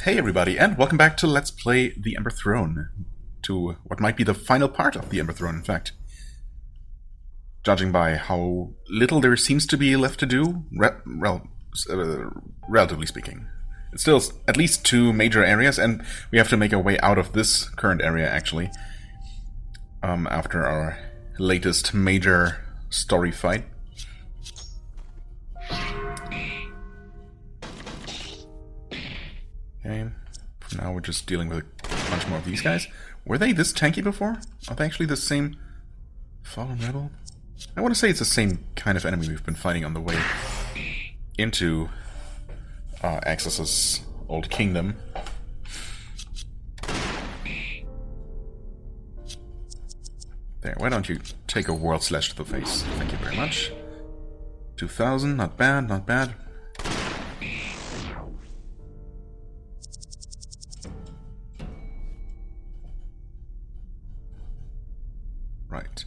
Hey everybody, and welcome back to Let's Play the Ember Throne. To what might be the final part of the Ember Throne, in fact. Judging by how little there seems to be left to do, relatively speaking. It's still at least two major areas, and we have to make our way out of this current area, actually. After our latest major story fight. Okay, for now we're just dealing with a bunch more of these guys. Were they this tanky before? Are they actually the same Fallen Rebel? I want to say it's the same kind of enemy we've been fighting on the way into Axis's old kingdom. There, why don't you take a world slash to the face? Thank you very much. 2000, not bad, not bad. Right.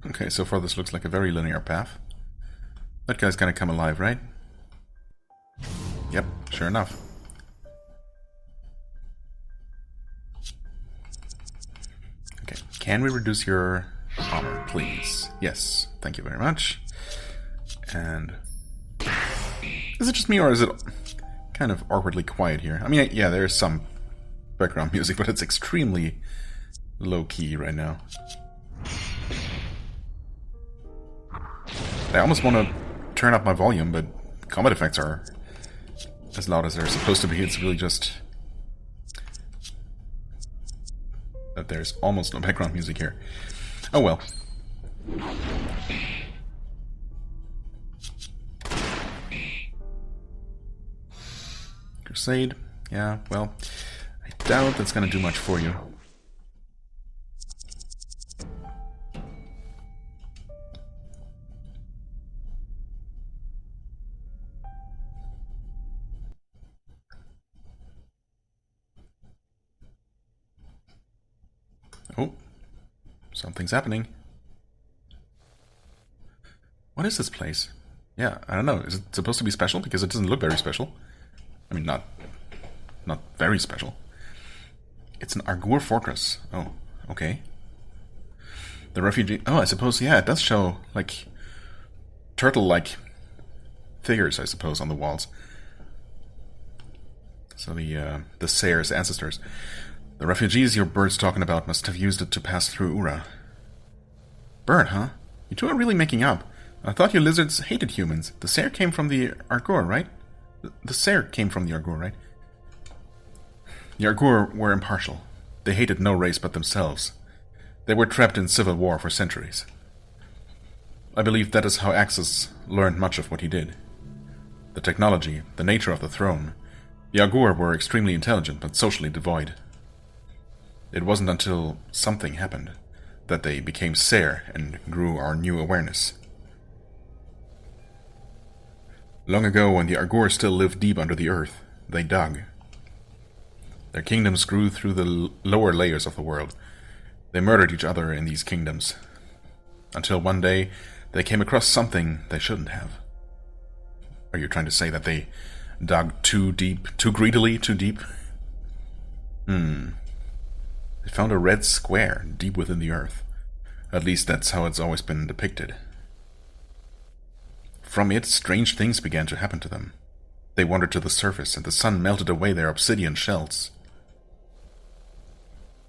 Okay, so far this looks like a very linear path. That guy's gonna come alive, right? Yep, sure enough. Okay, can we reduce your armor, please? Yes, thank you very much. And... is it just me, or is it kind of awkwardly quiet here? I mean, yeah, there's some background music, but it's extremely low-key right now. I almost want to turn up my volume, but combat effects are as loud as they're supposed to be. It's really just that there's almost no background music here. Oh well. Crusade. Yeah, well, I doubt that's gonna do much for you. Oh, something's happening. What is this place? Yeah, I don't know. Is it supposed to be special? Because it doesn't look very special. I mean, not very special. It's an Argur fortress. Oh, okay. The refugee... oh, I suppose, yeah, it does show, like, turtle-like figures, I suppose, on the walls. So the Sayer's ancestors. The refugees your bird's talking about must have used it to pass through Ura. Bird, huh? You two are really making up. I thought you lizards hated humans. The Sayer came from the Argur, right? The Sayer came from the Argur, right? The Argur were impartial. They hated no race but themselves. They were trapped in civil war for centuries. I believe that is how Axis learned much of what he did. The technology, the nature of the throne. The Argur were extremely intelligent but socially devoid. It wasn't until something happened that they became Sayer and grew our new awareness. Long ago, when the Argur still lived deep under the earth, they dug. Their kingdoms grew through the lower layers of the world. They murdered each other in these kingdoms. Until one day, they came across something they shouldn't have. Are you trying to say that they dug too deep, too greedily, too deep? They found a red square deep within the earth. At least that's how it's always been depicted. From it, strange things began to happen to them. They wandered to the surface, and the sun melted away their obsidian shells.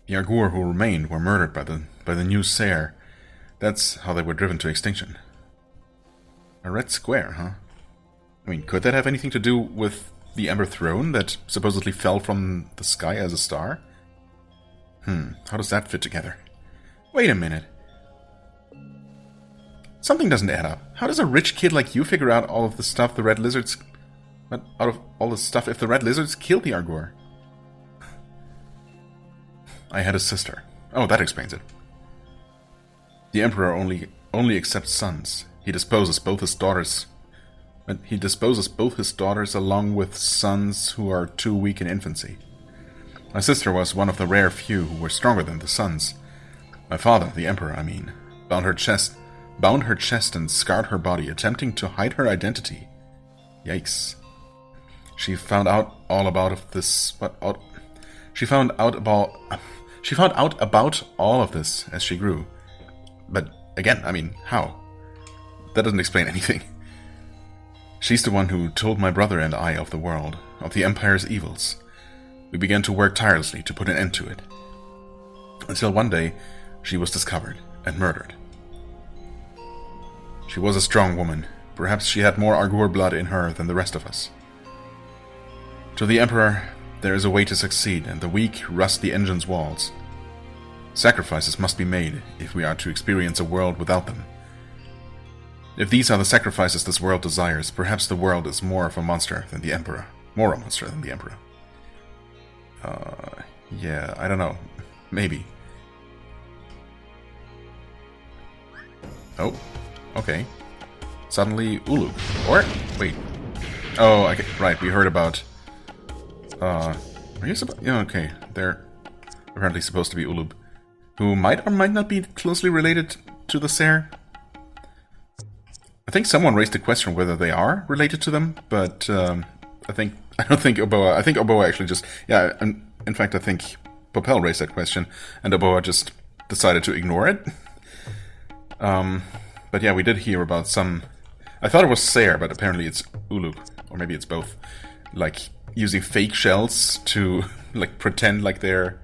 The Argur who remained were murdered by the new Sayer. That's how they were driven to extinction. A red square, huh? I mean, could that have anything to do with the Ember Throne that supposedly fell from the sky as a star? How does that fit together? Wait a minute. Something doesn't add up. How does a rich kid like you figure out all of the stuff the red lizards... but out of all the stuff if the red lizards killed the Argur? I had a sister. Oh, that explains it. The Emperor only accepts sons. He disposes both his daughters... but he disposes both his daughters along with sons who are too weak in infancy. My sister was one of the rare few who were stronger than the sons. My father, the Emperor, I mean. bound her chest and scarred her body, attempting to hide her identity. Yikes. She found out all about this. She found out about all of this as she grew. But again, I mean, how? That doesn't explain anything. She's the one who told my brother and I of the world, of the Empire's evils. We began to work tirelessly to put an end to it. Until one day, she was discovered and murdered. She was a strong woman. Perhaps she had more Argur blood in her than the rest of us. To the Emperor, there is a way to succeed, and the weak rust the engine's walls. Sacrifices must be made if we are to experience a world without them. If these are the sacrifices this world desires, perhaps the world is more of a monster than the Emperor. More a monster than the Emperor. Yeah, I don't know. Maybe. Oh, okay. Suddenly, Uluk. Or, wait. Oh, right, we heard about... Are you supposed... Yeah, okay, they're apparently supposed to be Ulub, who might or might not be closely related to the Ser. I think someone raised the question whether they are related to them, but I don't think Oboa... I think Oboa actually just... Yeah, in fact, I think Popel raised that question, and Oboa just decided to ignore it. But yeah, we did hear about some... I thought it was Ser, but apparently it's Ulub, or maybe it's both. Like, using fake shells to, like, pretend like they're...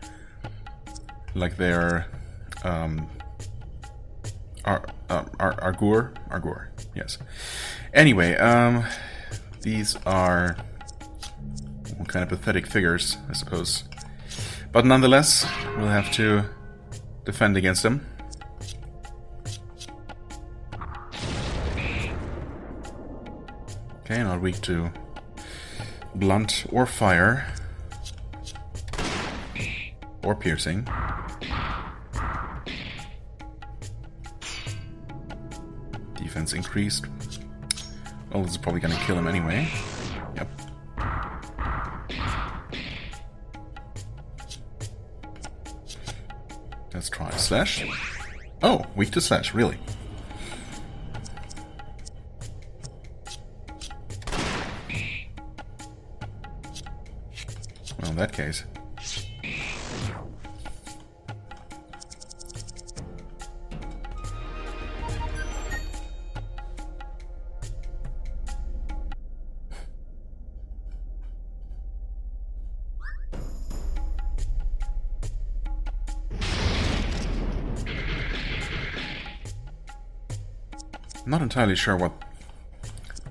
Argur, yes. Anyway, these are kind of pathetic figures, I suppose. But nonetheless, we'll have to defend against them. Okay, not weak to blunt or fire. Or piercing. Defense increased. Well, this is probably gonna kill him anyway. Yep. Let's try slash. Oh, weak to slash, really? Well, in that case... I'm not entirely sure what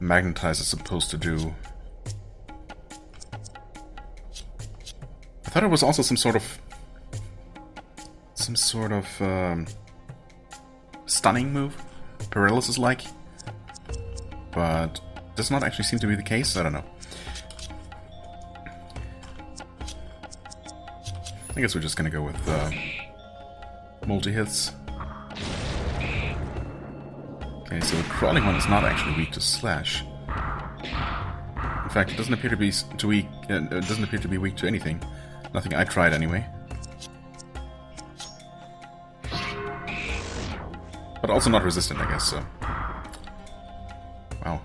Magnetize is supposed to do. I thought it was also some sort of stunning move, paralysis-like, but does not actually seem to be the case. I don't know. I guess we're just gonna go with multi-hits. Okay, so the crawling one is not actually weak to slash. In fact, it doesn't appear to be weak. It doesn't appear to be weak to anything. Nothing I tried anyway. But also not resistant, I guess. So, wow.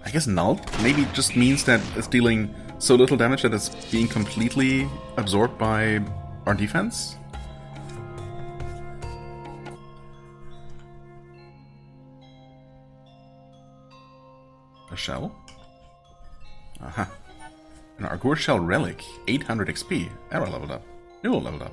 I guess null maybe just means that it's dealing so little damage that it's being completely absorbed by our defense. A shell? Aha. An Argur shell relic. 800 XP. Arrow leveled up. Newell leveled up.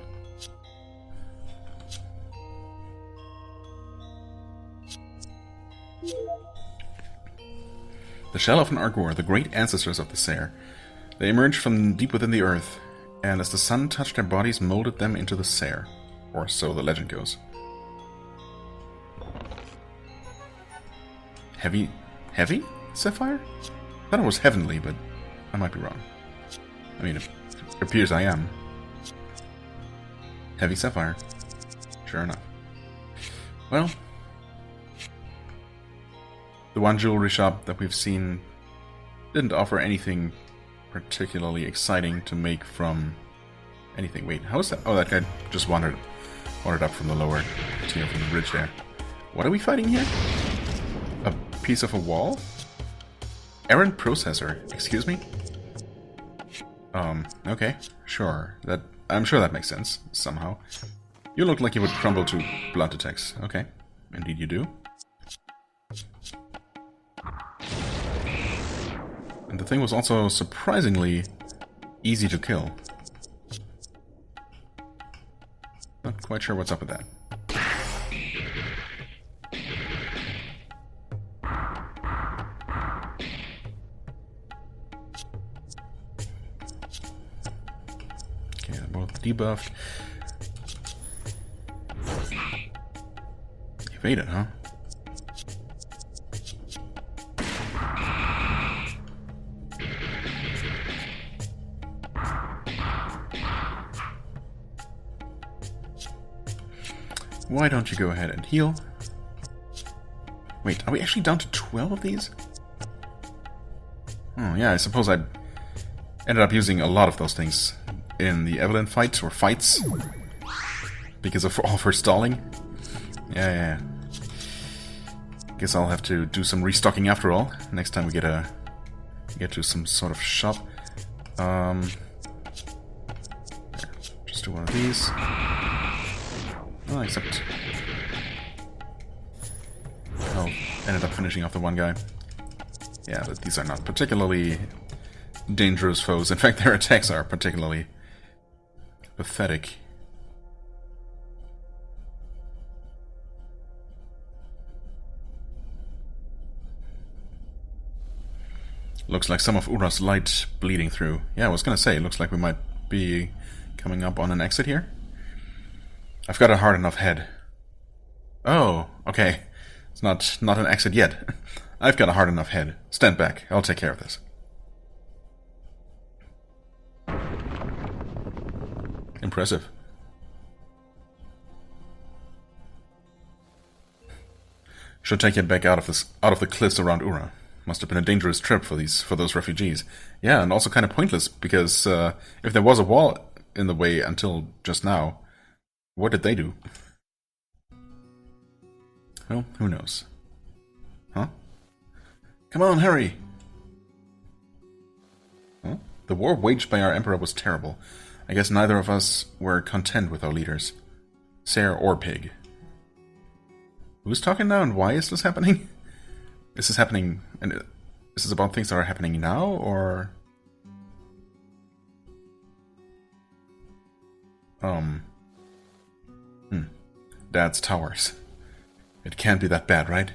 The shell of an Argur, the great ancestors of the Ser. They emerged from deep within the earth, and as the sun touched their bodies, molded them into the Ser. Or so the legend goes. Heavy? Sapphire? I thought it was heavenly, but I might be wrong. I mean, it appears I am. Heavy sapphire. Sure enough. Well, the one jewelry shop that we've seen didn't offer anything particularly exciting to make from anything. Wait, how is that? Oh, that guy just wandered up from the lower tier, from the bridge there. What are we fighting here? A piece of a wall? Errant processor. Excuse me? Okay. Sure. I'm sure that makes sense, somehow. You look like you would crumble to blunt attacks. Okay. Indeed you do. And the thing was also surprisingly easy to kill. Not quite sure what's up with that. Okay, they're both debuffed. Evaded, huh? Why don't you go ahead and heal? Wait, are we actually down to 12 of these? Oh, yeah, I suppose I ended up using a lot of those things in the Evelyn fight, or fights, because of all of her stalling. Yeah. Guess I'll have to do some restocking after all, next time we get to some sort of shop. Just do one of these. Oh, except... Oh, ended up finishing off the one guy. Yeah, but these are not particularly dangerous foes. In fact, their attacks are particularly pathetic. Looks like some of Ura's light bleeding through. Yeah, I was gonna say, looks like we might be coming up on an exit here. I've got a hard enough head. Oh, okay. It's not an exit yet. I've got a hard enough head. Stand back. I'll take care of this. Impressive. Should take it back out of the cliffs around Ura. Must have been a dangerous trip for those refugees. Yeah, and also kind of pointless because if there was a wall in the way until just now, what did they do? Well, who knows? Huh? Come on, hurry! Huh? The war waged by our emperor was terrible. I guess neither of us were content with our leaders. Sare or Pig. Who's talking now and why is this happening? Is this happening... and is this about things that are happening now, or... Dad's towers. It can't be that bad, right?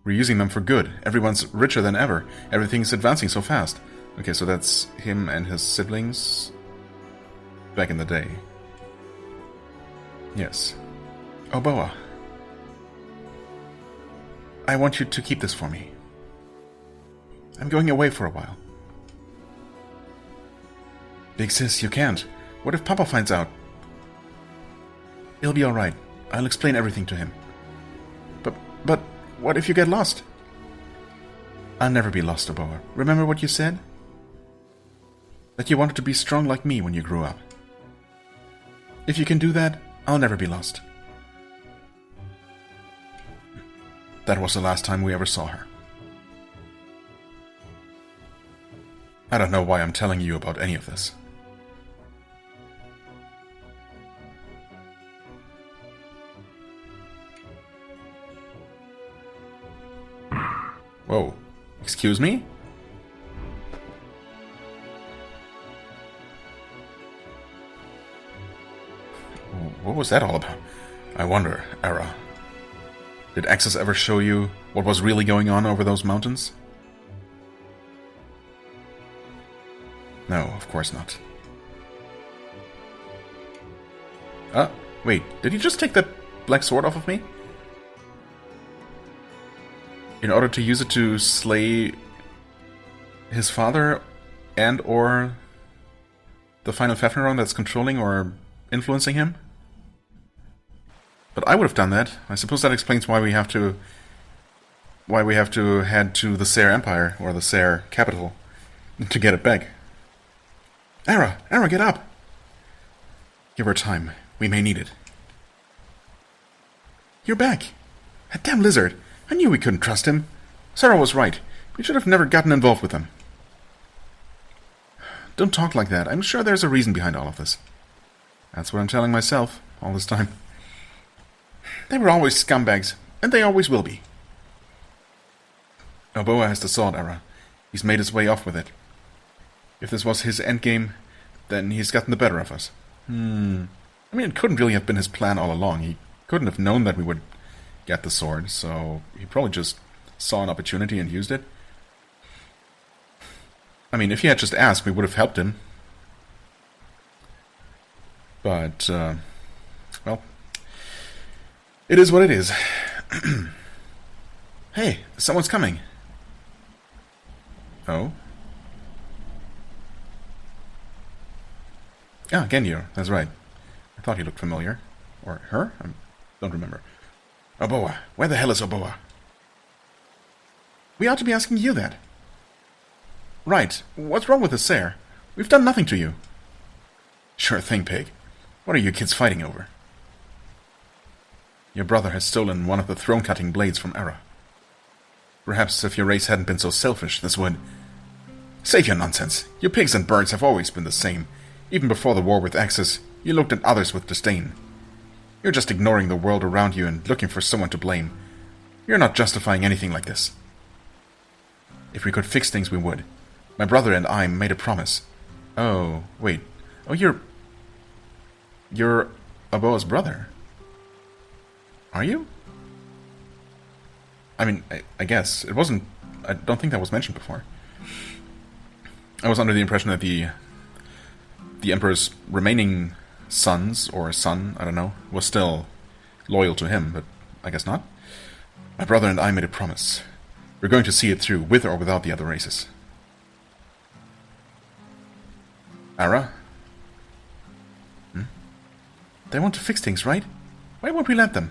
We're using them for good. Everyone's richer than ever. Everything's advancing so fast. Okay, so that's him and his siblings back in the day. Yes. Oh, Boa. I want you to keep this for me. I'm going away for a while. Big sis, you can't. What if Papa finds out? He'll be alright. I'll explain everything to him. But, what if you get lost? I'll never be lost, Oboa. Remember what you said? That you wanted to be strong like me when you grew up. If you can do that, I'll never be lost. That was the last time we ever saw her. I don't know why I'm telling you about any of this. Whoa. Excuse me? What was that all about? I wonder, Era. Did Axis ever show you what was really going on over those mountains? No, of course not. Wait, did he just take that black sword off of me? In order to use it to slay his father and or the final Fafneron that's controlling or influencing him? But I would have done that. I suppose that explains why we have to head to the Sare Empire, or the Sare capital, to get it back. Era, get up! Give her time. We may need it. You're back. That damn lizard. I knew we couldn't trust him. Sarah was right. We should have never gotten involved with him. Don't talk like that. I'm sure there's a reason behind all of this. That's what I'm telling myself all this time. They were always scumbags, and they always will be. Oboa has the sword, Ara. He's made his way off with it. If this was his endgame, then he's gotten the better of us. I mean, it couldn't really have been his plan all along. He couldn't have known that we would get the sword, so he probably just saw an opportunity and used it. I mean, if he had just asked, we would have helped him. But, well, it is what it is. Hey, someone's coming. Oh? Ah, Genyo, that's right. I thought he looked familiar. Or her? I don't remember. Oboa. Where the hell is Oboa? We ought to be asking you that. Right. What's wrong with the Sare? We've done nothing to you. Sure thing, pig. What are you kids fighting over? Your brother has stolen one of the throne-cutting blades from Era. Perhaps if your race hadn't been so selfish, this would... Save your nonsense. You pigs and birds have always been the same. Even before the war with Axis, you looked at others with disdain. You're just ignoring the world around you and looking for someone to blame. You're not justifying anything like this. If we could fix things, we would. My brother and I made a promise. Oh, wait. Oh, you're Oboa's brother. Are you? I mean, I guess. It wasn't... I don't think that was mentioned before. I was under the impression that the Emperor's remaining sons, or son, I don't know, was still loyal to him, but I guess not. My brother and I made a promise. We're going to see it through, with or without the other races. Ara? They want to fix things, right? Why won't we let them?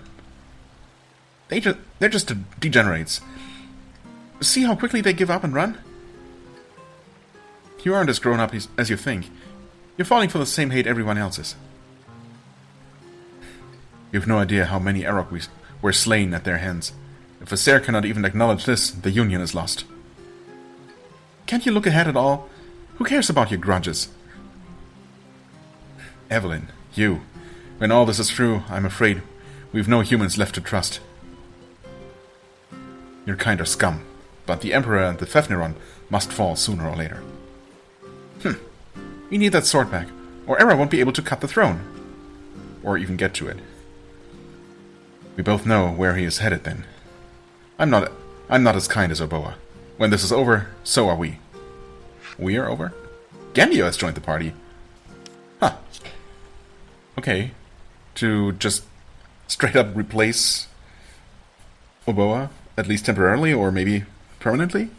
They're just degenerates. See how quickly they give up and run? You aren't as grown up as you think. You're falling for the same hate everyone else is. You've no idea how many Arok were slain at their hands. If a Sare cannot even acknowledge this, the Union is lost. Can't you look ahead at all? Who cares about your grudges? Evelyn, you. When all this is through, I'm afraid we've no humans left to trust. Your kind are scum, but the Emperor and the Fefneron must fall sooner or later. We need that sword back, or Era won't be able to cut the throne. Or even get to it. We both know where he is headed then. I'm not as kind as Oboa. When this is over, so are we. We are over? Genyo has joined the party. Huh. Okay. To just straight up replace Oboa, at least temporarily, or maybe permanently?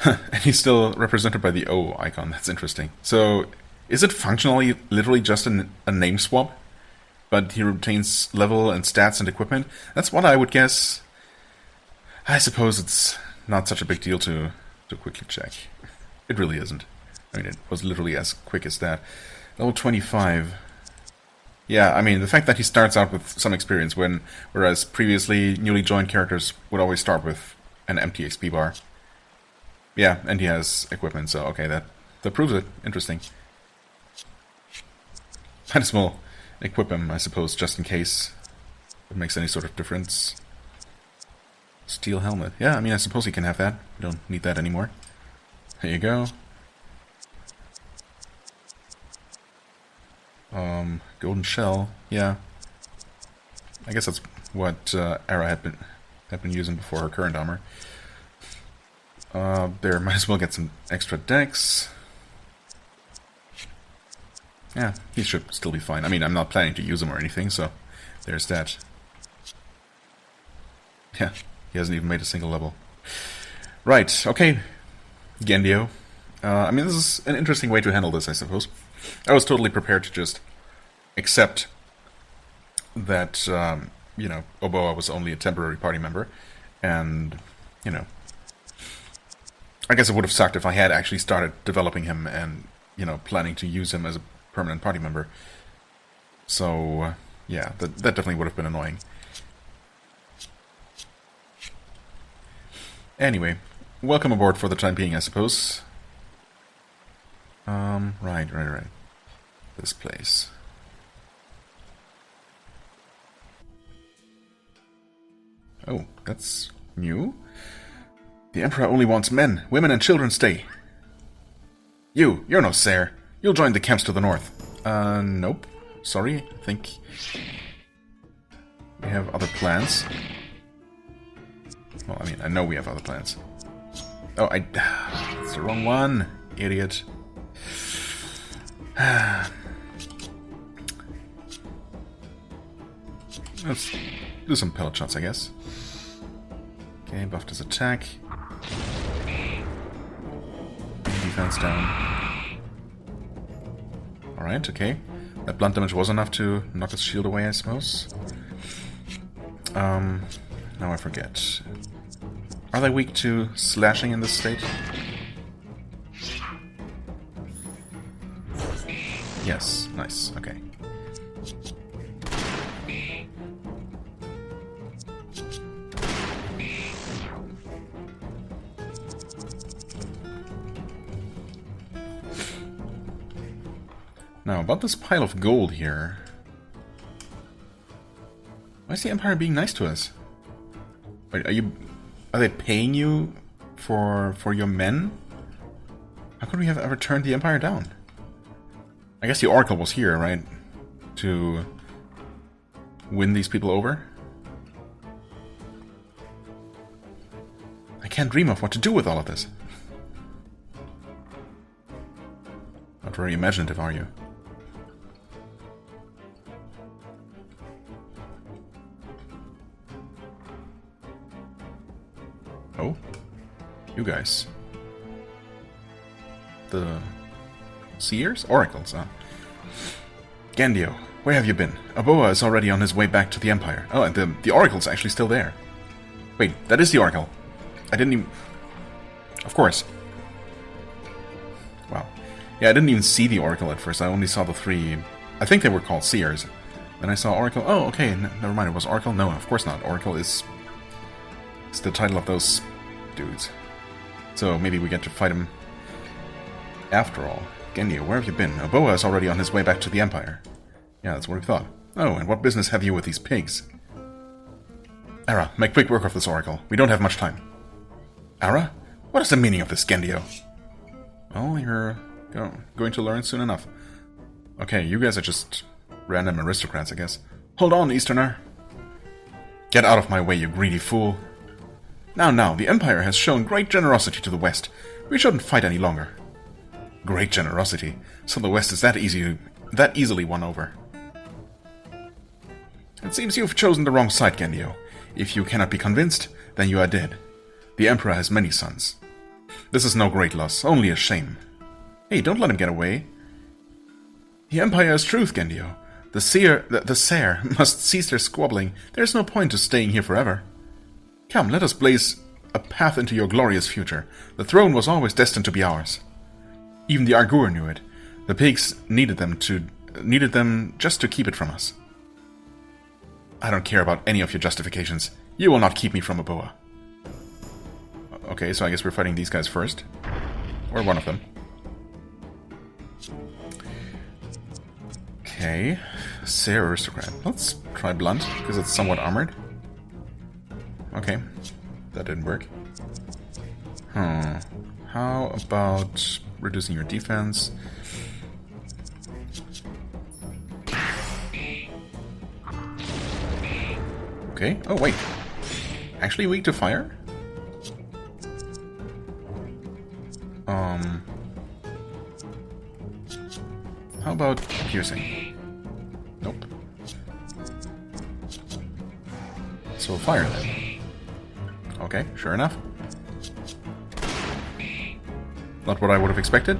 And he's still represented by the O icon. That's interesting. So, is it functionally literally just a name swap? But he retains level and stats and equipment? That's what I would guess. I suppose it's not such a big deal to quickly check. It really isn't. I mean, it was literally as quick as that. Level 25. Yeah, I mean, the fact that he starts out with some experience, whereas previously newly joined characters would always start with an empty XP bar. Yeah, and he has equipment, so okay, that proves it. Interesting. Might as well equip him, I suppose, just in case it makes any sort of difference. Steel helmet. Yeah, I mean, I suppose he can have that. We don't need that anymore. There you go. Golden shell. Yeah. I guess that's what Era had been using before her current armor. There, might as well get some extra dex. Yeah, he should still be fine. I mean, I'm not planning to use him or anything, so there's that. Yeah, he hasn't even made a single level. Right, okay. Gendio. I mean, this is an interesting way to handle this, I suppose. I was totally prepared to just accept that, you know, Oboa was only a temporary party member, and, you know, I guess it would have sucked if I had actually started developing him and, you know, planning to use him as permanent party member. So, yeah, that definitely would have been annoying. Anyway, welcome aboard for the time being, I suppose. Right. This place. Oh, that's new. The Emperor only wants men. Women and children stay. You're no Sare. You'll join the camps to the north. Nope. Sorry, I think we have other plans. Well, I mean, I know we have other plans. Oh, it's the wrong one. Idiot. Let's do some pellet shots, I guess. Okay, buffed his attack. Defense down. Alright, okay. That blunt damage was enough to knock his shield away, I suppose. Now I forget. Are they weak to slashing in this state? Yes, nice, okay. Now, about this pile of gold here. Why is the Empire being nice to us? Wait, are they paying you for your men? How could we have ever turned the Empire down? I guess the Oracle was here, right? To win these people over? I can't dream of what to do with all of this. Not very imaginative, are you? Oh, you guys. The seers? Oracles, huh? Gandio, where have you been? Aboa is already on his way back to the Empire. Oh, and the Oracle's actually still there. Wait, that is the Oracle. I didn't even... Of course. Wow. Yeah, I didn't even see the Oracle at first. I only saw the three... I think they were called seers. Then I saw Oracle. Oh, okay, never mind. It was Oracle? No, of course not. Oracle is... It's the title of those dudes. So maybe we get to fight him after all. Gandio, where have you been? Aboa is already on his way back to the Empire. Yeah, that's what we thought. Oh, and what business have you with these pigs? Ara, make quick work of this Oracle. We don't have much time. Ara? What is the meaning of this, Gandio? Well, you're going to learn soon enough. Okay, you guys are just random aristocrats, I guess. Hold on, Easterner. Get out of my way, you greedy fool. Now, the Empire has shown great generosity to the West. We shouldn't fight any longer. Great generosity? So the West is that easily won over. It seems you've chosen the wrong side, Gandio. If you cannot be convinced, then you are dead. The Emperor has many sons. This is no great loss, only a shame. Hey, don't let him get away. The Empire is truth, Gandio. The Sare must cease their squabbling. There's no point to staying here forever. Come, let us blaze a path into your glorious future. The throne was always destined to be ours. Even the Argur knew it. The pigs needed them just to keep it from us. I don't care about any of your justifications. You will not keep me from Aboa. Okay, so I guess we're fighting these guys first. Or one of them. Okay. Sare aristocrat. Let's try blunt, because it's somewhat armored. Okay. That didn't work. How about reducing your defense? Okay. Oh, wait. Actually weak to fire? How about piercing? Nope. So fire then. Okay, sure enough. Not what I would have expected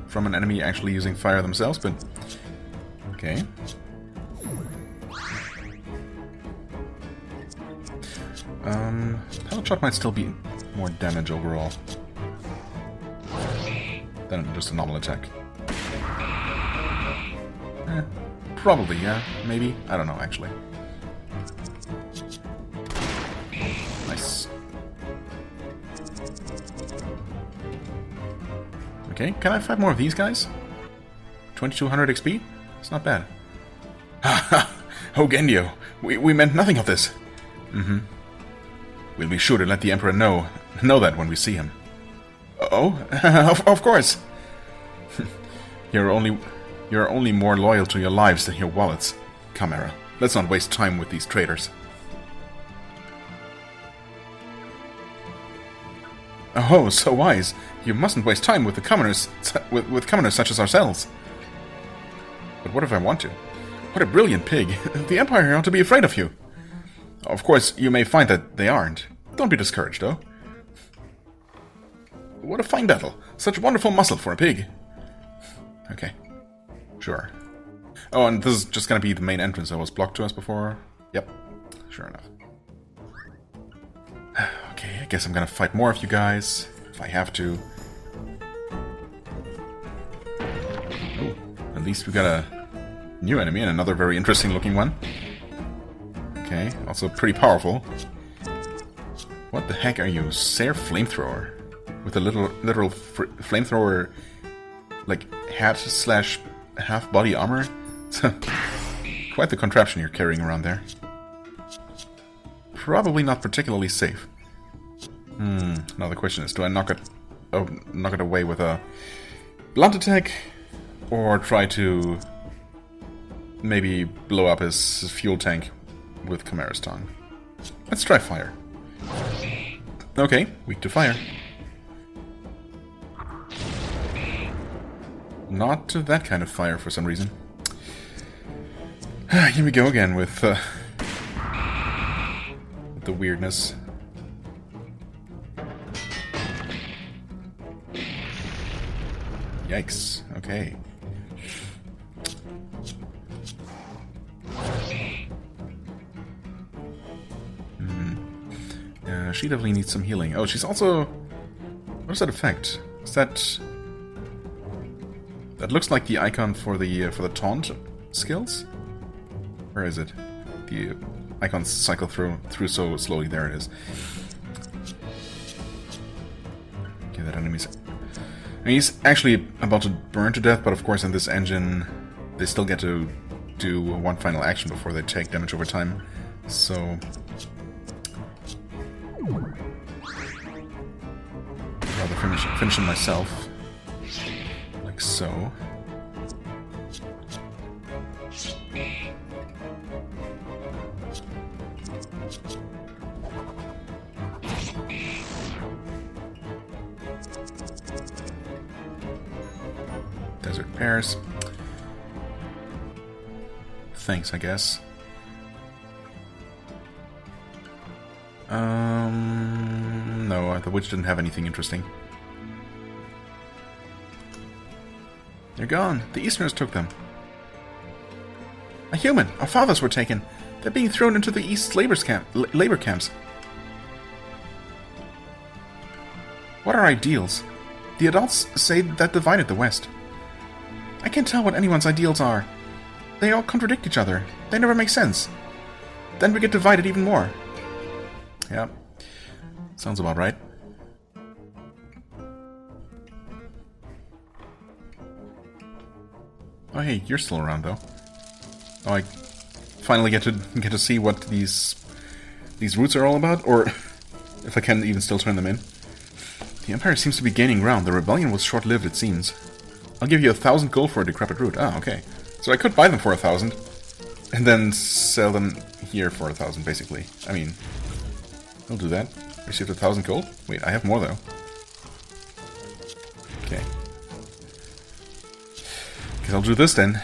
from an enemy actually using fire themselves, but okay. Pellet shot might still be more damage overall than just a normal attack. Probably, yeah. Maybe. I don't know, actually. Nice. Okay, can I fight more of these guys? 2200 XP? It's not bad. Ha! Oh, Gendio, we meant nothing of this. Mm-hmm. We'll be sure to let the Emperor know that when we see him. Oh? Of course! You're only more loyal to your lives than your wallets. Come, Era. Let's not waste time with these traitors. Oh, so wise. You mustn't waste time with the commoners, with commoners such as ourselves. But what if I want to? What a brilliant pig. The Empire ought to be afraid of you. Of course, you may find that they aren't. Don't be discouraged, though. What a fine battle. Such wonderful muscle for a pig. Okay. Sure. Oh, and this is just gonna be the main entrance that was blocked to us before. Yep. Sure enough. Okay, I guess I'm gonna fight more of you guys, if I have to. Oh, at least we got a new enemy, and another very interesting looking one. Okay, also pretty powerful. What the heck are you? Sare Flamethrower? With a literal flamethrower, like, hat slash half body armor? Quite the contraption you're carrying around there. Probably not particularly safe. Now the question is, do I knock it away with a blunt attack, or try to maybe blow up his fuel tank with Chimera's tongue? Let's try fire. Okay, weak to fire. Not to that kind of fire for some reason. Here we go again with the weirdness. Yikes. Okay. She definitely needs some healing. Oh, she's also... What is that effect? Is that... That looks like the icon for the taunt skills? Where is it? The icons cycle through so slowly. There it is. Okay, that enemy's... I mean, he's actually about to burn to death, but of course in this engine they still get to do one final action before they take damage over time. So... I'd rather finish him myself. Like so. Desert pears. Thanks, I guess. No, the witch didn't have anything interesting. They're gone. The Easterners took them. A human! Our fathers were taken. They're being thrown into the East's labor camps. What are ideals? The adults say that divided the West. I can't tell what anyone's ideals are. They all contradict each other. They never make sense. Then we get divided even more. Yeah. Sounds about right. Oh hey, you're still around though. Oh, I finally get to see what these roots are all about, or if I can even still turn them in. The Empire seems to be gaining ground. The rebellion was short-lived, it seems. I'll give you 1,000 gold for a decrepit root. Ah, okay. So I could buy them for 1,000, and then sell them here for 1,000, basically. I mean, I'll do that. Received 1,000 gold? Wait, I have more though. Okay. Guess I'll do this then.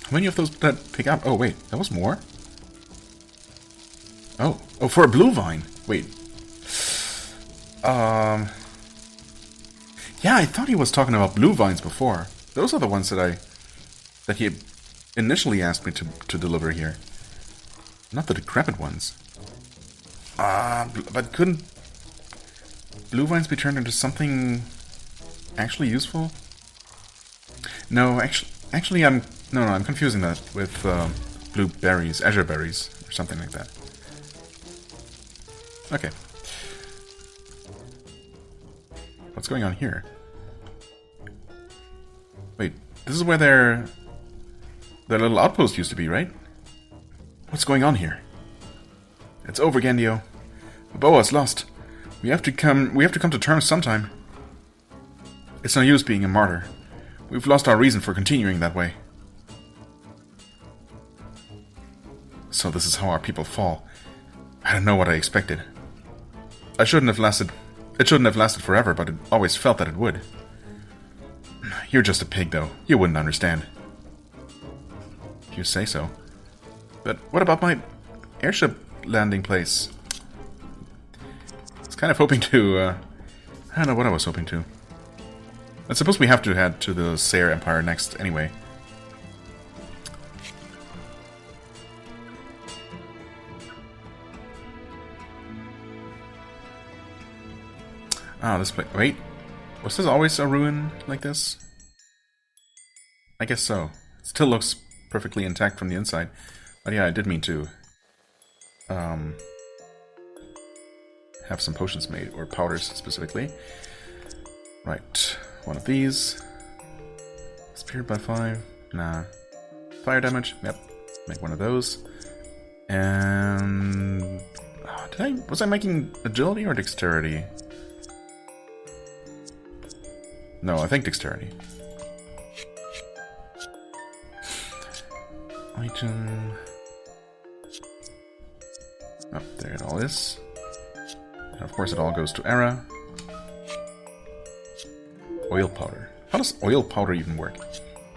How many of those did that pick up? Oh, wait. That was more? Oh. Oh, for a blue vine. Wait. Yeah, I thought he was talking about blue vines before. Those are the ones that he initially asked me to deliver here. Not the decrepit ones. But couldn't blue vines be turned into something actually useful? No, actually, I'm confusing that with blue berries, azure berries, or something like that. Okay. What's going on here? Wait, this is where their little outpost used to be, right? What's going on here? It's over, Gandio. Boa's lost. We have to come to terms sometime. It's no use being a martyr. We've lost our reason for continuing that way. So this is how our people fall. I don't know what I expected. It shouldn't have lasted forever, but it always felt that it would. You're just a pig, though. You wouldn't understand. If you say so. But what about my airship landing place? I was kind of hoping to, I don't know what I was hoping to. I suppose we have to head to the Sayer Empire next, anyway. Ah, this place. Wait. Was this always a ruin like this? I guess so. It still looks perfectly intact from the inside. But yeah, I did mean to have some potions made, or powders specifically. Right. One of these. Speared by 5. Nah. Fire damage. Yep. Make one of those. And was I making agility or dexterity? No, I think dexterity. Item. Oh, there it all is. And of course it all goes to Era. Oil powder. How does oil powder even work?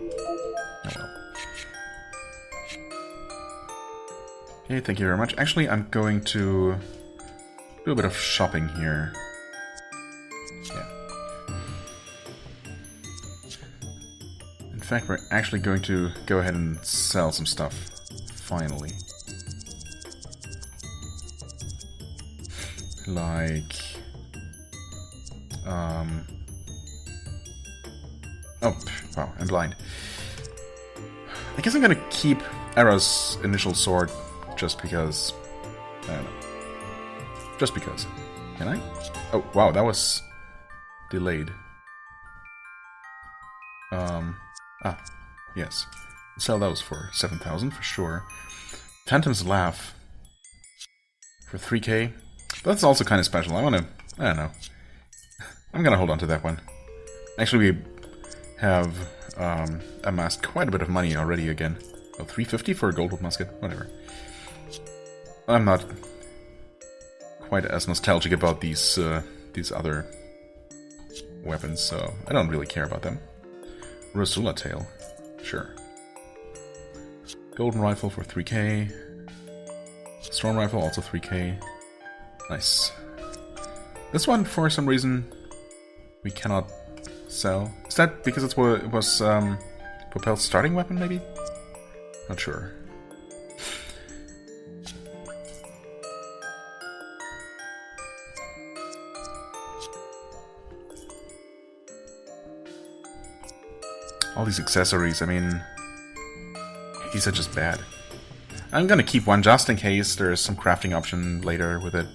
Oh well. Okay, thank you very much. Actually, I'm going to do a bit of shopping here. Yeah. In fact, we're actually going to go ahead and sell some stuff. Finally. Like... Oh, wow, I'm blind. I guess I'm gonna keep Era's initial sword just because... I don't know. Just because. Can I? Oh, wow, that was delayed. Yes. Sell those for 7,000 for sure. Phantom's Laugh for 3k. That's also kind of special. I don't know. I'm gonna hold on to that one. Actually, we have amassed quite a bit of money already again. Oh, 350 for a gold musket? Whatever. I'm not quite as nostalgic about these other weapons, so I don't really care about them. Rosula Tail. Sure. Golden Rifle for 3k. Storm Rifle, also 3k. Nice. This one, for some reason, we cannot sell. Is that because it was Propel's starting weapon, maybe? Not sure. All these accessories, I mean, these are just bad. I'm gonna keep one just in case there's some crafting option later with it.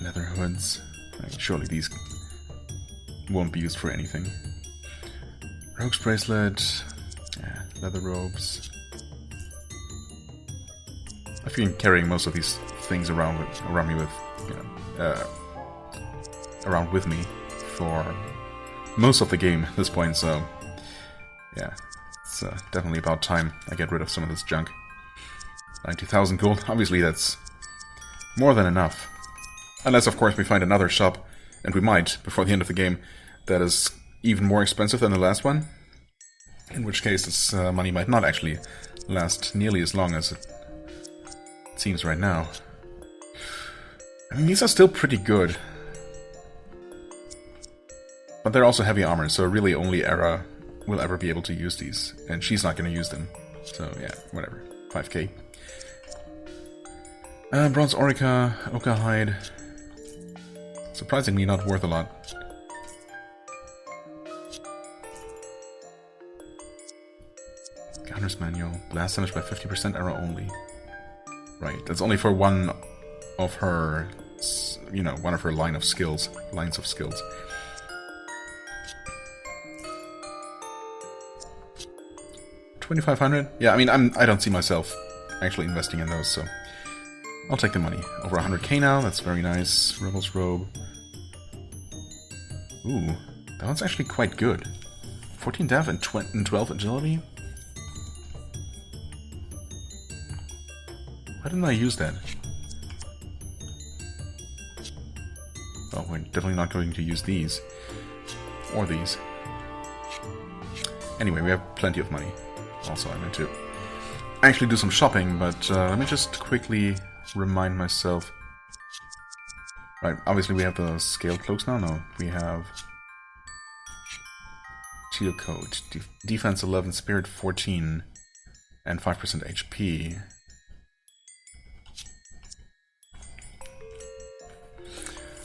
Leather hoods. Surely these won't be used for anything. Rogue's bracelet. Yeah, leather robes. I've been carrying most of these things around me with, you know, around with me for most of the game at this point, so yeah, it's definitely about time I get rid of some of this junk. 90,000 gold, obviously that's more than enough. Unless, of course, we find another shop, and we might, before the end of the game, that is even more expensive than the last one. In which case, this money might not actually last nearly as long as it seems right now. I mean, these are still pretty good. But they're also heavy armor, so really only Era will ever be able to use these. And she's not going to use them. So yeah, whatever. 5k. Bronze Orica, Oka Hide. Surprisingly not worth a lot. Gunner's Manual. Blast damage by 50%, Era only. Right, that's only for one of her, you know, one of her lines of skills. 2,500? Yeah, I mean, I don't see myself actually investing in those, so I'll take the money. Over 100k now, that's very nice. Rebel's Robe. Ooh, that one's actually quite good. 14 dev and 12 agility? Why didn't I use that? Well, we're definitely not going to use these. Or these. Anyway, we have plenty of money. Also, I meant to actually do some shopping, but let me just quickly remind myself. Right, obviously we have the scaled cloaks now. No, we have Cheeto Coat, Defense 11, Spirit 14, and 5% HP.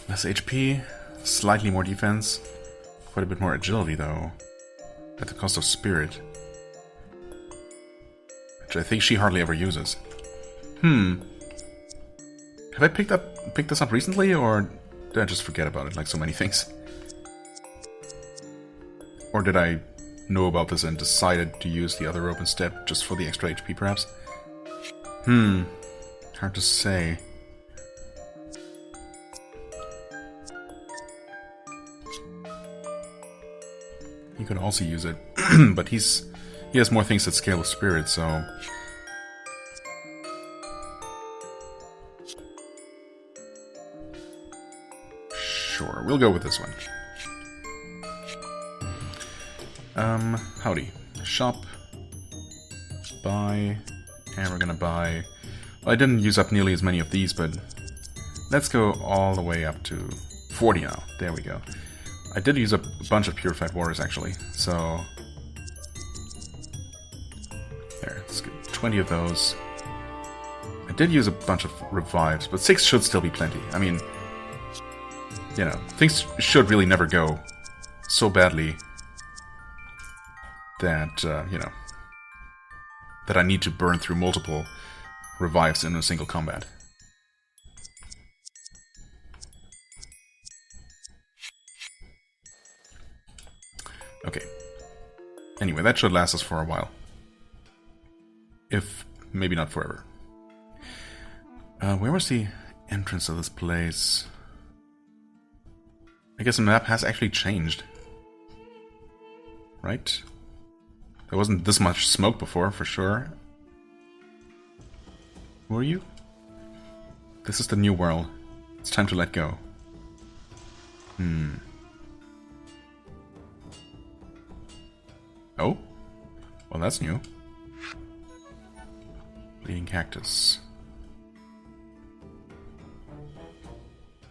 Less HP, slightly more defense, quite a bit more agility though, at the cost of Spirit. Which I think she hardly ever uses. Have I picked this up recently, or did I just forget about it like so many things? Or did I know about this and decided to use the other rope instead, just for the extra HP perhaps? Hard to say. He could also use it, but he has more things that scale with Spirit, so... Sure, we'll go with this one. Howdy. Shop. Buy. And we're gonna buy... Well, I didn't use up nearly as many of these, but... Let's go all the way up to 40 now. There we go. I did use up a bunch of Purified Waters, actually, so... There, let's get 20 of those. I did use a bunch of Revives, but 6 should still be plenty. I mean... You know, things should really never go so badly that, you know, that I need to burn through multiple revives in a single combat. Okay. Anyway, that should last us for a while. If maybe not forever. Where was the entrance of this place? I guess the map has actually changed. Right? There wasn't this much smoke before, for sure. Who are you? This is the new world. It's time to let go. Oh? Well, that's new. Bleeding Cactus.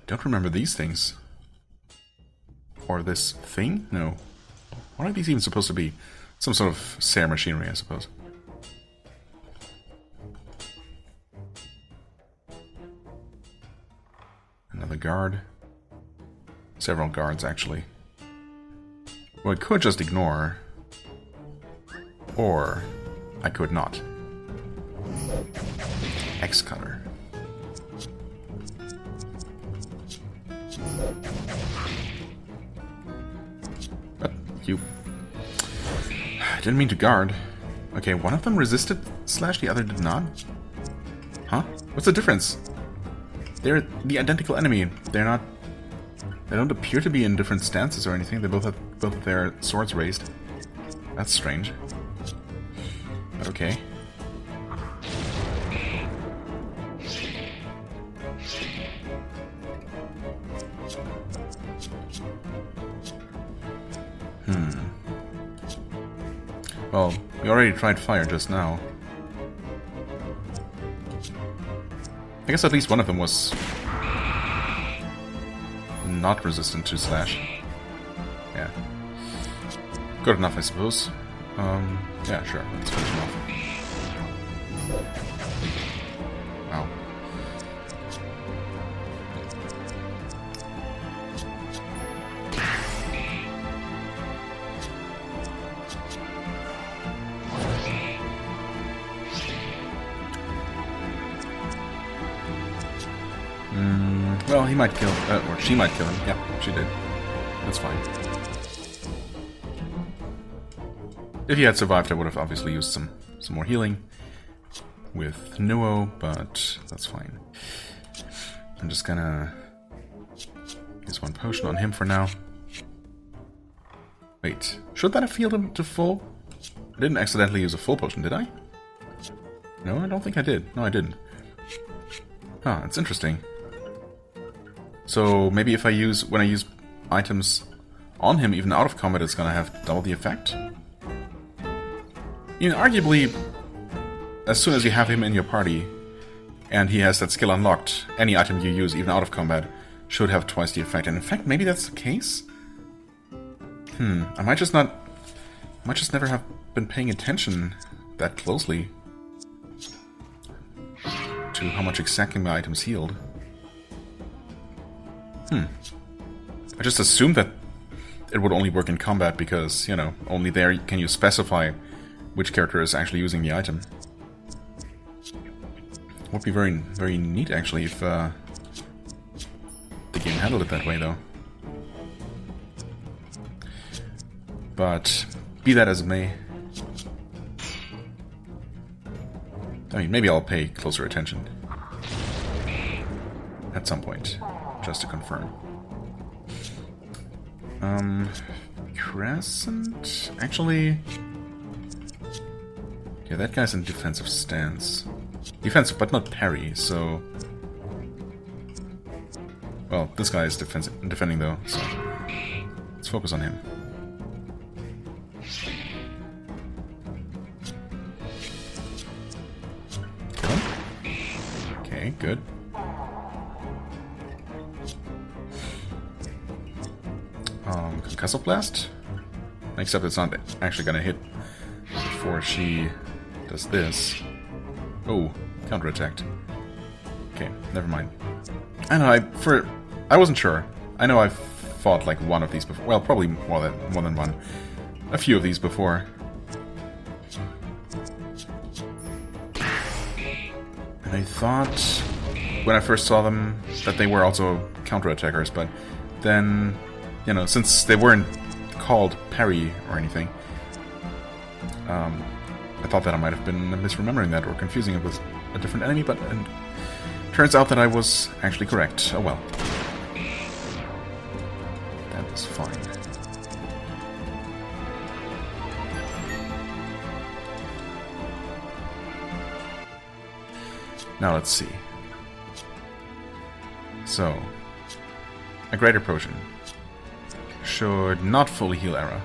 Don't remember these things. Or this thing? No. What are these even supposed to be? Some sort of Sayer machinery, I suppose. Another guard. Several guards, actually. Well, I could just ignore. Or I could not. X-Cutter. But you... I didn't mean to guard. Okay, one of them resisted slash the other did not? Huh? What's the difference? They're the identical enemy. They're not... They don't appear to be in different stances or anything. They both have both of their swords raised. That's strange. But okay. Well, we already tried fire just now. I guess at least one of them was not resistant to slash. Yeah. Good enough, I suppose. Yeah, sure. Let's finish him off. Wow. Well, he might kill, or she might kill him. Yeah, she did. That's fine. If he had survived, I would have obviously used some more healing with Nuo, but that's fine. I'm just gonna use one potion on him for now. Wait, should that have healed him to full? I didn't accidentally use a full potion, did I? No, I don't think I did. No, I didn't. Huh, it's interesting. So maybe if I use, when I use items on him, even out of combat, it's gonna have double the effect? You know, arguably, as soon as you have him in your party, and he has that skill unlocked, any item you use, even out of combat, should have twice the effect. And in fact, maybe that's the case? I might just never have been paying attention that closely to how much exactly my items healed. I just assumed that it would only work in combat because, you know, only there can you specify which character is actually using the item. Would be very, very neat, actually, if the game handled it that way, though. But be that as it may, I mean, maybe I'll pay closer attention at some point, just to confirm. Crescent? Actually, yeah, that guy's in defensive stance. Defensive, but not parry, so... Well, this guy is defending though, so let's focus on him. Kill him. Okay, good. Concussive Blast? Except it's not actually gonna hit before she does this. Oh, counterattacked. Okay, never mind. I know, I wasn't sure. I know I've fought like one of these before. Well, probably more than one. A few of these before. And I thought, when I first saw them, that they were also counterattackers, but then, you know, since they weren't called parry or anything, I thought that I might have been misremembering that or confusing it with a different enemy, but turns out that I was actually correct. Oh well. That was fine. Now let's see. So, a greater potion should not fully heal Era.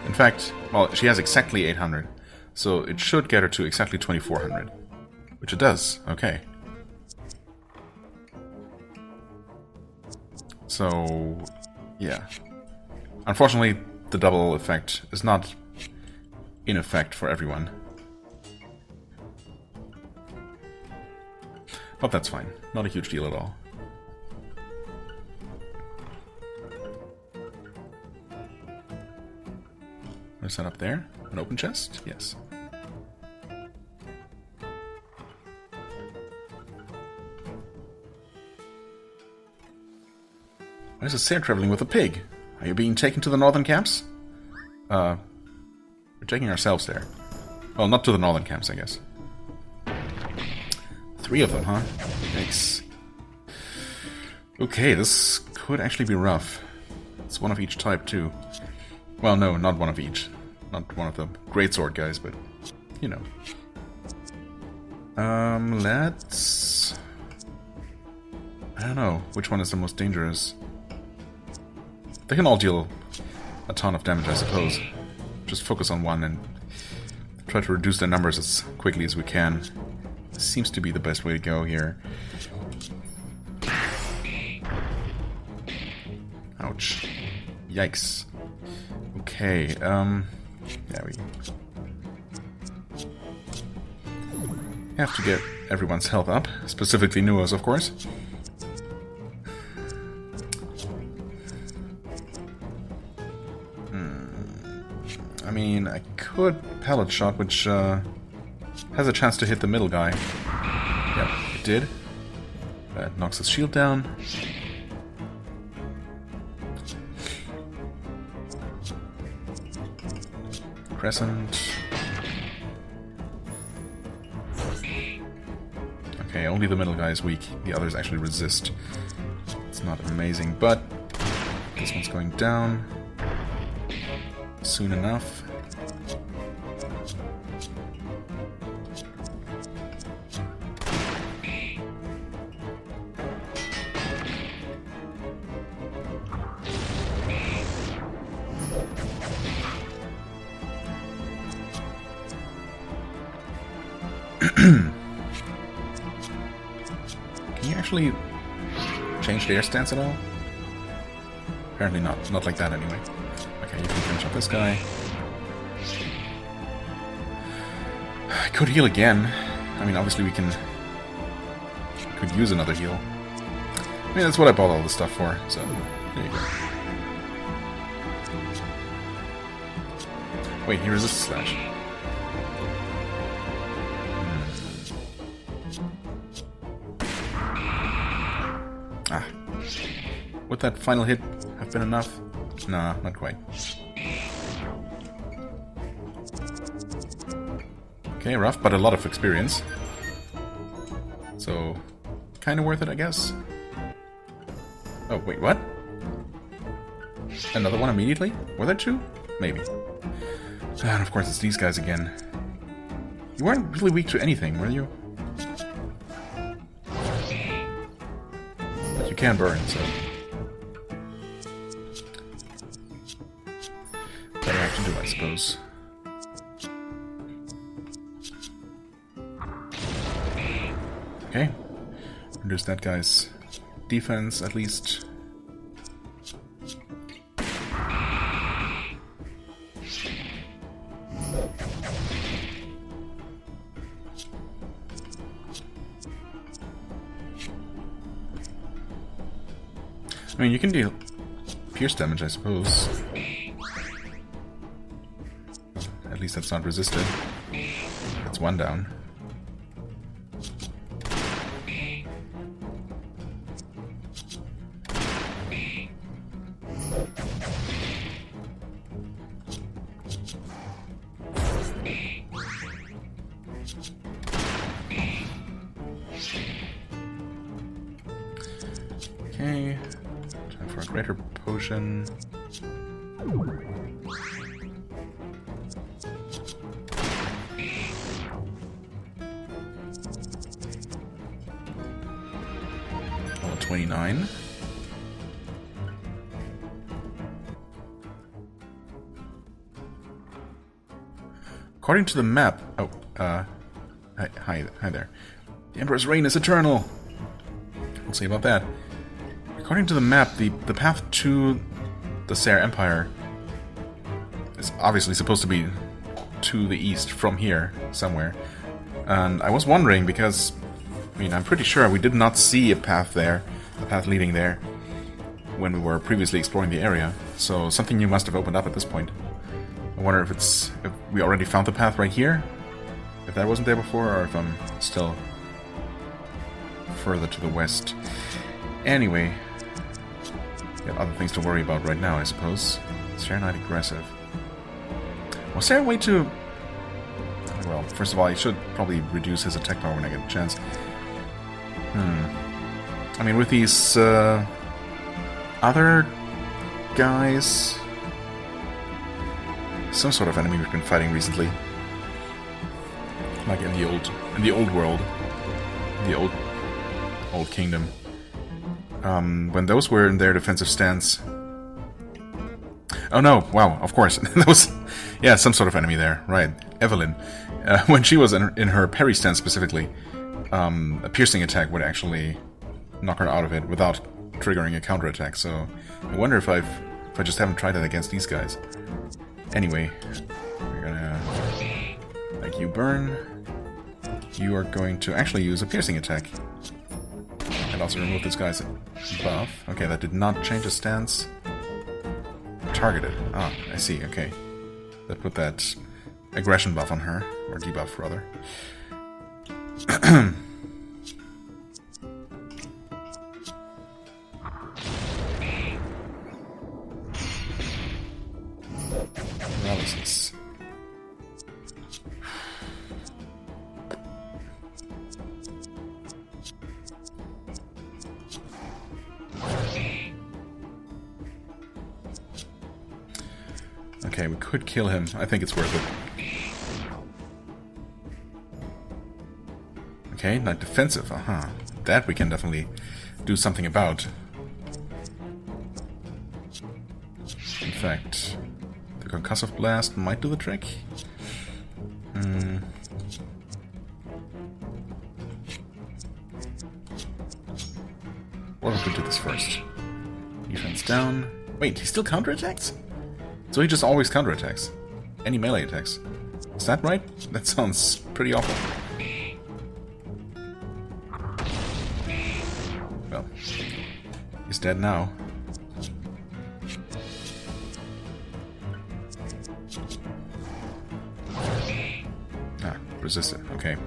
In fact, well, she has exactly 800, so it should get her to exactly 2400. Which it does, okay. So, yeah. Unfortunately, the double effect is not in effect for everyone. But that's fine. Not a huge deal at all. What's that up there? An open chest? Yes. Why is a Seer traveling with a pig? Are you being taken to the northern camps? We're taking ourselves there. Well, not to the northern camps, I guess. 3 of them, huh? Yikes. Okay, this could actually be rough. It's one of each type, too. Well, no, not one of each. Not one of the greatsword guys, but, you know. Let's... I don't know which one is the most dangerous. They can all deal a ton of damage, I suppose. Just focus on one and try to reduce their numbers as quickly as we can. Seems to be the best way to go here. Ouch. Yikes. Okay, yeah, we have to get everyone's health up, specifically Nuo's, of course. I mean, I could pellet shot, which has a chance to hit the middle guy. Yep, it did. That knocks his shield down. Crescent. Okay, only the middle guy is weak. The others actually resist. It's not amazing, but this one's going down soon enough. Can you actually change their stance at all? Apparently not. Not like that anyway. Okay, you can finish up this guy. I could heal again. I mean, obviously we could use another heal. I mean, that's what I bought all this stuff for, so there you go. Wait, he resists slash. Ah. Would that final hit have been enough? Nah, not quite. Okay, rough, but a lot of experience. So, kind of worth it, I guess. Oh, wait, what? Another one immediately? Were there two? Maybe. And of course it's these guys again. You weren't really weak to anything, were you? But you can burn, so... Better have to do, I suppose. Okay. Reduce that guy's defense, at least. I mean, you can deal pierce damage, I suppose. At least that's not resisted. That's one down. Okay, time for a greater potion. Level 29. According to the map... Oh, hi there. The Emperor's reign is eternal! We'll see about that. According to the map, the path to the Sayre Empire is obviously supposed to be to the east from here, somewhere. And I was wondering, because, I mean, I'm pretty sure we did not see a path there, a path leading there, when we were previously exploring the area. So something new must have opened up at this point. I wonder if we already found the path right here, if that wasn't there before, or if I'm still further to the west. Anyway, got other things to worry about right now, I suppose. Sayre Knight aggressive. Was there a way to... Well, first of all, I should probably reduce his attack power when I get a chance. I mean, with these other guys... Some sort of enemy we've been fighting recently. Like in the old world. The old kingdom. When those were in their defensive stance... Oh no, wow, of course. That was... Yeah, some sort of enemy there, right. Evelyn. When she was in her parry stance specifically, a piercing attack would actually knock her out of it without triggering a counterattack, so... I wonder if I just haven't tried that against these guys. Anyway, we're gonna make you burn. You are going to actually use a piercing attack. And also remove this guy's buff. Okay, that did not change his stance. Targeted. Ah, I see, okay. That put that aggression buff on her. Or debuff, rather. Paralysis. Okay, we could kill him. I think it's worth it. Okay, not defensive. Aha. That we can definitely do something about. In fact, the concussive blast might do the trick. Or we could do this first. Defense down. Wait, he still counterattacks? So he just always counterattacks. Any melee attacks. Is that right? That sounds pretty awful. Well, he's dead now. Ah, resisted. Okay.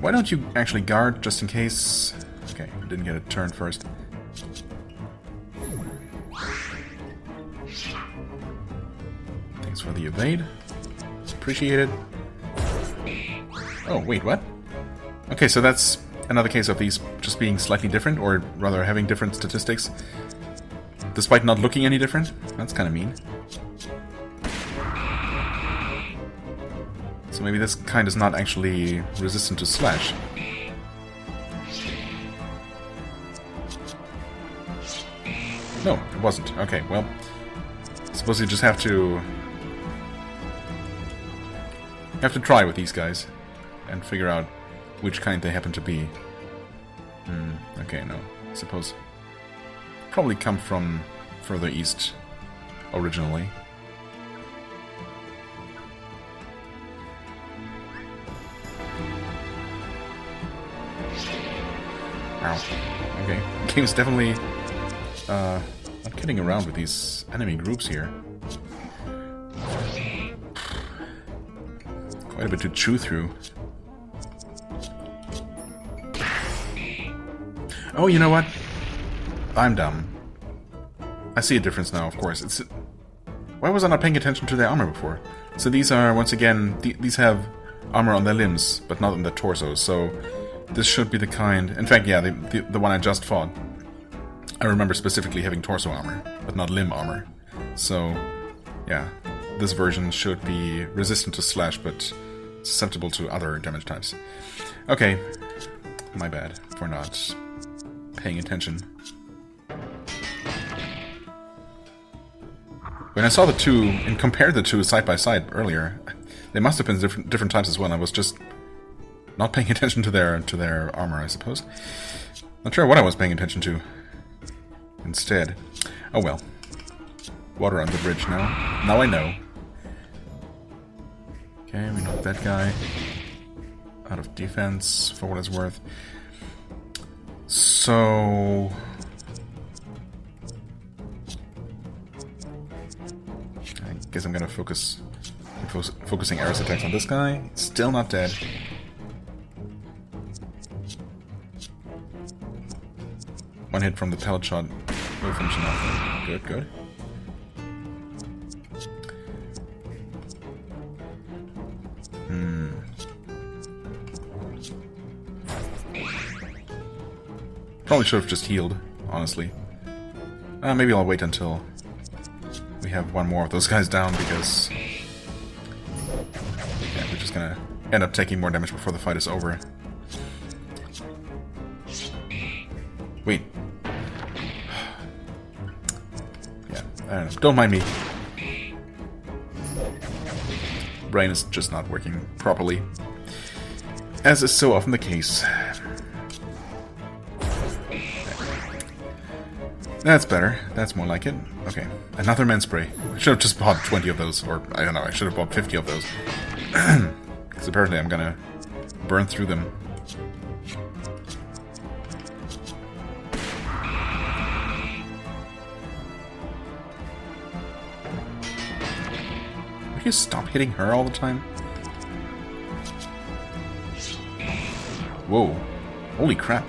Why don't you actually guard, just in case? Okay, didn't get a turn first. Thanks for the evade. Appreciate it. Oh, wait, what? Okay, so that's another case of these just being slightly different, or rather having different statistics, despite not looking any different. That's kind of mean. So maybe this kind is not actually resistant to slash. No, it wasn't. Okay, well, I suppose you just have to try with these guys and figure out which kind they happen to be. Okay, no. I suppose probably come from further east originally. Ow. Okay. Game's definitely not kidding around with these enemy groups here. Quite a bit to chew through. Oh, you know what? I'm dumb. I see a difference now, of course. Why was I not paying attention to their armor before? So these are, once again, these have armor on their limbs, but not on their torsos, so this should be the kind... In fact, yeah, the one I just fought, I remember specifically having torso armor, but not limb armor. So, yeah, this version should be resistant to slash, but susceptible to other damage types. Okay, my bad for not paying attention. When I saw the two and compared the two side by side earlier, they must have been different types as well. I was just not paying attention to their armor, I suppose. Not sure what I was paying attention to instead. Oh well. Water on the bridge now. Now I know. Okay, we knocked that guy out of defense for what it's worth. So... I guess I'm gonna focusing Aris attacks on this guy. Still not dead. One hit from the pellet shot will finish him off. Good, good. Probably should have just healed, honestly. Maybe I'll wait until we have one more of those guys down, because yeah, we're just gonna end up taking more damage before the fight is over. Wait. Yeah, I don't know. Don't mind me. Brain is just not working properly, as is so often the case. That's better. That's more like it. Okay, another men spray. I should have just bought 20 of those, or I don't know, I should have bought 50 of those. Because apparently I'm gonna burn through them. Would you stop hitting her all the time? Whoa. Holy crap.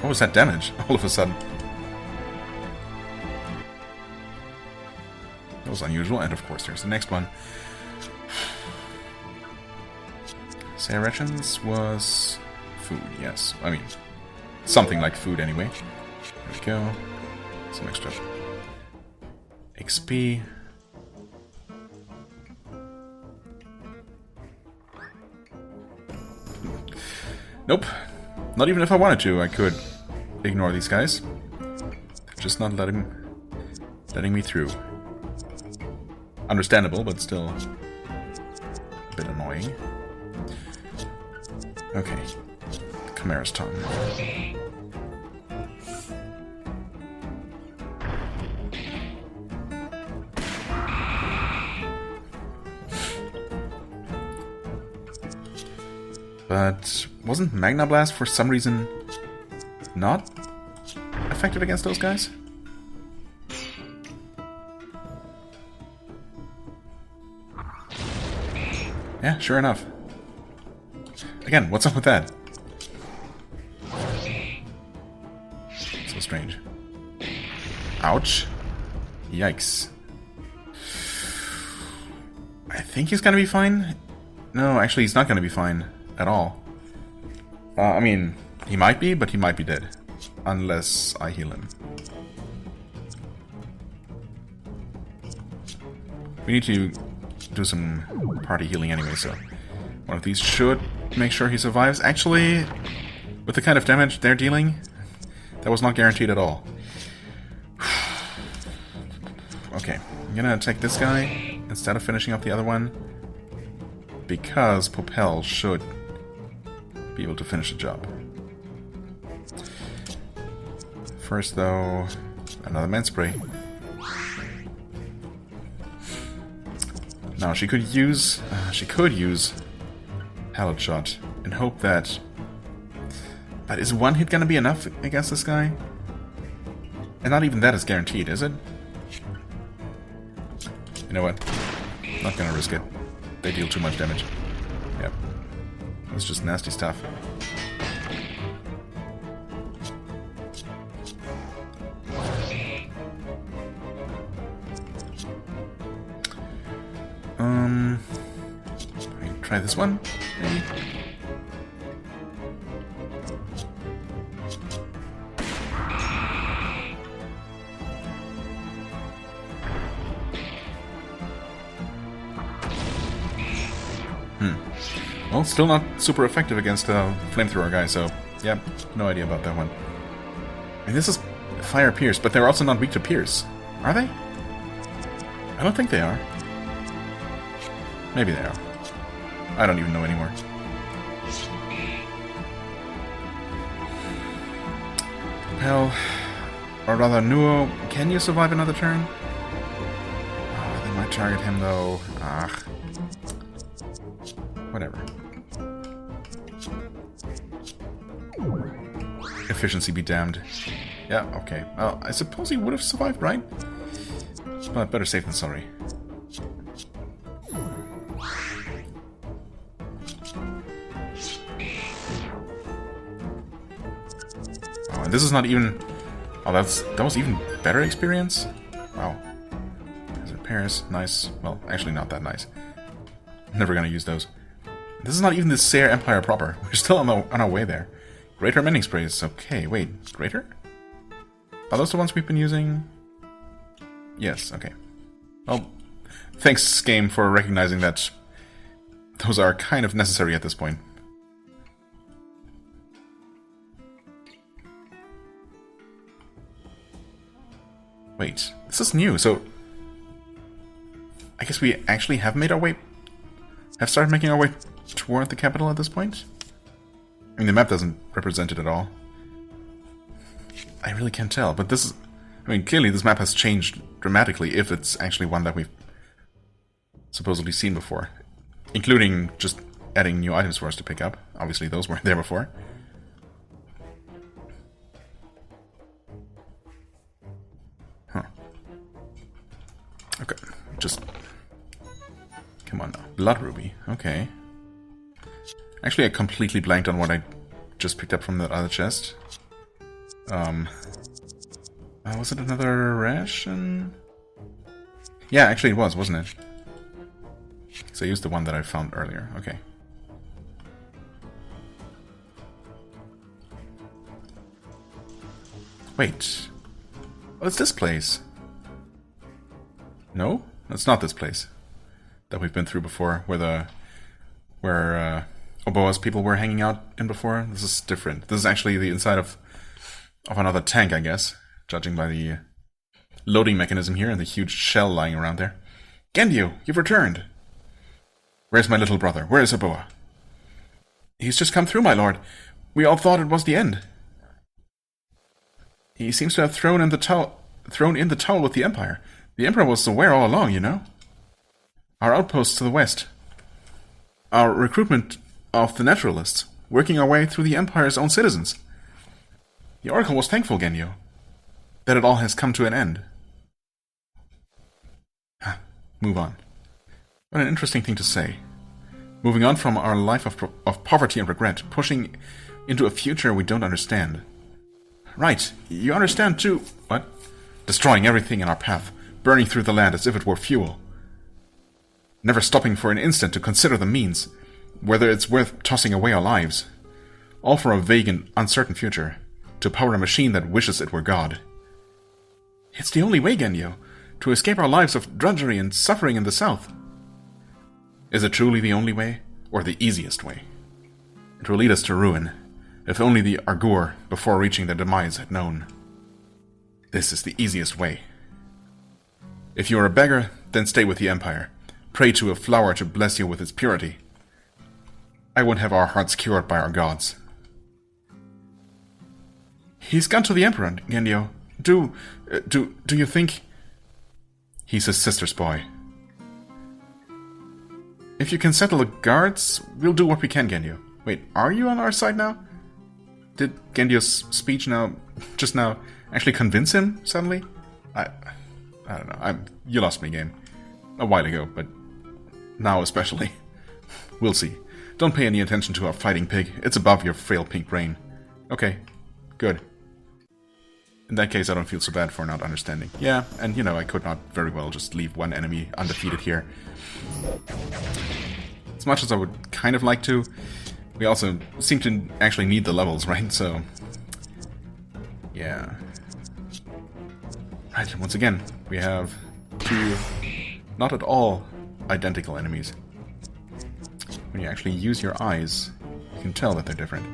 What was that damage all of a sudden? That was unusual, and of course there's the next one. Say rations was food, yes. I mean, something like food anyway. There we go. Some extra XP. Nope. Not even if I wanted to, I could ignore these guys. They're just not letting me through. Understandable, but still a bit annoying. Okay. Chimera's tongue. But wasn't Magna Blast for some reason not effective against those guys? Yeah, sure enough. Again, what's up with that? So strange. Ouch. Yikes. I think he's gonna be fine. No, actually he's not gonna be fine at all. I mean, he might be, but he might be dead. Unless I heal him. We need to do some party healing anyway, so one of these should make sure he survives. Actually, with the kind of damage they're dealing, that was not guaranteed at all. Okay, I'm gonna attack this guy instead of finishing up the other one, because Popel should be able to finish the job. First, though, another man spray. Now she could use Pallet Shot and hope that. But is one hit gonna be enough against this guy? And not even that is guaranteed, is it? You know what? Not gonna risk it. They deal too much damage. Yep. That's just nasty stuff. I can try this one, maybe? Well, still not super effective against a flamethrower guy, so yeah, no idea about that one. I mean, this is fire pierce, but they're also not weak to pierce, are they? I don't think they are. Maybe they are. I don't even know anymore. Well, or rather, Nuo, can you survive another turn? Oh, they might target him though. Ah. Whatever. Efficiency be damned. Yeah, okay. Well, I suppose he would have survived, right? But better safe than sorry. Oh, and this is not even... Oh, that was even better experience? Wow. Desert Paris, nice. Well, actually not that nice. Never gonna use those. This is not even the Sayre Empire proper. We're still on our way there. Greater Mending Sprays. Okay, wait. Greater? Are those the ones we've been using? Yes, okay. Well, thanks, game, for recognizing that those are kind of necessary at this point. Wait, this is new, so... I guess we actually have made our way... Have started making our way toward the capital at this point? I mean, the map doesn't represent it at all. I really can't tell, but this is... I mean, clearly this map has changed dramatically if it's actually one that we've supposedly seen before. Including just adding new items for us to pick up. Obviously those weren't there before. Huh. Okay, just... Come on now. Blood Ruby, okay. Actually, I completely blanked on what I just picked up from that other chest. Was it another ration? Yeah, actually it was, wasn't it? So I used the one that I found earlier. Okay. Wait. Oh, it's this place. No? It's not this place that we've been through before, where Oboa's people were hanging out in before. This is different. This is actually the inside of another tank, I guess, judging by the loading mechanism here and the huge shell lying around there. Gendio, you've returned! Where's my little brother? Where is Oboa? He's just come through, my lord. We all thought it was the end. He seems to have thrown in the towel with the Empire. The Emperor was aware all along, you know. Our outposts to the west. Our recruitment of the naturalists, working our way through the Empire's own citizens. The Oracle was thankful, Genyo, that it all has come to an end. Move on. What an interesting thing to say. Moving on from our life of poverty and regret, pushing into a future we don't understand. Right, you understand too. What? Destroying everything in our path, burning through the land as if it were fuel. Never stopping for an instant to consider the means, whether it's worth tossing away our lives. All for a vague and uncertain future, to power a machine that wishes it were God. It's the only way, Genyo, to escape our lives of drudgery and suffering in the south. Is it truly the only way, or the easiest way? It will lead us to ruin, if only the Argur, before reaching their demise, had known. This is the easiest way. If you are a beggar, then stay with the Empire. Pray to a flower to bless you with its purity. I won't have our hearts cured by our gods. He's gone to the Emperor, Genyo. Do you think... He's his sister's boy. If you can settle the guards, we'll do what we can, Genyo. Wait, are you on our side now? Did Gendio's speech just now, actually convince him, suddenly? I don't know. You lost me, game. A while ago, but now especially. We'll see. Don't pay any attention to our fighting pig. It's above your frail pink brain. Okay, good. In that case, I don't feel so bad for not understanding. Yeah, and you know, I could not very well just leave one enemy undefeated here. As much as I would kind of like to, we also seem to actually need the levels, right? So, yeah. Right, once again, we have two not at all identical enemies. When you actually use your eyes, you can tell that they're different.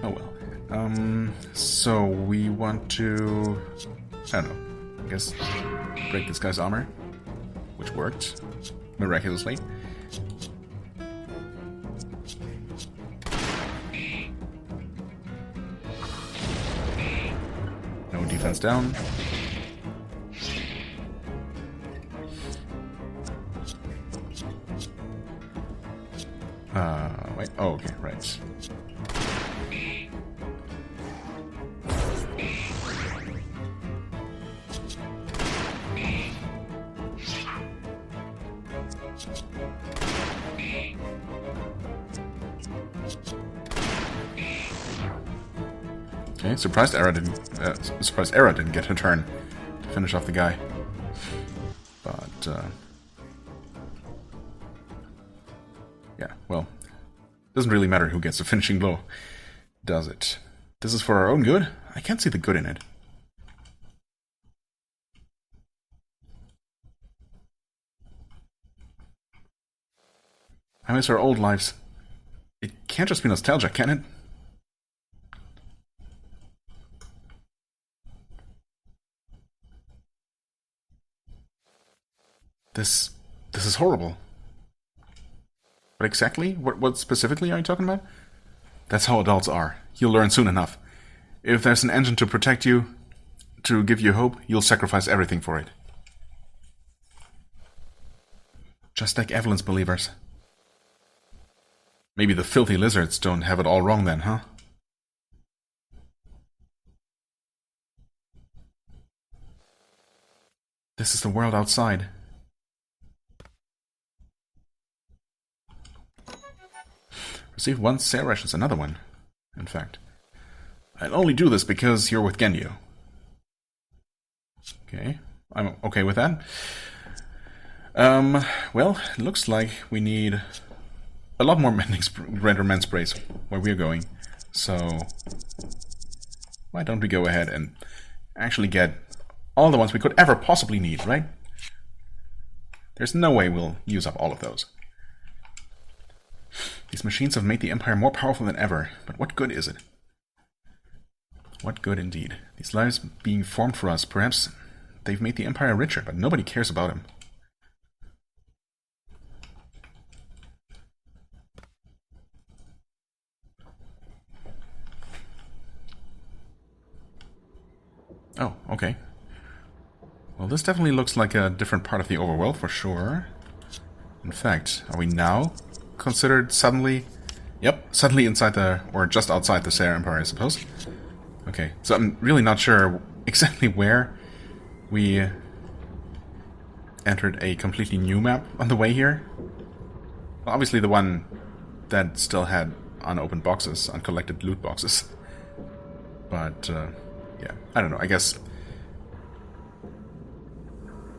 Oh well. So we want to... I don't know. I guess break this guy's armor. Which worked. Miraculously. No defense down. Wait. Oh, okay, right. Okay, surprised Era didn't get her turn to finish off the guy. But yeah, well, doesn't really matter who gets the finishing blow, does it? This is for our own good? I can't see the good in it. I miss our old lives. It can't just be nostalgia, can it? This is horrible. What exactly? What specifically are you talking about? That's how adults are. You'll learn soon enough. If there's an engine to protect you, to give you hope, you'll sacrifice everything for it. Just like Evelyn's believers. Maybe the filthy lizards don't have it all wrong then, huh? This is the world outside. Receive one sale rations, another one. In fact, I'll only do this because you're with Genyo. Okay, I'm okay with that. Well, it looks like we need a lot more render men sprays where we're going. So, why don't we go ahead and actually get all the ones we could ever possibly need, right? There's no way we'll use up all of those. These machines have made the Empire more powerful than ever, but what good is it? What good indeed. These lives being formed for us, perhaps they've made the Empire richer, but nobody cares about him. Oh, okay. Well, this definitely looks like a different part of the overworld for sure. In fact, are we now considered suddenly... Yep, suddenly inside the... or just outside the Sarah Empire, I suppose. Okay, so I'm really not sure exactly where we entered a completely new map on the way here. Well, obviously the one that still had unopened boxes, uncollected loot boxes. But, yeah, I don't know, I guess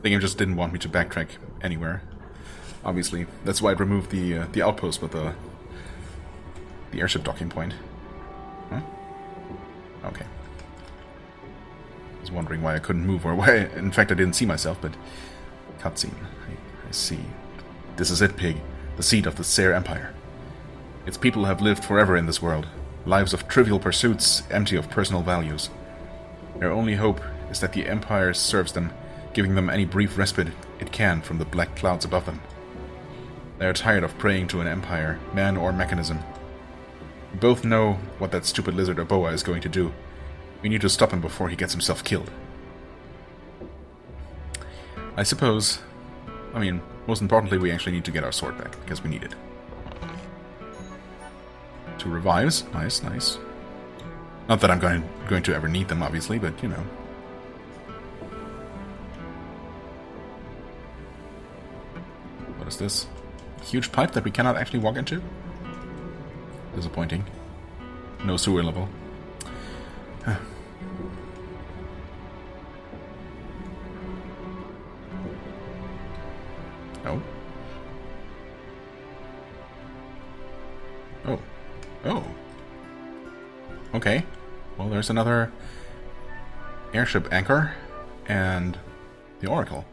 the game just didn't want me to backtrack anywhere. Obviously, that's why it removed the outpost with the airship docking point. Huh? Okay. I was wondering why I couldn't move, or why, in fact, I didn't see myself, but... Cutscene. I see. This is it, Pig. The seat of the Sarah Empire. Its people have lived forever in this world. Lives of trivial pursuits, empty of personal values. Their only hope is that the Empire serves them, giving them any brief respite it can from the black clouds above them. They are tired of praying to an empire, man or mechanism. We both know what that stupid lizard Oboa is going to do. We need to stop him before he gets himself killed. I suppose... I mean, most importantly, we actually need to get our sword back, because we need it. 2 revives. Nice, nice. Not that I'm going to ever need them, obviously, but, you know. What is this? A huge pipe that we cannot actually walk into? Disappointing. No sewer level. Huh. Oh. Oh. Oh. Okay. Well, there's another airship anchor and the Oracle.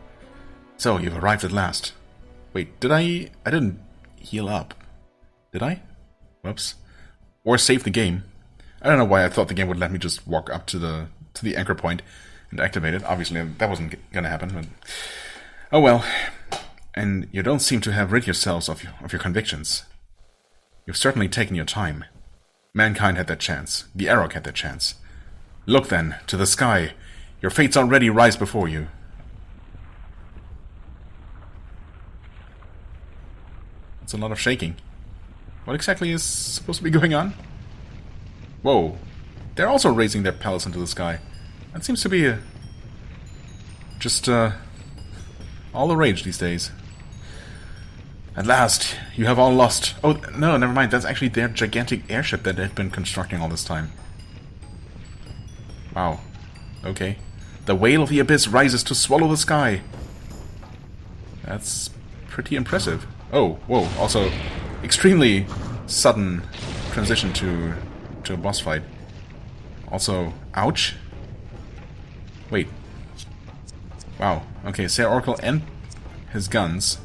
So, you've arrived at last. Wait, did I didn't heal up. Did I? Whoops. Or save the game. I don't know why I thought the game would let me just walk up to the anchor point and activate it. Obviously, that wasn't gonna happen, but... Oh well. And you don't seem to have rid yourselves of your convictions. You've certainly taken your time. Mankind had their chance. The Arok had their chance. Look then, to the sky. Your fates already rise before you. It's a lot of shaking. What exactly is supposed to be going on? Whoa. They're also raising their palace into the sky. That seems to be just all the rage these days. At last, you have all lost. Oh, no, never mind. That's actually their gigantic airship that they've been constructing all this time. Wow. Okay. The whale of the abyss rises to swallow the sky. That's pretty impressive. Oh, whoa. Also, extremely sudden transition to a boss fight. Also, ouch. Wait. Wow. Okay, Sir Oracle and his guns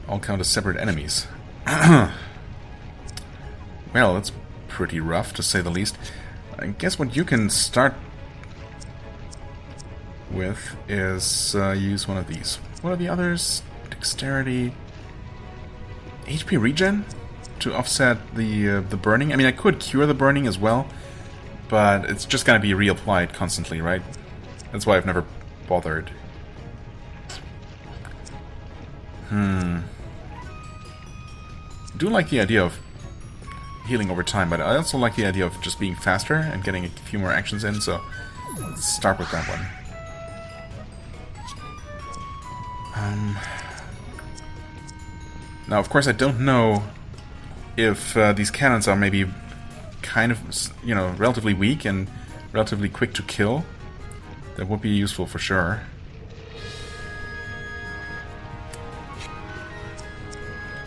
all count as separate enemies. Well, that's pretty rough, to say the least. I guess what you can start with is use one of these. What are the others? Dexterity... HP regen? to offset the burning. I mean, I could cure the burning as well, but it's just gonna be reapplied constantly, right? That's why I've never bothered. I do like the idea of healing over time, but I also like the idea of just being faster and getting a few more actions in, so let's start with that one. Now, of course, I don't know if these cannons are maybe kind of, you know, relatively weak and relatively quick to kill. That would be useful for sure.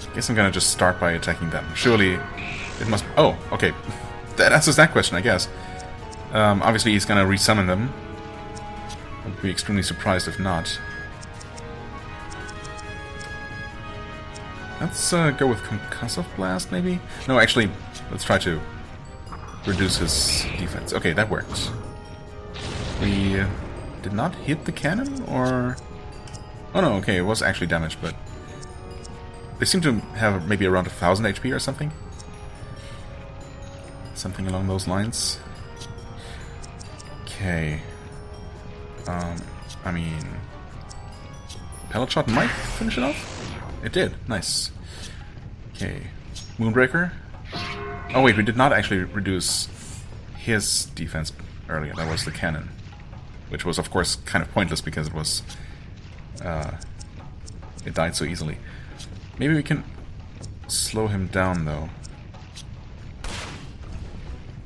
I guess I'm gonna just start by attacking them. Surely it must... Oh, okay. That answers that question, I guess. Obviously he's gonna resummon them. I'd be extremely surprised if not. Let's go with Concussive Blast, maybe? No, actually, let's try to reduce his defense. Okay, that works. We did not hit the cannon, or... Oh no, okay, it was actually damaged, but... They seem to have maybe around 1,000 HP or something. Something along those lines. Okay. I mean... Pellet Shot might finish it off? It did. Nice. Okay. Moonbreaker. Oh wait, we did not actually reduce his defense earlier. That was the cannon. Which was, of course, kind of pointless because it was... it died so easily. Maybe we can slow him down, though.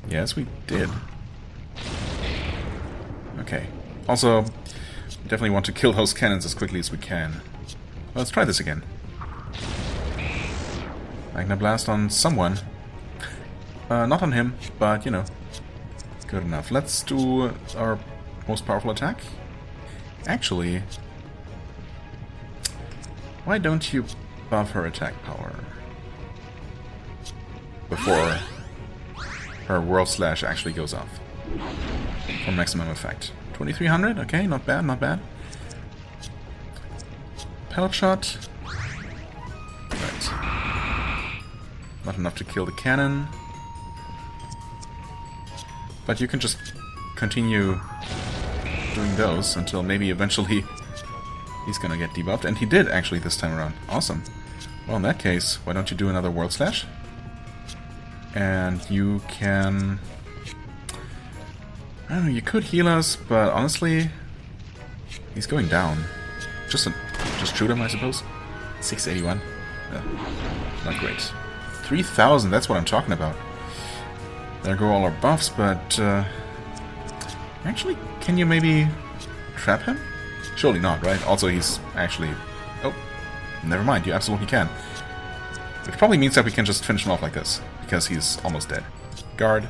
Yes, we did. Okay. Also, definitely want to kill those cannons as quickly as we can. Well, let's try this again. Magna Blast on someone. Not on him, but, you know, good enough. Let's do our most powerful attack. Actually, why don't you buff her attack power before her World Slash actually goes off for maximum effect? 2300? Okay, not bad, not bad. Pellet Shot. Right. Not enough to kill the cannon. But you can just continue doing those until maybe eventually he's gonna get debuffed. And he did, actually, this time around. Awesome. Well, in that case, why don't you do another World Slash? And you can... I don't know, you could heal us, but honestly, he's going down. Just shoot him, I suppose. 681. Not great. 3,000, that's what I'm talking about. There go all our buffs, but... actually, can you maybe trap him? Surely not, right? Also, he's actually... Oh, never mind, you absolutely can. Which probably means that we can just finish him off like this, because he's almost dead. Guard.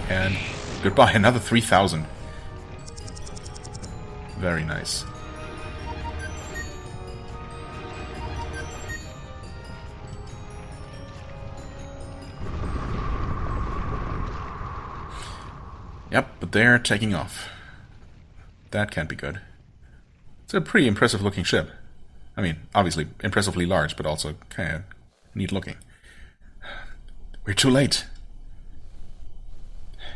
And goodbye, another 3,000. Very nice. Yep, but they're taking off. That can't be good. It's a pretty impressive looking ship. I mean, obviously impressively large, but also kind of neat looking. We're too late.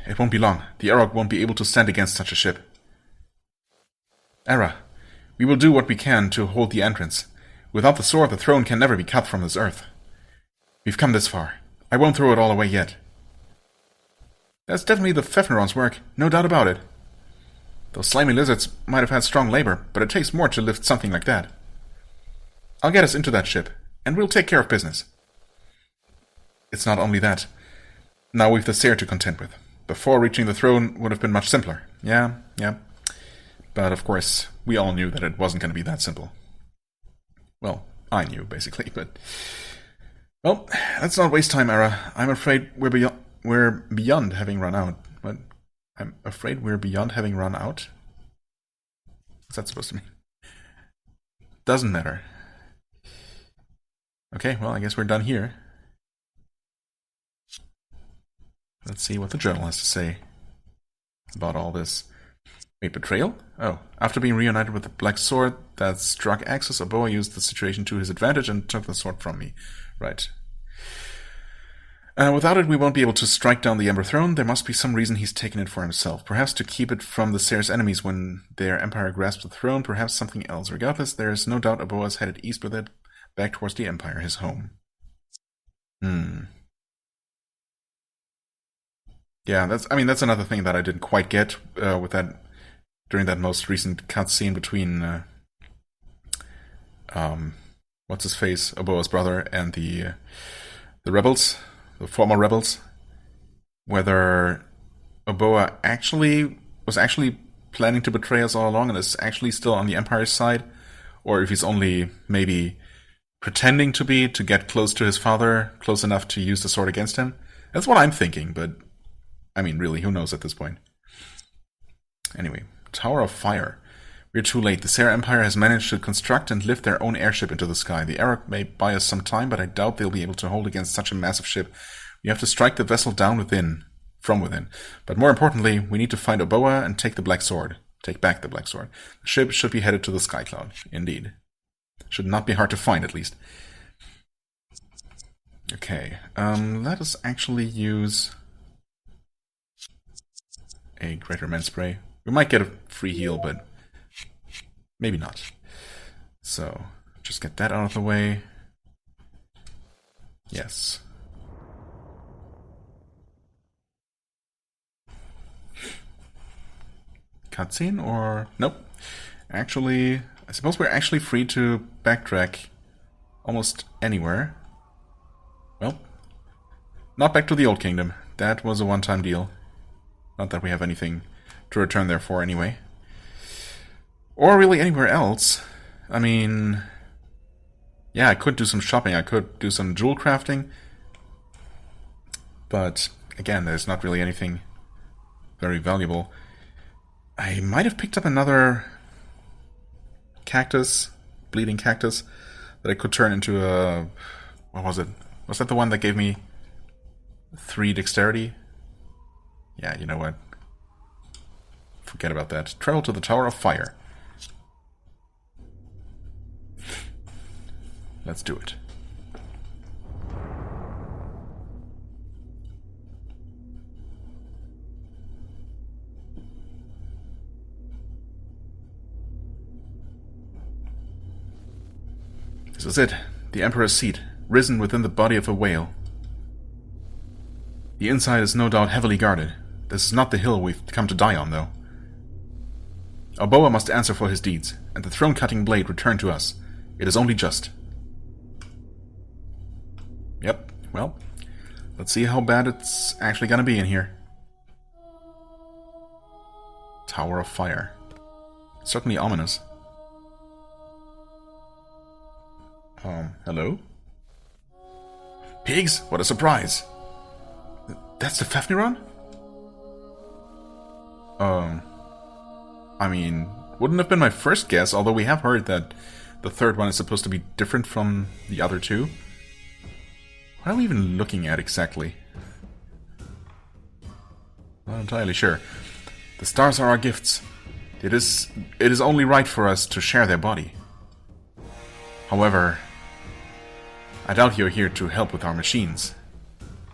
It won't be long. The Arok won't be able to stand against such a ship. Era, we will do what we can to hold the entrance. Without the sword, the throne can never be cut from this earth. We've come this far. I won't throw it all away yet. That's definitely the Fefneron's work, no doubt about it. Those slimy lizards might have had strong labor, but it takes more to lift something like that. I'll get us into that ship, and we'll take care of business. It's not only that. Now we've the Seer to contend with. Before reaching the throne would have been much simpler. Yeah. But of course, we all knew that it wasn't going to be that simple. Well, I knew, basically, but... Well, let's not waste time, Era. I'm afraid we're beyond having run out. But I'm afraid we're beyond having run out? What's that supposed to mean? Doesn't matter. Okay, well, I guess we're done here. Let's see what the journal has to say about all this. Wait, betrayal? Oh. After being reunited with the black sword that struck Axis, Oboa used the situation to his advantage and took the sword from me. Right. Without it, we won't be able to strike down the Ember Throne. There must be some reason he's taken it for himself. Perhaps to keep it from the Sayers' enemies when their empire grasps the throne. Perhaps something else. Regardless, there is no doubt Oboa's headed east with it, back towards the Empire, his home. Yeah, that's another thing that I didn't quite get with that during that most recent cutscene between what's his face, Oboa's brother, and the rebels. The former rebels, whether Oboa was actually planning to betray us all along and is actually still on the Empire's side, or if he's only maybe pretending to be to get close to his father, close enough to use the sword against him. That's what I'm thinking, but I mean, really, who knows at this point? Anyway, Tower of Fire. We're too late. The Sayer Empire has managed to construct and lift their own airship into the sky. The Arok may buy us some time, but I doubt they'll be able to hold against such a massive ship. We have to strike the vessel down from within. But more importantly, we need to find Oboa and take the Black Sword. Take back the Black Sword. The ship should be headed to the Sky Cloud. Indeed. Should not be hard to find, at least. Okay, let us actually use a Greater Men Spray. We might get a free heal, but maybe not. So, just get that out of the way. Yes. Cutscene or... Nope. Actually, I suppose we're actually free to backtrack almost anywhere. Well, not back to the Old Kingdom. That was a one-time deal. Not that we have anything to return there for anyway. Or really anywhere else. I mean... Yeah, I could do some shopping. I could do some jewel crafting. But, again, there's not really anything very valuable. I might have picked up another cactus, bleeding cactus, that I could turn into a... What was it? Was that the one that gave me 3 dexterity? Yeah, you know what? Forget about that. Travel to the Tower of Fire. Let's do it. This is it. The Emperor's seat, risen within the body of a whale. The inside is no doubt heavily guarded. This is not the hill we've come to die on, though. Oboa must answer for his deeds, and the throne-cutting blade return to us. It is only just. Yep, well, let's see how bad it's actually gonna be in here. Tower of Fire. Certainly ominous. Hello? Pigs, what a surprise! That's the Fafniron? I mean, wouldn't have been my first guess, although we have heard that the third one is supposed to be different from the other two. What are we even looking at exactly? Not entirely sure. The stars are our gifts. It is only right for us to share their body. However, I doubt you're here to help with our machines.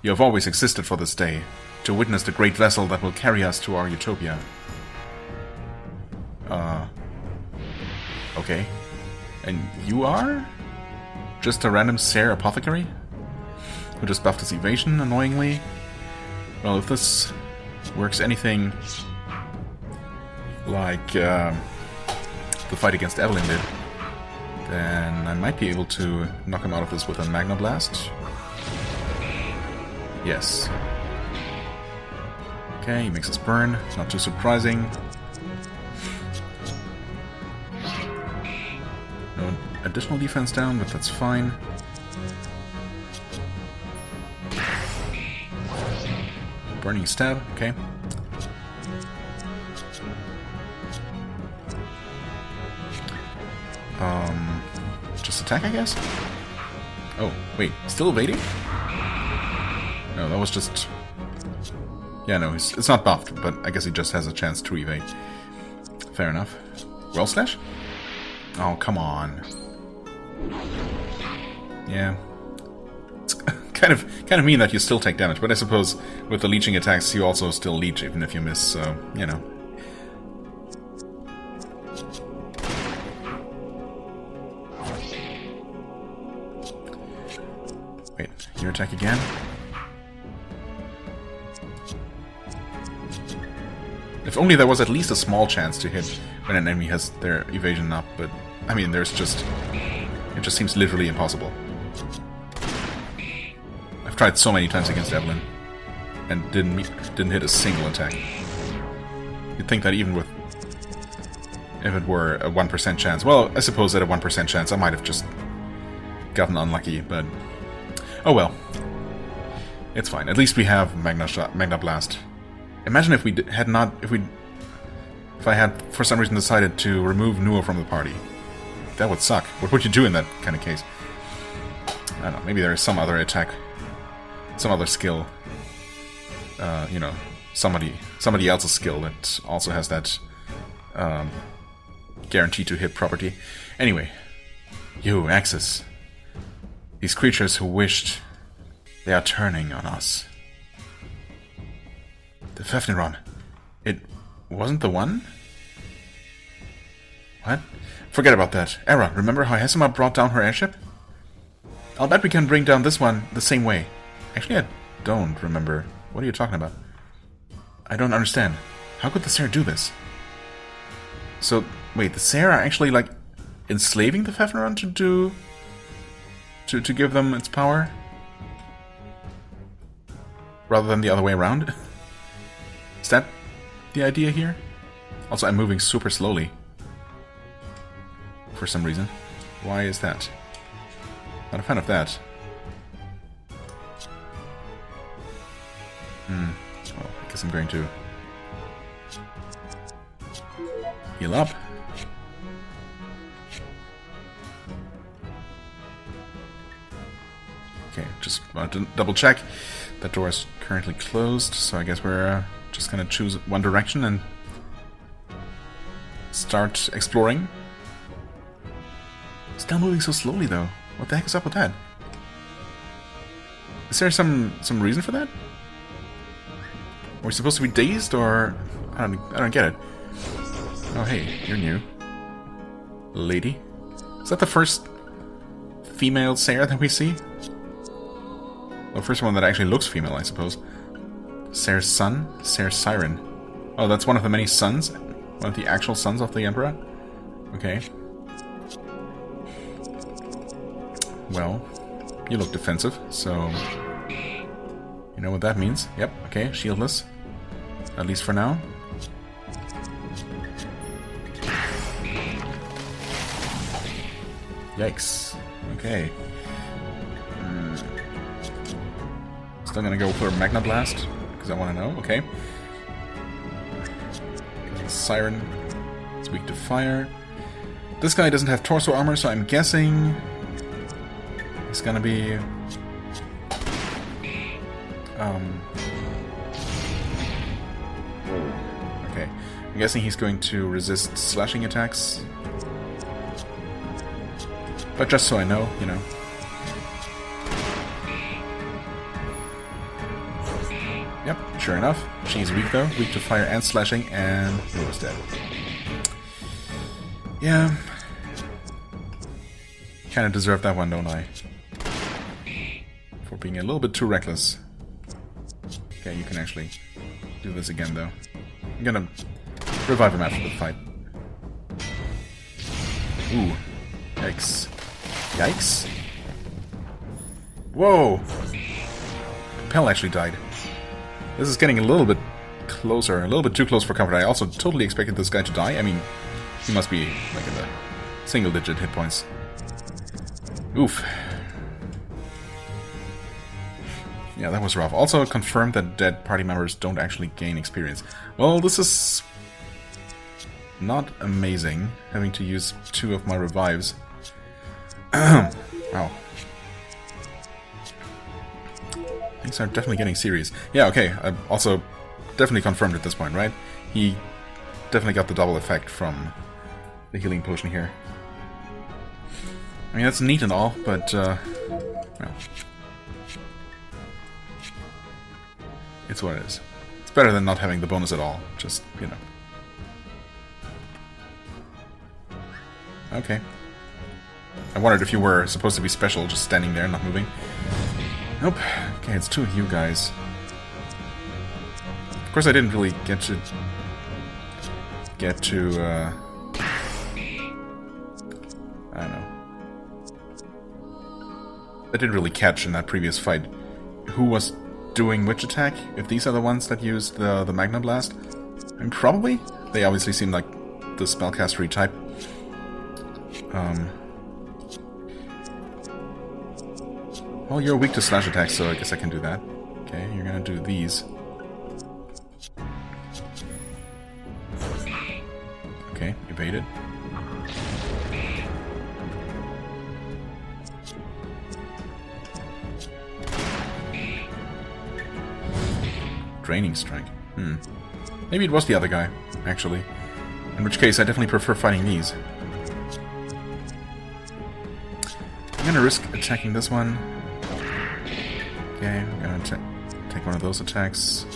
You have always existed for this day, to witness the great vessel that will carry us to our utopia. Okay. And you are? Just a random Sayer apothecary? Who just buffed his evasion, annoyingly? Well, if this works anything like the fight against Evelyn did, then I might be able to knock him out of this with a Magna Blast. Yes. Okay, he makes us burn. Not too surprising. No additional defense down, but that's fine. Burning stab, okay. Just attack, I guess? Oh, wait, still evading? No, that was just... Yeah, no, it's not buffed, but I guess he just has a chance to evade. Fair enough. Well slash? Oh, come on. Yeah. It's kind of mean that you still take damage, but I suppose with the leeching attacks you also still leech even if you miss, so, you know. Wait, your attack again? If only there was at least a small chance to hit when an enemy has their evasion up, but I mean, it just seems literally impossible. I've tried so many times against Evelyn and didn't hit a single attack. You'd think that even with, if it were a 1% chance, well, I suppose at a 1% chance I might have just gotten unlucky, but oh well. It's fine. At least we have Magna Blast. Imagine if if I had for some reason decided to remove Nuo from the party. That would suck. What would you do in that kind of case? I don't know. Maybe there is some other attack, some other skill. You know, somebody else's skill that also has that guaranteed to hit property. Anyway, you Axis. These creatures who wished, they are turning on us. The Fafniron. It wasn't the one? What? Forget about that. Era, remember how Hesima brought down her airship? I'll bet we can bring down this one the same way. Actually, I don't remember. What are you talking about? I don't understand. How could the Sare do this? So, wait, the Sare are actually, like, enslaving the Fafniron to give them its power? Rather than the other way around? Is that the idea here? Also, I'm moving super slowly. For some reason. Why is that? Not a fan of that. Well, I guess I'm going to heal up. Okay, just want to double check. That door is currently closed, so I guess we're just gonna choose one direction and start exploring. Still moving so slowly though. What the heck is up with that? Is there some reason for that? Are we supposed to be dazed, or I don't get it. Oh hey, you're new, lady. Is that the first female Sare that we see? Well, first one that actually looks female, I suppose. Sare's son? Sare's Siren. Oh, that's one of the many sons? One of the actual sons of the Emperor? Okay. Well, you look defensive, so... You know what that means. Yep, okay, shieldless. At least for now. Yikes. Okay. Still gonna go for Magna Blast, because I want to know. Okay. Siren is weak to fire. This guy doesn't have torso armor, so I'm guessing he's gonna be okay. I'm guessing he's going to resist slashing attacks. But just so I know, you know. Yep, sure enough. She's weak though. Weak to fire and slashing, and he was dead. Yeah. Kinda deserve that one, don't I? For being a little bit too reckless. Okay, you can actually do this again though. I'm gonna revive him after the fight. Ooh. Yikes. Yikes? Whoa! Pell actually died. This is getting a little bit closer, a little bit too close for comfort. I also totally expected this guy to die. I mean, he must be like in the single-digit hit points. Oof. Yeah, that was rough. Also confirmed that dead party members don't actually gain experience. Well, this is not amazing, having to use 2 of my revives. Wow. Things are definitely getting serious. Yeah, okay, I've also definitely confirmed at this point, right? He definitely got the double effect from the healing potion here. I mean, that's neat and all, but, well, it's what it is. It's better than not having the bonus at all, just, you know. Okay. I wondered if you were supposed to be special, just standing there, not moving. Nope. Okay, it's two of you guys. Of course, I didn't really get to... I don't know. I didn't really catch in that previous fight who was doing which attack. If these are the ones that used the Magna Blast. I mean, probably. They obviously seem like the spellcastery type. Well, you're weak to slash attacks, so I guess I can do that. Okay, you're gonna do these. Okay, evaded. Draining strike. Maybe it was the other guy, actually. In which case, I definitely prefer fighting these. I'm gonna risk attacking this one. Okay, I'm gonna take one of those attacks.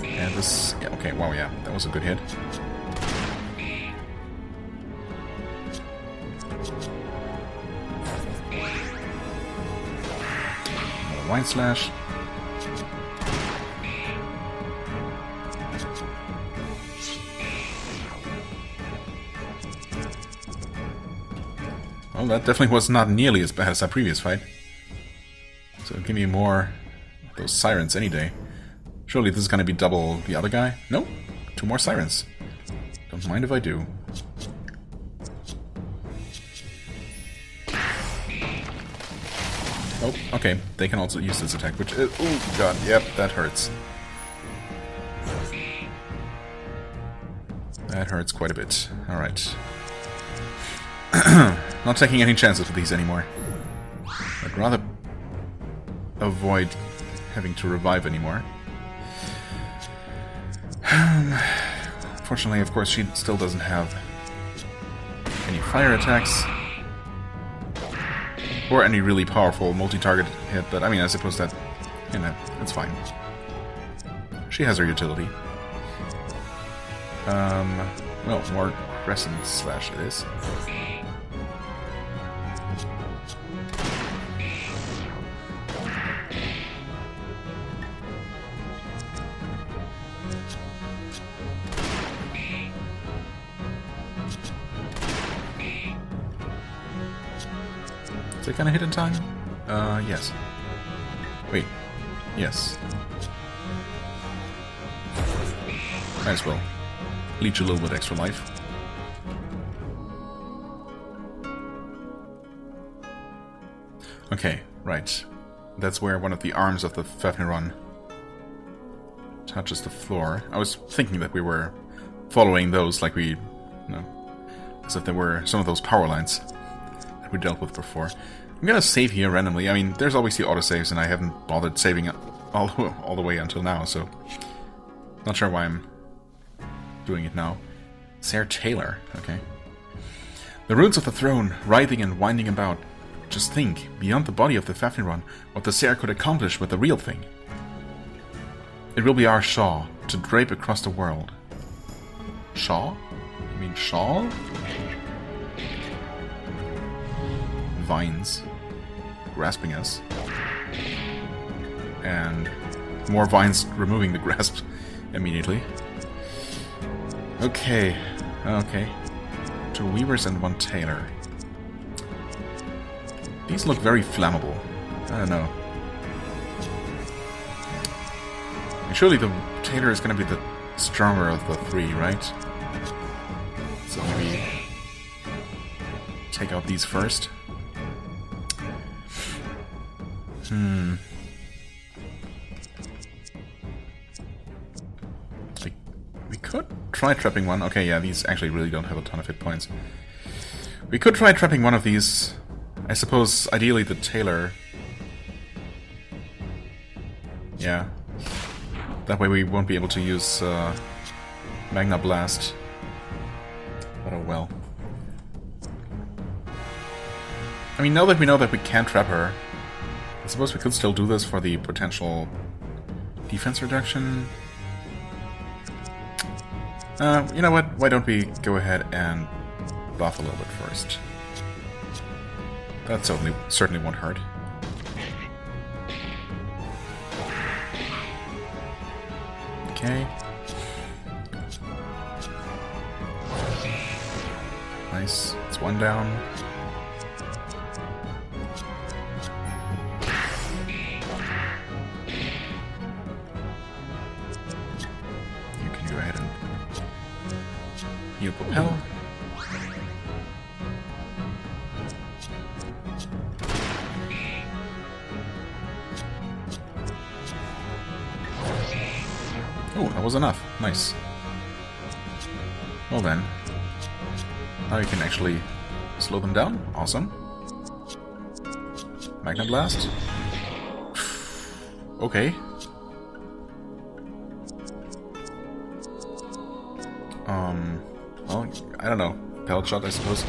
And this... Yeah, okay, wow, yeah, that was a good hit. Another Wine Slash. Well, that definitely was not nearly as bad as our previous fight. So give me more of those sirens any day. Surely this is going to be double the other guy? Nope. 2 more sirens. Don't mind if I do. Oh, okay. They can also use this attack, which is... Oh, god. Yep, that hurts. That hurts quite a bit. Alright. Not taking any chances with these anymore. I'd rather avoid having to revive anymore. Fortunately, of course, she still doesn't have any fire attacks. Or any really powerful multi-target hit, but I mean, I suppose that, you know, it's fine. She has her utility. Well, more Crescent Slash it is. Is it gonna hit in time? Yes. Wait. Yes. Might as well leech a little bit extra life. Okay, right. That's where one of the arms of the Fafniron touches the floor. I was thinking that we were following those like we... No. As if there were some of those power lines that we dealt with before. I'm gonna save here randomly. I mean, there's always the autosaves, and I haven't bothered saving it all the way until now, so... Not sure why I'm doing it now. Sarah Taylor, okay. The roots of the throne, writhing and winding about. Just think, beyond the body of the Fafniron, what the Sarah could accomplish with the real thing. It will be our shawl, to drape across the world. Shawl? You mean shawl? Vines grasping us. And more vines removing the grasp immediately. Okay, okay. 2 Weavers and 1 Tailor. These look very flammable. I don't know. And surely the Tailor is going to be the stronger of the 3, right? So maybe take out these first. We could try trapping one. Okay, yeah, these actually really don't have a ton of hit points. We could try trapping one of these. I suppose, ideally, the Tailor. Yeah. That way we won't be able to use Magna Blast. But oh well. I mean, now that we know that we can't trap her, I suppose we could still do this for the potential defense reduction. You know what? Why don't we go ahead and buff a little bit first? That certainly won't hurt. Okay. Nice. It's one down. You can go ahead and heal Propel. Oh, that was enough. Nice. Well then. Now you can actually slow them down. Awesome. Magna Blast. Okay. Well, I don't know. Pellet Shot, I suppose.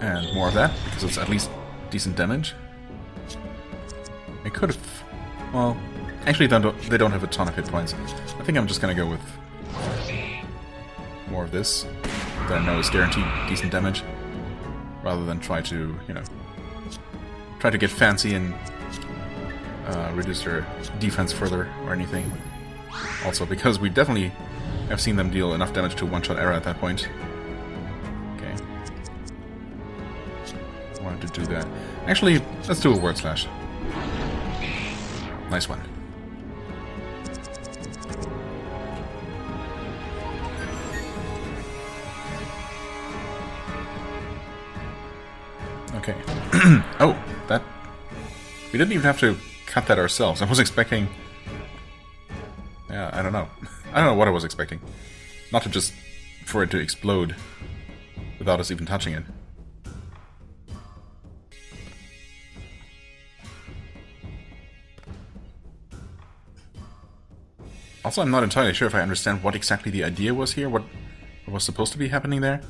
And more of that, because it's at least decent damage. I could have... Well, actually they don't have a ton of hit points. I think I'm just gonna go with more of this, that I know is guaranteed decent damage, rather than try to, you know, try to get fancy and reduce their defense further or anything. Also, because we definitely have seen them deal enough damage to one-shot Era at that point. Okay. I wanted to do that. Actually, let's do a Word Slash. Nice one. Okay. Oh, that... We didn't even have to cut that ourselves. I was expecting... Yeah, I don't know. I don't know what I was expecting. Not to just... for it to explode without us even touching it. Also, I'm not entirely sure if I understand what exactly the idea was here, what was supposed to be happening there.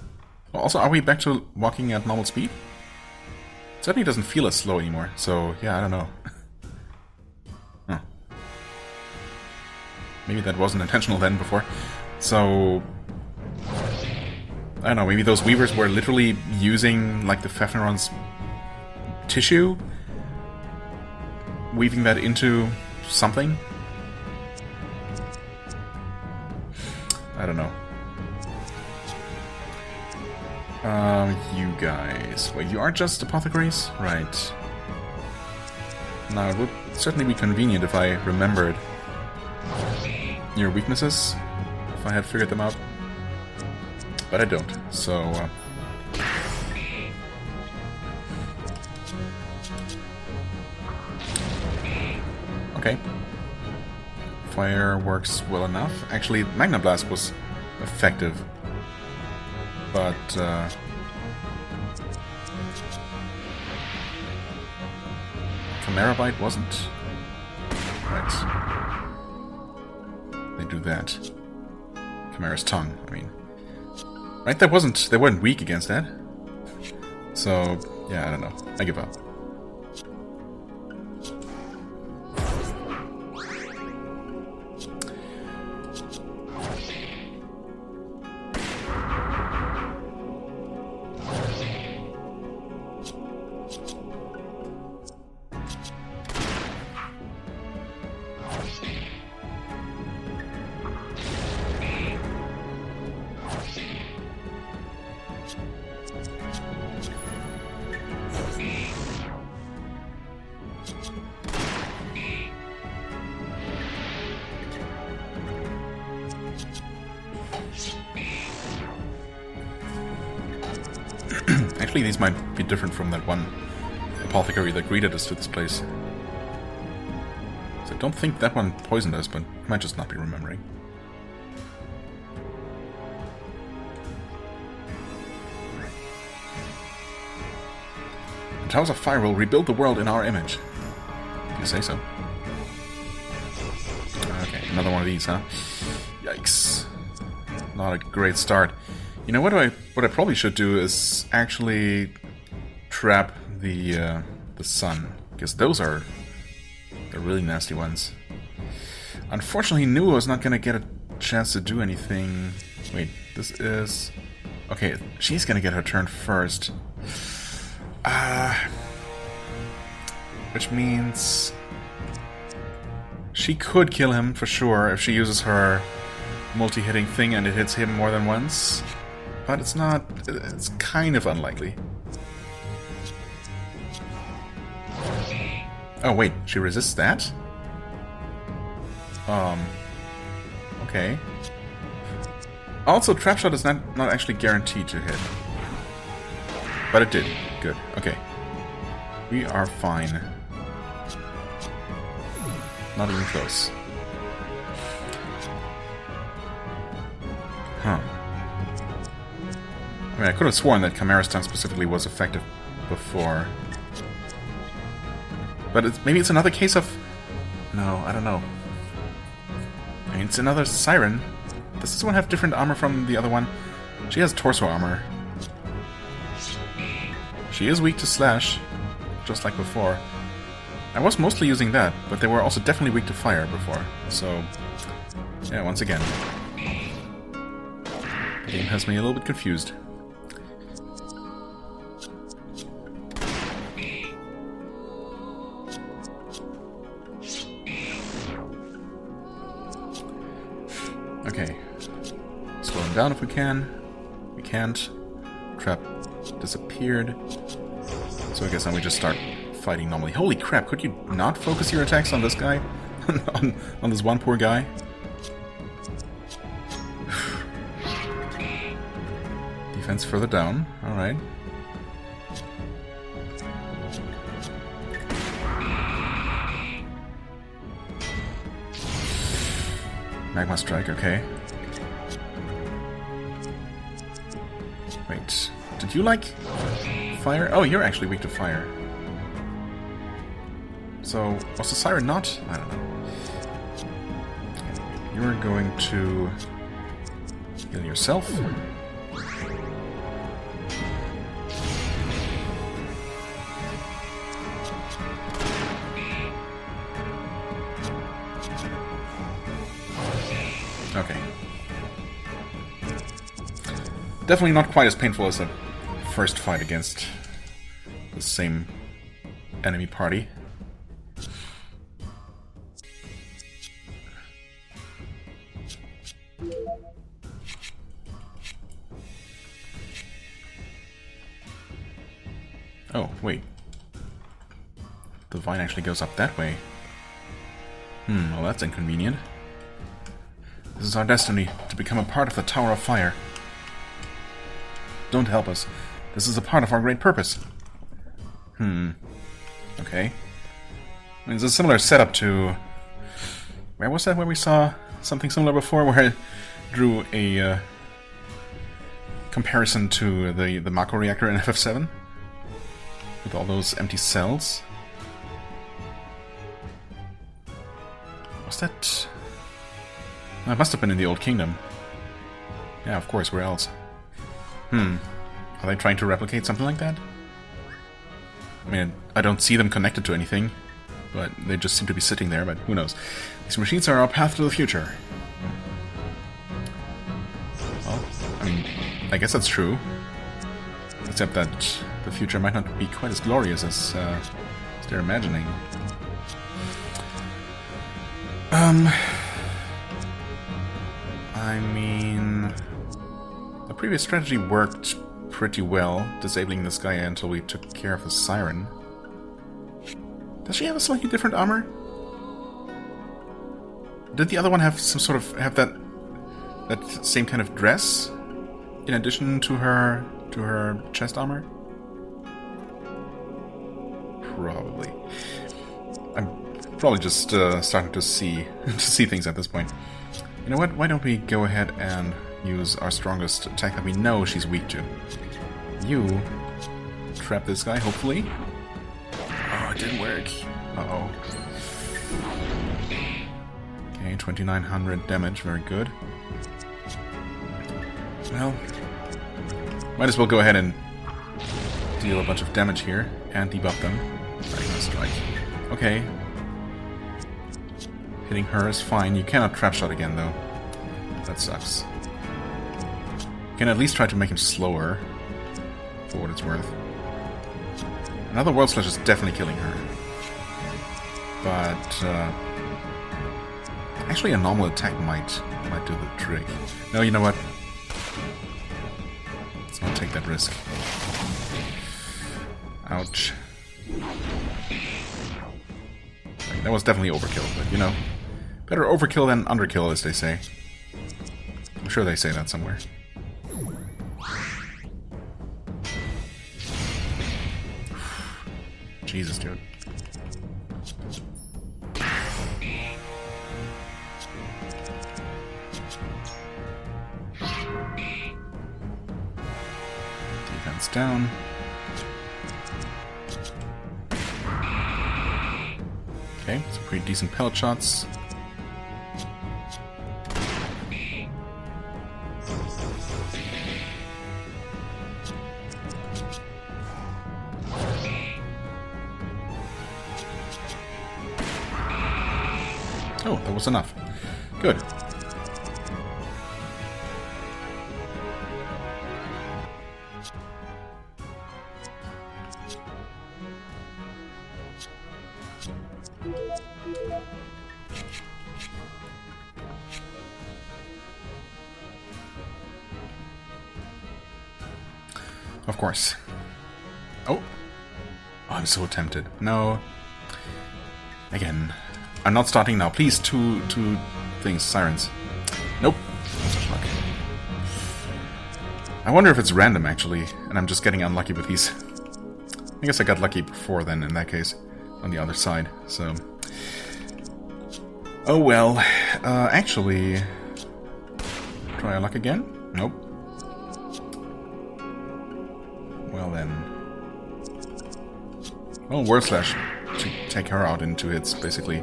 Also, are we back to walking at normal speed? It certainly doesn't feel as slow anymore, so yeah, I don't know. Huh. Maybe that wasn't intentional then before. So... I don't know, maybe those weavers were literally using, like, the Fafneron's tissue? Weaving that into something? I don't know. You guys... Wait, you are just apothecaries? Right. Now, it would certainly be convenient if I remembered your weaknesses, if I had figured them out. But I don't, so... Okay. Fire works well enough. Actually, Magna Blast was effective. But, Chimera Bite wasn't. Right. They do that. Chimera's Tongue, I mean. Right, they weren't weak against that. So, yeah, I don't know. I give up. Actually, these might be different from that one apothecary that greeted us to this place. So I don't think that one poisoned us, but I might just not be remembering. Towers of Fire will rebuild the world in our image. If you say so. Okay, another one of these, huh? Yikes. Not a great start. You know, what I probably should do is actually trap the sun, because those are the really nasty ones. Unfortunately, Nuo is not gonna get a chance to do anything. Wait, this is... Okay, she's gonna get her turn first. Which means... she could kill him, for sure, if she uses her multi-hitting thing and it hits him more than once. But it's not... it's kind of unlikely. Oh, wait, she resists that? Okay. Also, Trap Shot is not actually guaranteed to hit. But it did. Good. Okay. We are fine. Not even close. Huh. I mean, I could have sworn that Chimera Stun specifically was effective before. But maybe it's another case of... No, I don't know. I mean, it's another Siren. Does this one have different armor from the other one? She has torso armor. She is weak to slash, just like before. I was mostly using that, but they were also definitely weak to fire before. So, yeah, once again. The game has me a little bit confused. Okay. Slow him down if we can. We can't. Trap disappeared. So I guess now we just start fighting normally. Holy crap, could you not focus your attacks on this guy? on this one poor guy? Defense further down. Alright. Magma Strike, okay. Wait, did you like fire? Oh, you're actually weak to fire. So, was the Siren not? I don't know. You're going to heal yourself. Okay. Definitely not quite as painful as the first fight against the same enemy party. Oh, wait. The vine actually goes up that way. Well that's inconvenient. This is our destiny, to become a part of the Tower of Fire. Don't help us. This is a part of our great purpose. Okay. I mean, it's a similar setup to... Where was that where we saw something similar before, where I drew a comparison to the Mako reactor in FF7? With all those empty cells? Was that... It must have been in the Old Kingdom. Yeah, of course, where else? Are they trying to replicate something like that? I mean, I don't see them connected to anything, but they just seem to be sitting there, but who knows. These machines are our path to the future. Well, I mean, I guess that's true. Except that the future might not be quite as glorious as they're imagining. I mean... The previous strategy worked pretty well, disabling this guy until we took care of the Siren. Does she have a slightly different armor? Did the other one have some sort of... have that same kind of dress? In addition to her chest armor? Probably. I'm probably just starting to see things at this point. You know what? Why don't we go ahead and use our strongest attack that we know she's weak to? You trap this guy, hopefully. didn't work. Uh-oh. Okay, 2,900 damage, very good. Well, might as well go ahead and deal a bunch of damage here and debuff them. Right, strike. Okay. Hitting her is fine. You cannot trap shot again, though. That sucks. You can at least try to make him slower, for what it's worth. Another World Slash is definitely killing her. But, actually a normal attack might do the trick. No, you know what? Let's not take that risk. Ouch. That was definitely overkill, but you know, better overkill than underkill, as they say. I'm sure they say that somewhere. Jesus, dude. Defense down. Okay, some pretty decent pellet shots. Oh, that was enough. Good. Of course. Oh. I'm so tempted. No. Again. I'm not starting now. Please, two things. Sirens. Nope. No such luck. I wonder if it's random, actually, and I'm just getting unlucky with these. I guess I got lucky before then, in that case, on the other side, so... Oh well. Actually... Try our luck again? Nope. Well then... Well, Word Slash to take her out in 2 hits, basically.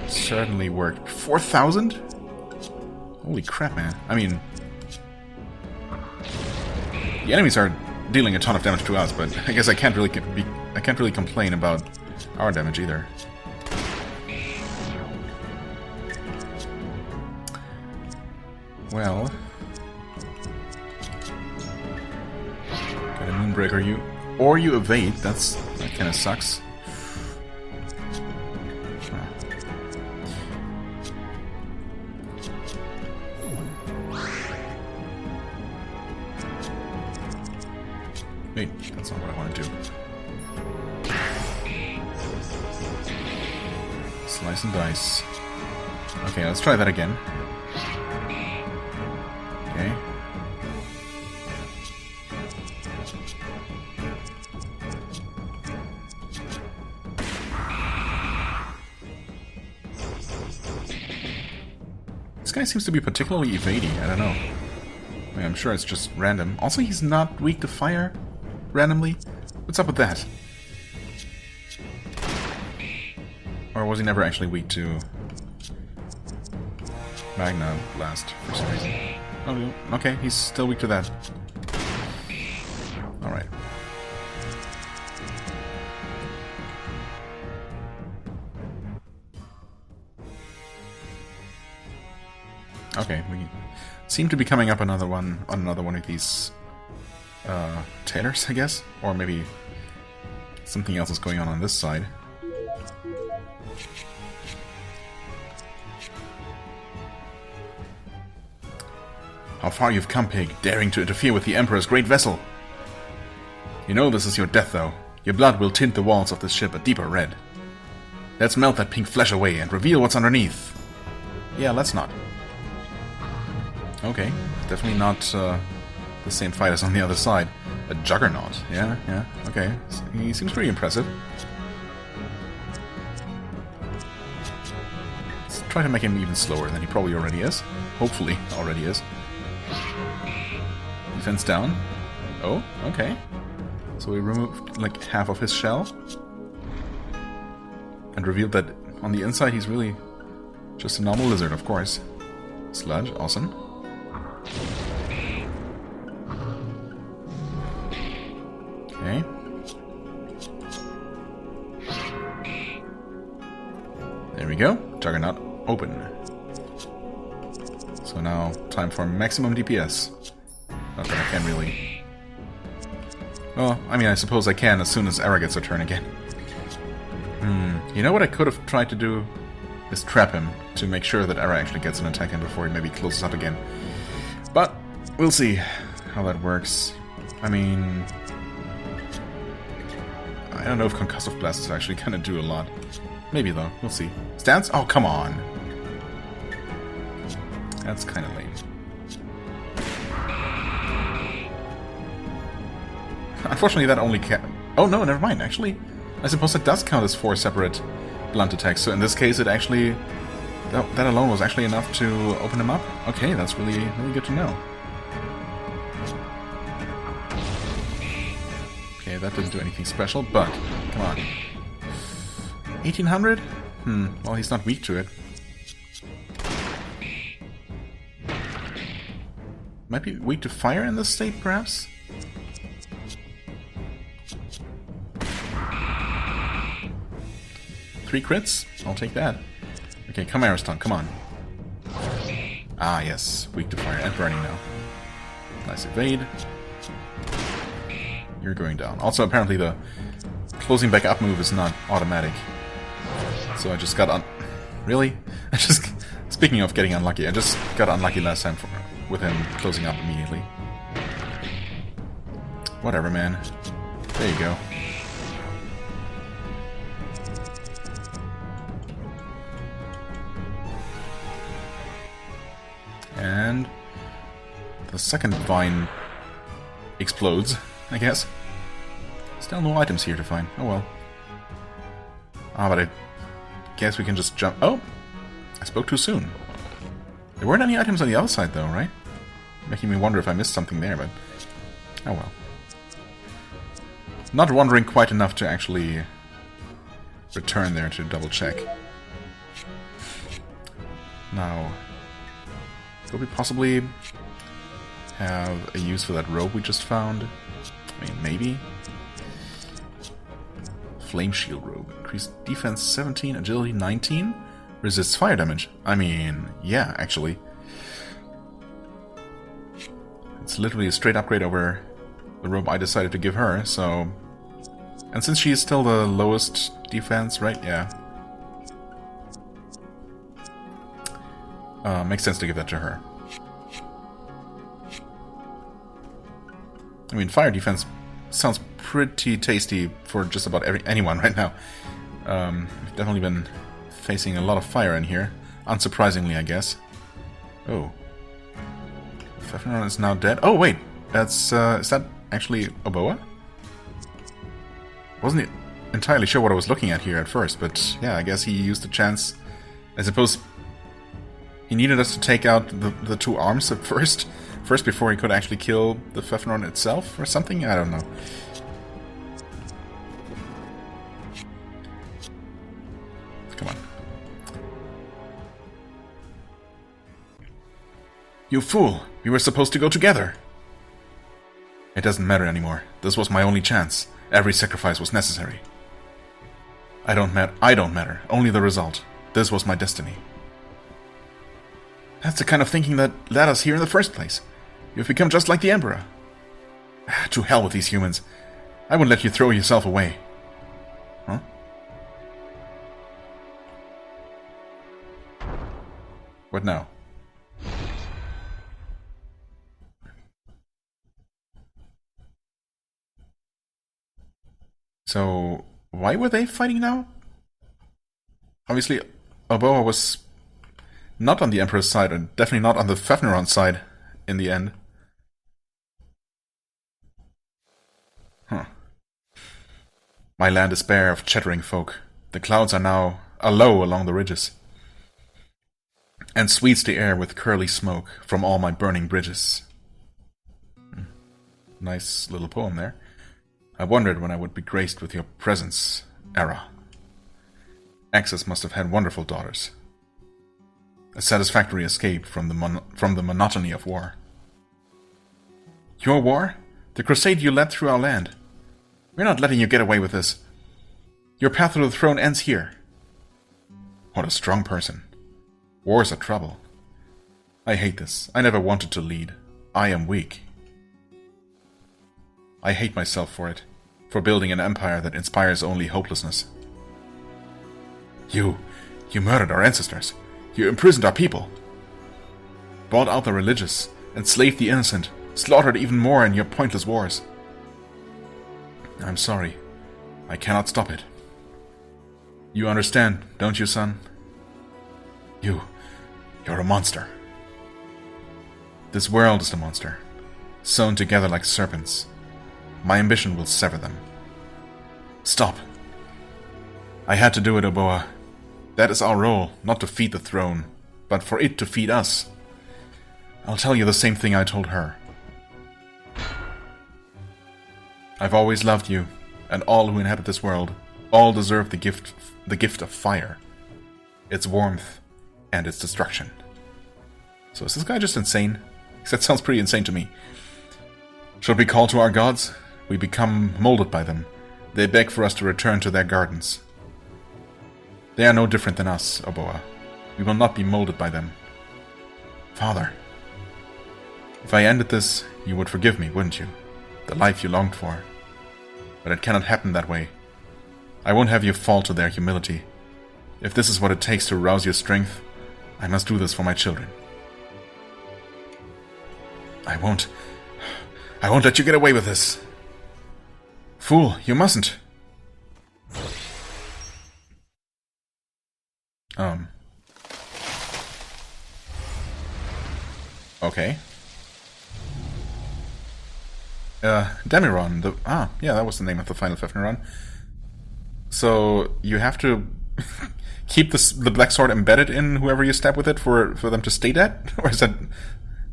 Certainly worked. 4,000? Holy crap, man. I mean... The enemies are dealing a ton of damage to us, but I guess I can't really complain about our damage either. Well... Get a Moonbreaker you... Or you evade, that kinda sucks. Wait, that's not what I want to do. Slice and dice. Okay, let's try that again. Okay. This guy seems to be particularly evading, I don't know. I mean, I'm sure it's just random. Also, he's not weak to fire randomly. What's up with that? Or was he never actually weak to Magna Blast for some reason? Oh, okay, he's still weak to that. Alright. Okay, we seem to be coming up on another one of these tailors, I guess? Or maybe something else is going on this side. How far you've come, pig, daring to interfere with the Emperor's great vessel! You know this is your death, though. Your blood will tint the walls of this ship a deeper red. Let's melt that pink flesh away and reveal what's underneath. Yeah, let's not. Okay, definitely not the same fight as on the other side. A juggernaut, yeah, okay. He seems pretty impressive. Let's try to make him even slower than he probably already is. Hopefully already is. Defense down. Oh, okay. So we removed like half of his shell. And revealed that on the inside he's really just a normal lizard, of course. Sludge, awesome. Okay. There we go. Juggernaut open. So now, time for maximum DPS. Not that I can really... Well, I mean, I suppose I can as soon as Era gets her turn again. You know what I could have tried to do? Is trap him, to make sure that Era actually gets an attack in before he maybe closes up again. But, we'll see how that works. I mean... I don't know if Concussive Blast is actually gonna do a lot. Maybe though, we'll see. Stance? Oh, come on! That's kinda lame. Unfortunately, that only oh no, never mind, actually. I suppose it does count as 4 separate blunt attacks, so in this case it actually... That alone was actually enough to open him up? Okay, that's really, really good to know. Okay, that didn't do anything special, but... Come on. 1800? Well, he's not weak to it. Might be weak to fire in this state, perhaps? Three crits? I'll take that. Okay, come Ariston, come on. Ah, yes. Weak to fire and burning now. Nice evade. You're going down. Also, apparently the closing back up move is not automatic. So I just got Really? I just... Speaking of getting unlucky, I just got unlucky last time with him closing up immediately. Whatever, man. There you go. And the second vine explodes, I guess. Still no items here to find. Oh well. Ah, but I guess we can just jump... Oh! I spoke too soon. There weren't any items on the other side though, right? Making me wonder if I missed something there, but... Oh well. Not wondering quite enough to actually return there to double check. Now... Could we possibly have a use for that rope we just found? I mean, maybe? Flame Shield Robe. Increased defense 17, agility 19? Resists fire damage. I mean, yeah, actually. It's literally a straight upgrade over the robe I decided to give her, so... And since she is still the lowest defense, right? Yeah. Makes sense to give that to her. I mean, fire defense sounds pretty tasty for just about anyone right now. We've definitely been facing a lot of fire in here. Unsurprisingly, I guess. Oh. Fafnir is now dead. Oh, wait. That's, is that actually Oboa? Wasn't entirely sure what I was looking at here at first, but yeah, I guess he used the chance. I suppose he needed us to take out the two arms at first before he could actually kill the Fafnir itself or something? I don't know. Come on. You fool! We were supposed to go together! It doesn't matter anymore. This was my only chance. Every sacrifice was necessary. I don't matter. Only the result. This was my destiny. That's the kind of thinking that led us here in the first place. You've become just like the Emperor. To hell with these humans. I wouldn't let you throw yourself away. Huh? What now? So, why were they fighting now? Obviously, Oboa was not on the Emperor's side, and definitely not on the Fafniron side in the end. Huh. My land is bare of chattering folk. The clouds are now low along the ridges, and sweets the air with curly smoke from all my burning bridges. Nice little poem there. I wondered when I would be graced with your presence, Era. Axis must have had wonderful daughters. A satisfactory escape from the monotony of war. Your war? The crusade you led through our land. We're not letting you get away with this. Your path to the throne ends here. What a strong person. Wars are trouble. I hate this. I never wanted to lead. I am weak. I hate myself for it. For building an empire that inspires only hopelessness. You murdered our ancestors. You imprisoned our people. Bought out the religious, enslaved the innocent, slaughtered even more in your pointless wars. I'm sorry. I cannot stop it. You understand, don't you, son? You're a monster. This world is the monster, sewn together like serpents. My ambition will sever them. Stop. I had to do it, Oboa. That is our role, not to feed the throne, but for it to feed us. I'll tell you the same thing I told her. I've always loved you, and all who inhabit this world. All deserve the gift of fire. Its warmth and its destruction. So is this guy just insane? Because that sounds pretty insane to me. Should we call to our gods? We become molded by them. They beg for us to return to their gardens. They are no different than us, Oboa. We will not be molded by them. Father, if I ended this, you would forgive me, wouldn't you? The life you longed for. But it cannot happen that way. I won't have you fall to their humility. If this is what it takes to rouse your strength, I must do this for my children. I won't let you get away with this. Fool, you mustn't. Okay. Demiron, yeah, that was the name of the final Fafnir run. So, you have to keep the Black Sword embedded in whoever you stab with it for them to stay dead? Or is that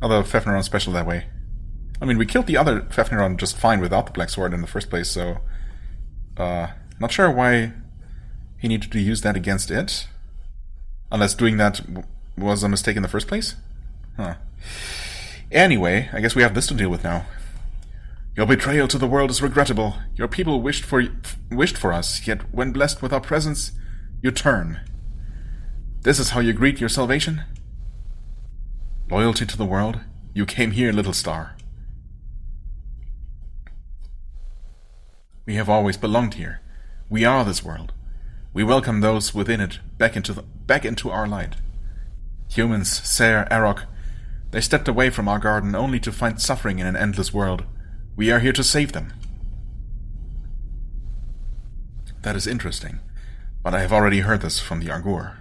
other Fafnir run special that way? I mean, we killed the other Fafnir run just fine without the Black Sword in the first place, so... not sure why he needed to use that against it. Unless doing that was a mistake in the first place? Huh. Anyway, I guess we have this to deal with now. Your betrayal to the world is regrettable. Your people wished for us, yet when blessed with our presence, you turn. This is how you greet your salvation? Loyalty to the world? You came here, little star. We have always belonged here. We are this world. We welcome those within it back into our light. Humans, Ser, Arok, they stepped away from our garden only to find suffering in an endless world. We are here to save them. That is interesting, but I have already heard this from the Argur.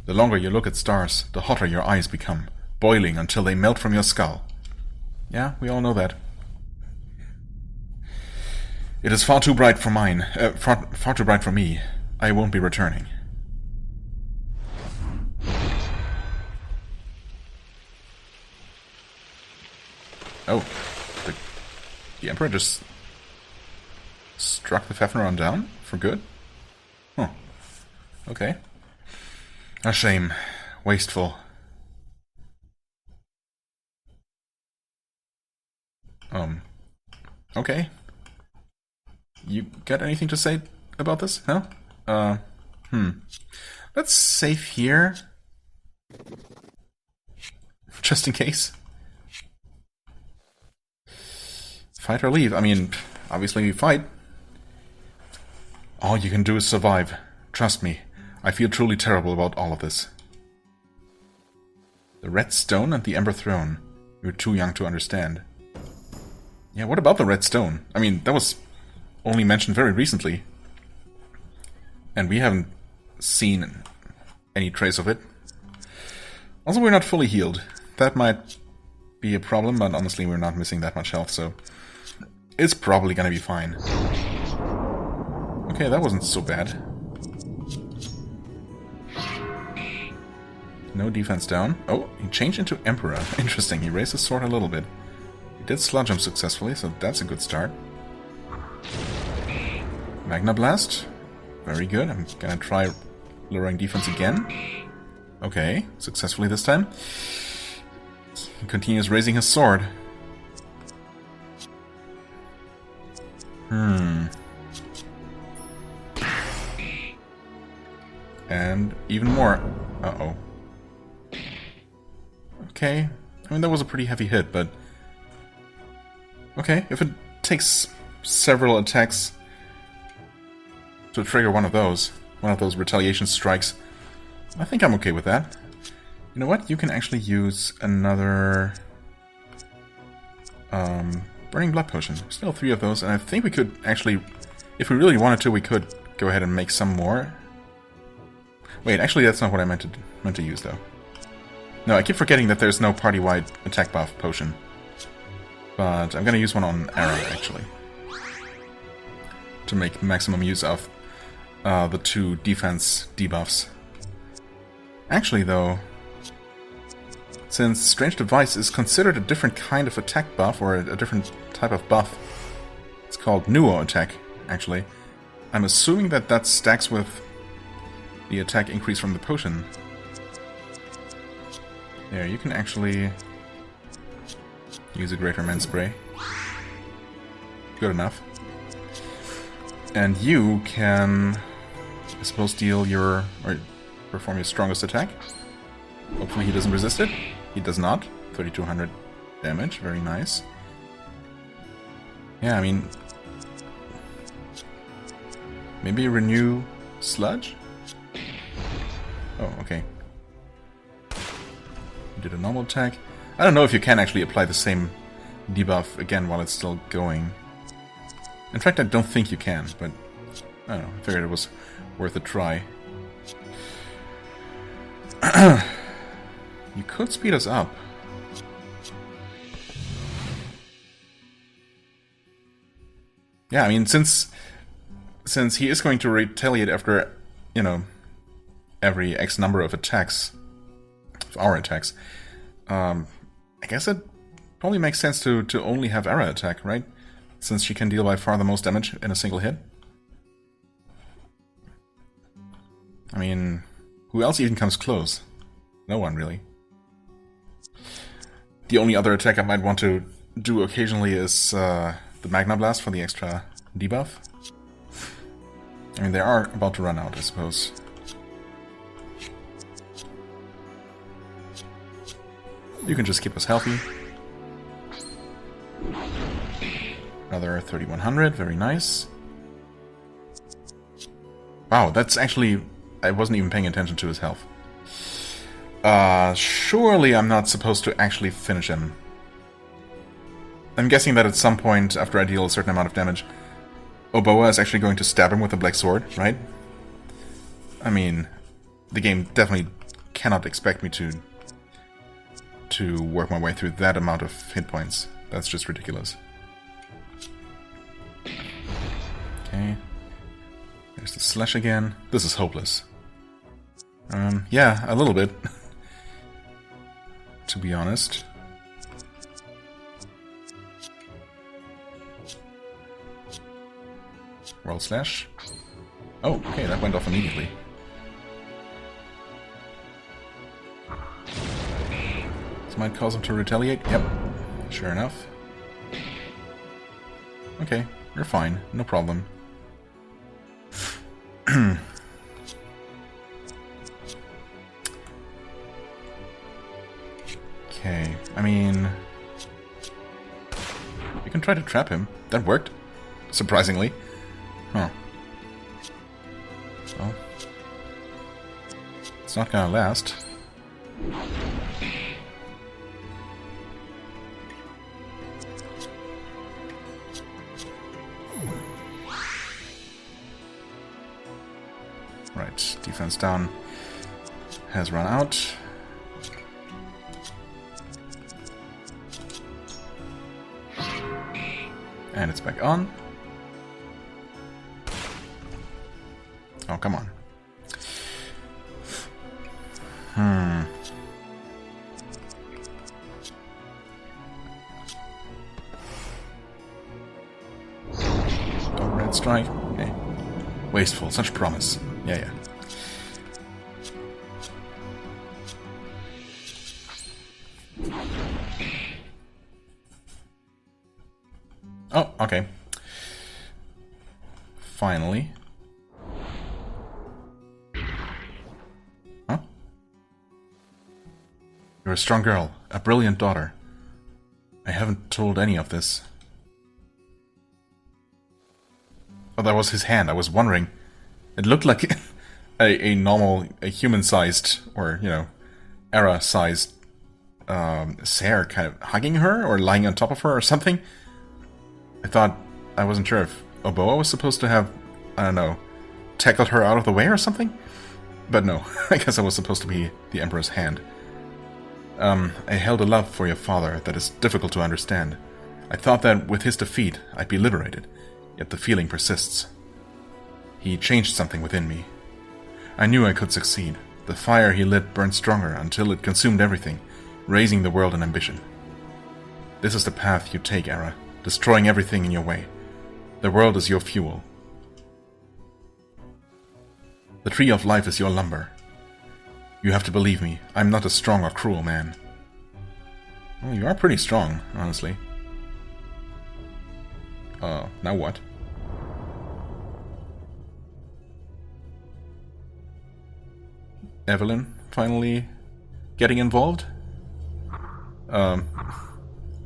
The longer you look at stars, the hotter your eyes become, boiling until they melt from your skull. Yeah, we all know that. It is far too bright for far too bright for me. I won't be returning. Oh, the Emperor just struck the Fafnir down for good? Huh. Okay. A shame. Wasteful. Okay. You got anything to say about this? No? Let's save here. Just in case. Fight or leave? I mean, obviously we fight. All you can do is survive. Trust me. I feel truly terrible about all of this. The Red Stone and the Ember Throne. You're too young to understand. Yeah, what about the Red Stone? I mean, that was only mentioned very recently. And we haven't seen any trace of it. Also, we're not fully healed. That might be a problem, but honestly, we're not missing that much health, so it's probably gonna be fine. Okay, that wasn't so bad. No defense down. Oh, he changed into Emperor. Interesting, he raised his sword a little bit. He did sludge him successfully, so that's a good start. Magna Blast. Very good. I'm gonna try lowering defense again. Okay, successfully this time. He continues raising his sword. And even more. Uh-oh. Okay. I mean, that was a pretty heavy hit, but... Okay, if it takes several attacks to trigger one of those retaliation strikes, I think I'm okay with that. You know what? You can actually use another... Burning Blood Potion. Still 3 of those, and I think we could actually... If we really wanted to, we could go ahead and make some more. Wait, actually that's not what I meant to use, though. No, I keep forgetting that there's no party-wide attack buff potion. But I'm gonna use one on Ara, actually. To make maximum use of the 2 defense debuffs. Actually, though, since Strange Device is considered a different kind of attack buff, or a different type of buff, it's called Nuo attack, actually. I'm assuming that that stacks with the attack increase from the potion. There, you can actually use a Greater Man Spray. Good enough. And you can, I suppose, deal your... or perform your strongest attack. Hopefully he doesn't resist it. He does not. 3200 damage, very nice. Yeah, I mean... Maybe renew Sludge? Oh, okay. Did a normal attack. I don't know if you can actually apply the same debuff again while it's still going. In fact, I don't think you can, but I don't know. I figured it was worth a try. You could speed us up. Yeah, I mean, since he is going to retaliate after, you know, every X number of attacks, of our attacks, I guess it probably makes sense to only have Ara attack, right? Since she can deal by far the most damage in a single hit. I mean, who else even comes close? No one, really. The only other attack I might want to do occasionally is the Magna Blast for the extra debuff. I mean, they are about to run out, I suppose. You can just keep us healthy. Another 3100, very nice. Wow, that's actually... I wasn't even paying attention to his health. Surely I'm not supposed to actually finish him. I'm guessing that at some point, after I deal a certain amount of damage, Oboa is actually going to stab him with a black sword, right? I mean, the game definitely cannot expect me to work my way through that amount of hit points. That's just ridiculous. Okay. There's the slash again. This is hopeless. Yeah, a little bit. To be honest. Roll slash. Oh, okay, that went off immediately. This might cause him to retaliate. Yep, sure enough. Okay, you're fine. No problem. Okay, I mean... You can try to trap him. That worked. Surprisingly. Huh. Well... It's not gonna last. Right, defense down has run out. And it's back on. Oh, come on. Oh, red strike. Okay. Wasteful, such promise. Yeah. Oh, okay. Finally. Huh? You're a strong girl, a brilliant daughter. I haven't told any of this. Oh, that was his hand. I was wondering. It looked like a normal, a human-sized, or, you know, era-sized Sarah kind of hugging her or lying on top of her or something. I wasn't sure if Oboa was supposed to have, I don't know, tackled her out of the way or something? But no, I guess that was supposed to be the Emperor's hand. I held a love for your father that is difficult to understand. I thought that with his defeat, I'd be liberated, yet the feeling persists. He changed something within me. I knew I could succeed. The fire he lit burned stronger until it consumed everything, raising the world in ambition. This is the path you take, Era, destroying everything in your way. The world is your fuel. The tree of life is your lumber. You have to believe me, I'm not a strong or cruel man. Well, you are pretty strong, honestly. Now what? Evelyn finally getting involved? Well,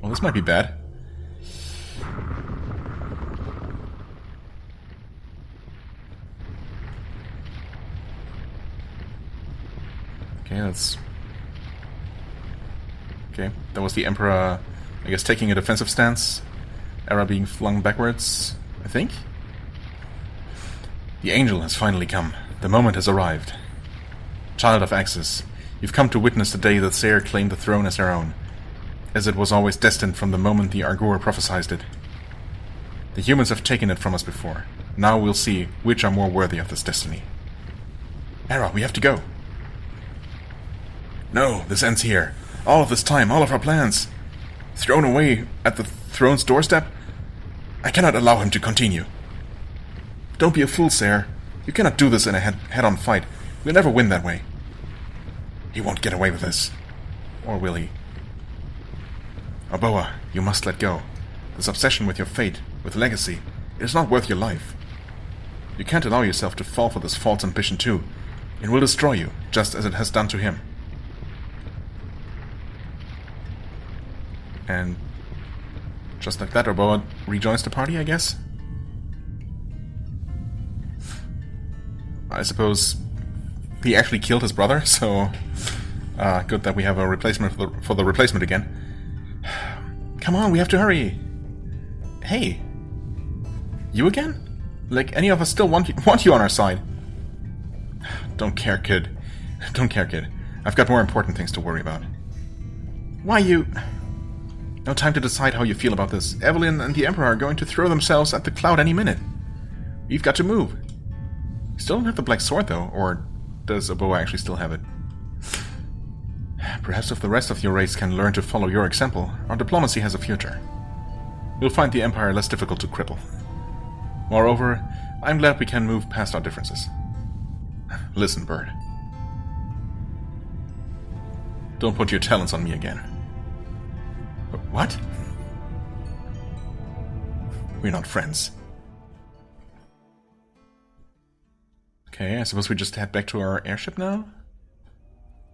this might be bad. Okay, that's... Okay, that was the Emperor, I guess, taking a defensive stance. Era being flung backwards, I think? The angel has finally come. The moment has arrived. Child of Axis, you've come to witness the day that Sarah claimed the throne as her own, as it was always destined from the moment the Argur prophesied it. The humans have taken it from us before. Now we'll see which are more worthy of this destiny. Era, we have to go. No, this ends here. All of this time, all of our plans. Thrown away at the throne's doorstep? I cannot allow him to continue. Don't be a fool, Sarah. You cannot do this in a head-on fight. We'll never win that way. He won't get away with this. Or will he? Oboa, you must let go. This obsession with your fate, with legacy, it is not worth your life. You can't allow yourself to fall for this false ambition too. It will destroy you, just as it has done to him. And just like that, Oboa rejoins the party, I guess? I suppose he actually killed his brother, so good that we have a replacement for the replacement again. Come on, we have to hurry. Hey, you again? Like any of us still want you on our side? Don't care, kid. Don't care, kid. I've got more important things to worry about. Why you... No time to decide how you feel about this. Evelyn and the Emperor are going to throw themselves at the cloud any minute. We've got to move. You still don't have the black sword, though, or does Oboa actually still have it? Perhaps if the rest of your race can learn to follow your example, our diplomacy has a future. We'll find the Empire less difficult to cripple. Moreover, I'm glad we can move past our differences. Listen, Bird. Don't put your talents on me again. What? We're not friends. Okay, I suppose we just head back to our airship now?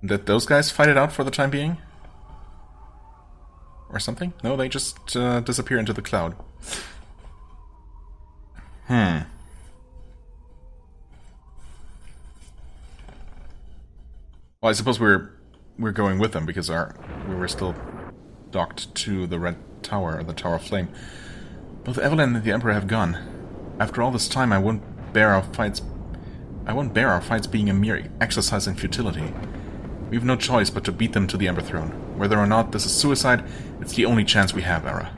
Did those guys fight it out for the time being? Or something? No, they just disappear into the cloud. Well, I suppose we're going with them because we were still docked to the Red Tower, or the Tower of Flame. Both Evelyn and the Emperor have gone. After all this time, I won't bear our fights being a mere exercise in futility. We have no choice but to beat them to the Ember Throne. Whether or not this is suicide, it's the only chance we have, Era.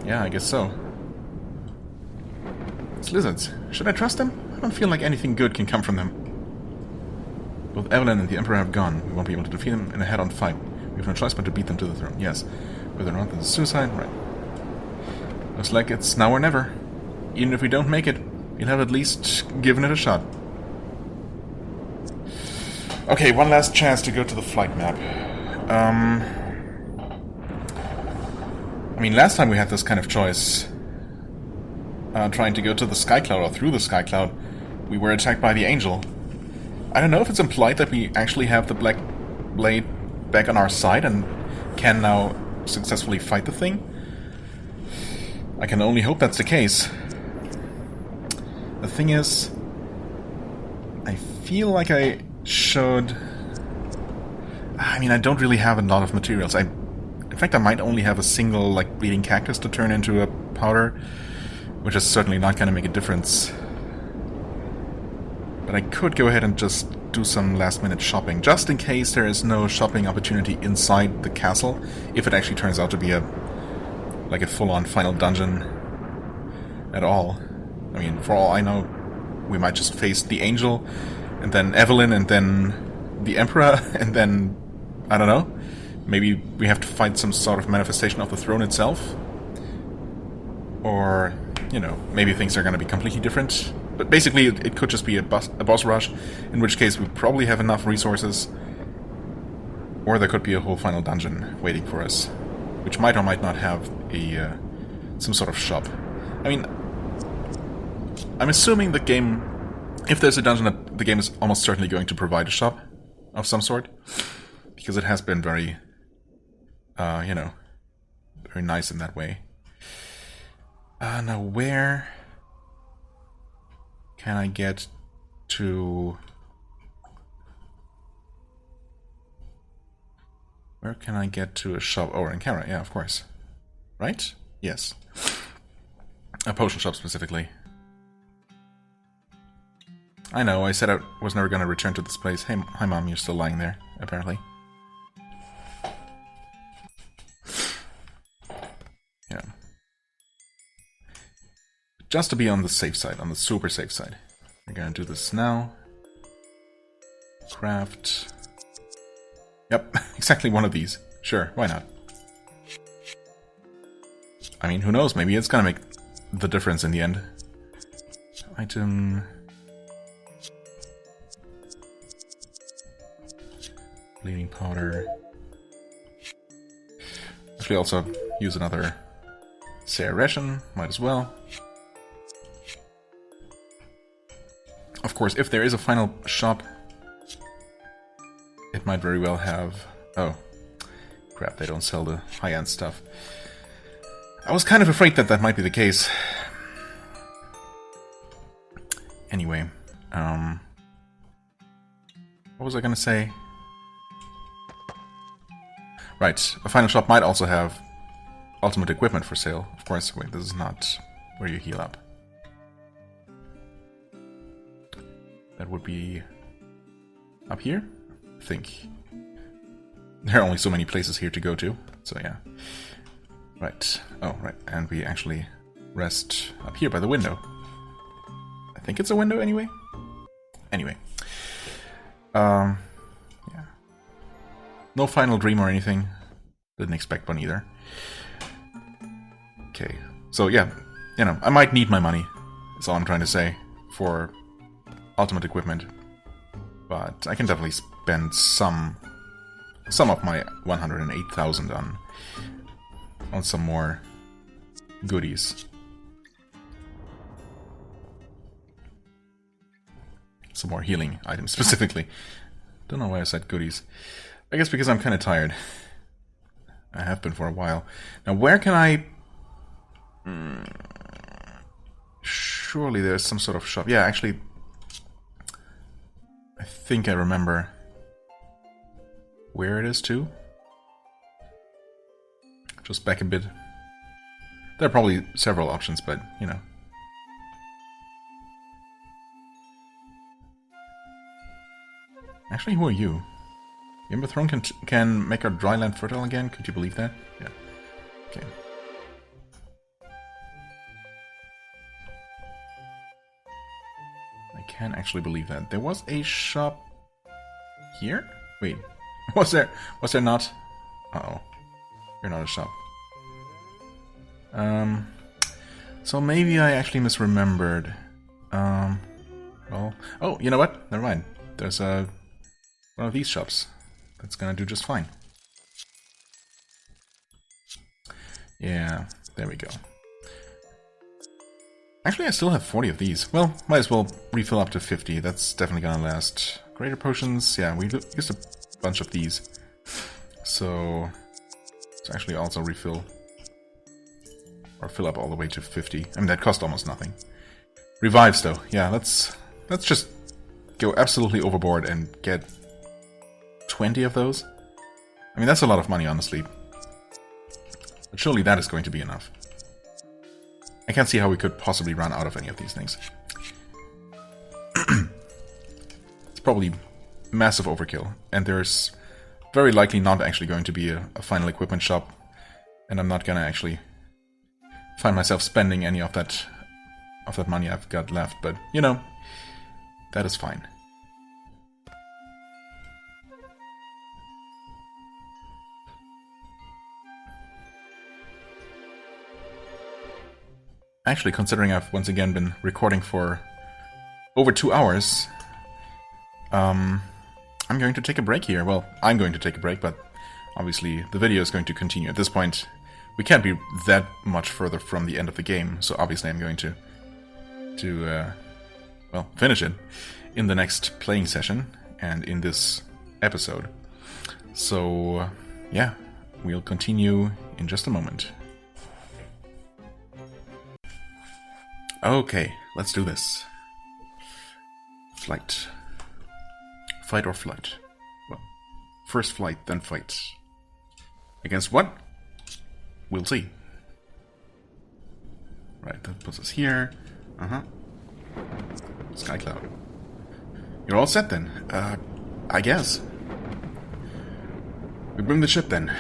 Yeah, I guess so. It's lizards. Should I trust them? I don't feel like anything good can come from them. Both Evelyn and the Emperor have gone. We won't be able to defeat them in a head-on fight. We have no choice but to beat them to the throne. Yes. Whether or not this is suicide, right. Looks like it's now or never. Even if we don't make it, we'll have at least given it a shot. Okay, one last chance to go to the flight map. I mean, last time we had this kind of choice, trying to go to the Sky Cloud or through the Sky Cloud, we were attacked by the Angel. I don't know if it's implied that we actually have the Black Blade back on our side and can now successfully fight the thing. I can only hope that's the case. The thing is, I feel like I should... I mean, I don't really have a lot of materials. In fact, I might only have a single, like, bleeding cactus to turn into a powder, which is certainly not going to make a difference. But I could go ahead and just do some last-minute shopping, just in case there is no shopping opportunity inside the castle, if it actually turns out to be a full-on final dungeon at all. I mean, for all I know, we might just face the Angel, and then Evelyn, and then the Emperor, and then, I don't know, maybe we have to fight some sort of manifestation of the throne itself. Or, you know, maybe things are going to be completely different. But basically, it could just be a boss rush, in which case we probably have enough resources. Or there could be a whole final dungeon waiting for us, which might or might not have some sort of shop. I mean, I'm assuming the game, if there's a dungeon, that the game is almost certainly going to provide a shop of some sort, because it has been very, you know, very nice in that way. Now where can I get to... Where can I get to a shop? Oh, in camera, yeah, of course. Right? Yes. A potion shop specifically. I know, I said I was never going to return to this place. Hey, hi Mom, you're still lying there, apparently. Yeah. Just to be on the safe side, on the super safe side. We're gonna do this now. Craft. Yep, exactly one of these. Sure, why not? I mean, who knows, maybe it's gonna make the difference in the end. Item... Bleeding powder. Actually also use another Sarah ration, might as well. Of course, if there is a final shop, it might very well have... Oh, crap, they don't sell the high-end stuff. I was kind of afraid that that might be the case. Anyway, what was I gonna say? Right, a final shop might also have ultimate equipment for sale. Of course, wait, this is not where you heal up. That would be up here, I think. There are only so many places here to go to, so yeah. Right, oh, right, and we actually rest up here by the window. I think it's a window anyway? Anyway. Yeah. No final dream or anything. Didn't expect one either. Okay, so yeah, you know, I might need my money. That's all I'm trying to say for ultimate equipment. But I can definitely spend some of my 108,000 on some more goodies. Some more healing items specifically. Don't know why I said goodies. I guess because I'm kind of tired. I have been for a while. Now where can I... Surely there's some sort of shop. Yeah, actually... I think I remember where it is too. Just back a bit. There are probably several options, but, you know. Actually, who are you? The Ember Throne can make our dry land fertile again? Could you believe that? Yeah. Okay. I can actually believe that. There was a shop here? Wait. Was there not? Uh-oh. You're not a shop. So maybe I actually misremembered. Well... Oh, you know what? Never mind. There's one of these shops. That's gonna do just fine. Yeah, there we go. Actually, I still have 40 of these. Well, might as well refill up to 50. That's definitely gonna last. Greater potions, yeah, we used a bunch of these. So, let's actually also refill. Or fill up all the way to 50. I mean, that cost almost nothing. Revives, though. Yeah, let's just go absolutely overboard and get 20 of those. I mean, that's a lot of money, honestly. But surely that is going to be enough. I can't see how we could possibly run out of any of these things. It's probably massive overkill. And there's very likely not actually going to be a final equipment shop. And I'm not gonna actually find myself spending any of that money I've got left. But, you know, that is fine. Actually, considering I've once again been recording for over 2 hours, I'm going to take a break here. Well, I'm going to take a break, but obviously the video is going to continue. At this point, we can't be that much further from the end of the game, so obviously I'm going to well, finish it in the next playing session and in this episode. So, yeah, we'll continue in just a moment. Okay, let's do this. Flight. Fight or flight? Well, first flight, then fight. Against what? We'll see. Right, that puts us here. Sky Cloud. You're all set then. I guess. We bring the ship then.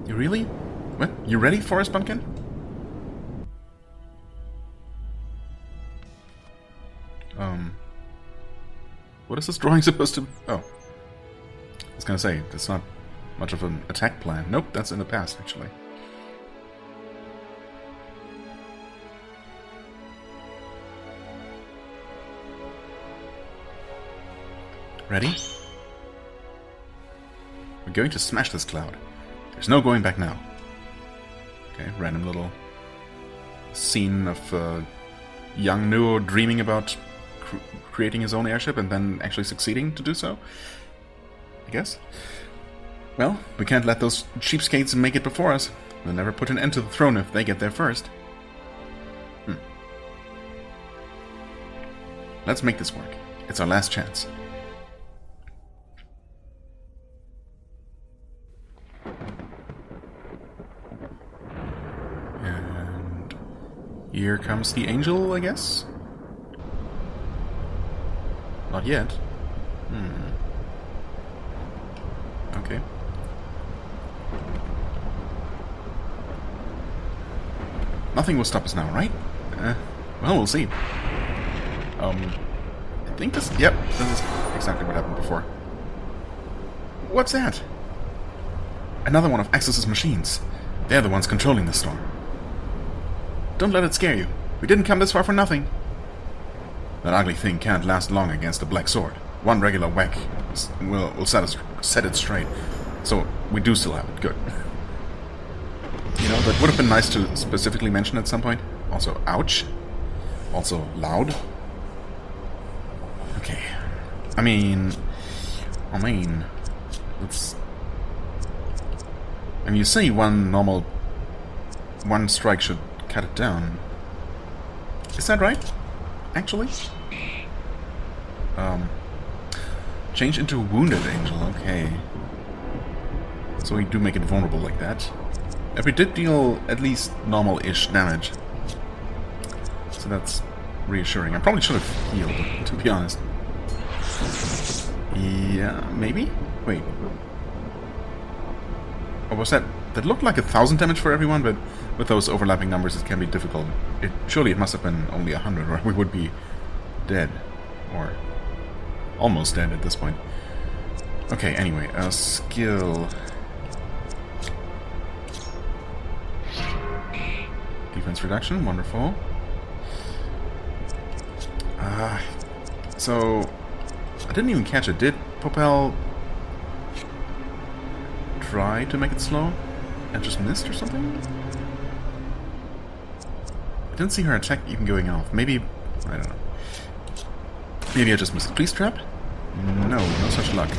You really? What? You ready, Forest Pumpkin? What is this drawing supposed to... Oh. I was gonna say, that's not much of an attack plan. Nope, that's in the past, actually. Ready? We're going to smash this cloud. There's no going back now. Okay, random little scene of young Nuo dreaming about creating his own airship and then actually succeeding to do so, I guess. Well, we can't let those cheapskates make it before us. They'll never put an end to the throne if they get there first. Let's make this work. It's our last chance. And here comes the angel, I guess? Not yet. Okay. Nothing will stop us now, right? Well, we'll see. I think this... Yep, this is exactly what happened before. What's that? Another one of Axis's machines. They're the ones controlling the storm. Don't let it scare you. We didn't come this far for nothing. That ugly thing can't last long against a black sword. One regular whack will set it straight. So, we do still have it. Good. You know, that would have been nice to specifically mention at some point. Also, ouch. Also, loud. Okay. I mean, let's... And you say one strike should cut it down. Is that right? Actually? Change into Wounded Angel, okay. So we do make it vulnerable like that. And we did deal at least normal-ish damage. So that's reassuring. I probably should have healed, to be honest. Yeah, maybe? Wait. Or was that... That looked like 1,000 damage for everyone, but with those overlapping numbers it can be difficult. Surely it must have been only 100, or we would be dead. Or almost dead at this point. Okay, anyway, skill... defense reduction, wonderful. So, I didn't even catch it. Did Popel try to make it slow and just missed or something? I didn't see her attack even going off. Maybe, I don't know. Maybe I just missed it. Please trap? No, no such luck.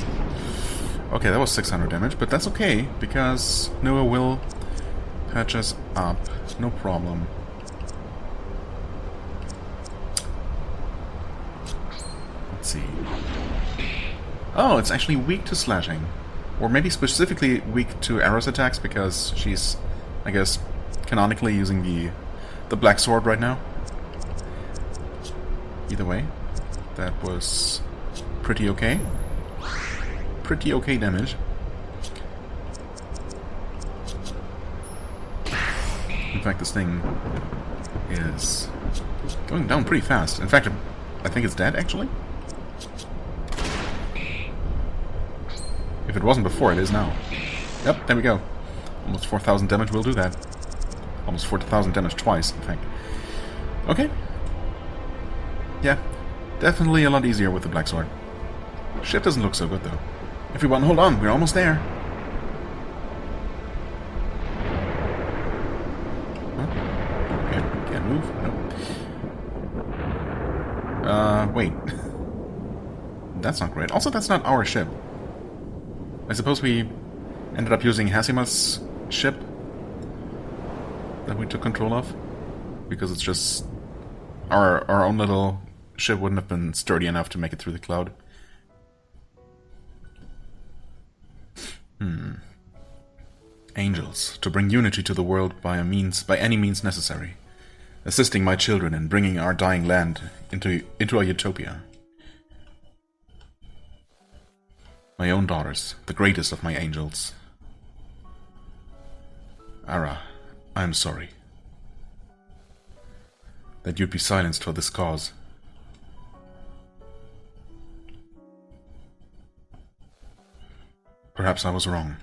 Okay, that was 600 damage, but that's okay, because Noah will patch us up. No problem. Let's see. Oh, it's actually weak to slashing. Or maybe specifically weak to Arrow's attacks, because she's, I guess, canonically using the Black Sword right now. Either way, that was pretty okay. Pretty okay damage. In fact, this thing is going down pretty fast. In fact, I think it's dead, actually. If it wasn't before, it is now. Yep, there we go. Almost 4,000 damage will do that. Almost 4,000 damage twice, in fact. Okay. Yeah, definitely a lot easier with the Black Sword. Ship doesn't look so good, though. Everyone, hold on, we're almost there. Huh? Okay, can't move. Nope. Wait. That's not great. Also, that's not our ship. I suppose we ended up using Hasima's ship that we took control of, because it's just our own little ship wouldn't have been sturdy enough to make it through the cloud. Angels, to bring unity to the world by any means necessary, assisting my children in bringing our dying land into a utopia. My own daughters, the greatest of my angels. Ara, I am sorry that you'd be silenced for this cause. Perhaps I was wrong.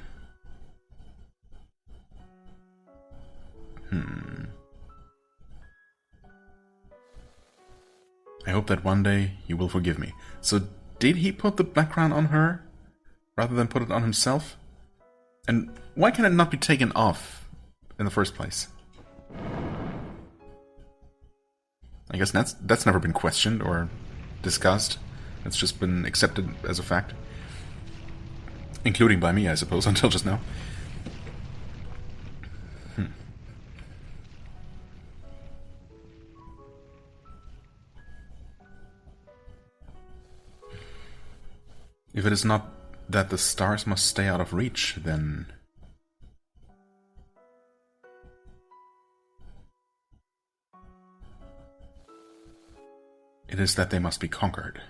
I hope that one day you will forgive me. So, did he put the black crown on her, rather than put it on himself? And why can it not be taken off in the first place? I guess that's never been questioned or discussed. It's just been accepted as a fact. Including by me, I suppose, until just now. If it is not that the stars must stay out of reach, then... it is that they must be conquered.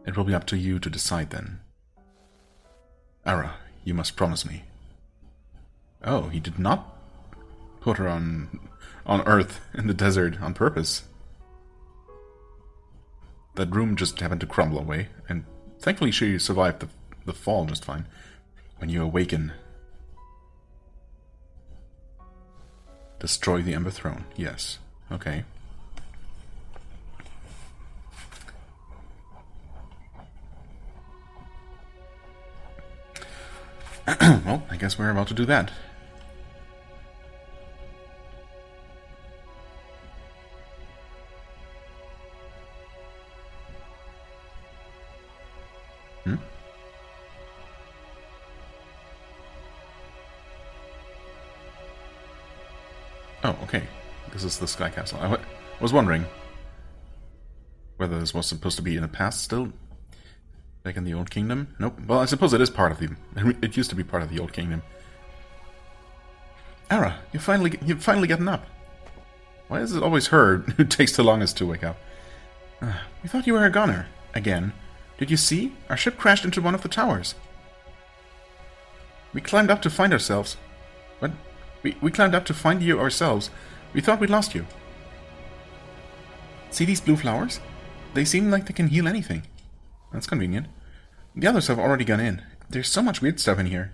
It will be up to you to decide then. Ara, you must promise me. Oh, he did not put her on Earth in the desert on purpose. That room just happened to crumble away, and thankfully she survived the fall just fine. When you awaken... destroy the Ember Throne. Yes. Okay. Well, I guess we're about to do that. Oh, okay. This is the Sky Castle. I was wondering whether this was supposed to be in the past still. Back in the Old Kingdom? Nope. Well, I suppose it is part of the... it used to be part of the Old Kingdom. Ara, you've finally gotten up. Why is it always her who takes the longest to wake up? We thought you were a goner. Again. Did you see? Our ship crashed into one of the towers. We climbed up to find ourselves. What? We climbed up to find you ourselves. We thought we'd lost you. See these blue flowers? They seem like they can heal anything. That's convenient. The others have already gone in. There's so much weird stuff in here.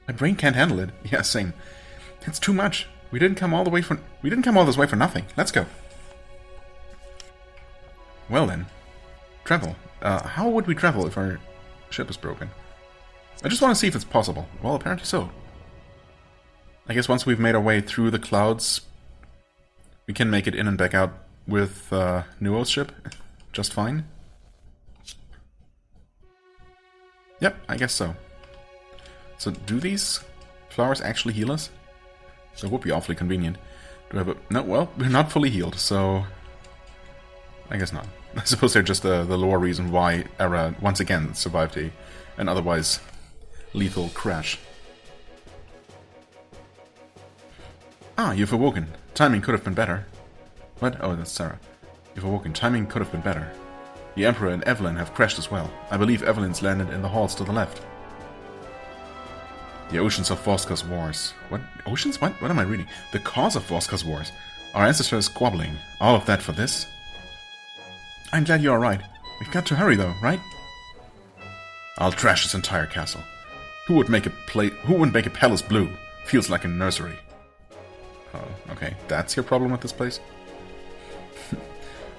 My brain can't handle it. Yeah, same. It's too much. We didn't come all this way for nothing. Let's go. Well then. Travel. How would we travel if our ship is broken? I just want to see if it's possible. Well, apparently so. I guess once we've made our way through the clouds, we can make it in and back out with Nuo's ship just fine. Yep, I guess so. So, do these flowers actually heal us? That would be awfully convenient. Do I have a... No, well, we're not fully healed, so... I guess not. I suppose they're just the lore reason why Era once again survived an otherwise lethal crash. Ah, you've awoken. Timing could have been better. What? Oh, that's Sarah. You've awoken. Timing could have been better. The Emperor and Evelyn have crashed as well. I believe Evelyn's landed in the halls to the left. The oceans of Voska's wars. What? Oceans? What? What am I reading? The cause of Voska's wars. Our ancestors squabbling. All of that for this? I'm glad you're alright. We've got to hurry though, right? I'll trash this entire castle. Who wouldn't make a palace blue? Feels like a nursery. Oh, okay. That's your problem with this place?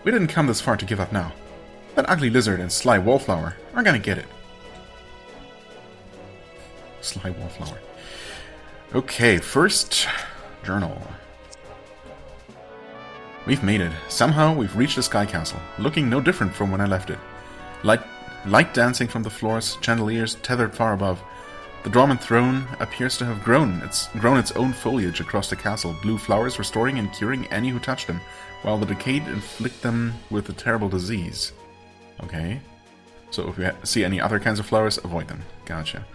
We didn't come this far to give up now. That ugly lizard and sly wallflower are gonna get it. Sly wallflower. Okay, first journal. We've made it. Somehow we've reached the Sky Castle, looking no different from when I left it. Light dancing from the floors, chandeliers tethered far above. The dormant throne appears to have grown its own foliage across the castle, blue flowers restoring and curing any who touch them, while the decayed inflict them with a terrible disease. Okay. So if we see any other kinds of flowers, avoid them. Gotcha.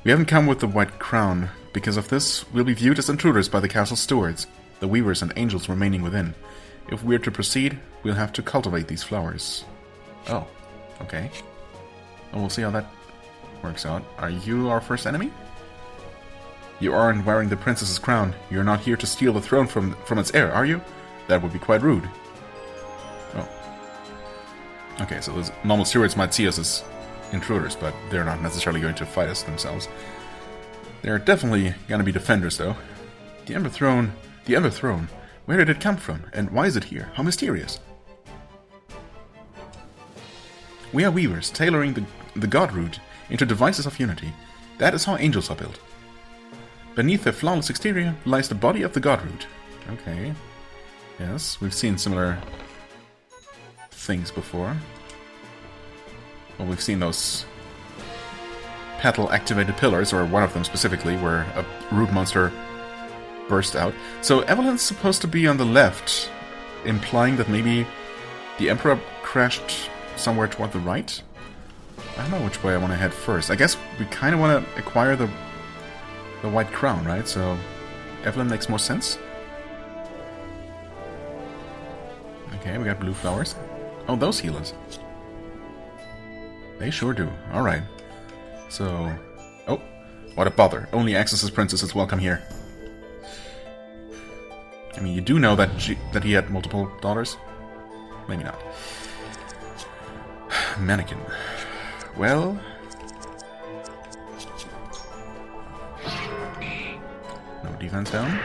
We haven't come with the white crown. Because of this, we'll be viewed as intruders by the castle's stewards, the weavers and angels remaining within. If we're to proceed, we'll have to cultivate these flowers. Oh, okay. And we'll see how that works out. Are you our first enemy? You aren't wearing the princess's crown. You're not here to steal the throne from its heir, are you? That would be quite rude. Oh. Okay, so those normal stewards might see us as intruders, but they're not necessarily going to fight us themselves. They're definitely gonna be defenders, though. The Ember Throne... Where did it come from? And why is it here? How mysterious. We are weavers, tailoring the god root into devices of unity. That is how angels are built. Beneath their flawless exterior lies the body of the god root. Okay. Yes, we've seen similar things before. Well, we've seen those petal-activated pillars, or one of them specifically, where a root monster burst out. So Evelyn's supposed to be on the left, implying that maybe the Emperor crashed somewhere toward the right? I don't know which way I want to head first. I guess we kind of want to acquire the white crown, right? So Evelyn makes more sense. Okay, we got blue flowers. Oh, those heal us. They sure do. Alright. So... Oh, what a bother. Only Axis's princesses welcome here. I mean, you do know that he had multiple daughters? Maybe not. Mannequin. Well... No defense down.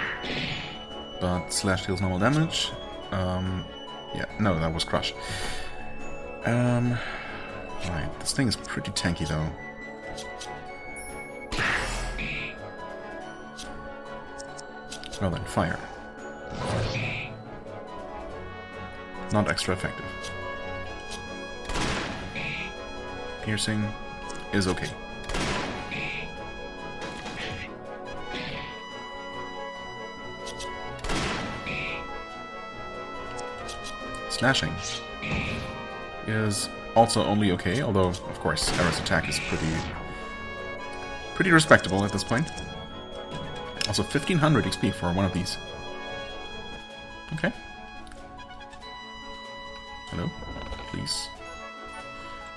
But slash deals normal damage. Yeah, no, that was crush. Right, this thing is pretty tanky though. Well then, fire. Not extra effective. Piercing is okay. Slashing is also only okay, although, of course, Era's attack is pretty respectable at this point. Also, 1500 XP for one of these. Okay. Hello? Please.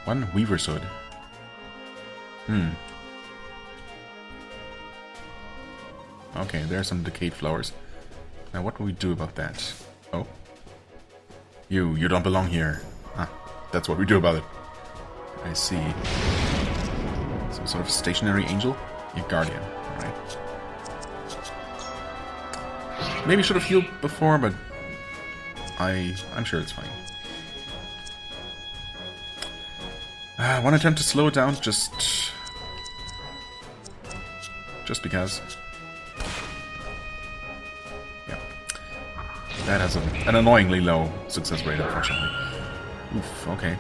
One Weaver's Hood. Okay, there are some decayed flowers. Now, what do we do about that? Oh. You don't belong here. Ah, that's what we do about it. I see. Some sort of stationary angel? Your guardian. right? Maybe should have healed before, but I'm sure it's fine. One attempt to slow it down, just because. Yeah, that has an annoyingly low success rate, unfortunately. Oof. Okay.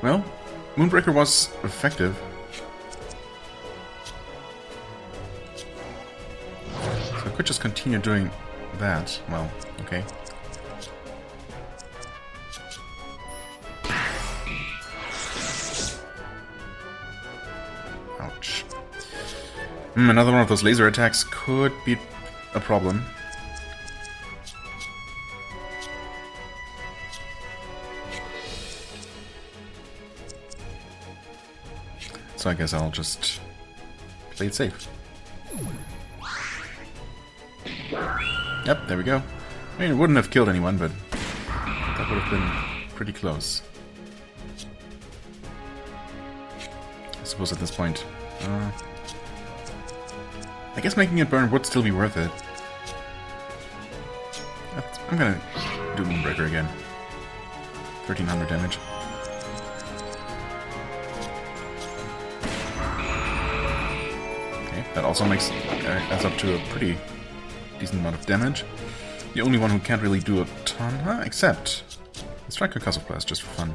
Well, Moonbreaker was effective. So I could just continue doing that. Well, okay. Ouch. Another one of those laser attacks could be a problem. So I guess I'll just play it safe. Yep, there we go. I mean, it wouldn't have killed anyone, but that would have been pretty close. I suppose at this point... I guess making it burn would still be worth it. I'm gonna do Moonbreaker again. 1300 damage. Okay, that also adds up to a pretty decent amount of damage. The only one who can't really do a ton, except let's try Concussive Blast just for fun.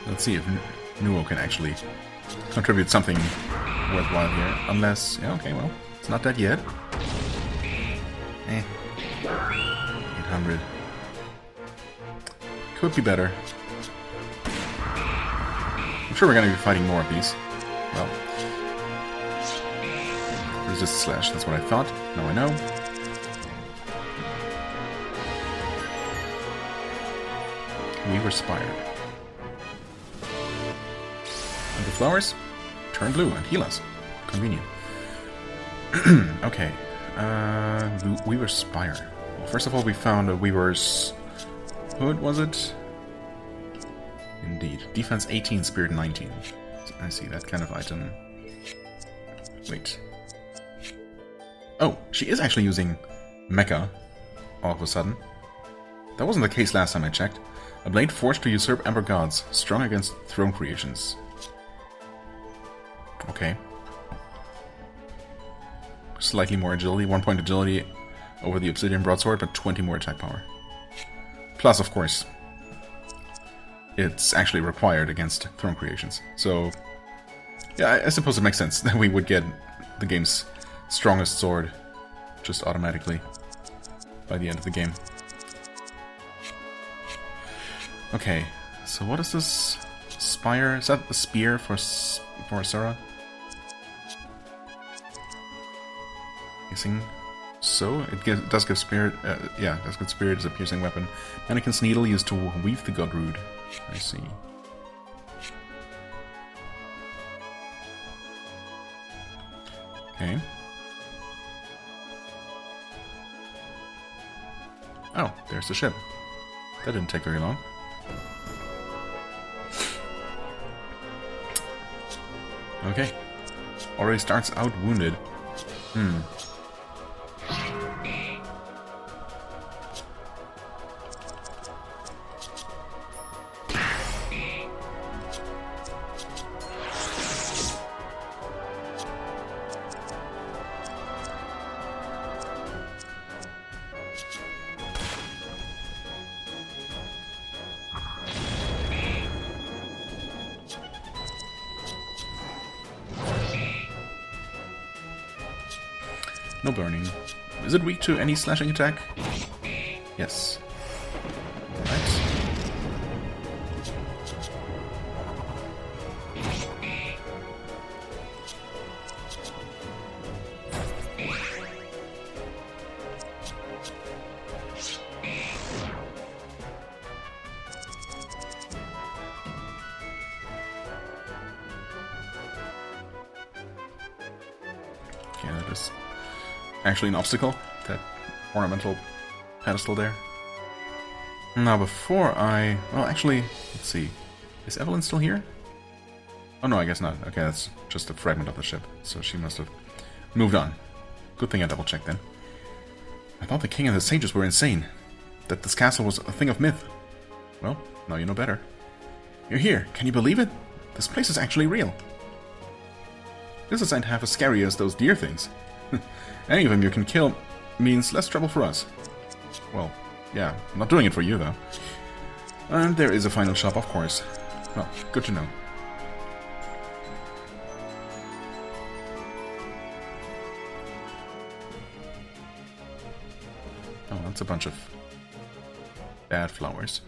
Let's see if Nuo can actually contribute something worthwhile here. Unless, yeah, okay, well, it's not dead yet. 800. Could be better. I'm sure we're going to be fighting more of these. Well, resist slash, that's what I thought. Now I know. We were spired. And the flowers turn blue and heal us. Convenient. Okay. Weaver's Spire. Well, first of all, we found a Weaver's Hood, was it? Indeed. Defense 18, Spirit 19. I see, that kind of item. Wait. Oh, she is actually using Mecha all of a sudden. That wasn't the case last time I checked. A blade forged to usurp Ember Gods, strong against throne creations. Okay. Slightly more agility, 1 point agility over the Obsidian Broadsword, but 20 more attack power. Plus, of course, it's actually required against throne creations. So, yeah, I suppose it makes sense that we would get the game's strongest sword just automatically by the end of the game. Okay, so what is this spire? Is that the spear for Sora? Guessing so. It does give spirit. Yeah, it does give spirit as a piercing weapon. Mannequin's needle used to weave the god root. I see. Okay. Oh, there's the ship. That didn't take very long. Okay. Already starts out wounded. No burning. Is it weak to any slashing attack? Yes. Alright. Okay, that is actually an obstacle, that ornamental pedestal there. Now before well actually, let's see, is Evelyn still here? Oh no, I guess not. Okay, that's just a fragment of the ship. So she must have moved on. Good thing I double-checked then. I thought the king and the sages were insane. That this castle was a thing of myth. Well, now you know better. You're here. Can you believe it? This place is actually real. This ain't half as scary as those deer things. Any of them you can kill means less trouble for us. Well, yeah, I'm not doing it for you, though. And there is a final shop, of course. Well, good to know. Oh, that's a bunch of bad flowers.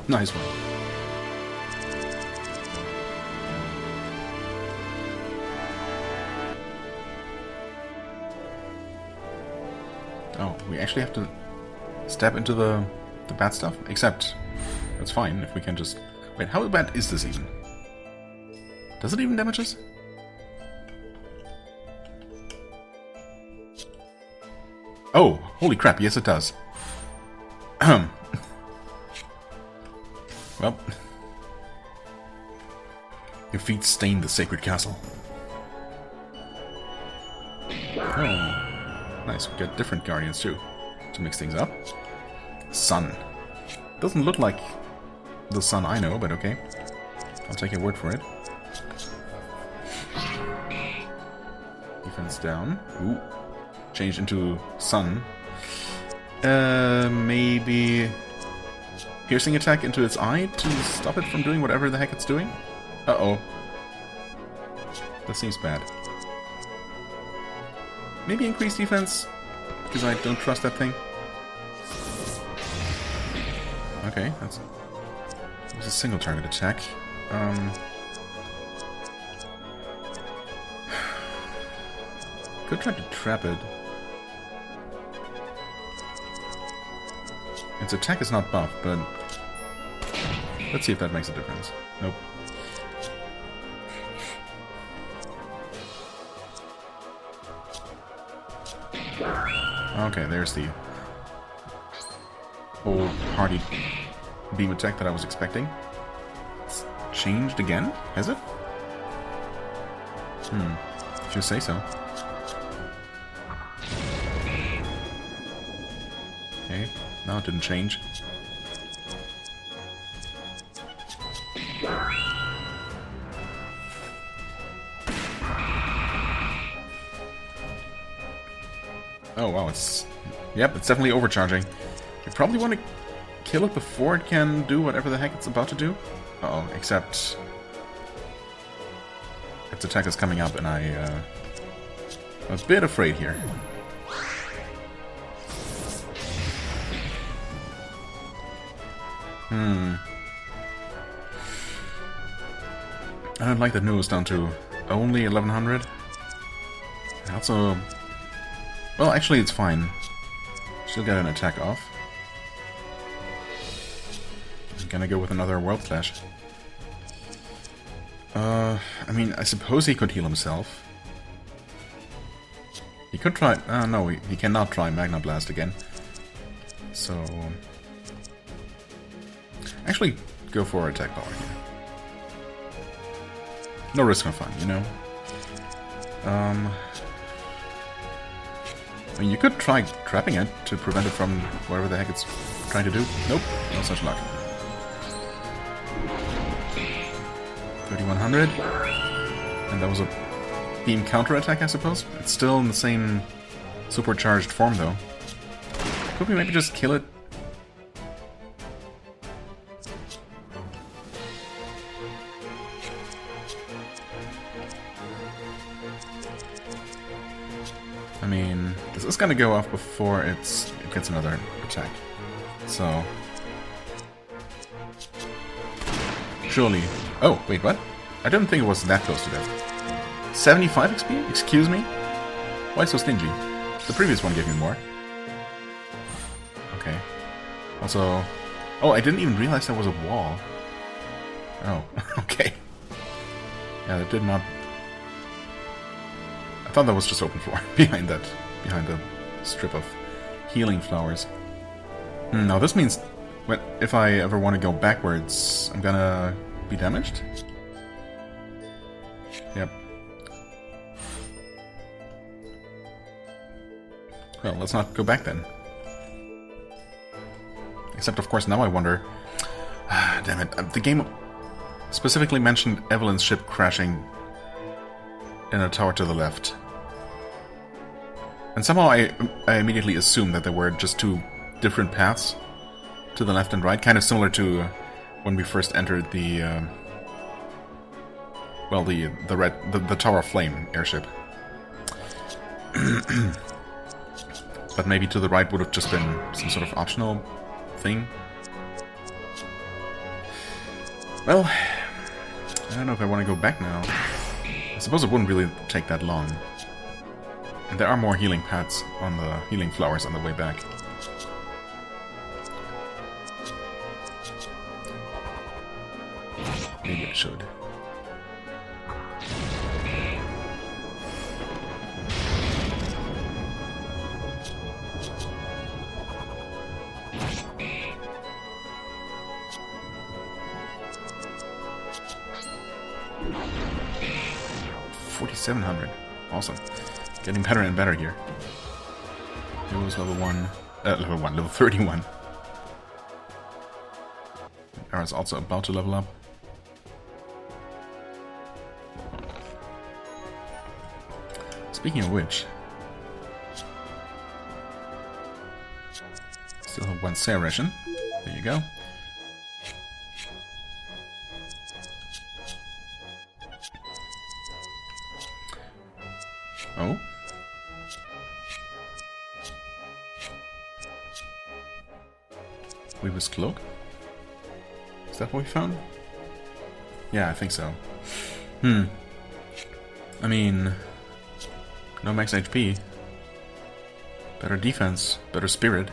Nice one. Oh, we actually have to step into the bad stuff? Except, that's fine if we can just... Wait, how bad is this even? Does it even damage us? Oh, holy crap, yes it does. Well, your feet stain the sacred castle. Oh, nice. We got different guardians too, to mix things up. Sun. Doesn't look like the sun I know, but okay. I'll take your word for it. Defense down. Ooh. Changed into sun. Maybe... piercing attack into its eye to stop it from doing whatever the heck it's doing? Uh-oh. That seems bad. Maybe increase defense? Because I don't trust that thing. Okay, that's... it was a single target attack. Could try to trap it. Its attack is not buffed, but... let's see if that makes a difference. Nope. Okay, there's the whole party beam attack that I was expecting. It's changed again? Has it? If you say so. Okay, now it didn't change. Oh wow, it's... yep, it's definitely overcharging. You probably want to kill it before it can do whatever the heck it's about to do. Uh-oh, except... its attack is coming up and I'm a bit afraid here. I don't like that Nua's down to only 1100. Also... well, actually it's fine. She'll get an attack off. I'm gonna go with another World Clash. I mean, I suppose he could heal himself. He could try... no, he cannot try Magna Blast again. So... actually, go for attack power here. No risk, no fun, you know? I mean, you could try trapping it to prevent it from whatever the heck it's trying to do. Nope, no such luck. 3100. And that was a beam counterattack, I suppose? It's still in the same supercharged form, though. Could we maybe just kill it? I mean, this is gonna go off before it gets another attack. So, Surely... Oh, wait, what? I didn't think it was that close to death. 75 XP? Excuse me? Why so stingy? The previous one gave me more. Okay. Also... Oh, I didn't even realize there was a wall. Oh, okay. Yeah, that did not... I thought that was just open floor behind that. Behind the strip of healing flowers. Now this means... if I ever want to go backwards, I'm gonna be damaged? Yep. Well, let's not go back then. Except, of course, now I wonder... damn it. The game specifically mentioned Evelyn's ship crashing in a tower to the left. And somehow I immediately assumed that there were just two different paths to the left and right, kind of similar to when we first entered the... well, the Tower of Flame airship. But maybe to the right would have just been some sort of optional thing. Well, I don't know if I want to go back now. I suppose it wouldn't really take that long. And there are more healing pads on the healing flowers on the way back. Maybe I should. $4,700. Awesome. Getting better and better here. It was level 31. Ara's also about to level up. Speaking of which, still have one Sarah ration. There you go. Oh. Weaver's Cloak? Is that what we found? Yeah, I think so. I mean... no max HP. Better defense. Better spirit.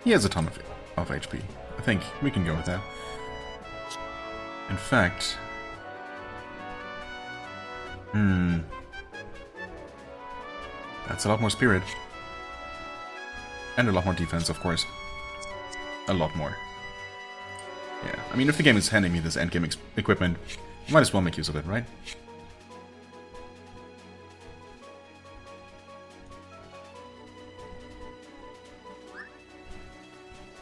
He has a ton of HP. I think we can go with that. In fact... that's a lot more spirit. And a lot more defense, of course. A lot more. Yeah, I mean, if the game is handing me this endgame equipment, I might as well make use of it, right?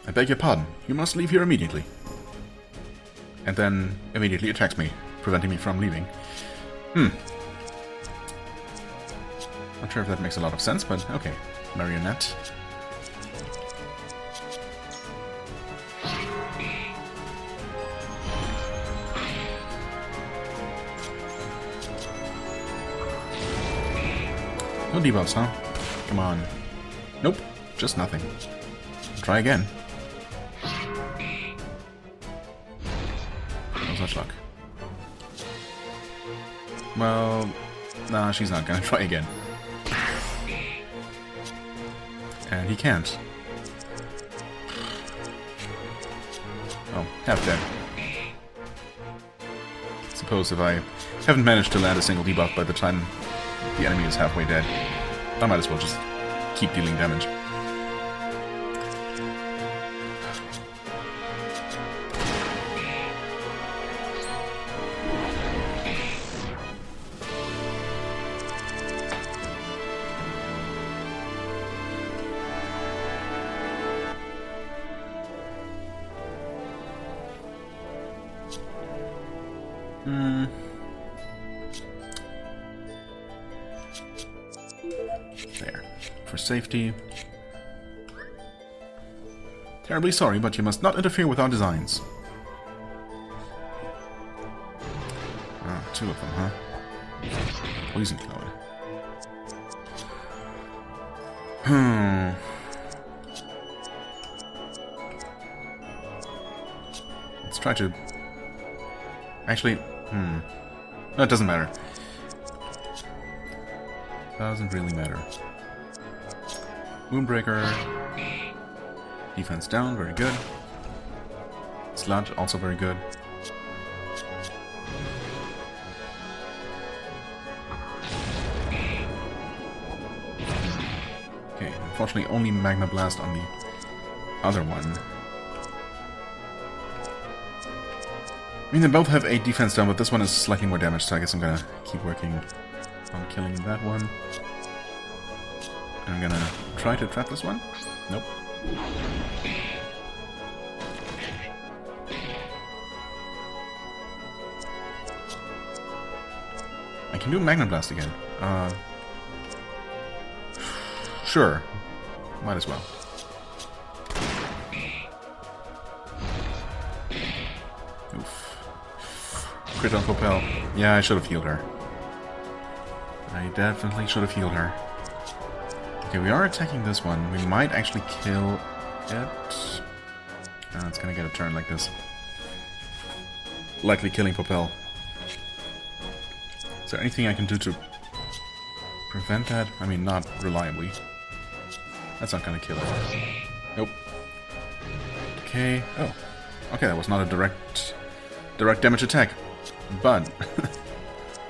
I beg your pardon. You must leave here immediately. And then immediately attacks me, preventing me from leaving. Not sure if that makes a lot of sense, but okay. Marionette. No debuffs, huh? Come on. Nope, just nothing. Try again. No such luck. Well, nah, she's not gonna try again. And he can't. Oh, half dead. Suppose if I haven't managed to land a single debuff by the time the enemy is halfway dead, I might as well just keep dealing damage. There. For safety. Terribly sorry, but you must not interfere with our designs. Ah, two of them, huh? Poison Cloud. Let's try to... Actually, no, it doesn't matter. Doesn't really matter. Moonbreaker. Defense down, very good. Sludge, also very good. Okay, unfortunately only Magna Blast on the other one. I mean, they both have 8 defense down, but this one is slightly more damage, so I guess I'm gonna keep working on killing that one. I'm gonna try to trap this one. Nope. I can do Magna Blast again. Sure. Might as well. Crit on Propel. Yeah, I should have healed her. I definitely should have healed her. Okay, we are attacking this one. We might actually kill it. It's gonna get a turn like this. Likely killing Propel. Is there anything I can do to prevent that? I mean, not reliably. That's not gonna kill it. Nope. Okay. Oh. Okay, that was not a direct damage attack. But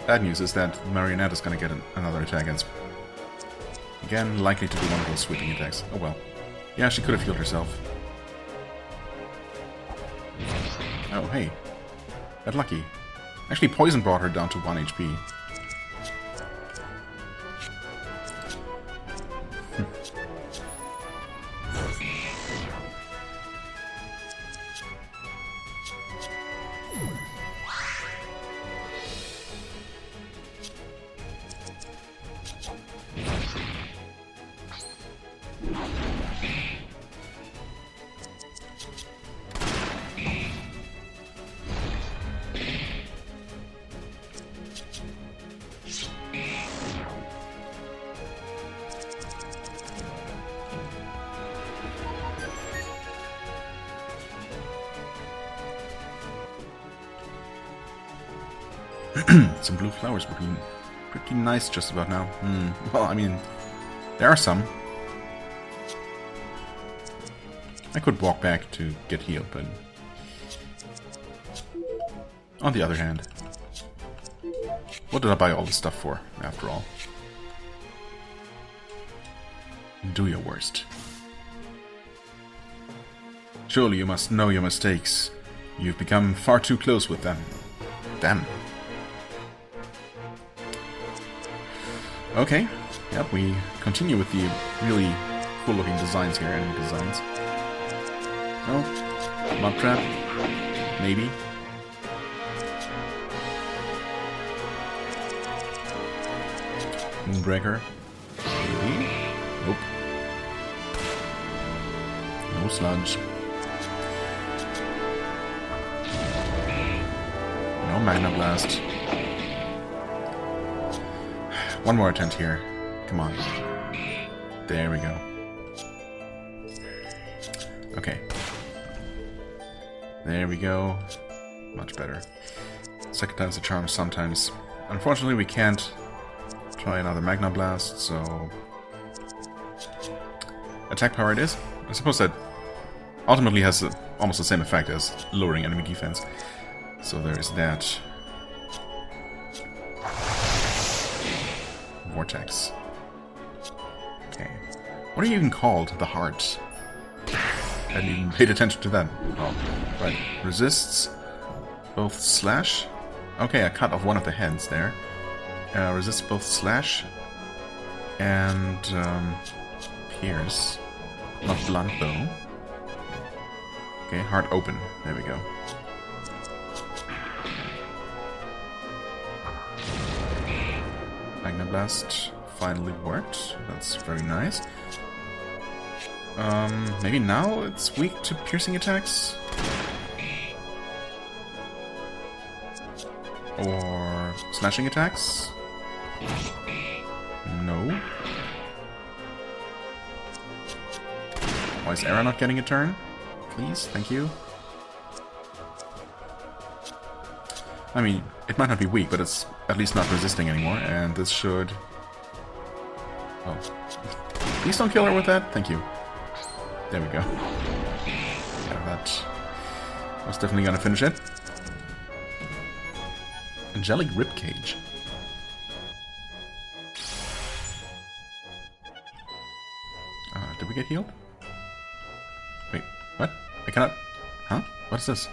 bad news is that Marionette is going to get another attack against. Again, likely to be one of those sweeping attacks. Oh well. Yeah, she could have healed herself. Oh, hey. That lucky. Actually, poison brought her down to 1 HP. Some blue flowers would be pretty nice just about now. Well, I mean, there are some. I could walk back to get healed, but... On the other hand... What did I buy all this stuff for, after all? Do your worst. Surely you must know your mistakes. You've become far too close with them. Them. Okay, yep, we continue with the really cool-looking designs here, enemy designs. Oh, Mud Trap, maybe. Moonbreaker, maybe. Nope. No Sludge. No Magna Blast. One more attempt here. Come on. There we go. Okay. There we go. Much better. Second time's a charm sometimes. Unfortunately, we can't try another Magna Blast, so... Attack power it is. I suppose that ultimately has almost the same effect as lowering enemy defense. So there is that. Vortex. Okay. What are you even called? The Heart. I hadn't even paid attention to that. Oh, right. Resists both slash. Okay, I cut off one of the heads there. Resists both slash and pierce. Not blunt though. Okay, heart open. There we go. Magna Blast finally worked. That's very nice. Maybe now it's weak to piercing attacks? Or slashing attacks? No. Why is Era not getting a turn? Please, thank you. I mean, it might not be weak, but it's at least not resisting anymore, and this should... Oh. Please don't kill her with that. Thank you. There we go. Yeah, that was definitely gonna finish it. Angelic Ribcage. Did we get healed? Wait, what? I cannot... Huh? What is this?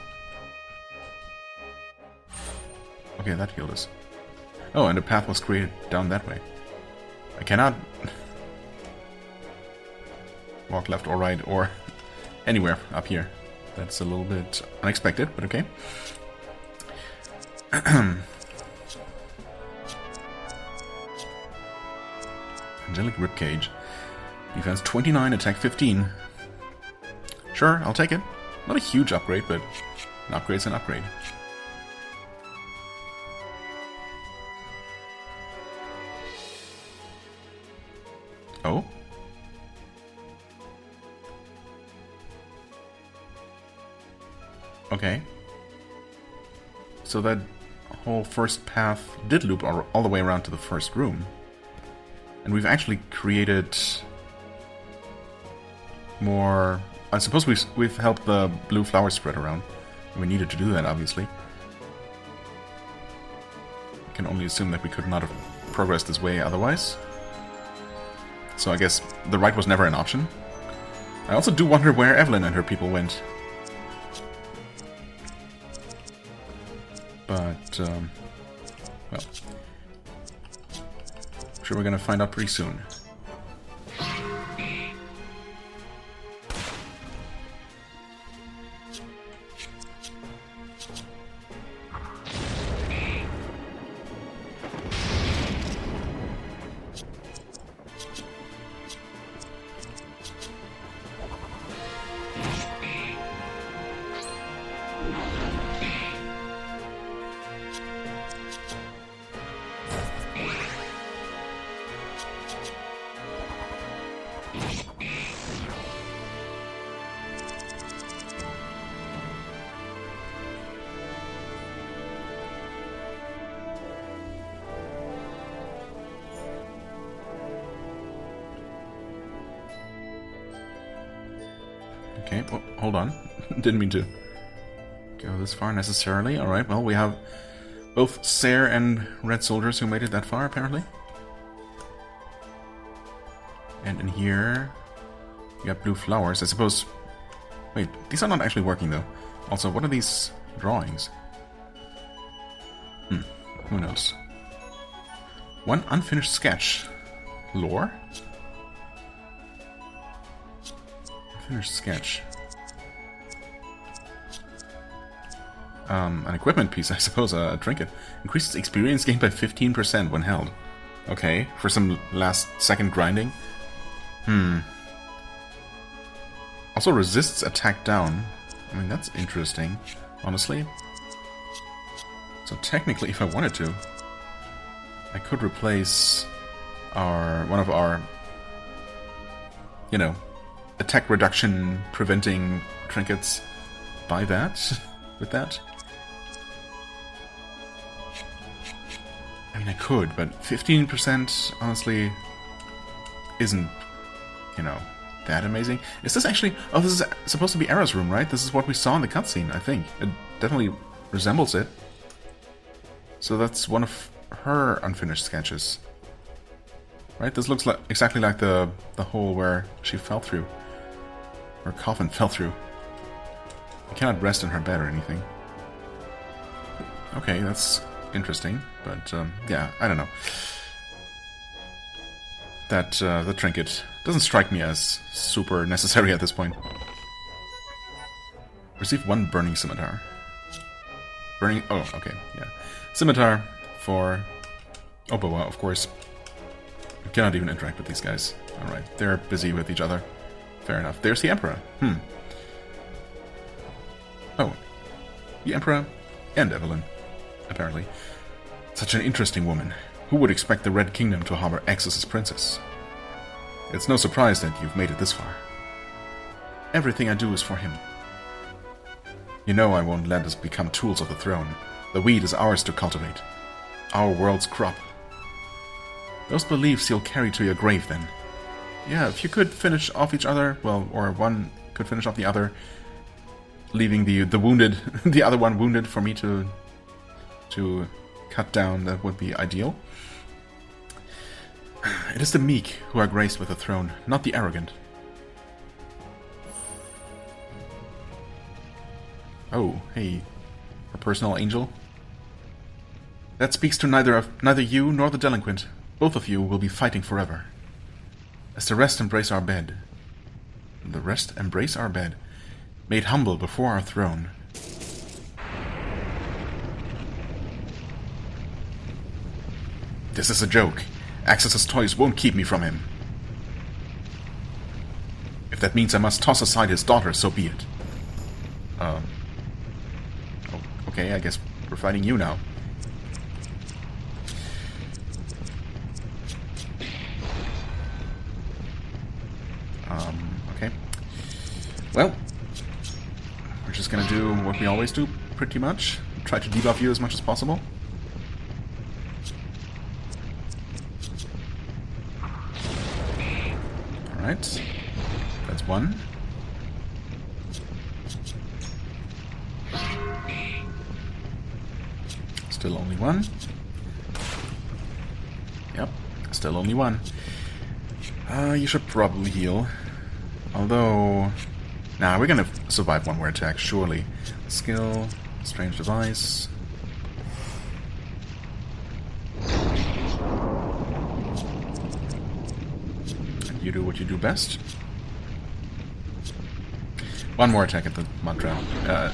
Okay, that healed us. Oh, and a path was created down that way. I cannot... walk left or right or anywhere up here. That's a little bit unexpected, but okay. Angelic Ribcage. Defense 29, attack 15. Sure, I'll take it. Not a huge upgrade, but an upgrade's an upgrade. Oh? Okay. So that whole first path did loop all the way around to the first room. And we've actually created more... I suppose we've helped the blue flower spread around. We needed to do that, obviously. I can only assume that we could not have progressed this way otherwise. So I guess the right was never an option. I also do wonder where Evelyn and her people went. But, well... I'm sure we're gonna find out pretty soon. Okay, well, hold on. Didn't mean to go this far necessarily. Alright, well, we have both Sayre and Red Soldiers who made it that far, apparently. And in here, you got blue flowers. I suppose... Wait, these are not actually working, though. Also, what are these drawings? Who knows? One unfinished sketch. Lore? Unfinished sketch. An equipment piece, I suppose, a trinket. Increases experience gained by 15% when held. Okay, for some last-second grinding. Also resists attack down. I mean, that's interesting, honestly. So technically, if I wanted to, I could replace one of our, you know, attack reduction preventing trinkets by that, with that. I mean, I could, but 15% honestly isn't, you know, that amazing. Is this actually... Oh, this is supposed to be Era's room, right? This is what we saw in the cutscene, I think. It definitely resembles it. So that's one of her unfinished sketches. Right? This looks like exactly like the hole where she fell through. Her coffin fell through. I cannot rest in her bed or anything. Okay, that's interesting. But, yeah, I don't know. That, the trinket doesn't strike me as super necessary at this point. Receive one burning scimitar. Burning... Oh, okay, yeah. Scimitar for Obawa, of course. I cannot even interact with these guys. Alright, they're busy with each other. Fair enough. There's the Emperor. Oh. The Emperor and Evelyn, apparently. Such an interesting woman. Who would expect the Red Kingdom to harbor Axus's princess? It's no surprise that you've made it this far. Everything I do is for him. You know I won't let us become tools of the throne. The wheat is ours to cultivate. Our world's crop. Those beliefs you'll carry to your grave, then. Yeah, if you could finish off each other, well, or one could finish off the other, leaving the wounded, the other one wounded for me to cut down, that would be ideal. It is the meek who are graced with a throne, not the arrogant. Oh, hey, a personal angel. That speaks to neither you nor the delinquent. Both of you will be fighting forever. As the rest embrace our bed. The rest embrace our bed, made humble before our throne. This is a joke. Axus's toys won't keep me from him. If that means I must toss aside his daughter, so be it. Okay, I guess we're fighting you now. Okay. Well, we're just gonna do what we always do, pretty much. Try to debuff you as much as possible. Alright. That's one. Still only one. Yep, still only one. You should probably heal. Although... Nah, we're gonna survive one more attack, surely. Skill, strange device. And you do what you do best. One more attack at the mud trap.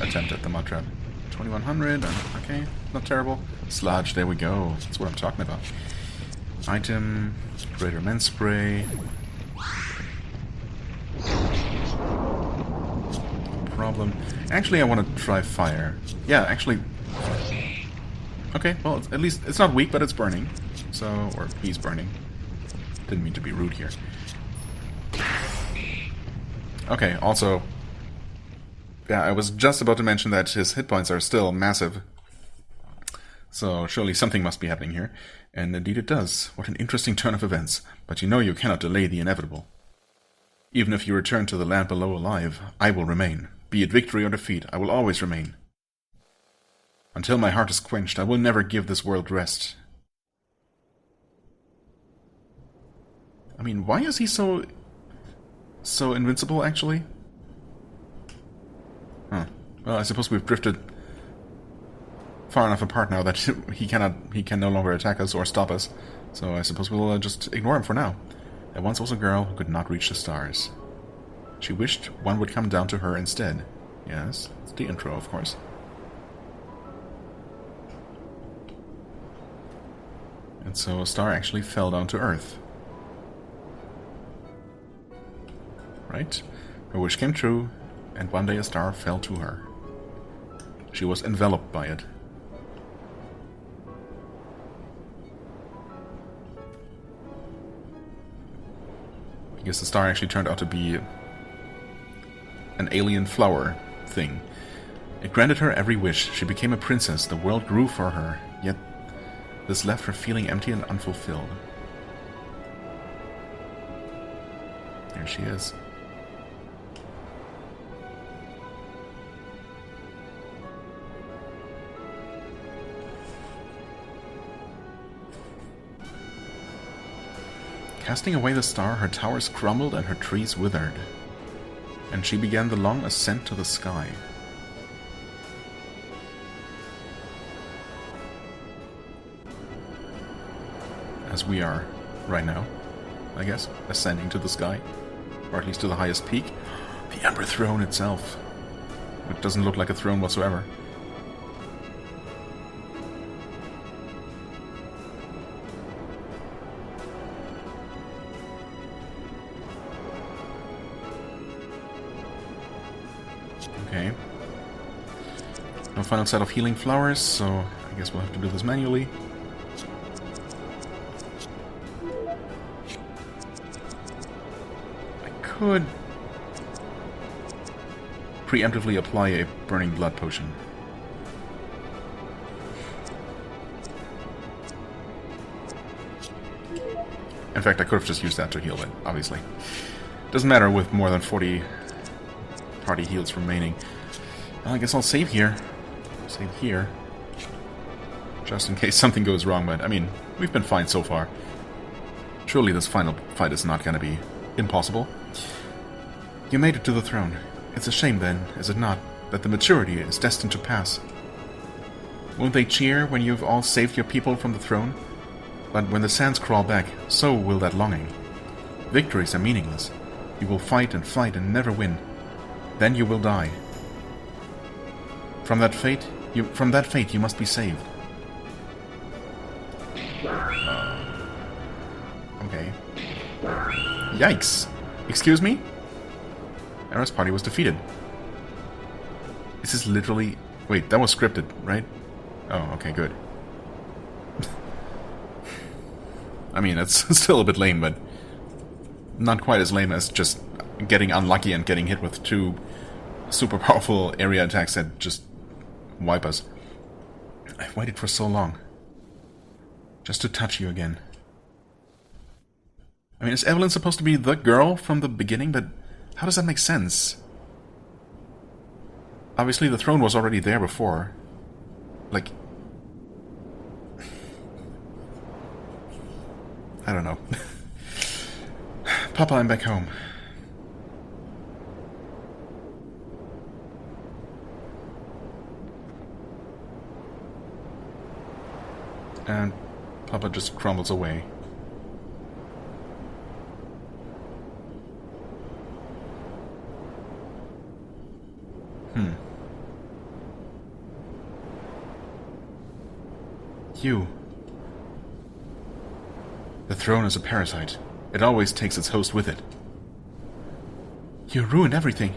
Attempt at the mud trap. 2100, okay, not terrible. Sludge, there we go. That's what I'm talking about. Item, Greater Men Spray. Problem. Actually, I want to try fire. Yeah, actually... Okay, well, at least it's not weak, but it's burning. So, or he's burning. Didn't mean to be rude here. Okay, also... Yeah, I was just about to mention that his hit points are still massive. So surely something must be happening here. And indeed it does. What an interesting turn of events. But you know you cannot delay the inevitable. Even if you return to the land below alive, I will remain. Be it victory or defeat, I will always remain. Until my heart is quenched, I will never give this world rest. I mean, why is he so invincible, actually? Huh. Well, I suppose we've drifted far enough apart now that he can no longer attack us or stop us. So I suppose we'll just ignore him for now. There once was a girl who could not reach the stars. She wished one would come down to her instead. Yes, it's the intro, of course. And so a star actually fell down to Earth. Right? Her wish came true, and one day a star fell to her. She was enveloped by it. I guess the star actually turned out to be an alien flower thing. It granted her every wish. She became a princess. The world grew for her. Yet this left her feeling empty and unfulfilled. There she is. Casting away the star, her towers crumbled and her trees withered. And she began the long ascent to the sky. As we are right now, I guess, ascending to the sky. Or at least to the highest peak. The Ember Throne itself. It doesn't look like a throne whatsoever. Okay. No final set of healing flowers, so I guess we'll have to do this manually. I could preemptively apply a burning blood potion. In fact, I could have just used that to heal it, obviously. Doesn't matter with more than 40 party heals remaining. Well, I guess I'll save here. Save here. Just in case something goes wrong, but, I mean, we've been fine so far. Surely this final fight is not gonna be impossible. You made it to the throne. It's a shame, then, is it not, that the maturity is destined to pass? Won't they cheer when you've all saved your people from the throne? But when the sands crawl back, so will that longing. Victories are meaningless. You will fight and never win. Then you will die. From that fate you must be saved. Okay. Yikes! Excuse me? Era's party was defeated. This is literally... Wait, that was scripted, right? Oh, okay, good. I mean, it's still a bit lame, but not quite as lame as just getting unlucky and getting hit with 2 super powerful area attacks that just wipe us. I've waited for so long. Just to touch you again. I mean, is Evelyn supposed to be the girl from the beginning? But how does that make sense? Obviously, the throne was already there before. Like... I don't know. Papa, I'm back home. And Papa just crumbles away. You. The throne is a parasite. It always takes its host with it. You ruined everything.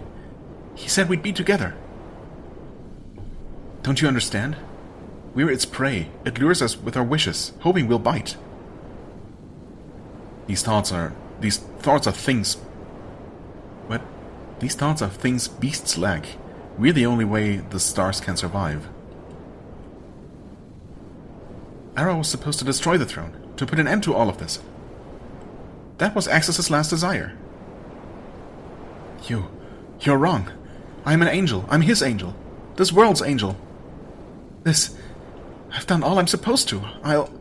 He said we'd be together. Don't you understand? We're its prey. It lures us with our wishes, hoping we'll bite. These thoughts are things... What? These thoughts are things beasts lack. We're the only way the stars can survive. Ara was supposed to destroy the throne, to put an end to all of this. That was Axis's last desire. You're wrong. I'm an angel. I'm his angel. This world's angel. I've done all I'm supposed to. I'll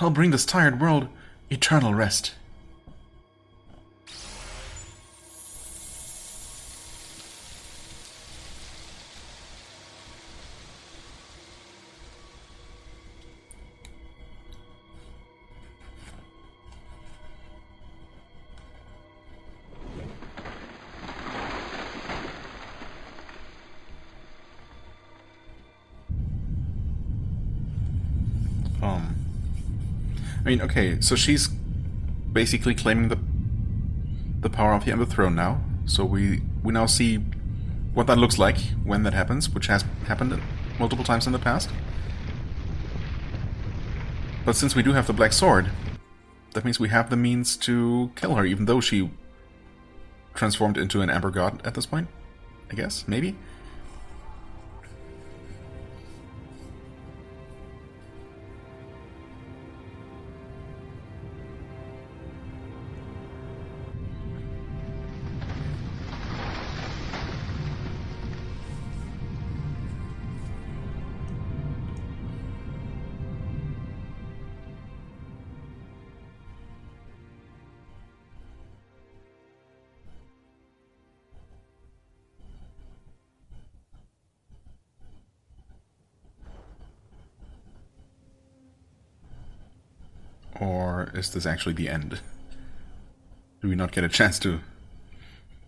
bring this tired world eternal rest. I mean, okay, so she's basically claiming the power of the Ember Throne now. So we now see what that looks like when that happens, which has happened multiple times in the past. But since we do have the Black Sword, that means we have the means to kill her, even though she transformed into an Amber God at this point, I guess, maybe? Or is this actually the end? Do we not get a chance to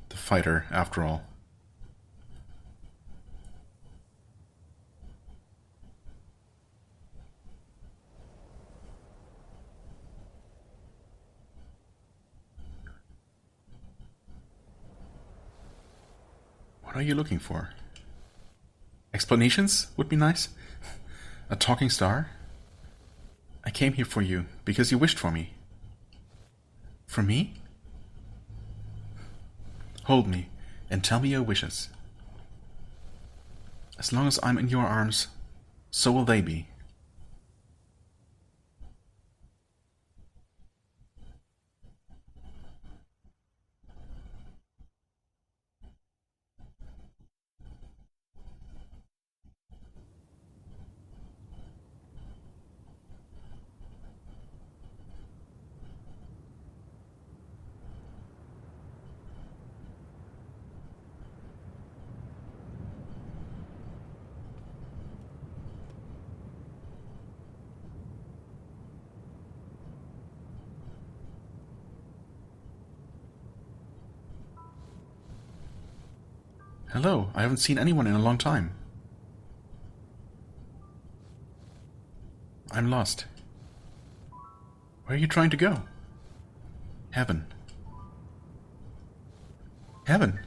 fight her after all? What are you looking for? Explanations would be nice. A talking star? I came here for you, because you wished for me. For me? Hold me, and tell me your wishes. As long as I'm in your arms, so will they be. Hello, I haven't seen anyone in a long time. I'm lost. Where are you trying to go? Heaven. Heaven?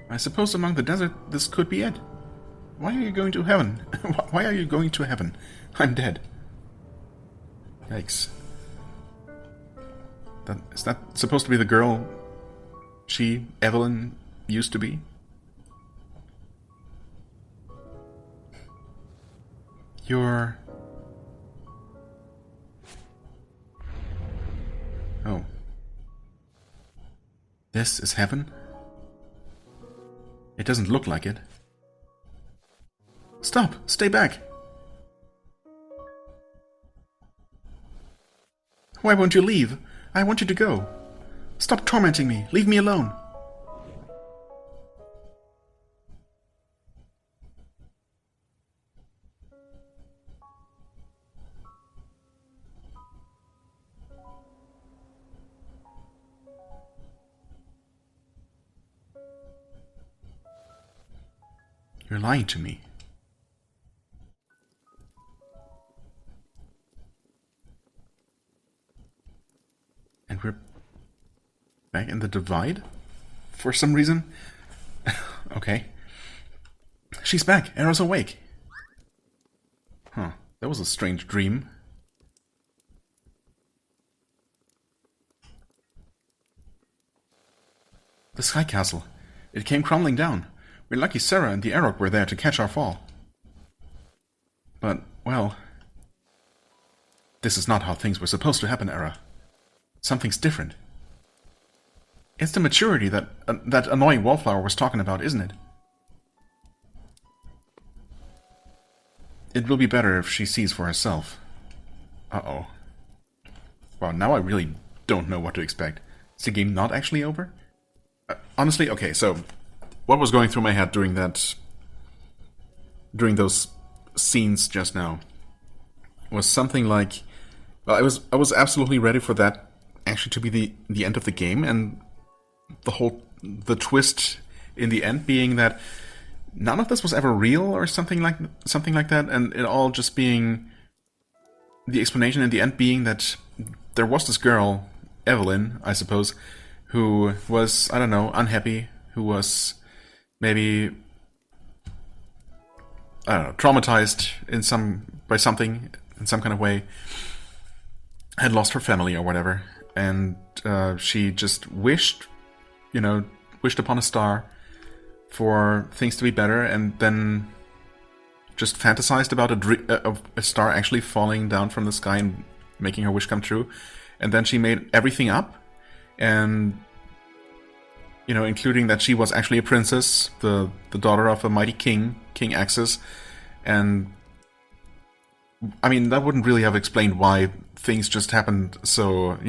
I suppose among the desert this could be it. Why are you going to heaven? Why are you going to heaven? I'm dead. Yikes. Is that supposed to be the girl Evelyn, used to be? You're... Oh. This is heaven? It doesn't look like it. Stop! Stay back! Why won't you leave? I want you to go. Stop tormenting me. Leave me alone. You're lying to me. And we're back in the Divide? For some reason? Okay. She's back. Arrow's awake. Huh. That was a strange dream. The Sky Castle. It came crumbling down. We're lucky Sarah and the Arok were there to catch our fall. But, well... This is not how things were supposed to happen, Era. Something's different. It's the maturity that annoying wallflower was talking about, isn't it? It will be better if she sees for herself. Uh-oh. Wow, now I really don't know what to expect. Is the game not actually over? Honestly, okay, so... What was going through my head during those scenes just now was something like, well, I was absolutely ready for that actually to be the end of the game, and the twist in the end being that none of this was ever real or something like that, and it all just being the explanation in the end being that there was this girl, Evelyn, I suppose, who was, I don't know, unhappy, who was maybe, I don't know, traumatized by something in some kind of way, had lost her family or whatever, and she just wished upon a star for things to be better, and then just fantasized about a star actually falling down from the sky and making her wish come true, and then she made everything up, and including that she was actually a princess, the daughter of a mighty king, King Axis, and I mean, that wouldn't really have explained why things just happened so,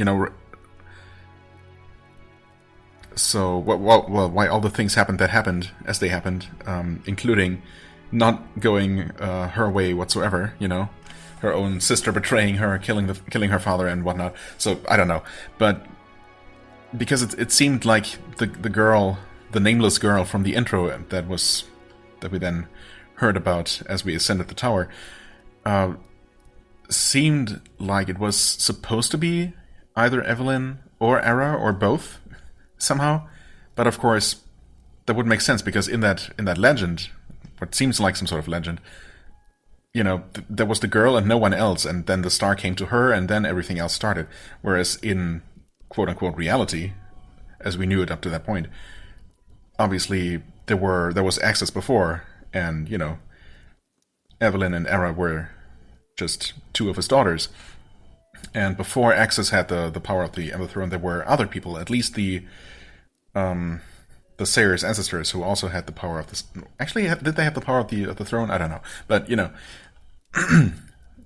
why all the things happened that happened as they happened, including not going her way whatsoever, her own sister betraying her, killing her father and whatnot. So, I don't know, but because it seemed like the girl, the nameless girl from the intro that we then heard about as we ascended the tower, seemed like it was supposed to be either Evelyn or Era or both somehow. But of course, that would make sense because in that legend, what seems like some sort of legend, there was the girl and no one else, and then the star came to her, and then everything else started. Whereas in quote-unquote reality, as we knew it up to that point, obviously there was access before, and Evelyn and Era were just two of his daughters. And before Axis had the power of the Ember Throne, there were other people, at least the Sayers' ancestors, who also had the power of this. Actually, did they have the power of the throne? I don't know. But, you know.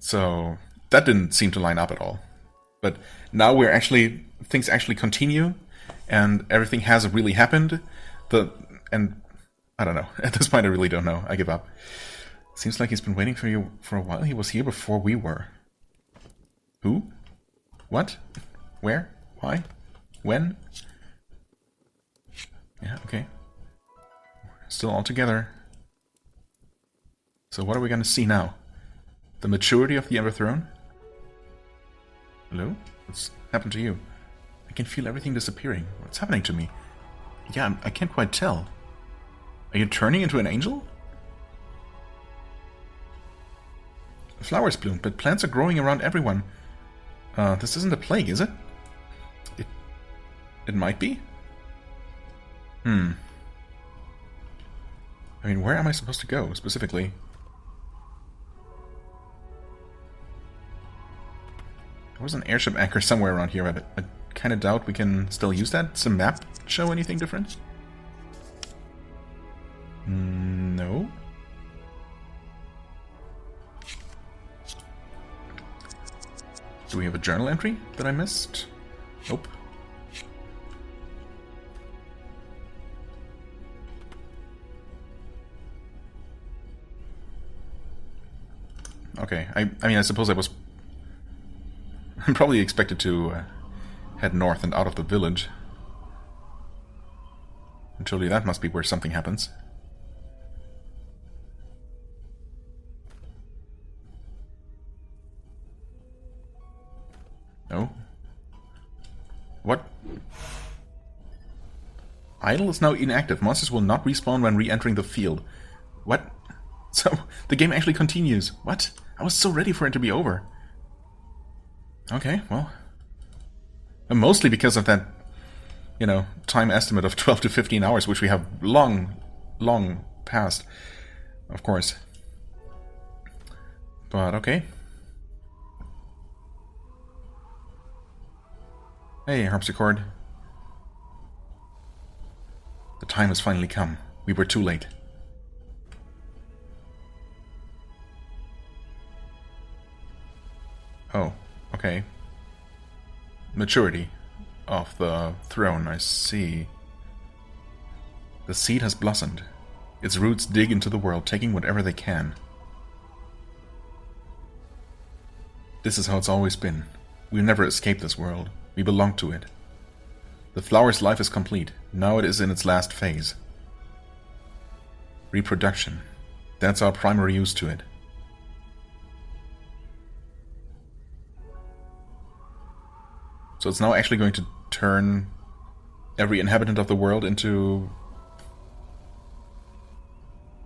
So, that didn't seem to line up at all. But now things actually continue, and everything has really happened. And I don't know. At this point, I really don't know. I give up. Seems like he's been waiting for you for a while. He was here before we were. Who? What? Where? Why? When? Yeah, okay. Still all together. So what are we going to see now? The maturity of the Ember Throne? Hello? What's happened to you? I can feel everything disappearing. What's happening to me? Yeah, I can't quite tell. Are you turning into an angel? Flowers bloom, but plants are growing around everyone. This isn't a plague, is it? It might be? I mean, where am I supposed to go, specifically? There was an airship anchor somewhere around here, but I kind of doubt we can still use that. Does the map show anything different? No. Do we have a journal entry that I missed? Nope. Okay, I mean, I suppose I'm probably expected to head north and out of the village. And surely that must be where something happens. No? What? Idle is now inactive. Monsters will not respawn when re-entering the field. What? So, the game actually continues. What? I was so ready for it to be over. Okay, well. And mostly because of that, you know, time estimate of 12 to 15 hours, which we have long past, of course. But, okay. Hey, harpsichord. The time has finally come. We were too late. Oh, okay. Maturity of the throne, I see. The seed has blossomed. Its roots dig into the world, taking whatever they can. This is how it's always been. We'll never escape this world. We belong to it. The flower's life is complete. Now it is in its last phase. Reproduction. That's our primary use to it. So it's now actually going to turn every inhabitant of the world into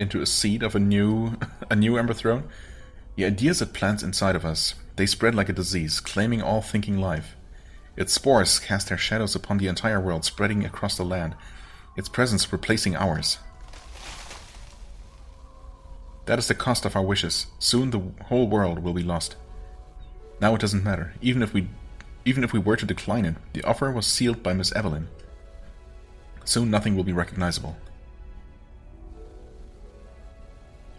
a seed of a new Ember Throne. The ideas it plants inside of us, they spread like a disease, claiming all thinking life. Its spores cast their shadows upon the entire world, spreading across the land, its presence replacing ours. That is the cost of our wishes. Soon the whole world will be lost. Now it doesn't matter. Even if we were to decline it, the offer was sealed by Miss Evelyn. Soon nothing will be recognizable.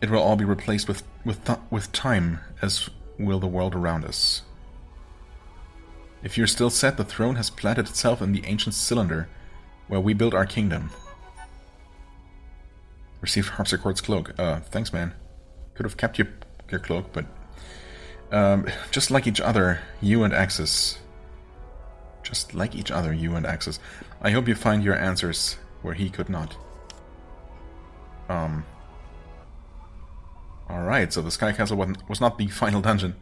It will all be replaced with time, as will the world around us. If you're still set, the throne has planted itself in the ancient cylinder, where we built our kingdom. Received harpsichord's cloak. Thanks, man. Could have kept your cloak, but... just like each other, you and Axis. Just like each other, you and Axis. I hope you find your answers where he could not. Alright, so the Sky Castle was not the final dungeon.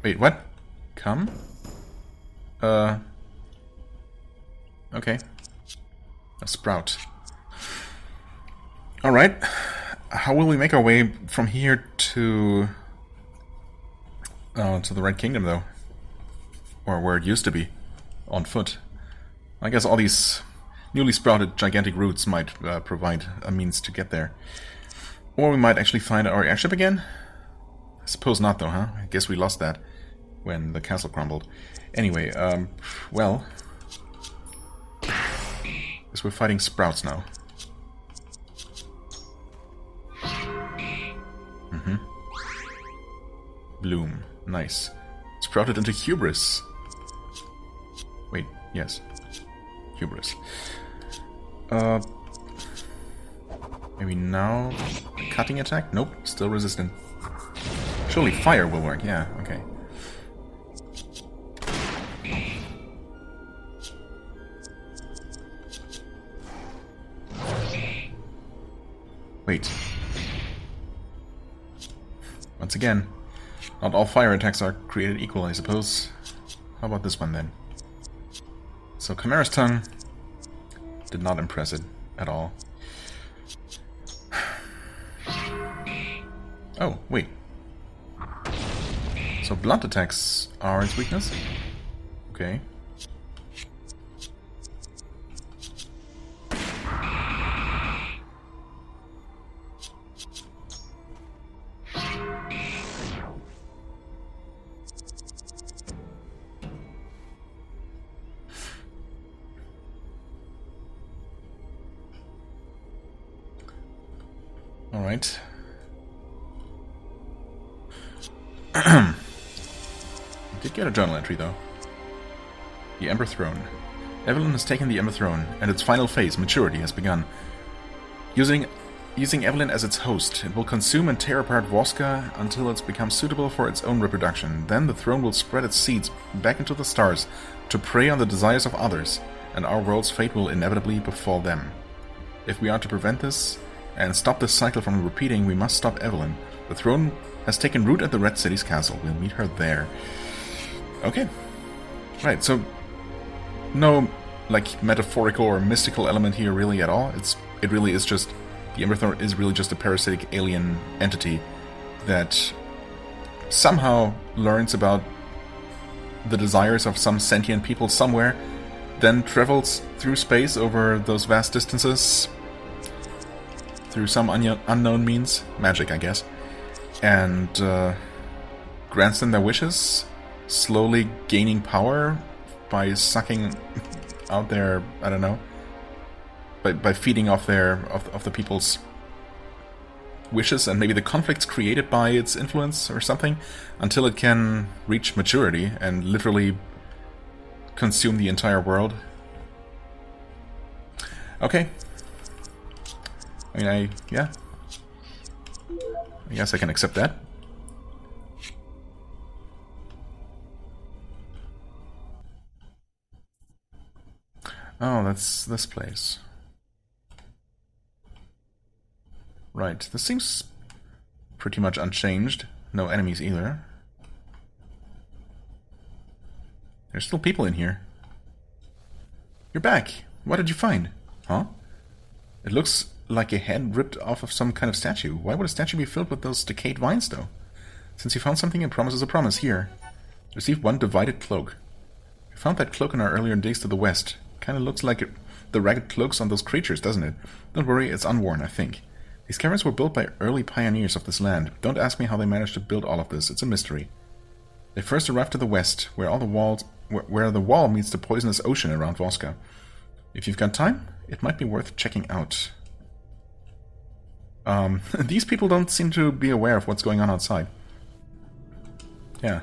Wait, what? Come? Okay. A sprout. Alright. How will we make our way from here to the Red Kingdom, though? Or where it used to be. On foot. I guess all these newly sprouted gigantic roots might provide a means to get there. Or we might actually find our airship again? I suppose not, though, huh? I guess we lost that when the castle crumbled. Anyway, well... guess we're fighting sprouts now. Bloom. Nice. Sprouted into hubris. Wait, yes. Hubris. Maybe now... a cutting attack? Nope, still resistant. Surely fire will work, yeah, okay. Wait. Once again, not all fire attacks are created equal, I suppose. How about this one, then? So, Chimera's tongue did not impress it at all. Oh, wait. So, blunt attacks are its weakness? Okay. Alright. Did get a journal entry, though. The Ember Throne. Evelyn has taken the Ember Throne, and its final phase, maturity, has begun. Using Evelyn as its host, it will consume and tear apart Voska until it's become suitable for its own reproduction. Then the throne will spread its seeds back into the stars to prey on the desires of others, and our world's fate will inevitably befall them. If we are to prevent this and stop this cycle from repeating, we must stop Evelyn. The throne has taken root at the Red City's castle. We'll meet her there. Okay. Right, so no like metaphorical or mystical element here really at all. It really is just the Ember Throne is really just a parasitic alien entity that somehow learns about the desires of some sentient people somewhere, then travels through space over those vast distances through some unknown means, magic I guess, and grants them their wishes, slowly gaining power by sucking out their, I don't know, by feeding off of the people's wishes and maybe the conflicts created by its influence or something, until it can reach maturity and literally consume the entire world. Okay. I mean, yeah. I guess I can accept that. Oh, that's this place. Right, this seems pretty much unchanged. No enemies either. There's still people in here. You're back. What did you find? Huh? It looks like a head ripped off of some kind of statue. Why would a statue be filled with those decayed vines, though? Since you found something, a promise is a promise. Here. Receive one divided cloak. We found that cloak in our earlier days to the west. Kinda looks like the ragged cloaks on those creatures, doesn't it? Don't worry, it's unworn, I think. These caverns were built by early pioneers of this land. Don't ask me how they managed to build all of this. It's a mystery. They first arrived to the west, where the wall meets the poisonous ocean around Voska. If you've got time, it might be worth checking out. These people don't seem to be aware of what's going on outside. Yeah.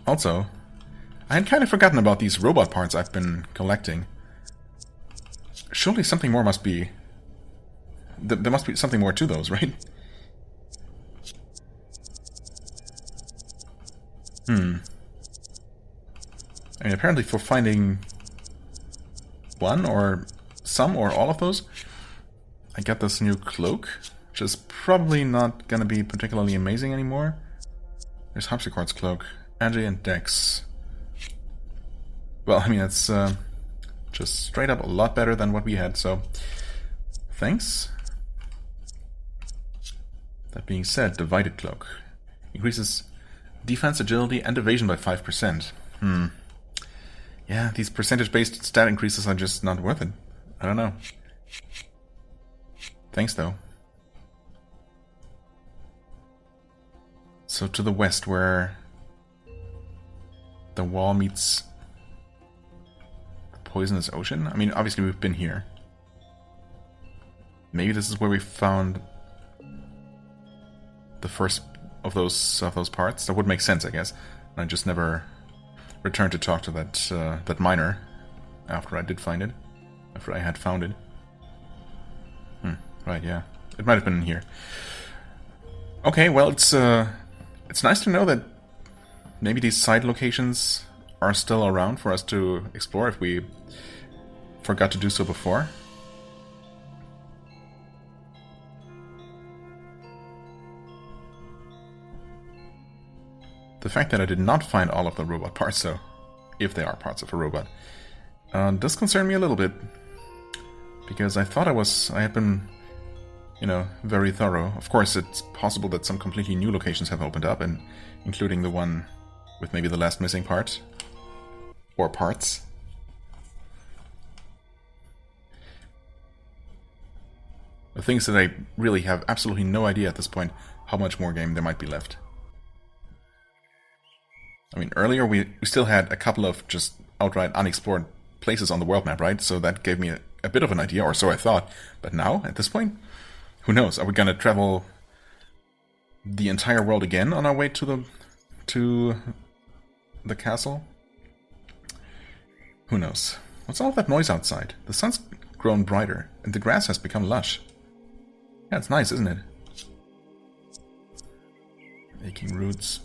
Also, I had kind of forgotten about these robot parts I've been collecting. Surely something more must be... There must be something more to those, right? I mean, apparently for finding one or some or all of those, I got this new cloak, which is probably not going to be particularly amazing anymore. There's Harpsichord's cloak, Agi and Dex. Well, I mean, it's just straight up a lot better than what we had, so thanks. That being said, Divided Cloak increases defense, agility, and evasion by 5%. Yeah, these percentage-based stat increases are just not worth it. I don't know. Thanks, though. So to the west, where the wall meets the poisonous ocean? I mean, obviously we've been here. Maybe this is where we found the first of those parts. That would make sense, I guess. And I just never returned to talk to that miner after I did find it. After I had found it. Right, yeah. It might have been in here. Okay, well, it's nice to know that maybe these side locations are still around for us to explore if we forgot to do so before. The fact that I did not find all of the robot parts, though, if they are parts of a robot, does concern me a little bit. Because I thought I had been, very thorough. Of course, it's possible that some completely new locations have opened up, and including the one with maybe the last missing part. Or parts. The thing is that I really have absolutely no idea at this point how much more game there might be left. I mean, earlier we still had a couple of just outright unexplored places on the world map, right? So that gave me a bit of an idea, or so I thought. But now, at this point, who knows? Are we gonna travel the entire world again on our way to the castle? Who knows? What's all that noise outside? The sun's grown brighter, and the grass has become lush. Yeah, it's nice, isn't it? Aching roots.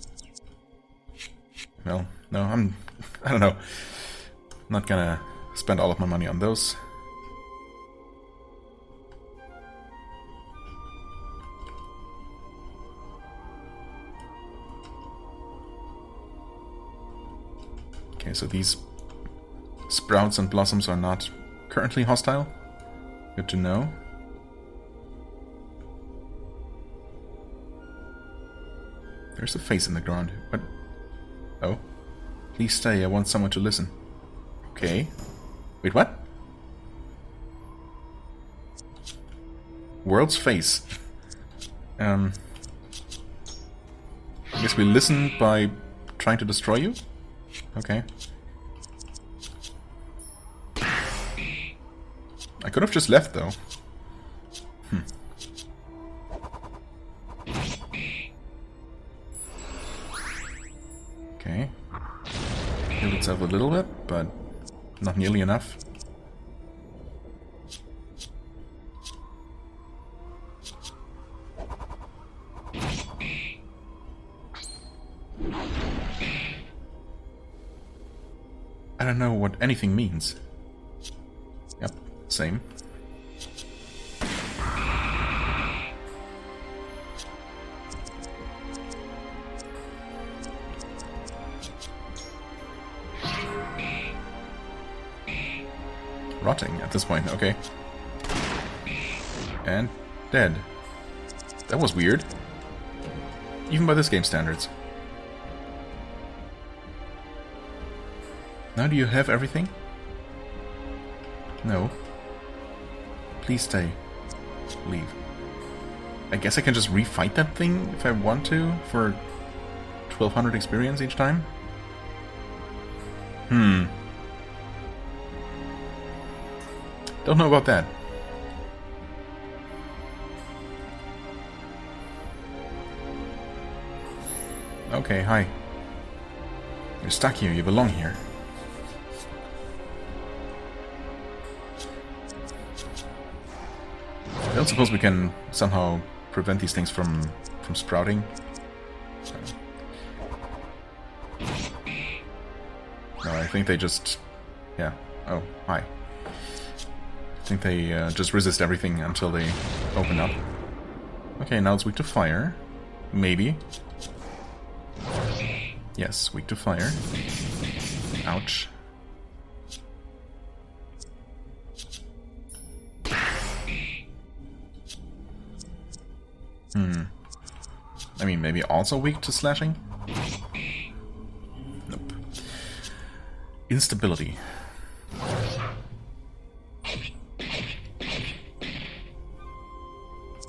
Well, no, I don't know. I'm not gonna spend all of my money on those. Okay, so these sprouts and blossoms are not currently hostile. Good to know. There's a face in the ground. What? Oh. Please stay, I want someone to listen. Okay. Wait, what? World's face. I guess we listen by trying to destroy you? Okay. I could have just left, though. Okay. Healed itself a little bit, but not nearly enough. I don't know what anything means. Yep, same. Rotting at this point, okay. And dead. That was weird. Even by this game standards. Now do you have everything? No. Please stay. Leave. I guess I can just refight that thing if I want to for 1200 experience each time? Don't know about that. Okay, hi. You're stuck here, you belong here. I don't suppose we can somehow prevent these things from sprouting. No, I think they just... Yeah. Oh, hi. I think they just resist everything until they open up. Okay, now it's weak to fire. Maybe. Yes, weak to fire. Ouch. I mean, maybe also weak to slashing? Nope. Instability.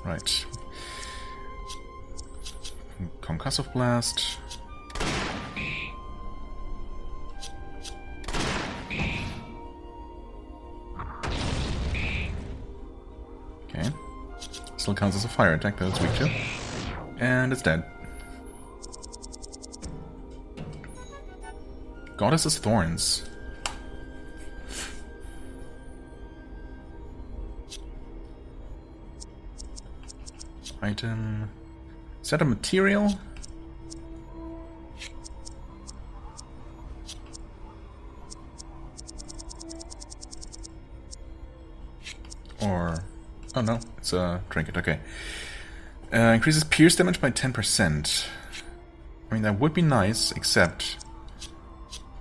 Right. Concussive Blast. Okay. Still counts as a fire attack that it's weak to. And it's dead. Goddess's Thorns. Item. Is that a material? Or... oh no, it's a trinket, okay. Increases pierce damage by 10%. I mean, that would be nice, except...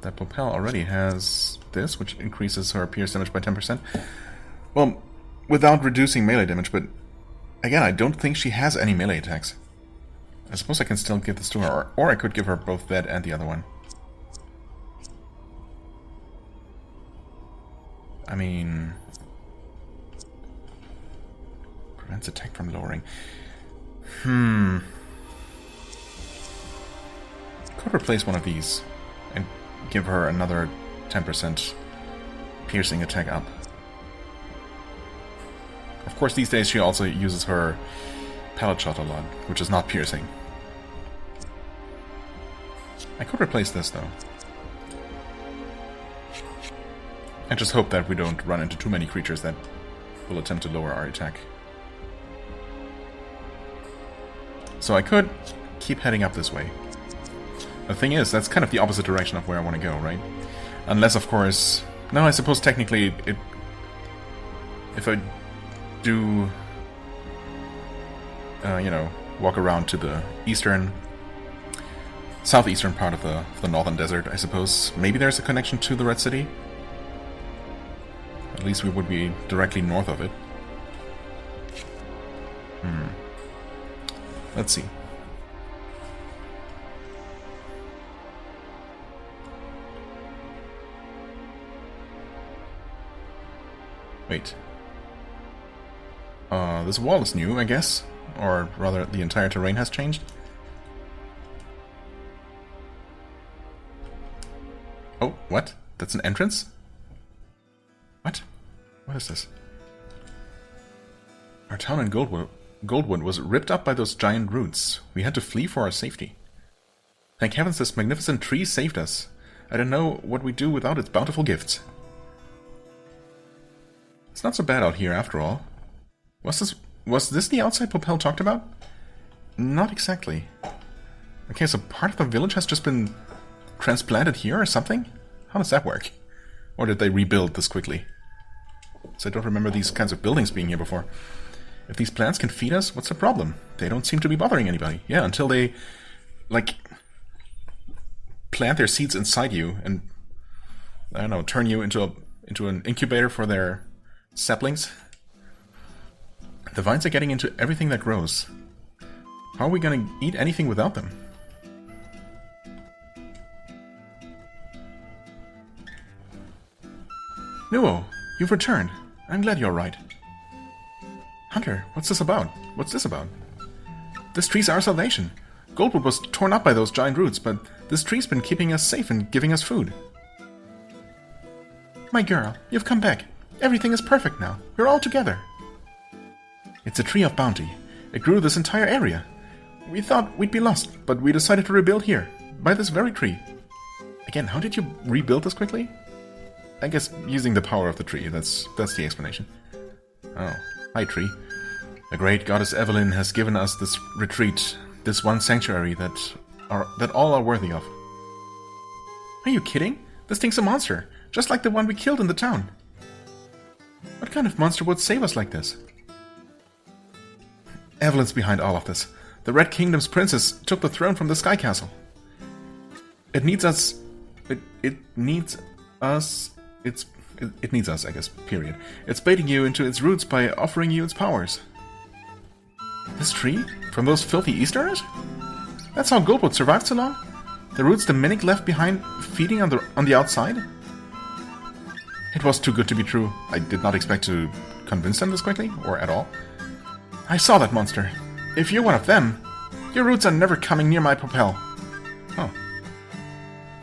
that Popel already has this, which increases her pierce damage by 10%. Well, without reducing melee damage, but... again, I don't think she has any melee attacks. I suppose I can still give this to her, or I could give her both that and the other one. I mean... prevents attack from lowering. Could replace one of these and give her another 10% piercing attack up. Of course, these days she also uses her pellet shot a lot, which is not piercing. I could replace this, though. I just hope that we don't run into too many creatures that will attempt to lower our attack. So I could keep heading up this way. The thing is, that's kind of the opposite direction of where I want to go, right? Unless, of course... no, I suppose technically it... if I do... you know, walk around to the eastern... southeastern part of the northern desert, I suppose. Maybe there's a connection to the Red City? At least we would be directly north of it. Let's see. Wait. This wall is new, I guess? Or rather, the entire terrain has changed? Oh, what? That's an entrance? What? What is this? Our town in Goldwood was ripped up by those giant roots. We had to flee for our safety. Thank heavens this magnificent tree saved us. I don't know what we'd do without its bountiful gifts. It's not so bad out here, after all. Was this the outside Popel talked about? Not exactly. Okay, so part of the village has just been transplanted here or something? How does that work? Or did they rebuild this quickly? So I don't remember these kinds of buildings being here before. If these plants can feed us, what's the problem? They don't seem to be bothering anybody. Yeah, until they, like, plant their seeds inside you and, I don't know, turn you into an incubator for their saplings. The vines are getting into everything that grows. How are we going to eat anything without them? Nuo, you've returned. I'm glad you're right. Hunter, what's this about? What's this about? This tree's our salvation. Goldwood was torn up by those giant roots, but this tree's been keeping us safe and giving us food. My girl, you've come back. Everything is perfect now. We're all together. It's a tree of bounty. It grew this entire area. We thought we'd be lost, but we decided to rebuild here, by this very tree. Again, how did you rebuild this quickly? I guess using the power of the tree, that's the explanation. Oh, hi tree. The great goddess Evelyn has given us this retreat, this one sanctuary that all are worthy of. Are you kidding? This thing's a monster, just like the one we killed in the town. What kind of monster would save us like this? Evelyn's behind all of this. The Red Kingdom's princess took the throne from the Sky Castle. It needs us. It needs us. It needs us, I guess, period. It's baiting you into its roots by offering you its powers. This tree? From those filthy Easterners? That's how Goldwood survived so long? The roots the Mimic left behind feeding on the outside? It was too good to be true. I did not expect to convince them this quickly, or at all. I saw that monster. If you're one of them, Your roots are never coming near my propel. Oh.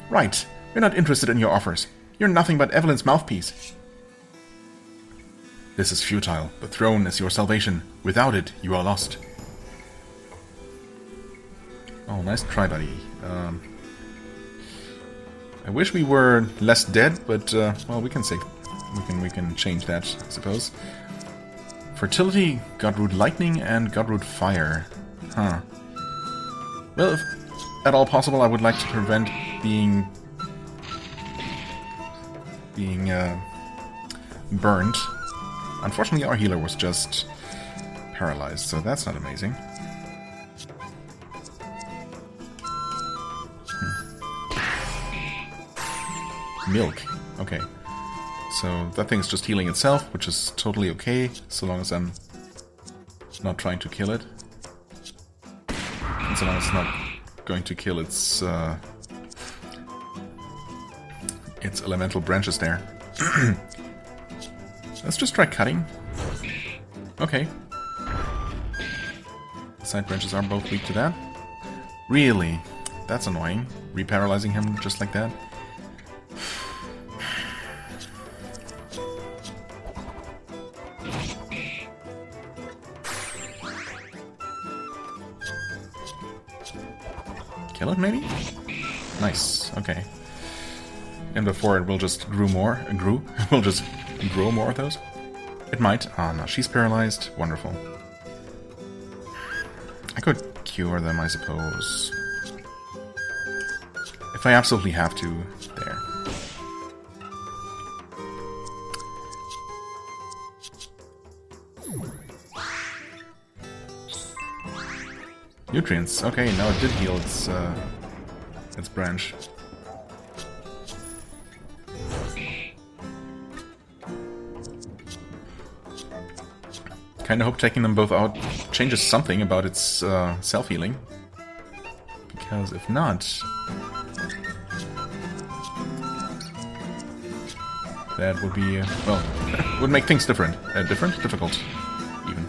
Right. We're not interested in your offers. You're nothing but Evelyn's mouthpiece. This is futile. The throne is your salvation. Without it, you are lost. Oh, nice try, buddy. I wish we were less dead, but well, we can save. We can change that, I suppose. Fertility, Godroot Lightning, and Godroot Fire. Huh. Well, if at all possible, I would like to prevent being burned. Unfortunately, our healer was just paralyzed, so that's not amazing. Milk. Okay. So that thing's just healing itself, which is totally okay, so long as I'm not trying to kill it. And so long as it's not going to kill its elemental branches there. Let's just try cutting. Okay. The side branches are both weak to that. Really? That's annoying. Reparalyzing him just like that. Kill it, maybe? Nice, okay. And before it will just grow more. It will just grow more of those? It might. Ah, no, she's paralyzed. Wonderful. I could cure them, I suppose. If I absolutely have to. There. Nutrients. Okay, now it did heal its branch. Kinda hope taking them both out changes something about its self-healing. Because if not... that would be... well, would make things different. Difficult, even.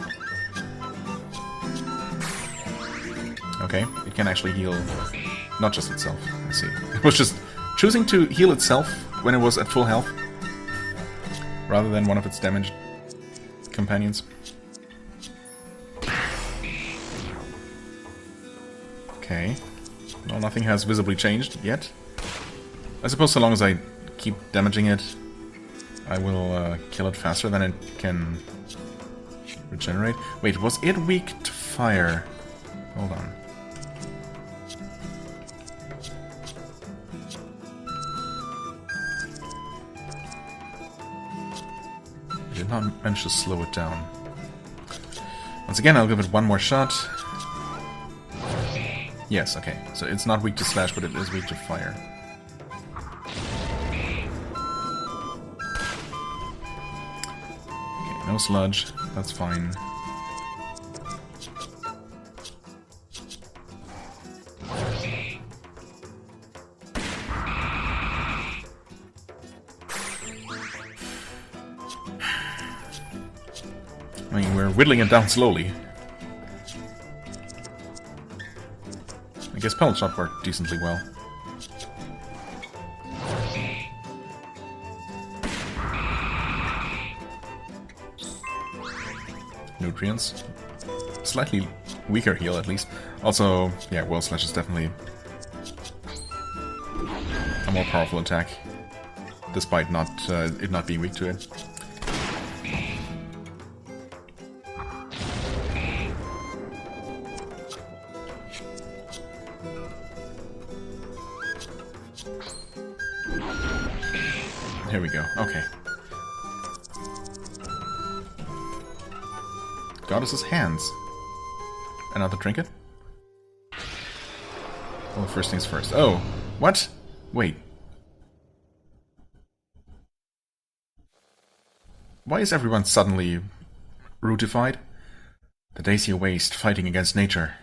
Okay, it can actually heal not just itself. I see. It was just choosing to heal itself when it was at full health, rather than one of its damaged companions. Okay. Well, nothing has visibly changed yet. I suppose so long as I keep damaging it, I will kill it faster than it can regenerate. Wait, was it weak to fire? Hold on. I did not manage to slow it down. Once again, I'll give it one more shot. Yes, okay. So it's not weak to slash, but it is weak to fire. Okay, no sludge. That's fine. I mean, we're whittling it down slowly. I guess pellet shot worked decently well. Nutrients. Slightly weaker heal, at least. Also, yeah, World Slash is definitely a more powerful attack, despite not it not being weak to it. Here we go. Okay. Goddess's hands. Another trinket? Well, first things first. Oh, what? Wait. Why is everyone suddenly rootified? The days you waste fighting against nature.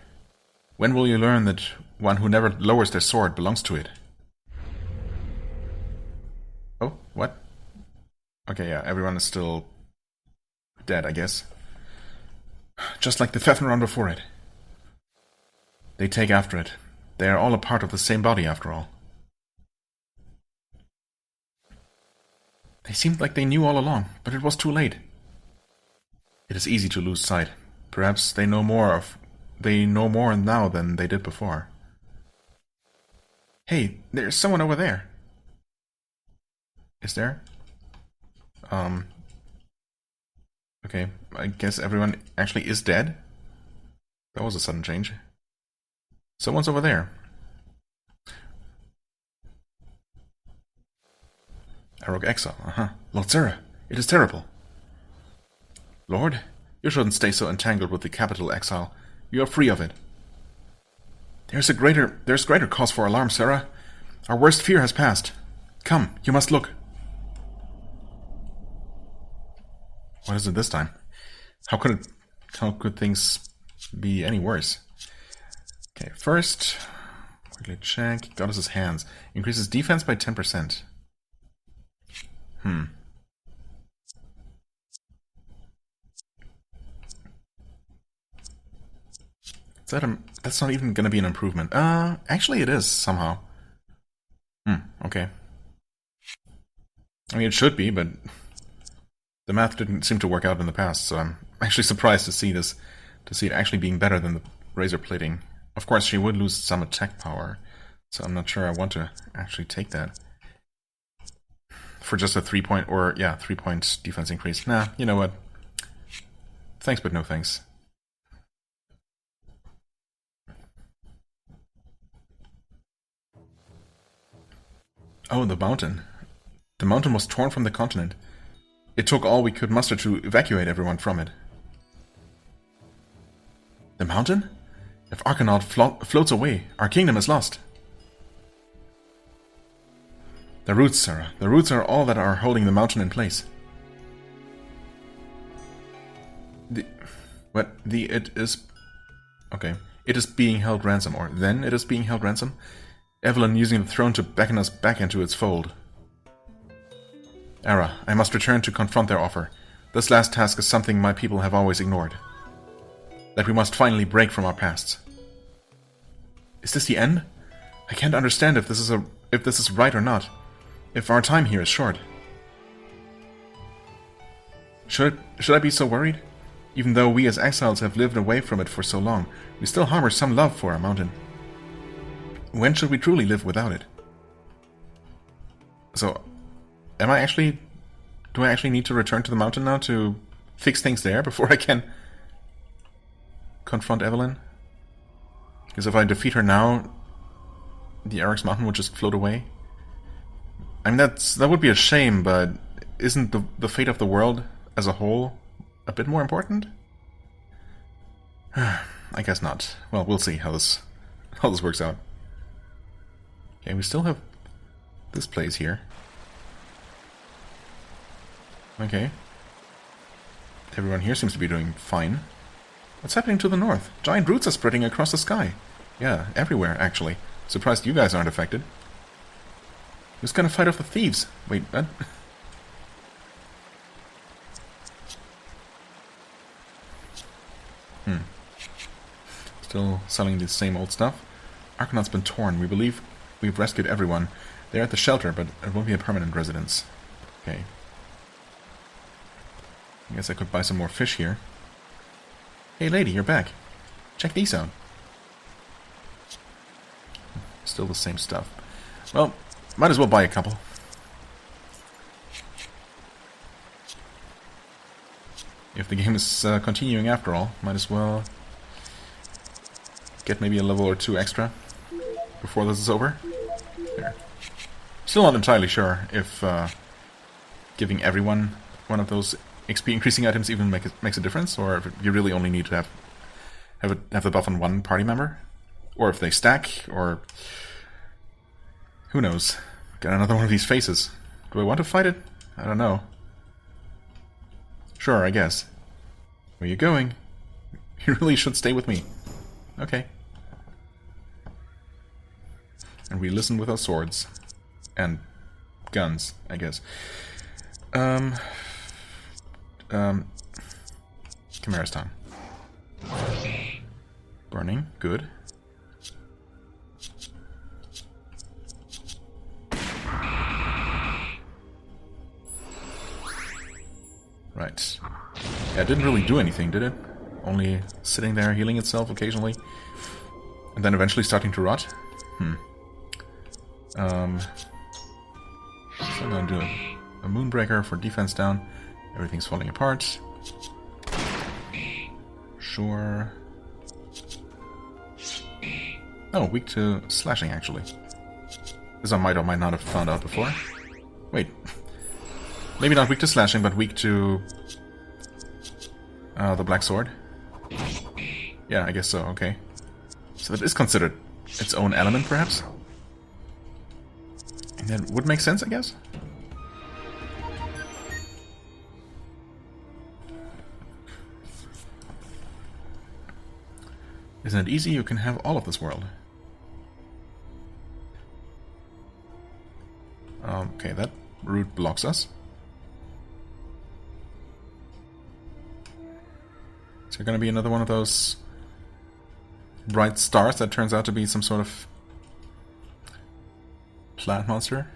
When will you learn that one who never lowers their sword belongs to it? Oh, what? Okay, yeah, everyone is still dead, I guess. Just like the Fafnron before it. They take after it. They are all a part of the same body, after all. They seemed like they knew all along, but it was too late. It is easy to lose sight. Perhaps they know more now than they did before. Hey, there's someone over there. Is there? Okay, I guess everyone actually is dead? That was a sudden change. Someone's over there. Arog Exile, Lord Zera, it is terrible. Lord, you shouldn't stay so entangled with the capital exile. You are free of it. There's greater cause for alarm, Zera. Our worst fear has passed. Come, you must look. What is it this time? How could things be any worse? Okay, first, quickly check. Goddess's Hands. Increases defense by 10%. That's not even gonna be an improvement. Actually it is, somehow. Okay. I mean, it should be, but the math didn't seem to work out in the past, so I'm actually surprised to see it actually being better than the razor plating. Of course, she would lose some attack power, so I'm not sure I want to actually take that. For just a 3-point defense increase. Nah, you know what? Thanks, but no thanks. Oh, the mountain. The mountain was torn from the continent. It took all we could muster to evacuate everyone from it. The mountain? If Arcanaut floats away, our kingdom is lost. The roots, Zera. The roots are all that are holding the mountain in place. It is being held ransom, or then it is being held ransom? Evelyn using the throne to beckon us back into its fold. Era, I must return to confront their offer. This last task is something my people have always ignored. That we must finally break from our pasts. Is this the end? I can't understand if this is right or not. If our time here is short. Should I be so worried? Even though we as exiles have lived away from it for so long, we still harbor some love for our mountain. When should we truly live without it? So, do I actually need to return to the mountain now to fix things there before I can confront Evelyn? Because if I defeat her now, the Eric's mountain would just float away. I mean, that would be a shame, but isn't the fate of the world as a whole a bit more important? I guess not. Well, we'll see how this works out. Okay, we still have this place here. Okay. Everyone here seems to be doing fine. What's happening to the north? Giant roots are spreading across the sky. Yeah, everywhere, actually. Surprised you guys aren't affected. Who's gonna fight off the thieves? Wait, what? Still selling the same old stuff. Arcanaut's been torn. We believe we've rescued everyone. They're at the shelter, but it won't be a permanent residence. Okay. I guess I could buy some more fish here. Hey lady, you're back. Check these out. Still the same stuff. Well, might as well buy a couple. If the game is continuing after all, might as well get maybe a level or two extra before this is over. There. Still not entirely sure if giving everyone one of those XP increasing items even makes a difference, or if you really only need to have the buff on one party member, or if they stack, or who knows. Got another one of these faces. Do I want to fight it? I don't know. Sure, I guess. Where are you going? You really should stay with me. Okay. And we listen with our swords. And guns, I guess. Chimera's time. Burning, good. Right. Yeah, it didn't really do anything, did it? Only sitting there healing itself occasionally. And then eventually starting to rot? So I'm gonna do a Moonbreaker for defense down. Everything's falling apart. Sure. Oh, weak to slashing, actually. This I might or might not have found out before. Wait. Maybe not weak to slashing, but weak to... the Black Sword. Yeah, I guess so, okay. So that is considered its own element, perhaps? And that would make sense, I guess? Isn't it easy? You can have all of this world. Okay, that route blocks us. Is there going to be another one of those bright stars that turns out to be some sort of plant monster?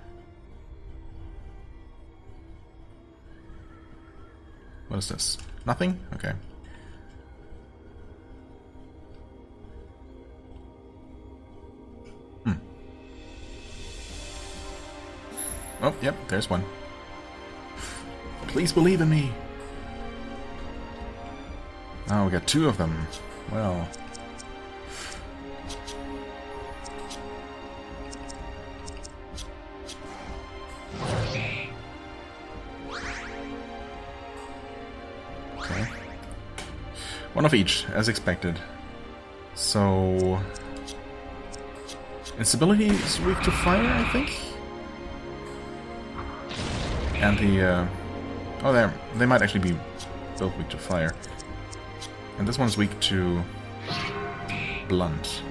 What is this? Nothing? Okay. Oh, yep, there's one. Please believe in me. Oh, we got two of them. Well. Okay. One of each, as expected. So... Instability is weak to fire, I think? And the, oh, they might actually be both weak to fire. And this one's weak to blunt.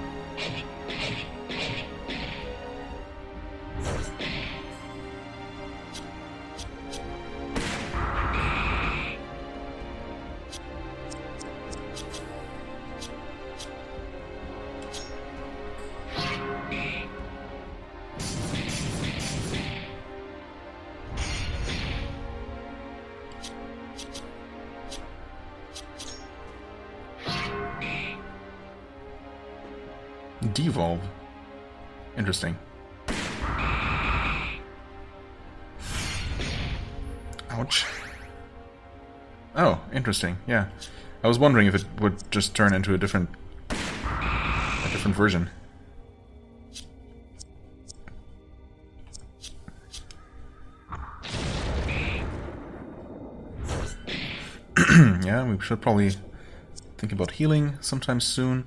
Devolve. Interesting. Ouch. Oh, interesting. Yeah. I was wondering if it would just turn into a different version. Yeah, we should probably think about healing sometime soon.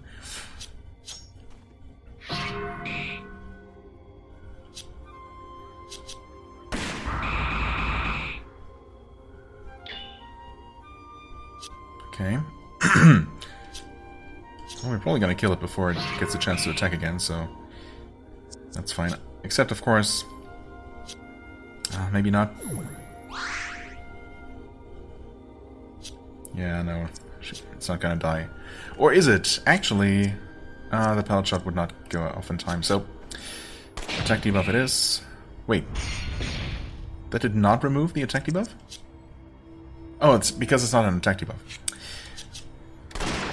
Okay. Well, we're probably gonna kill it before it gets a chance to attack again, so that's fine. Except, of course, maybe not. Yeah, no, it's not gonna die. Or is it? Actually, the pellet shot would not go off in time, so attack debuff it is. Wait, that did not remove the attack debuff? Oh, it's because it's not an attack debuff.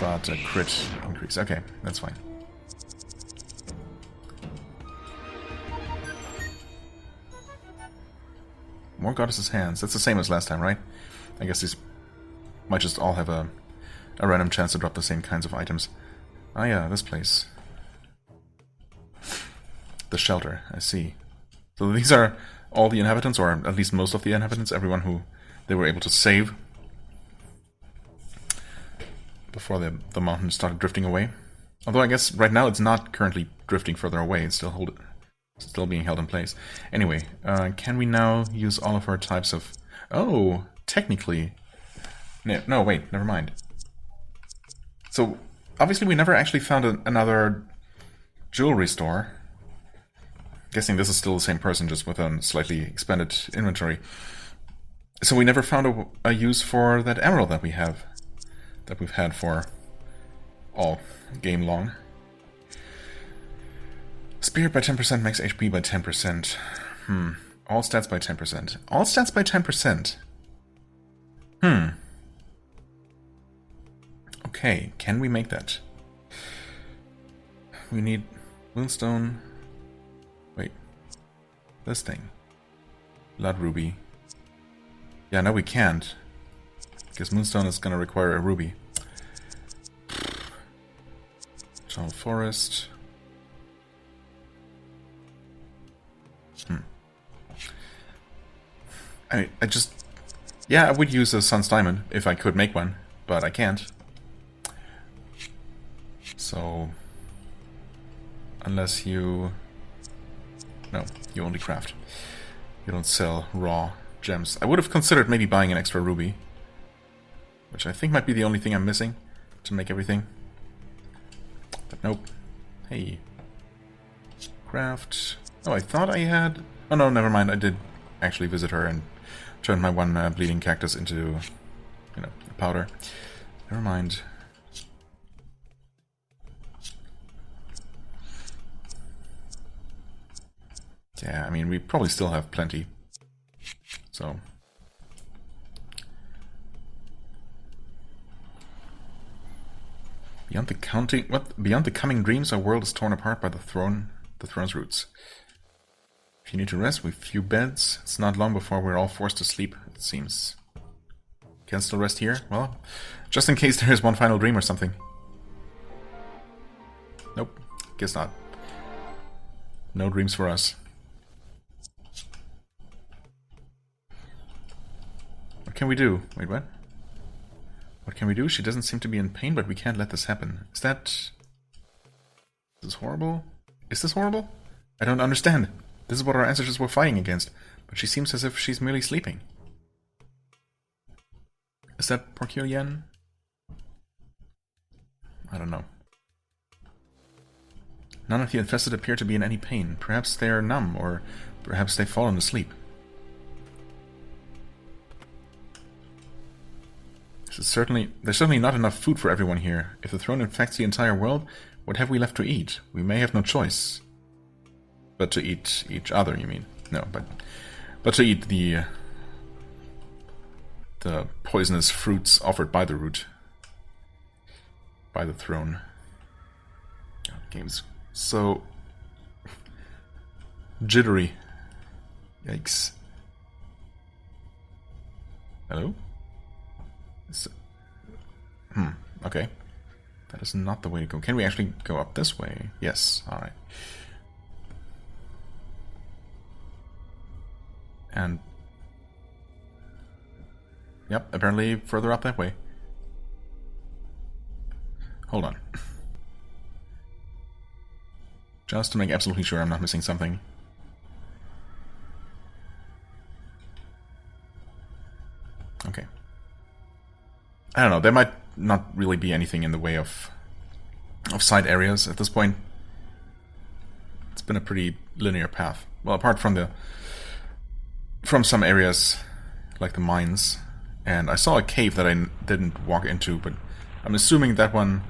But a crit increase. Okay, that's fine. More goddess's hands. That's the same as last time, right? I guess these might just all have a random chance to drop the same kinds of items. Ah yeah, this place. The shelter, I see. So these are all the inhabitants, or at least most of the inhabitants, everyone who they were able to save before the mountain started drifting away. Although I guess right now it's not currently drifting further away, it's still being held in place. Anyway, can we now use all of our types of... Oh, technically... No, wait, never mind. So, obviously we never actually found another jewelry store. Guessing this is still the same person, just with a slightly expanded inventory. So we never found a use for that emerald that we have. That we've had for all game long. Spirit by 10%, max HP by 10%. All stats by 10%. All stats by 10%. Okay, can we make that? We need moonstone. Wait. This thing. Blood ruby. Yeah, no we can't. Because moonstone is gonna require a ruby. Jungle forest. I just... Yeah, I would use a sun's diamond if I could make one, but I can't. So... Unless you... No, you only craft. You don't sell raw gems. I would have considered maybe buying an extra ruby. Which I think might be the only thing I'm missing to make everything. But nope. Hey. Craft. Oh, I thought I had... Oh no, never mind. I did actually visit her and turn my one bleeding cactus into, you know, powder. Never mind. Yeah, I mean, we probably still have plenty. So... Beyond the coming dreams, our world is torn apart by the throne's roots. If you need to rest with few beds, it's not long before we're all forced to sleep, it seems. Can still rest here? Well, just in case there is one final dream or something. Nope, guess not. No dreams for us. What can we do? Wait, what? What can we do? She doesn't seem to be in pain, but we can't let this happen. Is this horrible? Is this horrible? I don't understand. This is what our ancestors were fighting against, but she seems as if she's merely sleeping. Is that Porculain? I don't know. None of the infested appear to be in any pain. Perhaps they are numb, or perhaps they've fallen asleep. There's certainly not enough food for everyone here. If the throne infects the entire world, what have we left to eat? We may have no choice. But to eat each other, you mean? No, but to eat the poisonous fruits offered by the root. By the throne. Oh, game's so jittery. Yikes. Hello? Okay. That is not the way to go. Can we actually go up this way? Yes, alright. And... Yep, apparently further up that way. Hold on. Just to make absolutely sure I'm not missing something. Okay. I don't know, there might not really be anything in the way of side areas at this point. It's been a pretty linear path. Well, apart from some areas like the mines, and I saw a cave that I didn't walk into, but I'm assuming that one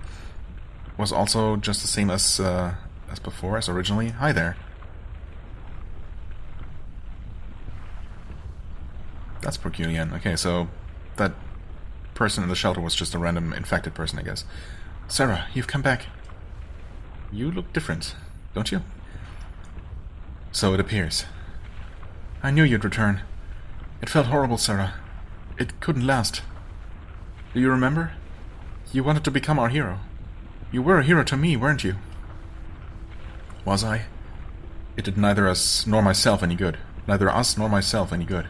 was also just the same as before, as originally. Hi there. That's Porculain. Okay, so that person in the shelter was just a random infected person, I guess. Sarah, you've come back. You look different, don't you? So it appears. I knew you'd return. It felt horrible, Sarah. It couldn't last. Do you remember? You wanted to become our hero. You were a hero to me, weren't you? Was I? It did neither us nor myself any good. Neither us nor myself any good.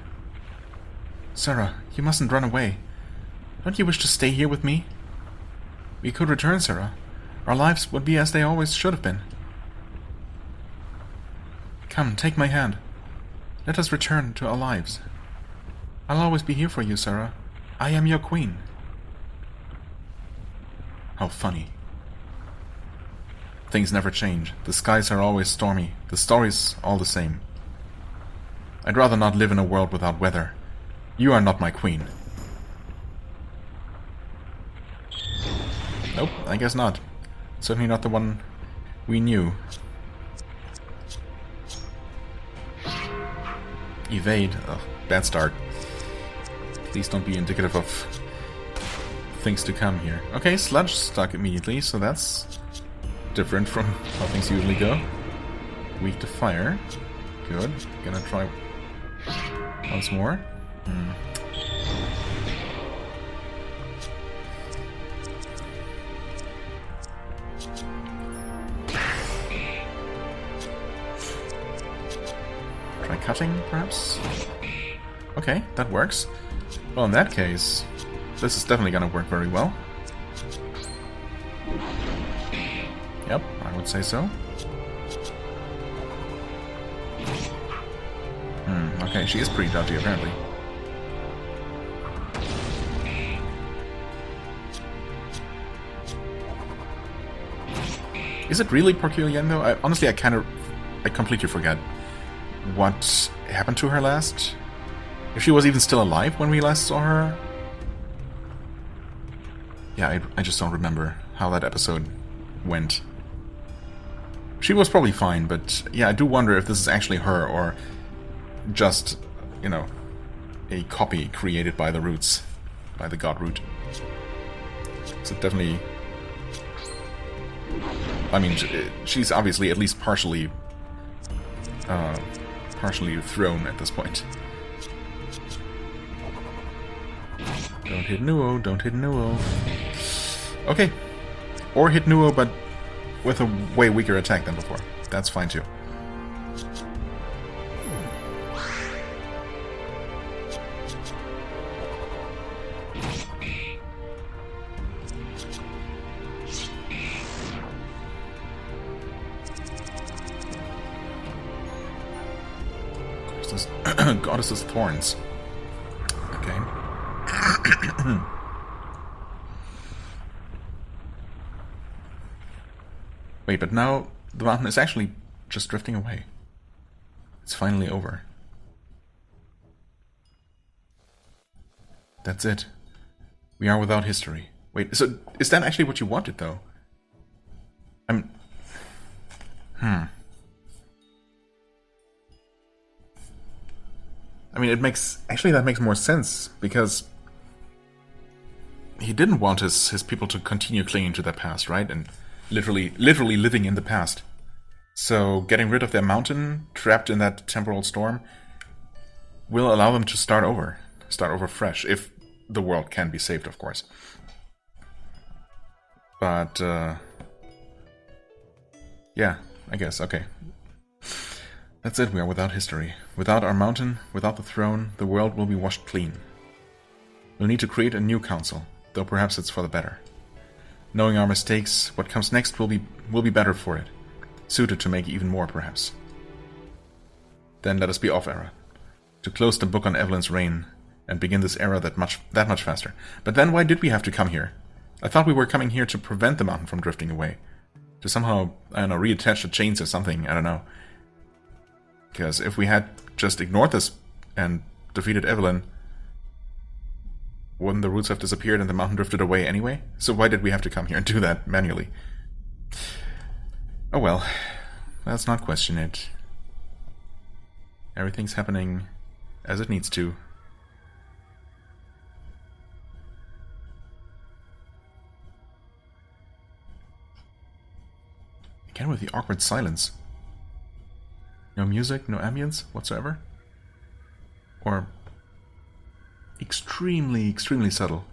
Sarah, you mustn't run away. Don't you wish to stay here with me? We could return, Sarah. Our lives would be as they always should have been. Come, take my hand. Let us return to our lives. I'll always be here for you, Sarah. I am your queen. How funny. Things never change. The skies are always stormy. The story's all the same. I'd rather not live in a world without weather. You are not my queen. Nope, I guess not. Certainly not the one we knew. Evade. Oh, bad start. Please don't be indicative of things to come here. Okay, sludge stuck immediately, so that's different from how things usually go. Weak to fire. Good. Gonna try once more. Try cutting, perhaps? Okay, that works. Well, in that case, this is definitely gonna work very well. Yep, I would say so. Okay, she is pretty dodgy, apparently. Is it really Porculain, though? Honestly, I completely forget what happened to her last. If she was even still alive when we last saw her. Yeah, I just don't remember how that episode went. She was probably fine, but yeah, I do wonder if this is actually her or just, you know, a copy created by the roots, by the god root. So definitely, I mean, she's obviously at least partially thrown at this point. Don't hit Nuo, don't hit Nuo. Okay. Or hit Nuo, but with a way weaker attack than before. That's fine too. Goddess's Thorns. Okay. Wait, but now the mountain is actually just drifting away. It's finally over. That's it. We are without history. Wait, so is that actually what you wanted, though? I mean, that makes more sense, because he didn't want his people to continue clinging to their past, right? And literally living in the past. So getting rid of their mountain, trapped in that temporal storm, will allow them to start over fresh, if the world can be saved, of course. But, yeah, I guess, okay. That's it, we are without history. Without our mountain, without the throne, the world will be washed clean. We'll need to create a new council, though perhaps it's for the better. Knowing our mistakes, what comes next will be better for it. Suited to make even more, perhaps. Then let us be off, Era. To close the book on Evelyn's reign, and begin this era that much faster. But then why did we have to come here? I thought we were coming here to prevent the mountain from drifting away. To somehow, I don't know, reattach the chains or something, I don't know. Because if we had just ignored this and defeated Evelyn, wouldn't the roots have disappeared and the mountain drifted away anyway? So why did we have to come here and do that manually? Oh well, let's not question it. Everything's happening as it needs to. Again with the awkward silence. No music, no ambience whatsoever? Or extremely, extremely subtle?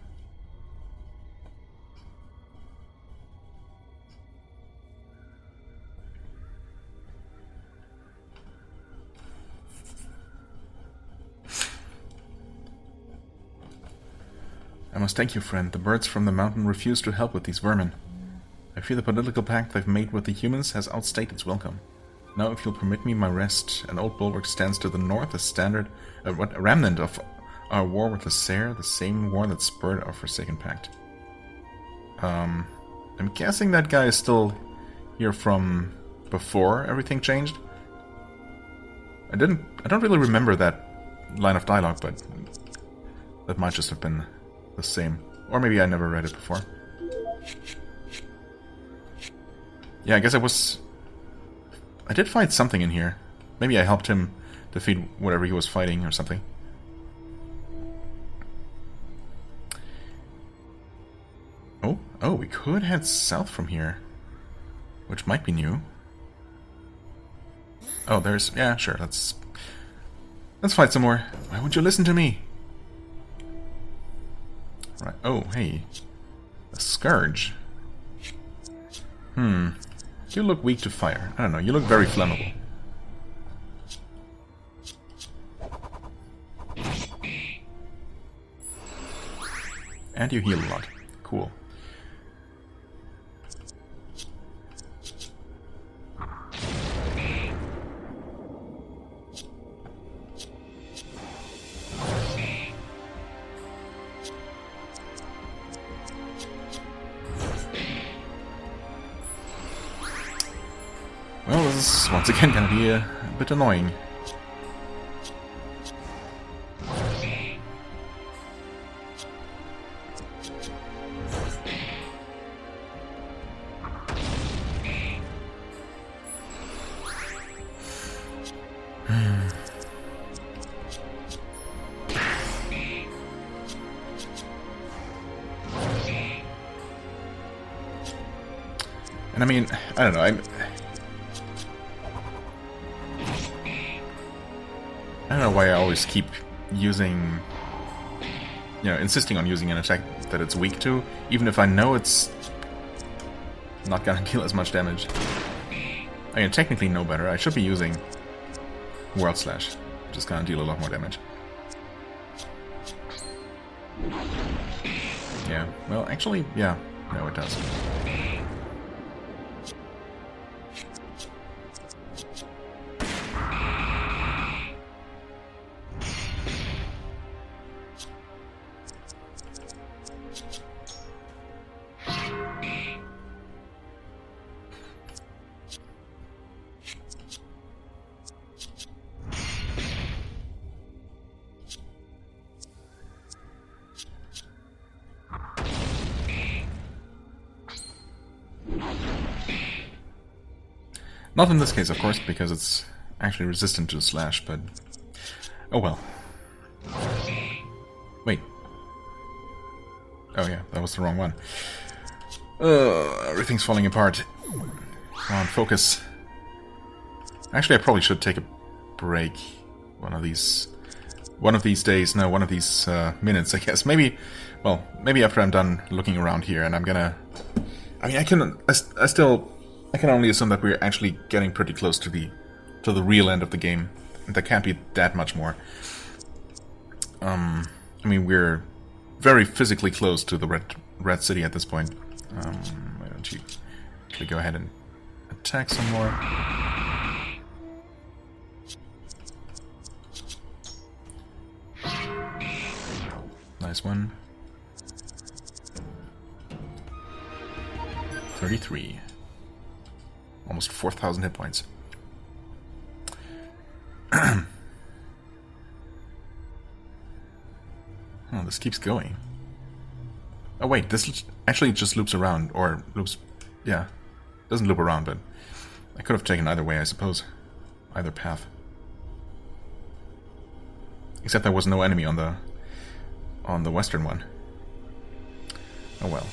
I must thank you, friend. The birds from the mountain refuse to help with these vermin. I fear the political pact they've made with the humans has outstayed its welcome. Now, if you'll permit me my rest, an old bulwark stands to the north, a remnant of our war with the Sere, the same war that spurred our Forsaken Pact. I'm guessing that guy is still here from before everything changed. I don't really remember that line of dialogue, but that might just have been the same. Or maybe I never read it before. Yeah, I guess I did find something in here. Maybe I helped him defeat whatever he was fighting or something. Oh, we could head south from here. Which might be new. Oh, there's... yeah, sure, let's fight some more. Why would you listen to me? Right, oh, hey. A Scourge. You look weak to fire. I don't know, you look very flammable. And you heal a lot. Cool. Well, this is once again gonna be a bit annoying. And I mean, I don't know, I don't know why I always keep using, you know, insisting on using an attack that it's weak to, even if I know it's not gonna kill as much damage. I mean, technically no better. I should be using World Slash, which is gonna deal a lot more damage. Yeah, well, actually, yeah, no, it does. Not in this case, of course, because it's actually resistant to slash, but... oh well. Wait. Oh yeah, that was the wrong one. Everything's falling apart. Come on, focus. Actually, I probably should take a break. One of these days, no, one of these minutes, I guess. Maybe, well, maybe after I'm done looking around here, and I'm gonna... I mean, I can only assume that we're actually getting pretty close to the real end of the game. There can't be that much more. I mean, we're very physically close to the Red City at this point. Why don't you actually go ahead and attack some more? Nice one. 33. Almost 4,000 hit points. Oh, this keeps going. Oh wait, this actually just loops around, or loops... yeah, doesn't loop around, but I could have taken either way, I suppose. Either path. Except there was no enemy on the western one. Oh well.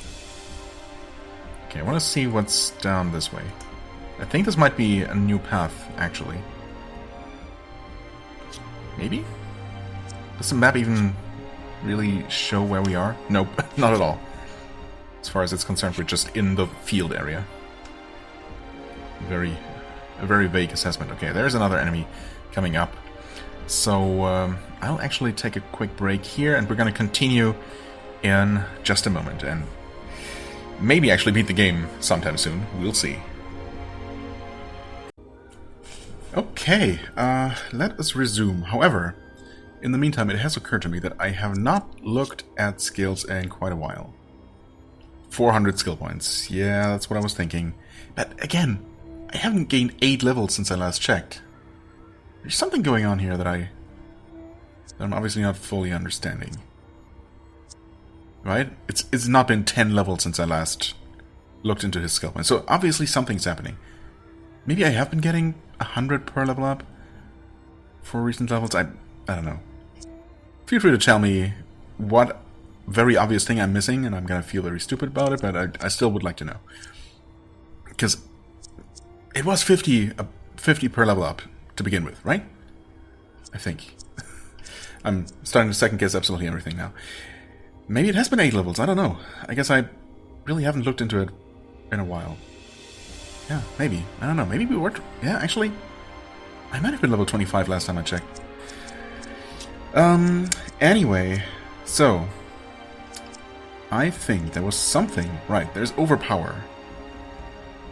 Okay, I want to see what's down this way. I think this might be a new path, actually. Maybe? Does the map even really show where we are? Nope, not at all. As far as it's concerned, we're just in the field area. A very vague assessment. Okay, there's another enemy coming up. So, I'll actually take a quick break here, and we're gonna continue in just a moment, and maybe actually beat the game sometime soon. We'll see. Okay, let us resume. However, in the meantime, it has occurred to me that I have not looked at skills in quite a while. 400 skill points. Yeah, that's what I was thinking. But again, I haven't gained 8 levels since I last checked. There's something going on here that I'm obviously not fully understanding. Right? It's not been 10 levels since I last looked into his skill points. So obviously something's happening. Maybe I have been getting 100 per level up for recent levels. I don't know. Feel free to tell me what very obvious thing I'm missing, and I'm gonna feel very stupid about it, but I still would like to know. Because it was 50 per level up to begin with, right? I think. I'm starting to second guess absolutely everything now. Maybe it has been 8 levels, I don't know. I guess I really haven't looked into it in a while. Yeah, maybe. I don't know. Maybe we were... Yeah, actually, I might have been level 25 last time I checked. Anyway, so... I think there was something... Right, there's Overpower.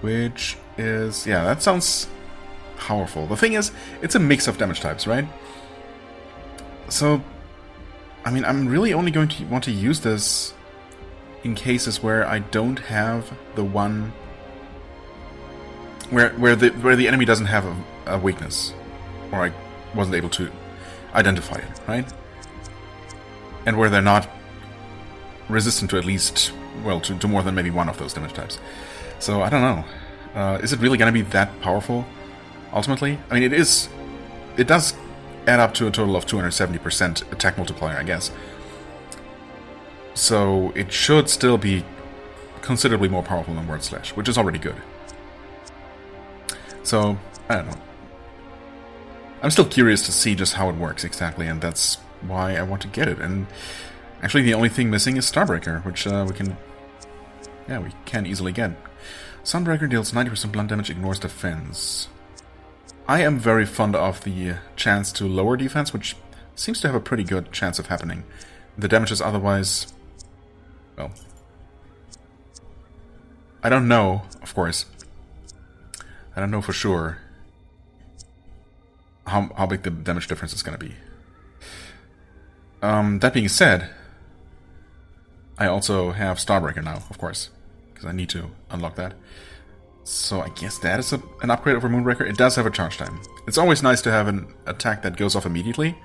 Which is... Yeah, that sounds powerful. The thing is, it's a mix of damage types, right? So... I mean, I'm really only going to want to use this in cases where I don't have the one... Where the enemy doesn't have a weakness. Or I wasn't able to identify it, right? And where they're not resistant to at least, well, to more than maybe one of those damage types. So, I don't know. Is it really going to be that powerful, ultimately? I mean, it does add up to a total of 270% attack multiplier, I guess. So, it should still be considerably more powerful than Word Slash, which is already good. So, I don't know. I'm still curious to see just how it works exactly, and that's why I want to get it. And actually, the only thing missing is Starbreaker, which we can easily get. Sunbreaker deals 90% blunt damage, ignores defense. I am very fond of the chance to lower defense, which seems to have a pretty good chance of happening. The damage is otherwise... well... I don't know, of course. I don't know for sure how big the damage difference is going to be. That being said, I also have Starbreaker now, of course, because I need to unlock that. So I guess that is an upgrade over Moonbreaker. It does have a charge time. It's always nice to have an attack that goes off immediately.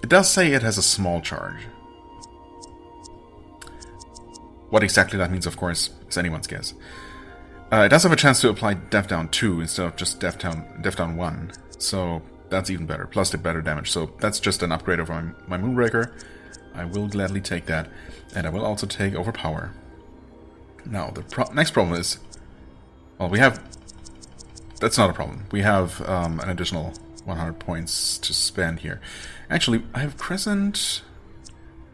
It does say it has a small charge. What exactly that means, of course, is anyone's guess. It does have a chance to apply Death Down 2 instead of just Death Down 1. So that's even better, plus the better damage. So that's just an upgrade over my Moonbreaker. I will gladly take that. And I will also take Overpower. Now, the next problem is... well, we have... that's not a problem. We have an additional 100 points to spend here. Actually, I have Crescent...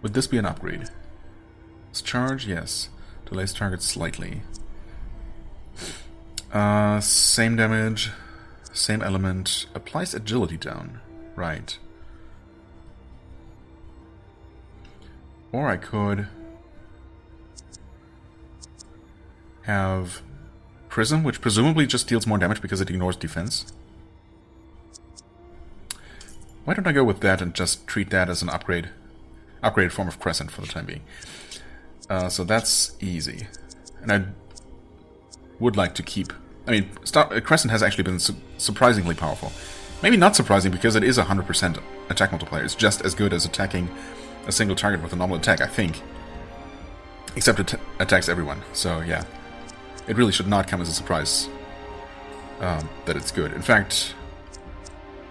would this be an upgrade? Charge, yes. Delays target slightly. Same damage, same element, applies agility down. Right. Or I could have Prism, which presumably just deals more damage because it ignores defense. Why don't I go with that and just treat that as an upgraded form of Crescent for the time being. So that's easy. And I would like to keep... I mean, Crescent has actually been surprisingly powerful. Maybe not surprising because it is 100% attack multiplier. It's just as good as attacking a single target with a normal attack, I think. Except it attacks everyone. So, yeah. It really should not come as a surprise that it's good. In fact,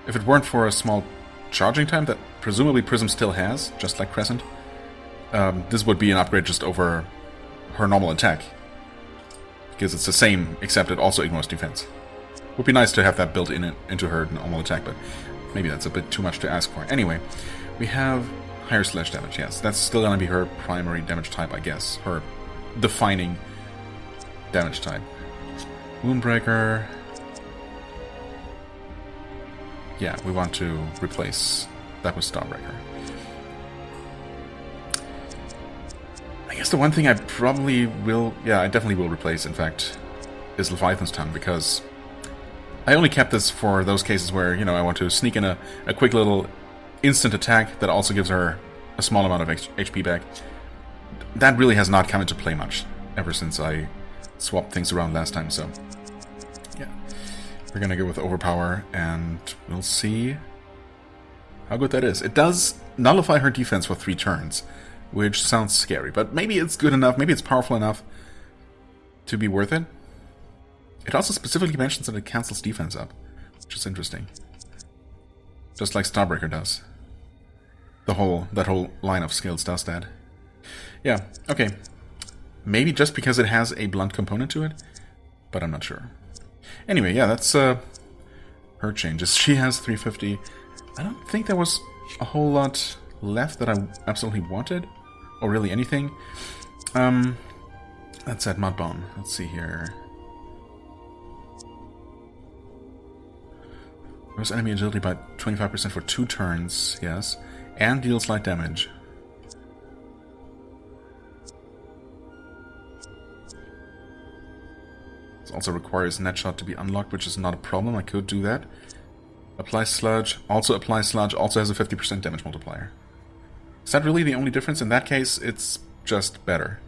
if it weren't for a small charging time that presumably Prism still has, just like Crescent, this would be an upgrade just over her normal attack. Because it's the same, except it also ignores defense. Would be nice to have that built into her normal attack, but maybe that's a bit too much to ask for. Anyway, we have higher slash damage, yes. That's still gonna be her primary damage type, I guess. Her defining damage type. Moonbreaker. Yeah, we want to replace that with Starbreaker. I guess the one thing I probably will... yeah, I definitely will replace, in fact, is Leviathan's Tongue, because I only kept this for those cases where, you know, I want to sneak in a quick little instant attack that also gives her a small amount of HP back. That really has not come into play much ever since I swapped things around last time, so... yeah. We're gonna go with Overpower, and we'll see how good that is. It does nullify her defense for 3 turns, which sounds scary, but maybe it's good enough, maybe it's powerful enough to be worth it. It also specifically mentions that it cancels defense up, which is interesting. Just like Starbreaker does. that whole line of skills does that. Yeah, okay. Maybe just because it has a blunt component to it, but I'm not sure. Anyway, yeah, that's her changes. She has 350. I don't think there was a whole lot left that I absolutely wanted, or really anything. That's that Mud Bomb. Let's see here. Reduce enemy agility by 25% for 2 turns, yes. And deals light damage. This also requires net shot to be unlocked, which is not a problem. I could do that. Apply Sludge. Also apply Sludge. Also has a 50% damage multiplier. Is that really the only difference? In that case, it's just better.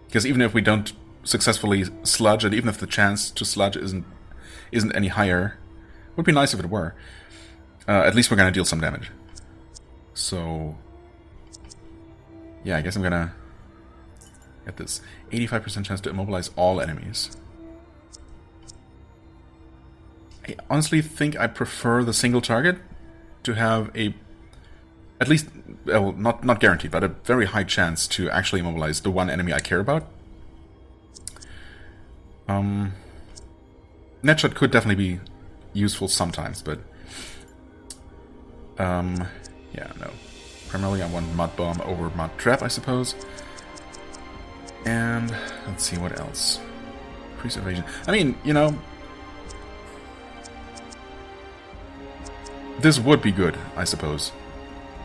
Because even if we don't successfully sludge, and even if the chance to sludge isn't any higher, it would be nice if it were. At least we're gonna deal some damage. So, yeah, I guess I'm gonna get this 85% chance to immobilize all enemies. I honestly think I prefer the single target to have a, at least, well, not guaranteed, but a very high chance to actually immobilize the one enemy I care about. Netshot could definitely be useful sometimes, but yeah, no. Primarily I want Mud Bomb over Mud Trap, I suppose. And let's see what else. Increase evasion. I mean, you know, this would be good, I suppose.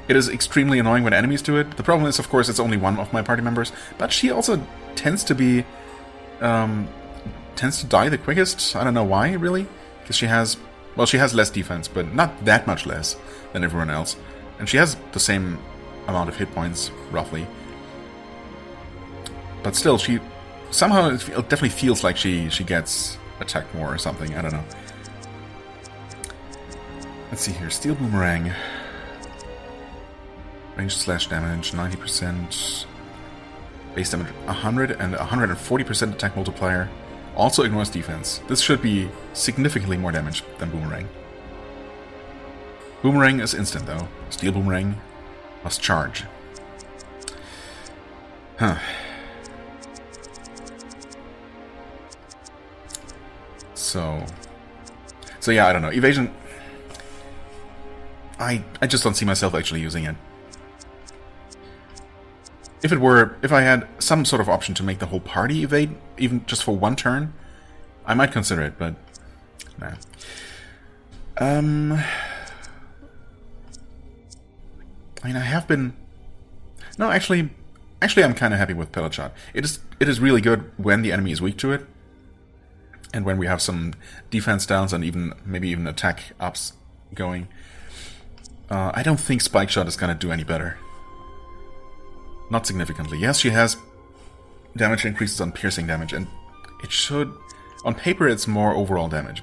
It is extremely annoying when enemies do it. The problem is, of course, it's only one of my party members, but she also tends to be, tends to die the quickest. I don't know why, really. Because she has, well, she has less defense, but not that much less than everyone else. And she has the same amount of hit points, roughly. But still, she, somehow it definitely feels like she gets attacked more or something. I don't know. Let's see here. Steel Boomerang. Range slash damage, 90%. Base damage, 100 and 140% attack multiplier. Also ignores defense. This should be significantly more damage than Boomerang. Boomerang is instant, though. Steel Boomerang must charge. Huh. So yeah, I don't know. Evasion, I just don't see myself actually using it. If I had some sort of option to make the whole party evade, even just for one turn, I might consider it, but nah. I mean, I have been. No, actually, I'm kind of happy with Pellet Shot. It is really good when the enemy is weak to it, and when we have some defense downs and maybe even attack ups going. I don't think Spike Shot is gonna do any better. Not significantly. Yes, she has damage increases on piercing damage, and it should... On paper, it's more overall damage.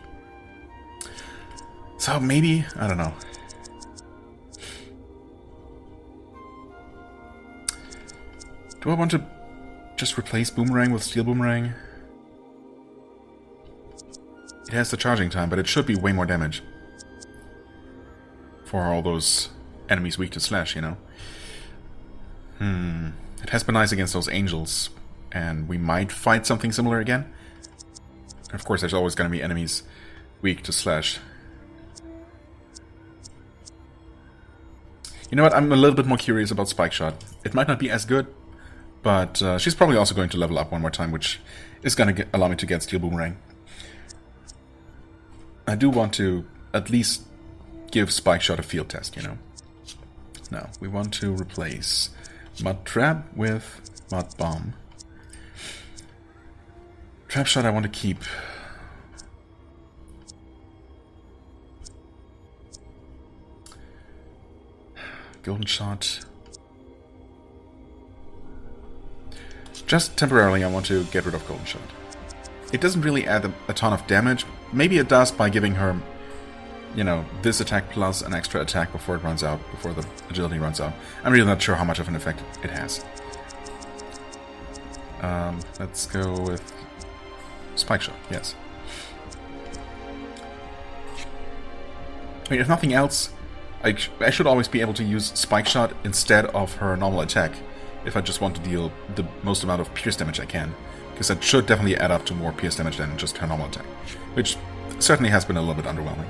So maybe... I don't know. Do I want to just replace Boomerang with Steel Boomerang? It has the charging time, but it should be way more damage. For all those enemies weak to slash, you know? It has been nice against those angels, and we might fight something similar again. And of course, there's always going to be enemies weak to slash. You know what? I'm a little bit more curious about Spike Shot. It might not be as good, but she's probably also going to level up one more time, which is going to allow me to get Steel Boomerang. I do want to at least give Spike Shot a field test, you know. Now, we want to replace Mud Trap with Mud Bomb. Trap Shot I want to keep. Golden Shot. Just temporarily I want to get rid of Golden Shot. It doesn't really add a ton of damage. Maybe it does by giving her, you know, this attack plus an extra attack before it runs out, before the agility runs out. I'm really not sure how much of an effect it has. Let's go with Spike Shot, yes. I mean, if nothing else, I should always be able to use Spike Shot instead of her normal attack if I just want to deal the most amount of pierce damage I can. Because that should definitely add up to more pierce damage than just her normal attack. Which certainly has been a little bit underwhelming.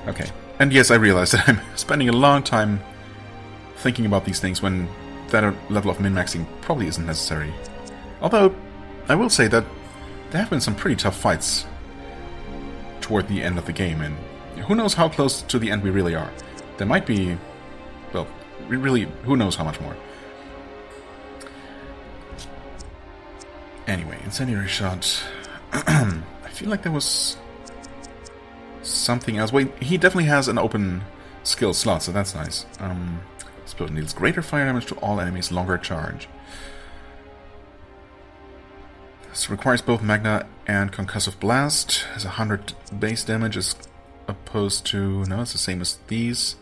Okay. And yes, I realize that I'm spending a long time thinking about these things when that level of min-maxing probably isn't necessary. Although, I will say that there have been some pretty tough fights toward the end of the game, and who knows how close to the end we really are. There might be... well, really, who knows how much more. Anyway, Incendiary Shot. I feel like there was something else. Wait, he definitely has an open skill slot, so that's nice. Explosion deals greater fire damage to all enemies, longer charge. This requires both Magna and Concussive Blast. Has 100 base damage as opposed to... no, it's the same as these.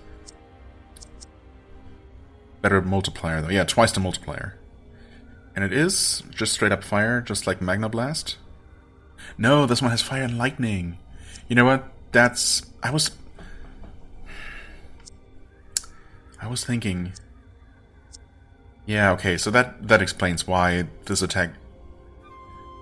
Better multiplier, though. Yeah, twice the multiplier. And it is just straight up fire, just like Magna Blast. No, this one has fire and lightning. You know what? That's... I was thinking... yeah, okay, so that explains why this attack...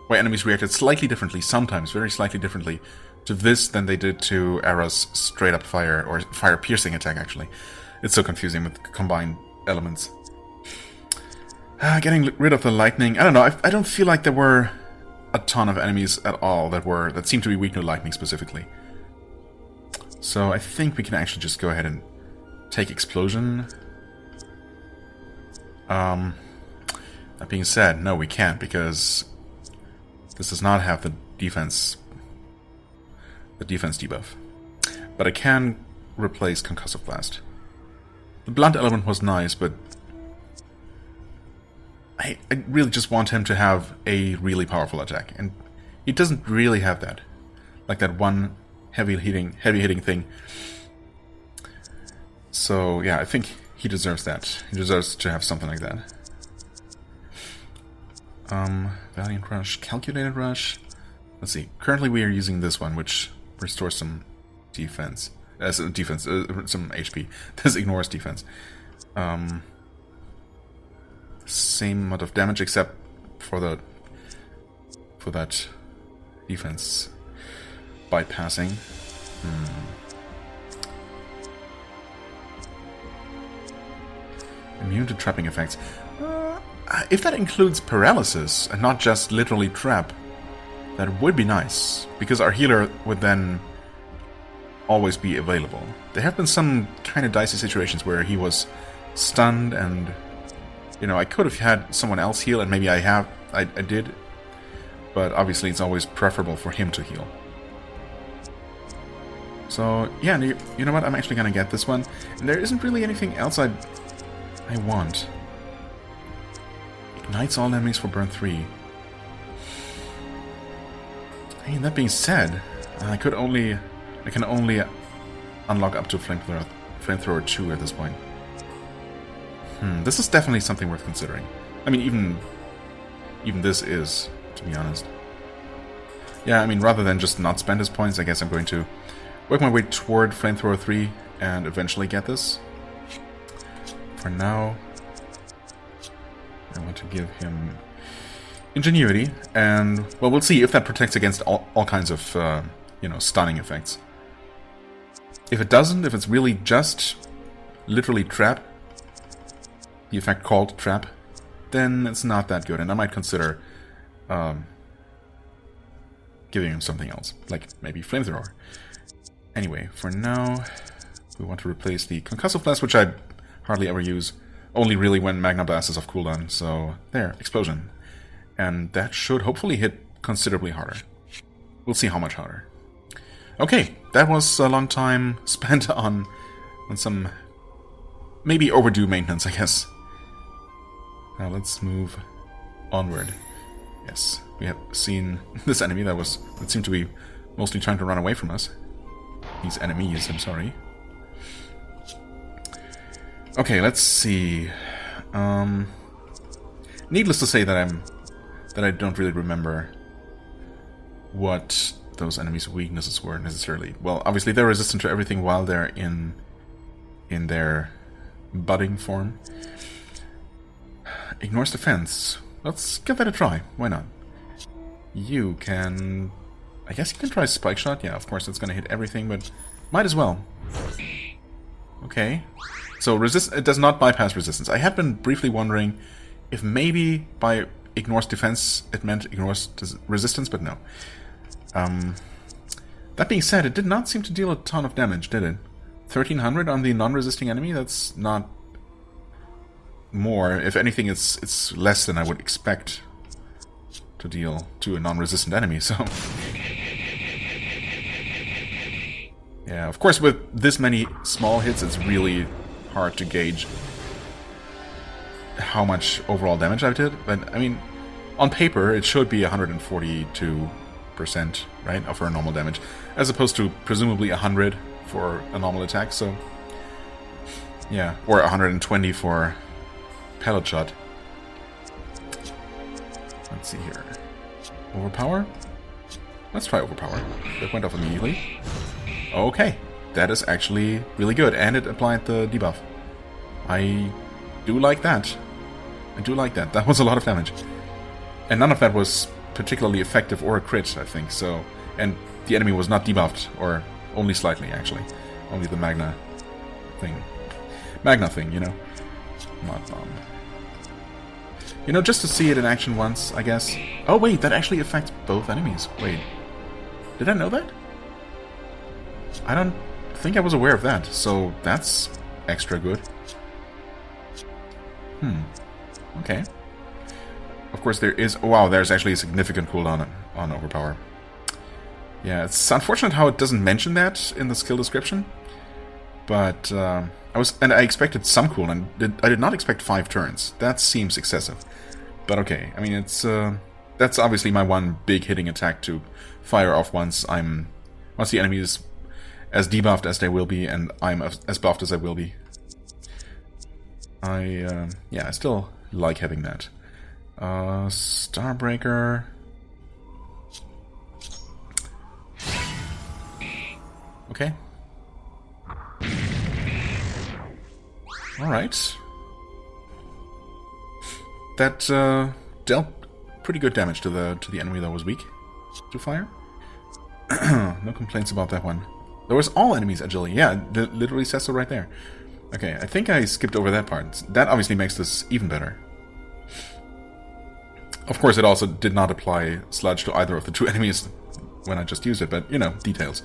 why enemies reacted slightly differently, sometimes very slightly differently, to this than they did to Era's straight up fire, or fire piercing attack, actually. It's so confusing with combined elements. Getting rid of the lightning, I don't know, I don't feel like there were a ton of enemies at all that seemed to be weak to lightning specifically. So I think we can actually just go ahead and take Explosion. That being said, no, we can't, because this does not have the defense debuff. But I can replace Concussive Blast. The blunt element was nice, but I really just want him to have a really powerful attack, and he doesn't really have that. Like that one heavy hitting thing. So yeah, I think he deserves that. He deserves to have something like that. Valiant Rush, Calculated Rush. Let's see. Currently we are using this one, which restores some defense. Some HP. This ignores defense. Same amount of damage, except for that defense bypassing. Immune to trapping effects. If that includes paralysis and not just literally trap, that would be nice, because our healer would then always be available. There have been some kind of dicey situations where he was stunned, and you know, I could have had someone else heal, and maybe I did, but obviously it's always preferable for him to heal. So yeah, you know what? I'm actually gonna get this one, and there isn't really anything else I want. Ignites all enemies for burn 3. Hey, that being said, I can only unlock up to Flamethrower 2 at this point. This is definitely something worth considering. I mean, even this is, to be honest. Yeah, I mean, rather than just not spend his points, I guess I'm going to work my way toward Flamethrower 3 and eventually get this. For now, I want to give him Ingenuity, and, well, we'll see if that protects against all kinds of, you know, stunning effects. If it doesn't, if it's really just literally trap, the effect called trap, then it's not that good, and I might consider giving him something else, like maybe Flamethrower. Anyway, for now, we want to replace the Concussive Blast, which I hardly ever use, only really when Magna Blast is off cooldown, so there, Explosion. And that should hopefully hit considerably harder. We'll see how much harder. Okay, that was a long time spent on some maybe overdue maintenance, I guess. Now let's move onward. Yes, we have seen this enemy that seemed to be mostly trying to run away from us. These enemies, I'm sorry. Okay, let's see. Needless to say that I don't really remember what those enemies' weaknesses were necessarily. Well, obviously they're resistant to everything while they're in in their budding form. Ignores defense. Let's give that a try. Why not? You can... I guess you can try Spike Shot. Yeah, of course it's gonna hit everything, but might as well. Okay. So it does not bypass resistance. I had been briefly wondering if maybe by ignores defense it meant ignores resistance, but no. That being said, it did not seem to deal a ton of damage, did it? 1300 on the non-resisting enemy? That's not more. If anything, it's less than I would expect to deal to a non-resistant enemy, so... Yeah, of course, with this many small hits, it's really hard to gauge how much overall damage I did. But, I mean, on paper, it should be 142%, right, of her normal damage, as opposed to presumably 100 for a normal attack, so... Yeah, or 120 for pellet shot. Let's see here. Overpower? Let's try overpower. That went off immediately. Okay, that is actually really good, and it applied the debuff. I do like that. I do like that. That was a lot of damage. And none of that was particularly effective or a crit, I think, so... And the enemy was not debuffed, or only slightly, actually. Only the Magna thing. Magna thing, you know? Mod Bomb. You know, just to see it in action once, I guess. Oh, wait, that actually affects both enemies. Wait. Did I know that? I don't think I was aware of that, so that's extra good. Okay. Of course there is... Oh, wow, there's actually a significant cooldown on Overpower. Yeah, it's unfortunate how it doesn't mention that in the skill description. But, I expected some cooldown. I did not expect 5 turns. That seems excessive. But okay, I mean, it's... that's obviously my one big hitting attack to fire off once the enemy is as debuffed as they will be, and I'm as buffed as I will be. I still like having that. Starbreaker... Okay. Alright. That dealt pretty good damage to the enemy that was weak to fire. No complaints about that one. There was all enemies agility. Yeah, it literally says so right there. Okay, I think I skipped over that part. That obviously makes this even better. Of course, it also did not apply sludge to either of the two enemies when I just used it, but, you know, details.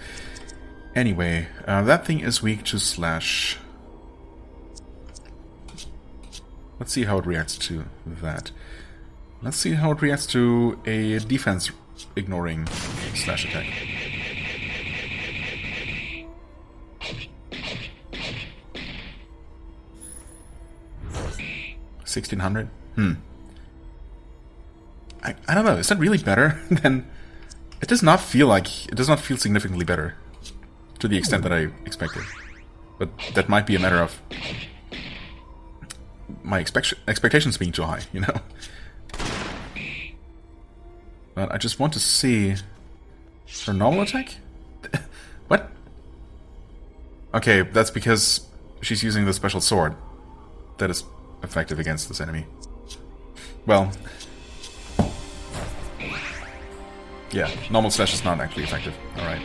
Anyway, that thing is weak to slash. Let's see how it reacts to that. Let's see how it reacts to a defense ignoring slash attack. 1600? I don't know, is that really better than... It does not feel significantly better to the extent that I expected. But that might be a matter of my expectations being too high, you know? But I just want to see her normal attack? What? Okay, that's because she's using the special sword that is effective against this enemy. Well... Yeah, normal slash is not actually effective. Alright.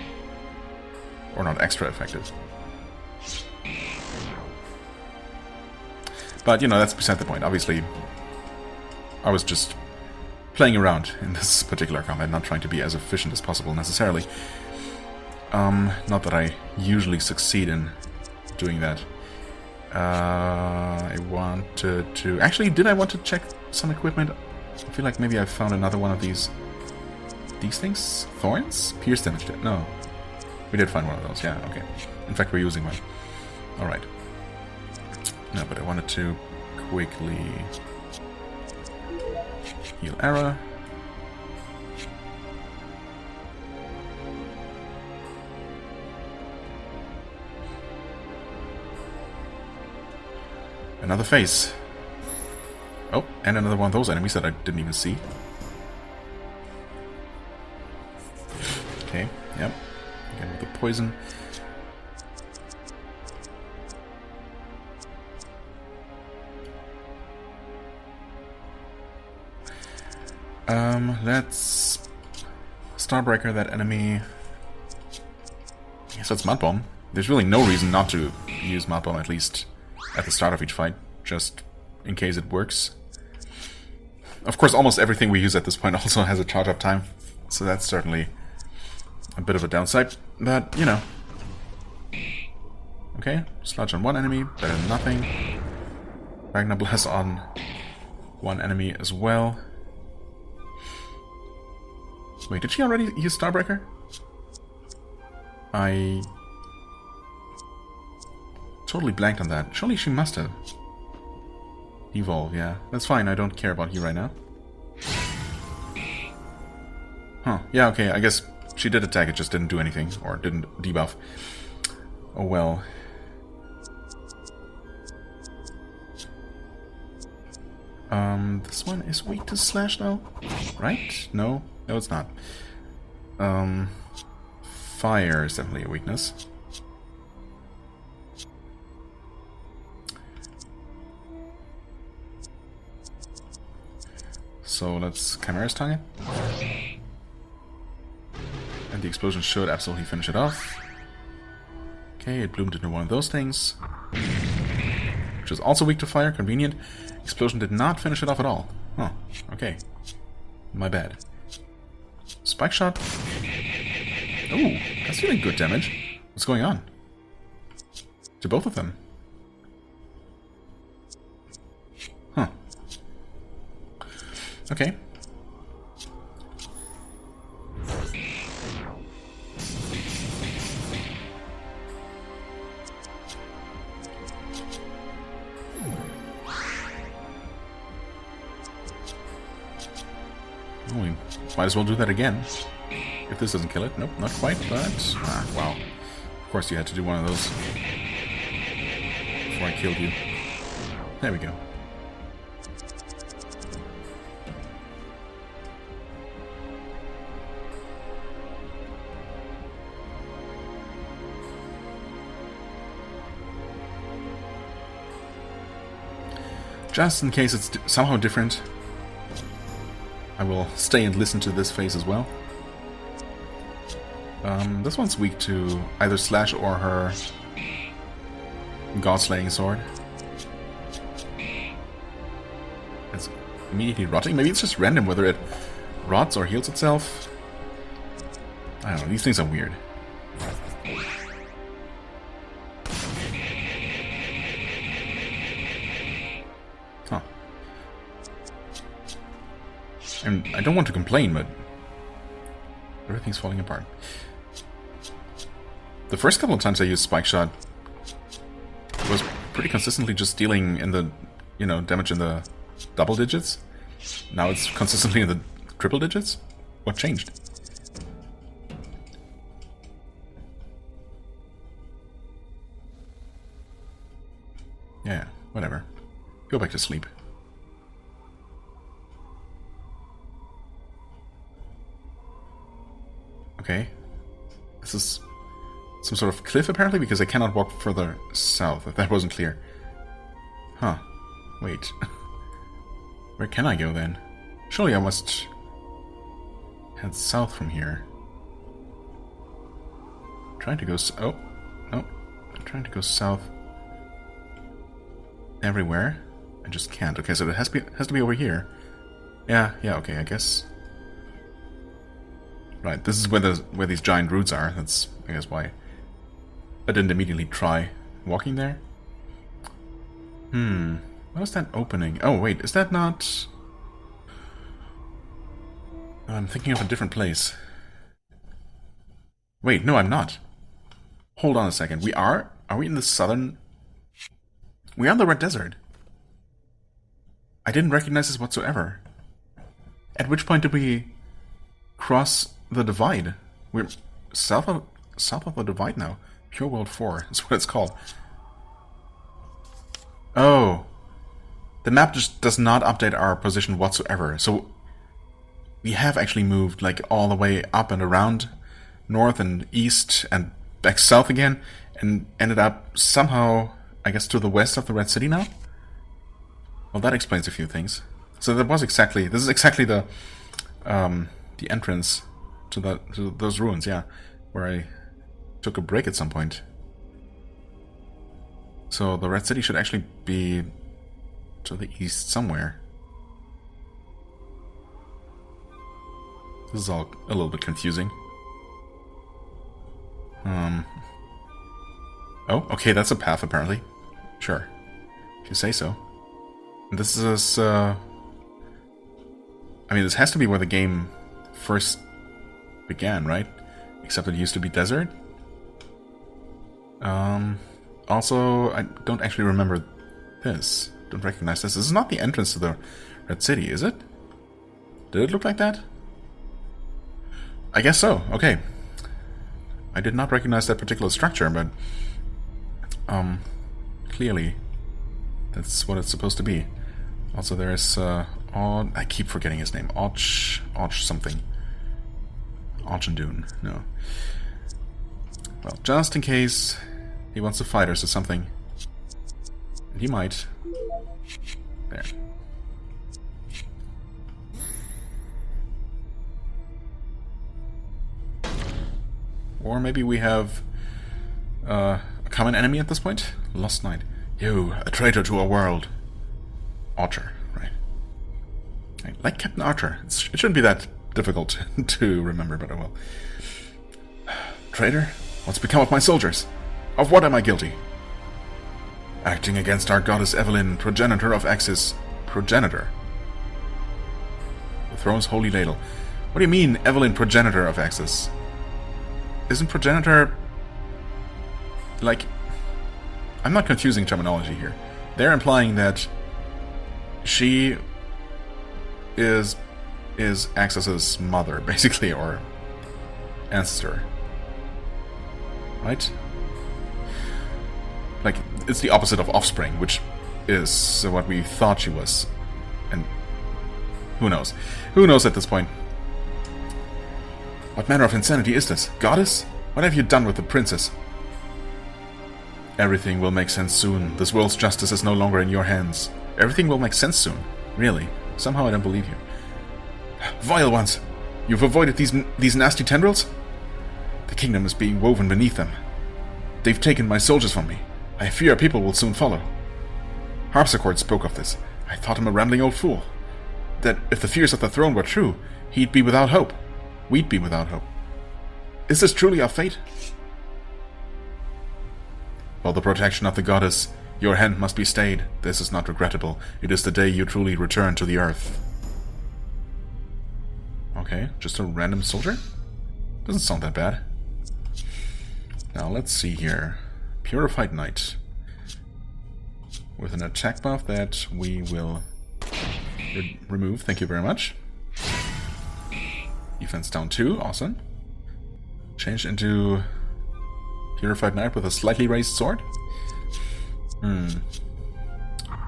Or not extra effective. But, you know, that's beside the point. Obviously, I was just playing around in this particular combat, not trying to be as efficient as possible necessarily. Not that I usually succeed in doing that. I wanted to... Actually, did I want to check some equipment? I feel like maybe I found another one of these... These things? Thorns? Pierce damage. No. We did find one of those, yeah, okay. In fact, we're using one. Alright. No, but I wanted to quickly heal Era. Another face. Oh, and another one of those enemies that I didn't even see. Okay, yep. Again with the poison. Let's Starbreaker that enemy. Yes, that's Mud Bomb. There's really no reason not to use Mud Bomb, at least at the start of each fight, just in case it works. Of course, almost everything we use at this point also has a charge-up time, so that's certainly a bit of a downside, but, you know. Okay, Sludge on one enemy, better than nothing. Ragnar Blast on one enemy as well. Wait, did she already use Starbreaker? I totally blanked on that. Surely she must have. Evolve, yeah. That's fine, I don't care about you right now. Huh, yeah, okay, I guess she did attack, it just didn't do anything, or didn't debuff. Oh well. This one is weak to Slash though? Right? No? No, it's not. Fire is definitely a weakness. So let's Chimera's Tongue it. And the explosion should absolutely finish it off. Okay, it bloomed into one of those things. Which is also weak to fire, convenient. Explosion did not finish it off at all. Oh, okay. My bad. Spike shot. Ooh, that's really good damage. What's going on? To both of them. Huh. Okay. Oh, we might as well do that again. If this doesn't kill it. Nope, not quite, but... Ah, wow. Of course you had to do one of those before I killed you. There we go. Just in case it's somehow different, I will stay and listen to this phase as well. This one's weak to either Slash or her God-slaying sword. It's immediately rotting. Maybe it's just random whether it rots or heals itself. I don't know, these things are weird. Huh. And I don't want to complain, but everything's falling apart. The first couple of times I used Spike Shot was pretty consistently just dealing in the, you know, damage in the double digits. Now it's consistently in the triple digits? What changed? Yeah, whatever. Go back to sleep. Okay. This is some sort of cliff, apparently, because I cannot walk further south. If that wasn't clear. Huh. Wait. Where can I go, then? Surely I must head south from here. I'm trying to go... Oh. No. I'm trying to go south everywhere. I just can't. Okay, so it has to be over here. Yeah, okay, I guess... Right, this is where these giant roots are. That's, I guess, why I didn't immediately try walking there. What was that opening? Oh, wait, is that not... I'm thinking of a different place. Wait, no, I'm not. Hold on a second. We are? Are we in the southern... We are in the Red Desert. I didn't recognize this whatsoever. At which point did we cross the divide? We're south of the divide now. Pure World 4 is what it's called. Oh. The map just does not update our position whatsoever. So we have actually moved like all the way up and around north and east and back south again and ended up somehow, I guess, to the west of the Red City now. Well, that explains a few things. So this is exactly the the entrance to those ruins, yeah, where I took a break at some point. So the Red City should actually be to the east somewhere. This is all a little bit confusing. Oh, okay, that's a path apparently. Sure, if you say so. This is, I mean, this has to be where the game first began, right? Except it used to be desert. Also, I don't actually remember this. Don't recognize this. This is not the entrance to the Red City, is it? Did it look like that? I guess so. Okay. I did not recognize that particular structure, but clearly that's what it's supposed to be. Also, there's I keep forgetting his name. Och something. Ochendune. No. Well, just in case he wants to fight us or something. And he might. There. Or maybe we have a common enemy at this point? Lost Knight. You, a traitor to our world. Archer, right. Like Captain Archer. It shouldn't be that difficult to remember, but I will. Traitor? What's become of my soldiers? Of what am I guilty? Acting against our goddess Evelyn, progenitor of Axis. Progenitor? The throne's holy ladle. What do you mean, Evelyn, progenitor of Axis? Isn't progenitor... like... I'm not confusing terminology here. They're implying that she is Axis's mother, basically, or ancestor. Right? Like, it's the opposite of offspring, which is what we thought she was. And who knows? Who knows at this point? What manner of insanity is this? Goddess? What have you done with the princess? Everything will make sense soon. This world's justice is no longer in your hands. Everything will make sense soon. Really? Somehow I don't believe you. Vile ones! You've avoided these nasty tendrils? The kingdom is being woven beneath them. They've taken my soldiers from me. I fear people will soon follow. Harpsichord spoke of this. I thought him a rambling old fool. That if the fears of the throne were true, he'd be without hope. We'd be without hope. Is this truly our fate? For the protection of the goddess, your hand must be stayed. This is not regrettable. It is the day you truly return to the earth. Okay, just a random soldier? Doesn't sound that bad. Now let's see here. Purified Knight. With an attack buff that we will remove. Thank you very much. Defense down 2. Awesome. Changed into Purified Knight with a slightly raised sword.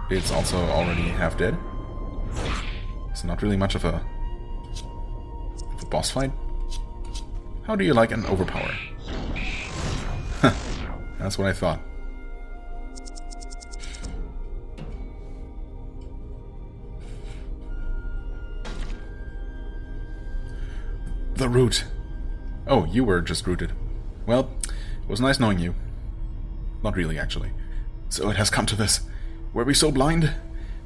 It's also already half dead. So not really much of a boss fight. How do you like an overpower? That's what I thought. The root. Oh, you were just rooted. Well, it was nice knowing you. Not really, actually. So it has come to this. Were we so blind?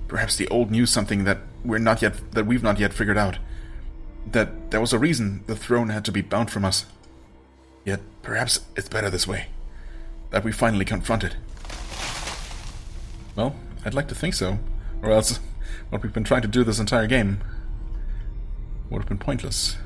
Perhaps the old knew something that we've not yet figured out. That there was a reason the throne had to be bound from us. Yet perhaps it's better this way. That we finally confront it. Well, I'd like to think so. Or else what we've been trying to do this entire game would have been pointless.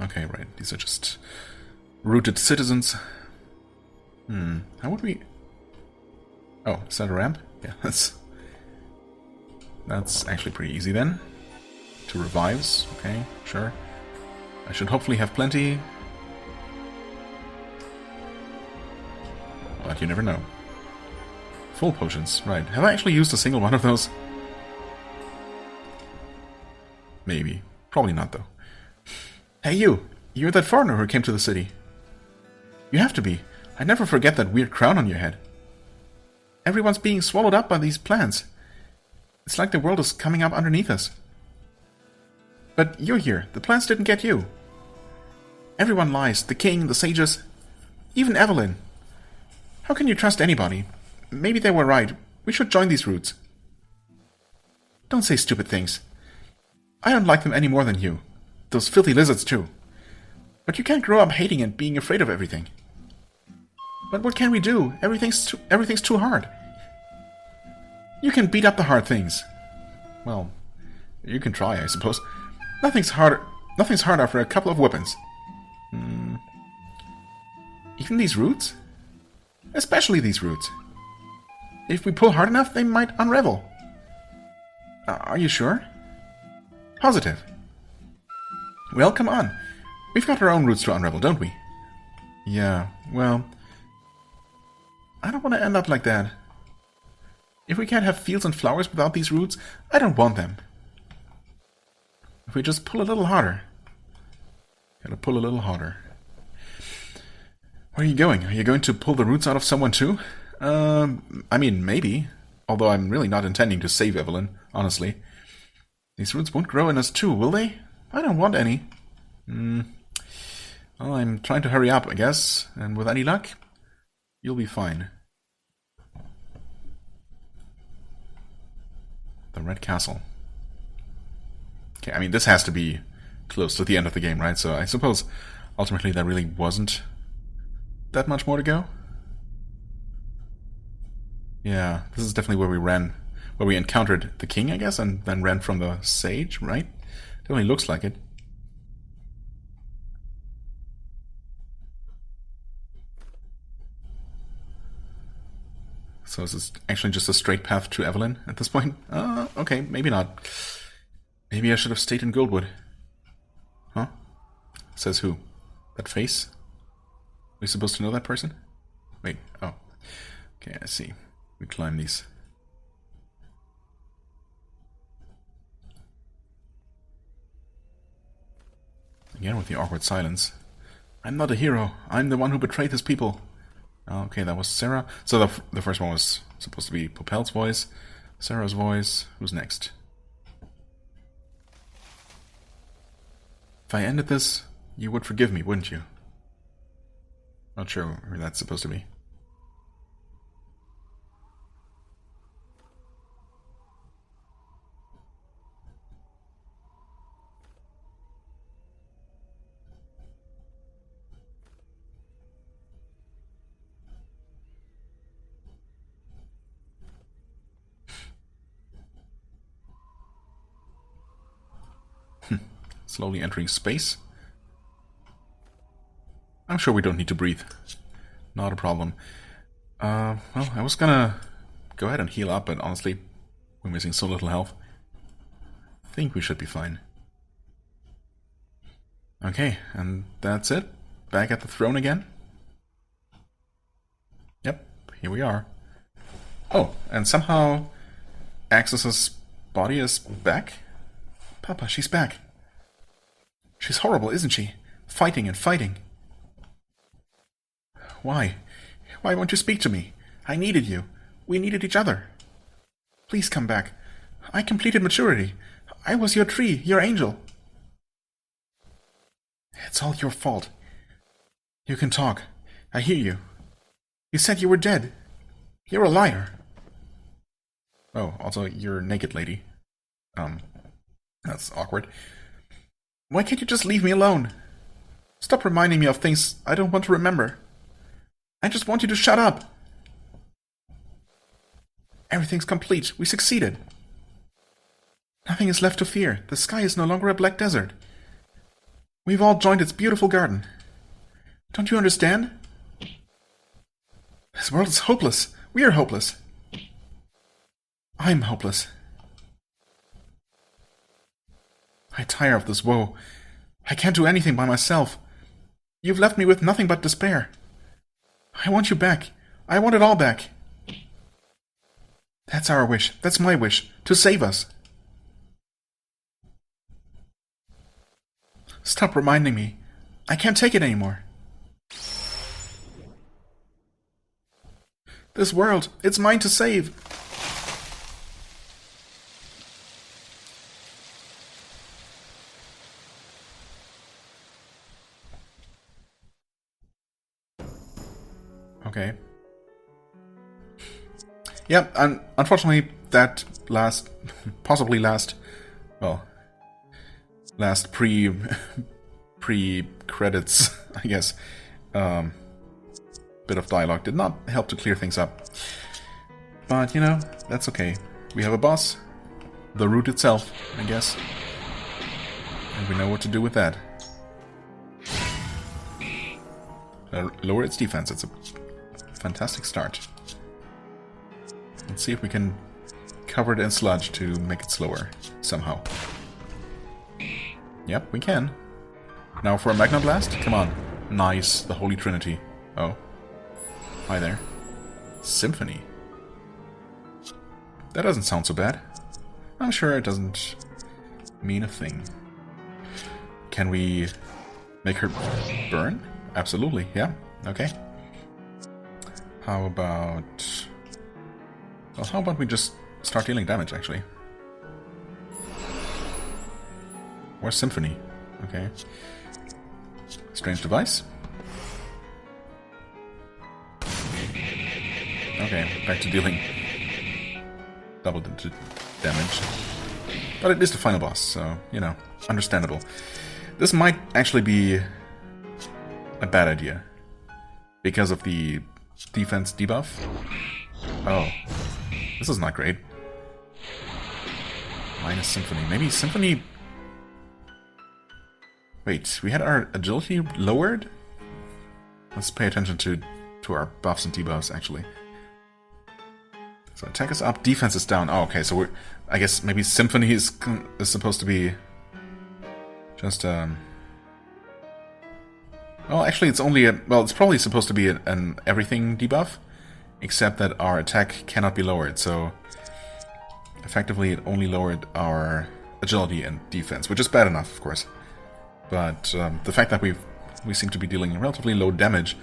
Okay, right. These are just rooted citizens. How would we... Oh, is that a ramp? Yeah, that's actually pretty easy then. 2 revives. Okay, sure. I should hopefully have plenty. But you never know. Full potions, right. Have I actually used a single one of those? Maybe. Probably not, though. Hey, you! You're that foreigner who came to the city. You have to be. I never forget that weird crown on your head. Everyone's being swallowed up by these plants. It's like the world is coming up underneath us. But you're here. The plants didn't get you. Everyone lies. The king, the sages, even Evelyn. How can you trust anybody? Maybe they were right. We should join these roots. Don't say stupid things. I don't like them any more than you. Those filthy lizards too. But you can't grow up hating and being afraid of everything. But what can we do? Everything's too hard. You can beat up the hard things. Well, you can try, I suppose. Nothing's hard after a couple of whippings. Even these roots? Especially these roots. If we pull hard enough, they might unravel. Are you sure? Positive. Well, come on. We've got our own roots to unravel, don't we? Yeah, well... I don't want to end up like that. If we can't have fields and flowers without these roots, I don't want them. If we just pull a little harder. Gotta pull a little harder. Where are you going? Are you going to pull the roots out of someone too? I mean, maybe. Although I'm really not intending to save Evelyn, honestly. These roots won't grow in us too, will they? I don't want any. Well, I'm trying to hurry up, I guess. And with any luck, you'll be fine. The Red Castle. Okay, I mean, this has to be close to the end of the game, right? So I suppose ultimately there really wasn't that much more to go. Yeah, this is definitely where we encountered the king, I guess, and then ran from the sage, right? Definitely looks like it. So is this actually just a straight path to Evelyn at this point? Okay, maybe not. Maybe I should have stayed in Goldwood. Huh? Says who? That face? Are we supposed to know that person? Wait, oh. Okay, I see. We climb these. Again with the awkward silence. I'm not a hero. I'm the one who betrayed his people. Okay, that was Sarah. So the first one was supposed to be Popel's voice. Sarah's voice. Who's next? If I ended this, you would forgive me, wouldn't you? Not sure who that's supposed to be. Slowly entering space. I'm sure we don't need to breathe. Not a problem. Well, I was gonna go ahead and heal up, but honestly, we're missing so little health. I think we should be fine. Okay, and that's it. Back at the throne again. Yep, here we are. Oh, and somehow Axis's body is back? Papa, she's back. She's horrible, isn't she? Fighting and fighting. Why? Why won't you speak to me? I needed you. We needed each other. Please come back. I completed maturity. I was your tree, your angel. It's all your fault. You can talk. I hear you. You said you were dead. You're a liar. Oh, also, you're a naked lady. That's awkward. Why can't you just leave me alone? Stop reminding me of things I don't want to remember. I just want you to shut up. Everything's complete. We succeeded. Nothing is left to fear. The sky is no longer a black desert. We've all joined its beautiful garden. Don't you understand? This world is hopeless. We are hopeless. I'm hopeless. I tire of this woe. I can't do anything by myself. You've left me with nothing but despair. I want you back. I want it all back. That's our wish. That's my wish. To save us. Stop reminding me. I can't take it anymore. This world, it's mine to save! Okay. Yeah, and unfortunately, that last pre-credits, I guess, bit of dialogue did not help to clear things up. But, you know, that's okay. We have a boss, the route itself, I guess, and we know what to do with that. Lower its defense, it's a fantastic start. Let's see if we can cover it in sludge to make it slower, somehow. Yep, we can. Now for a Magna Blast? Come on. Nice, the Holy Trinity. Oh. Hi there. Symphony. That doesn't sound so bad. I'm sure it doesn't mean a thing. Can we make her burn? Absolutely, yeah. Okay. How about... Well, how about we just start dealing damage, actually? Or Symphony. Okay. Strange device. Okay, back to dealing double damage. But it is the final boss, so, you know, understandable. This might actually be a bad idea. Because of the defense debuff. Oh. This is not great. Minus Symphony. Maybe Symphony... Wait, we had our agility lowered? Let's pay attention to our buffs and debuffs, actually. So attack is up, defense is down. Oh, okay, so we're... I guess maybe Symphony is supposed to be... just, Well, actually it's only a... Well, it's probably supposed to be an everything debuff. Except that our attack cannot be lowered, so... Effectively, it only lowered our agility and defense, which is bad enough, of course. But the fact that we seem to be dealing relatively low damage,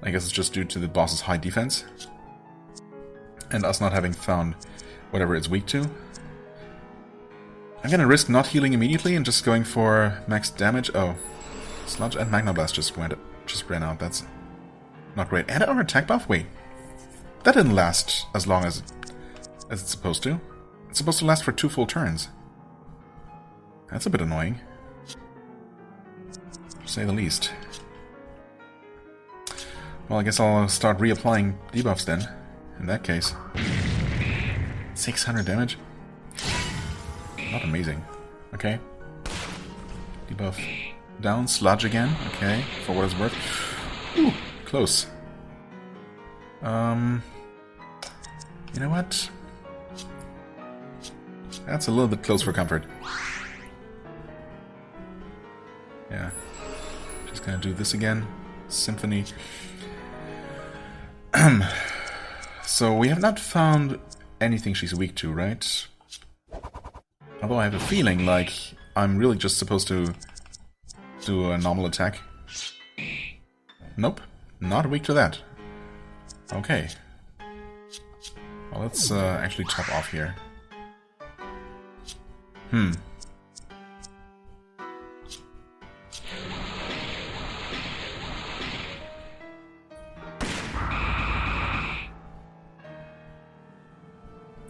I guess it's just due to the boss's high defense. And us not having found whatever it's weak to. I'm gonna risk not healing immediately and just going for max damage. Oh. Sludge and Magna Blast just ran out. That's not great. And our attack buff? Wait. That didn't last as long as it's supposed to. It's supposed to last for 2 full turns. That's a bit annoying. To say the least. Well, I guess I'll start reapplying debuffs then. In that case. 600 damage? Not amazing. Okay. Debuff down. Sludge again. Okay. For what it's worth. Ooh, close. You know what? That's a little bit close for comfort. Yeah. Just gonna do this again. Symphony. So we have not found anything she's weak to, right? Although I have a feeling like I'm really just supposed to do a normal attack. Nope. Not weak to that. Okay. Well, let's actually top off here.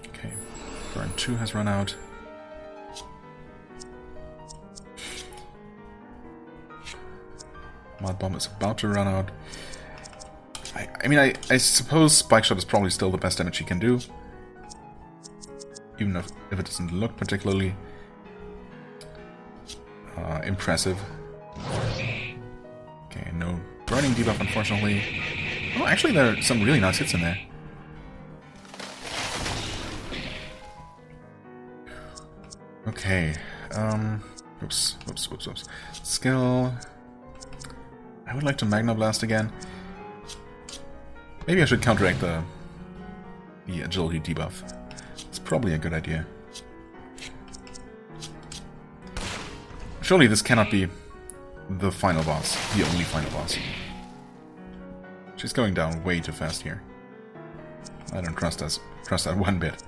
Okay. Burn 2 has run out. Mud Bomb is about to run out. I mean, I suppose Spike Shot is probably still the best damage he can do. Even if it doesn't look particularly impressive. Okay, no burning debuff, unfortunately. Oh, actually, there are some really nice hits in there. Okay. Oops. Skill. I would like to Magna Blast again. Maybe I should counteract the agility debuff. It's probably a good idea. Surely this cannot be the final boss, the only final boss. She's going down way too fast here. I don't trust that one bit.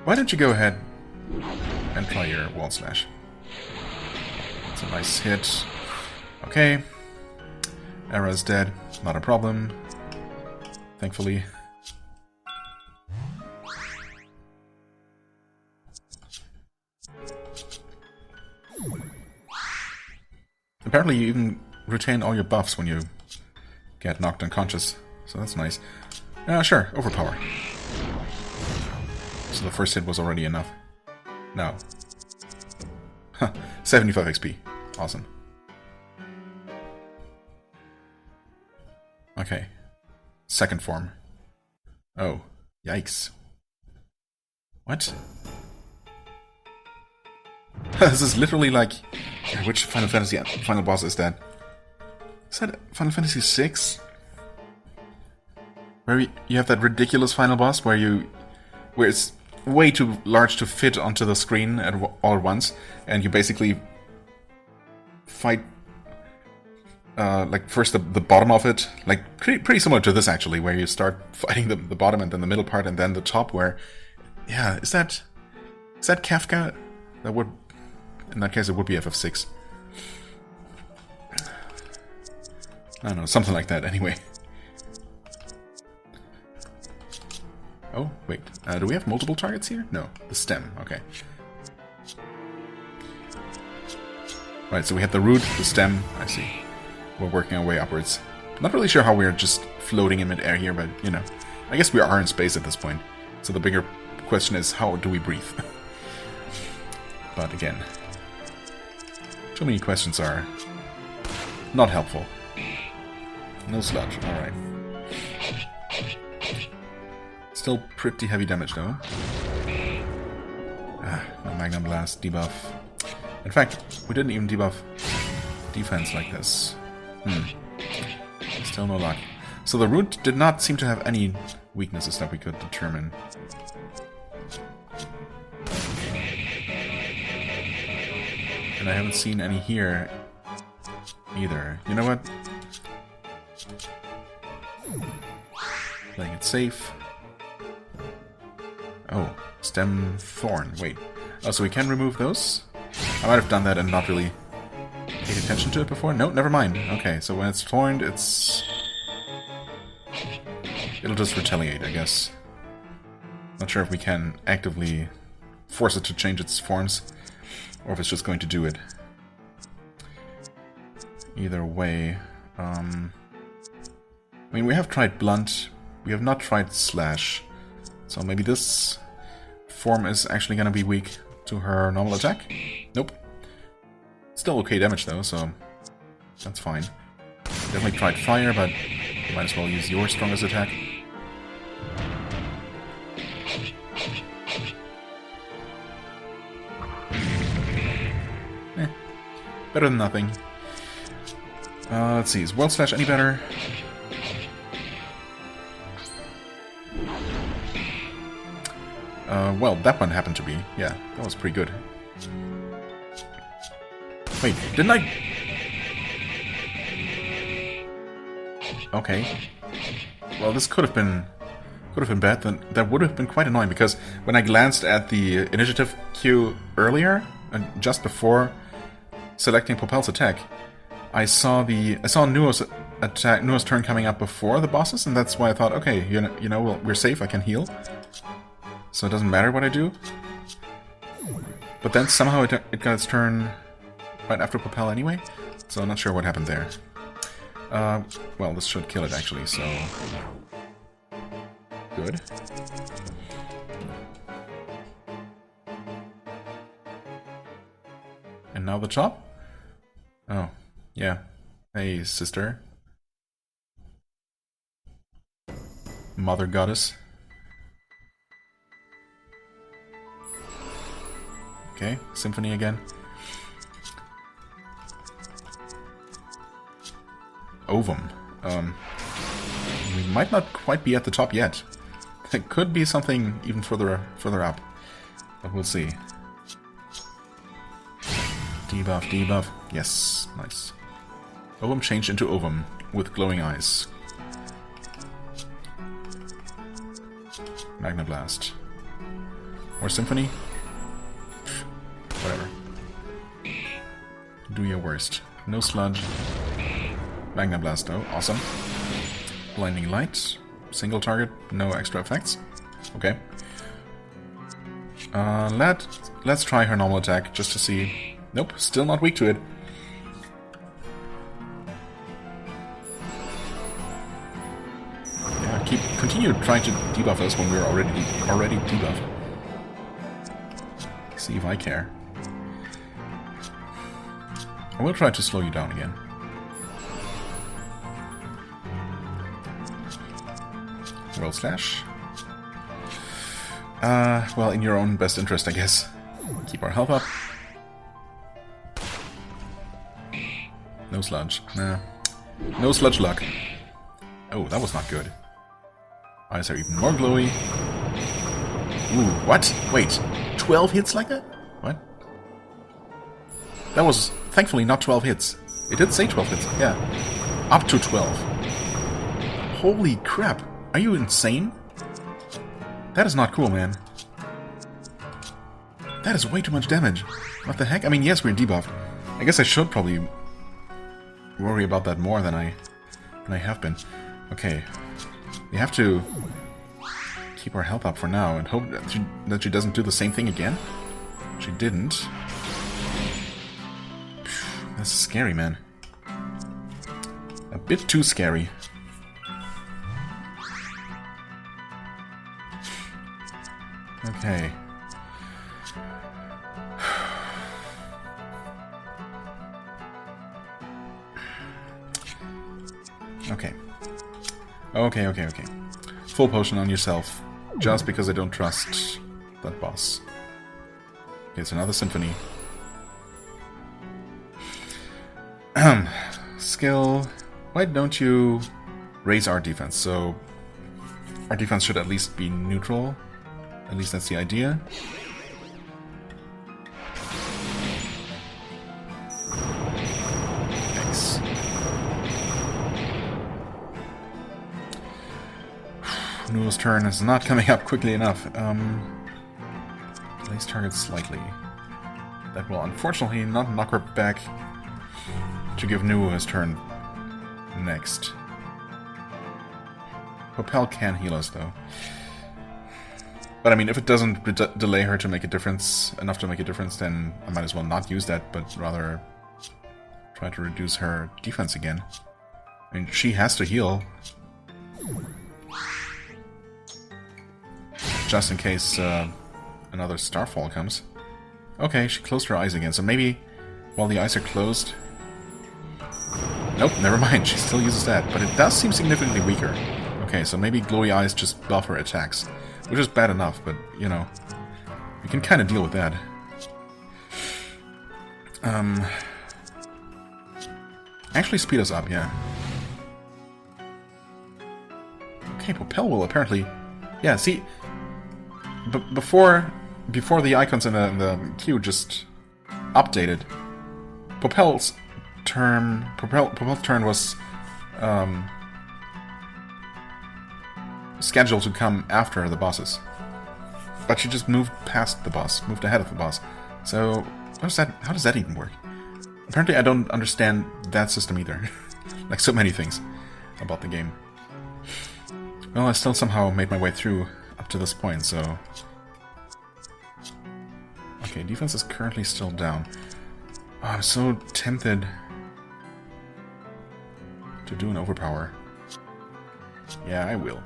Why don't you go ahead and try your wall slash? It's a nice hit. Okay. Era's dead. Not a problem. Thankfully. Apparently you even retain all your buffs when you get knocked unconscious. So that's nice. Sure, overpower. So the first hit was already enough. No. Huh, 75 XP. Awesome. Okay. Second form. Oh, yikes. What? This is literally like... Which Final Fantasy final boss is that? Is that Final Fantasy VI? Where you have that ridiculous final boss where it's way too large to fit onto the screen all at once, and you basically fight like first the bottom of it, like pretty similar to this actually, where you start fighting the bottom and then the middle part and then the top. Where, yeah, is that Kafka? That would, in that case, it would be FF6. I don't know, something like that. Anyway. Oh, wait. Do we have multiple targets here? No. The stem. Okay. Right, so we have the root, the stem. I see. We're working our way upwards. Not really sure how we're just floating in mid-air here, but, you know. I guess we are in space at this point. So the bigger question is, how do we breathe? But again, too many questions are not helpful. No sludge. Alright. Still pretty heavy damage, though. No Magnum Blast, debuff. In fact, we didn't even debuff defense like this. Still no luck. So the root did not seem to have any weaknesses that we could determine. And I haven't seen any here either. You know what? Playing it safe. Oh, stem thorn. Wait. Oh, so we can remove those? I might have done that and not really paid attention to it before. No, never mind. Okay, so when it's thorned, it'll just retaliate, I guess. Not sure if we can actively force it to change its forms, or if it's just going to do it. Either way, I mean, we have tried blunt, we have not tried slash, so maybe this form is actually going to be weak to her normal attack? Nope. Still okay damage though, so that's fine. Definitely tried fire, but you might as well use your strongest attack. Better than nothing. Let's see, is World Slash any better? Well, that one happened to be. Yeah, that was pretty good. Wait, didn't I... Okay. Well, this could have been bad. Then that would have been quite annoying, because when I glanced at the initiative queue earlier, just before selecting Popel's attack, I saw Nuo's attack, Nuo's turn coming up before the bosses, and that's why I thought, okay, you know, well, we're safe. I can heal, so it doesn't matter what I do. But then somehow it got its turn right after Popel anyway, so I'm not sure what happened there. Well, this should kill it actually, so good. And now the top? Oh, yeah. Hey, sister. Mother goddess. Okay, symphony again. Ovum. We might not quite be at the top yet. It could be something even further up. But we'll see. Debuff, debuff. Yes, nice. Ovum changed into Ovum with glowing eyes. Magna Blast. Or Symphony? Whatever. Do your worst. No Sludge. Magna Blast though, awesome. Blinding Light. Single target, no extra effects. Okay. Let's try her normal attack just to see. Nope, still not weak to it. Yeah, continue trying to debuff us when we're already debuffed. See if I care. I will try to slow you down again. World Slash. Well, in your own best interest, I guess. Keep our health up. No sludge. Nah. No sludge luck. Oh, that was not good. Eyes are even more glowy. Ooh, what? Wait. 12 hits like that? What? That was, thankfully, not 12 hits. It did say 12 hits, yeah. Up to 12. Holy crap. Are you insane? That is not cool, man. That is way too much damage. What the heck? I mean, yes, we're debuffed. I guess I should probably worry about that more than I have been. Okay. We have to keep our health up for now and hope that she doesn't do the same thing again. She didn't. That's scary, man. A bit too scary. Okay. Okay. Full potion on yourself, just because I don't trust that boss. Okay, it's another symphony. Skill. Why don't you raise our defense? So our defense should at least be neutral. At least that's the idea. Thanks. Nua's turn is not coming up quickly enough. Place target slightly. That will unfortunately not knock her back to give Nua his turn next. Propel can heal us though. But I mean, if it doesn't delay her to make a difference, enough to make a difference, then I might as well not use that, but rather try to reduce her defense again. I mean, she has to heal. Just in case another Starfall comes. Okay, she closed her eyes again, so maybe while the eyes are closed... Nope, never mind, she still uses that, but it does seem significantly weaker. Okay, so maybe glowy eyes just buff her attacks. Which is bad enough, but, you know, we can kind of deal with that. Actually speed us up, yeah. Okay, Propel will apparently... Yeah, see... Before the icons in the queue just updated, Propel's turn was... scheduled to come after the bosses. But she just moved past the boss, moved ahead of the boss. So, how does that even work? Apparently I don't understand that system either. Like so many things about the game. Well, I still somehow made my way through up to this point, so... Okay, defense is currently still down. Oh, I'm so tempted to do an overpower. Yeah, I will.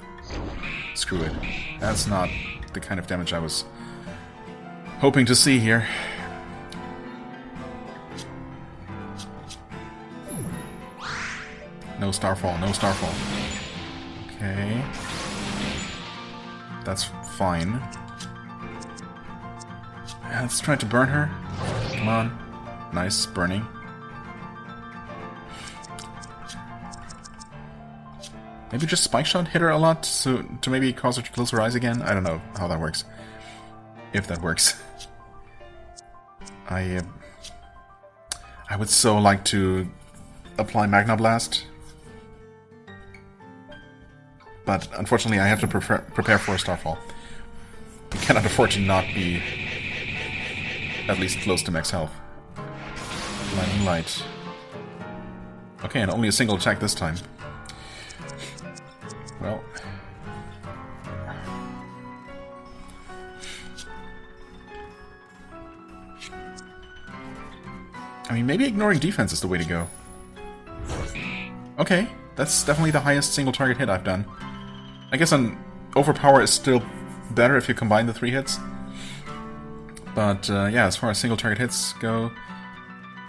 Screw it. That's not the kind of damage I was hoping to see here. No Starfall, no Starfall. Okay. That's fine. Let's try to burn her. Come on. Nice, burning. Maybe just Spike Shot hit her a lot to maybe cause her to close her eyes again? I don't know how that works. If that works. I would so like to apply Magna Blast. But unfortunately, I have to prepare for a starfall. You cannot afford to not be at least close to max health. Blinding light. Okay, and only a single attack this time. Well. I mean, maybe ignoring defense is the way to go. Okay, that's definitely the highest single target hit I've done. I guess an overpower is still better if you combine the 3 hits. But yeah, as far as single target hits go,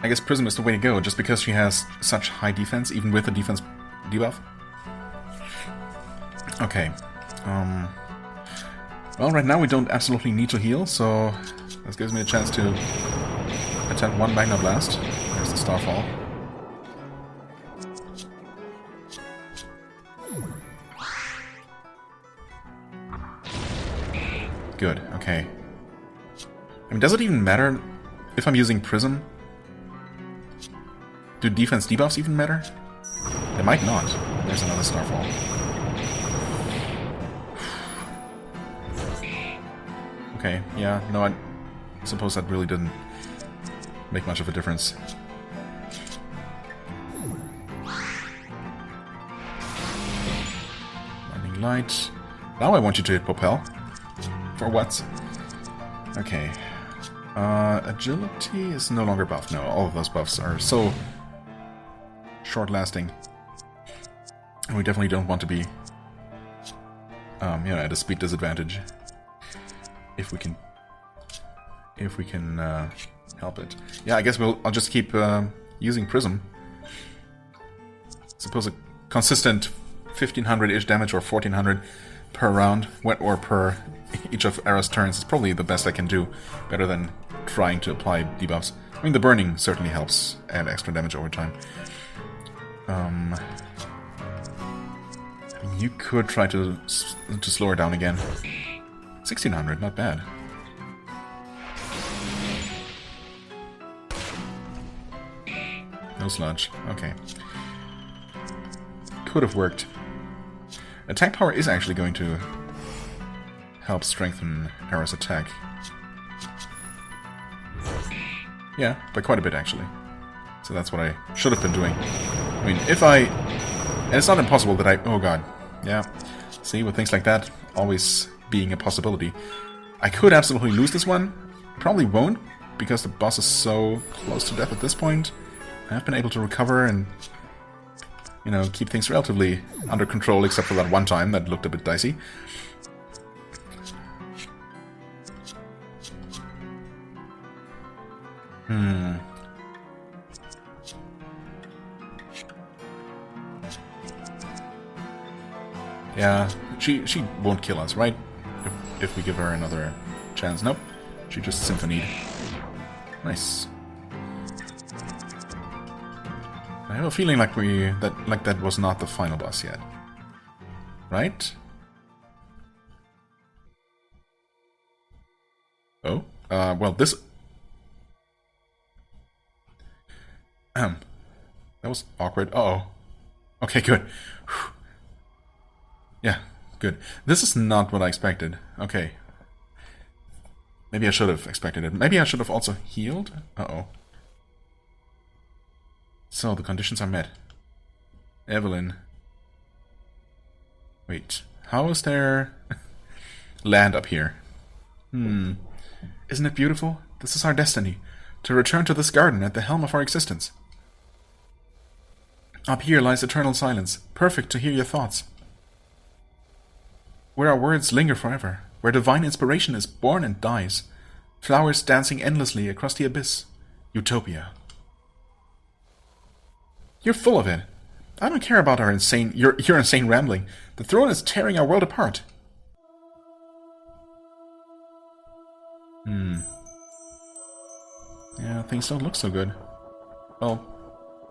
I guess Prism is the way to go, just because she has such high defense, even with the defense debuff. Okay. Well, right now we don't absolutely need to heal, so this gives me a chance to attempt 1 Magna Blast. There's the Starfall. Good, okay. I mean, does it even matter if I'm using Prism? Do defense debuffs even matter? They might not. There's another Starfall. Okay, yeah, no, I suppose that really didn't make much of a difference. Blinding Light. Now I want you to hit Propel. For what? Okay. Agility is no longer buffed. No, all of those buffs are so short-lasting. We definitely don't want to be, at a speed disadvantage. If we can help it. Yeah, I guess I'll just keep using Prism. Suppose a consistent 1500-ish damage or 1400 per round, or per each of Era's turns is probably the best I can do. Better than trying to apply debuffs. I mean, the burning certainly helps add extra damage over time. I mean, you could try to slow her down again. 1600, not bad. No sludge. Okay. Could have worked. Attack power is actually going to help strengthen Era's attack. Yeah, by quite a bit actually. So that's what I should have been doing. I mean, if I... And it's not impossible that I... Oh god. Yeah. See, with things like that always being a possibility. I could absolutely lose this one. Probably won't, because the boss is so close to death at this point. I've been able to recover and, keep things relatively under control, except for that one time that looked a bit dicey. Yeah, she won't kill us, right? If we give her another chance. Nope. She just symphonied. Nice. I have a feeling like that was not the final boss yet. Right? Oh? Well, this... That was awkward. Uh-oh. Okay, good. Whew. Yeah, good. This is not what I expected. Okay. Maybe I should have expected it. Maybe I should have also healed? Uh-oh. So, the conditions are met. Evelyn. Wait. How is there... land up here? Isn't it beautiful? This is our destiny. To return to this garden at the helm of our existence. Up here lies eternal silence. Perfect to hear your thoughts. Where our words linger forever. Where divine inspiration is born and dies. Flowers dancing endlessly across the abyss. Utopia. You're full of it. I don't care about our your insane rambling. The throne is tearing our world apart. Yeah, things don't look so good. Well,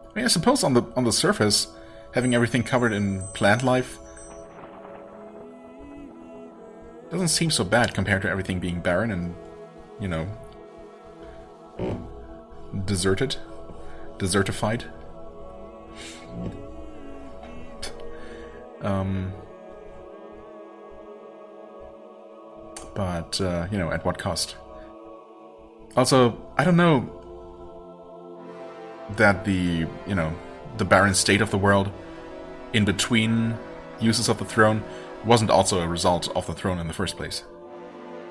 I mean, I suppose on the surface, having everything covered in plant life doesn't seem so bad compared to everything being barren and, desertified. But, you know, at what cost? Also, I don't know that the, you know, the barren state of the world in between uses of the throne wasn't also a result of the throne in the first place.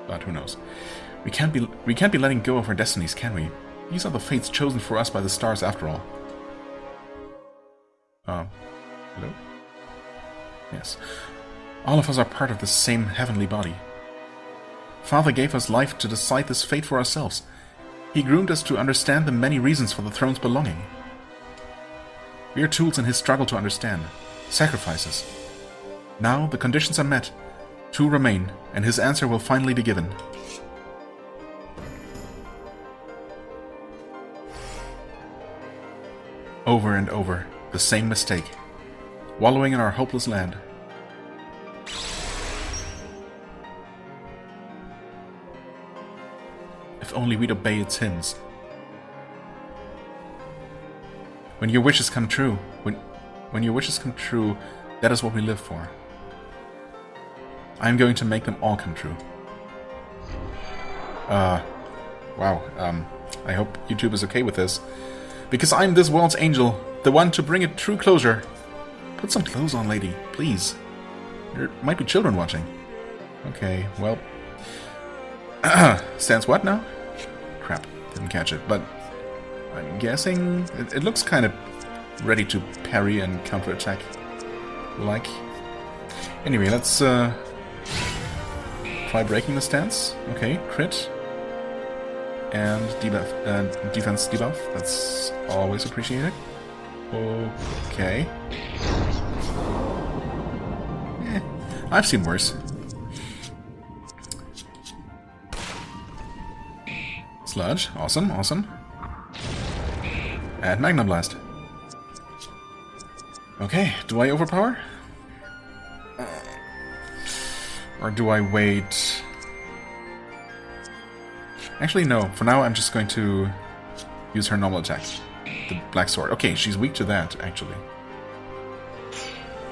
But who knows? We can't be letting go of our destinies, can we? These are the fates chosen for us by the stars after all. Hello? Yes. All of us are part of the same heavenly body. Father gave us life to decide this fate for ourselves. He groomed us to understand the many reasons for the throne's belonging. We are tools in his struggle to understand. Sacrifices. Now the conditions are met. Two remain, and his answer will finally be given. Over and over, the same mistake. Wallowing in our hopeless land. If only we'd obey its hymns. When your wishes come true, when your wishes come true, that is what we live for. I'm going to make them all come true. Wow, I hope YouTube is okay with this. Because I'm this world's angel, the one to bring it true closure. Put some clothes on, lady, please. There might be children watching. Okay, well... Stands what now? Crap, didn't catch it, but... I'm guessing... It looks kind of ready to parry and counterattack. Like... Anyway, let's try breaking the stance. Okay, crit. And debuff, defense debuff. That's always appreciated. Okay. I've seen worse. Sludge. Awesome, awesome. And Magna Blast. Okay, do I overpower? Or do I wait? Actually, no. For now, I'm just going to use her normal attack. The Black Sword. Okay, she's weak to that, actually.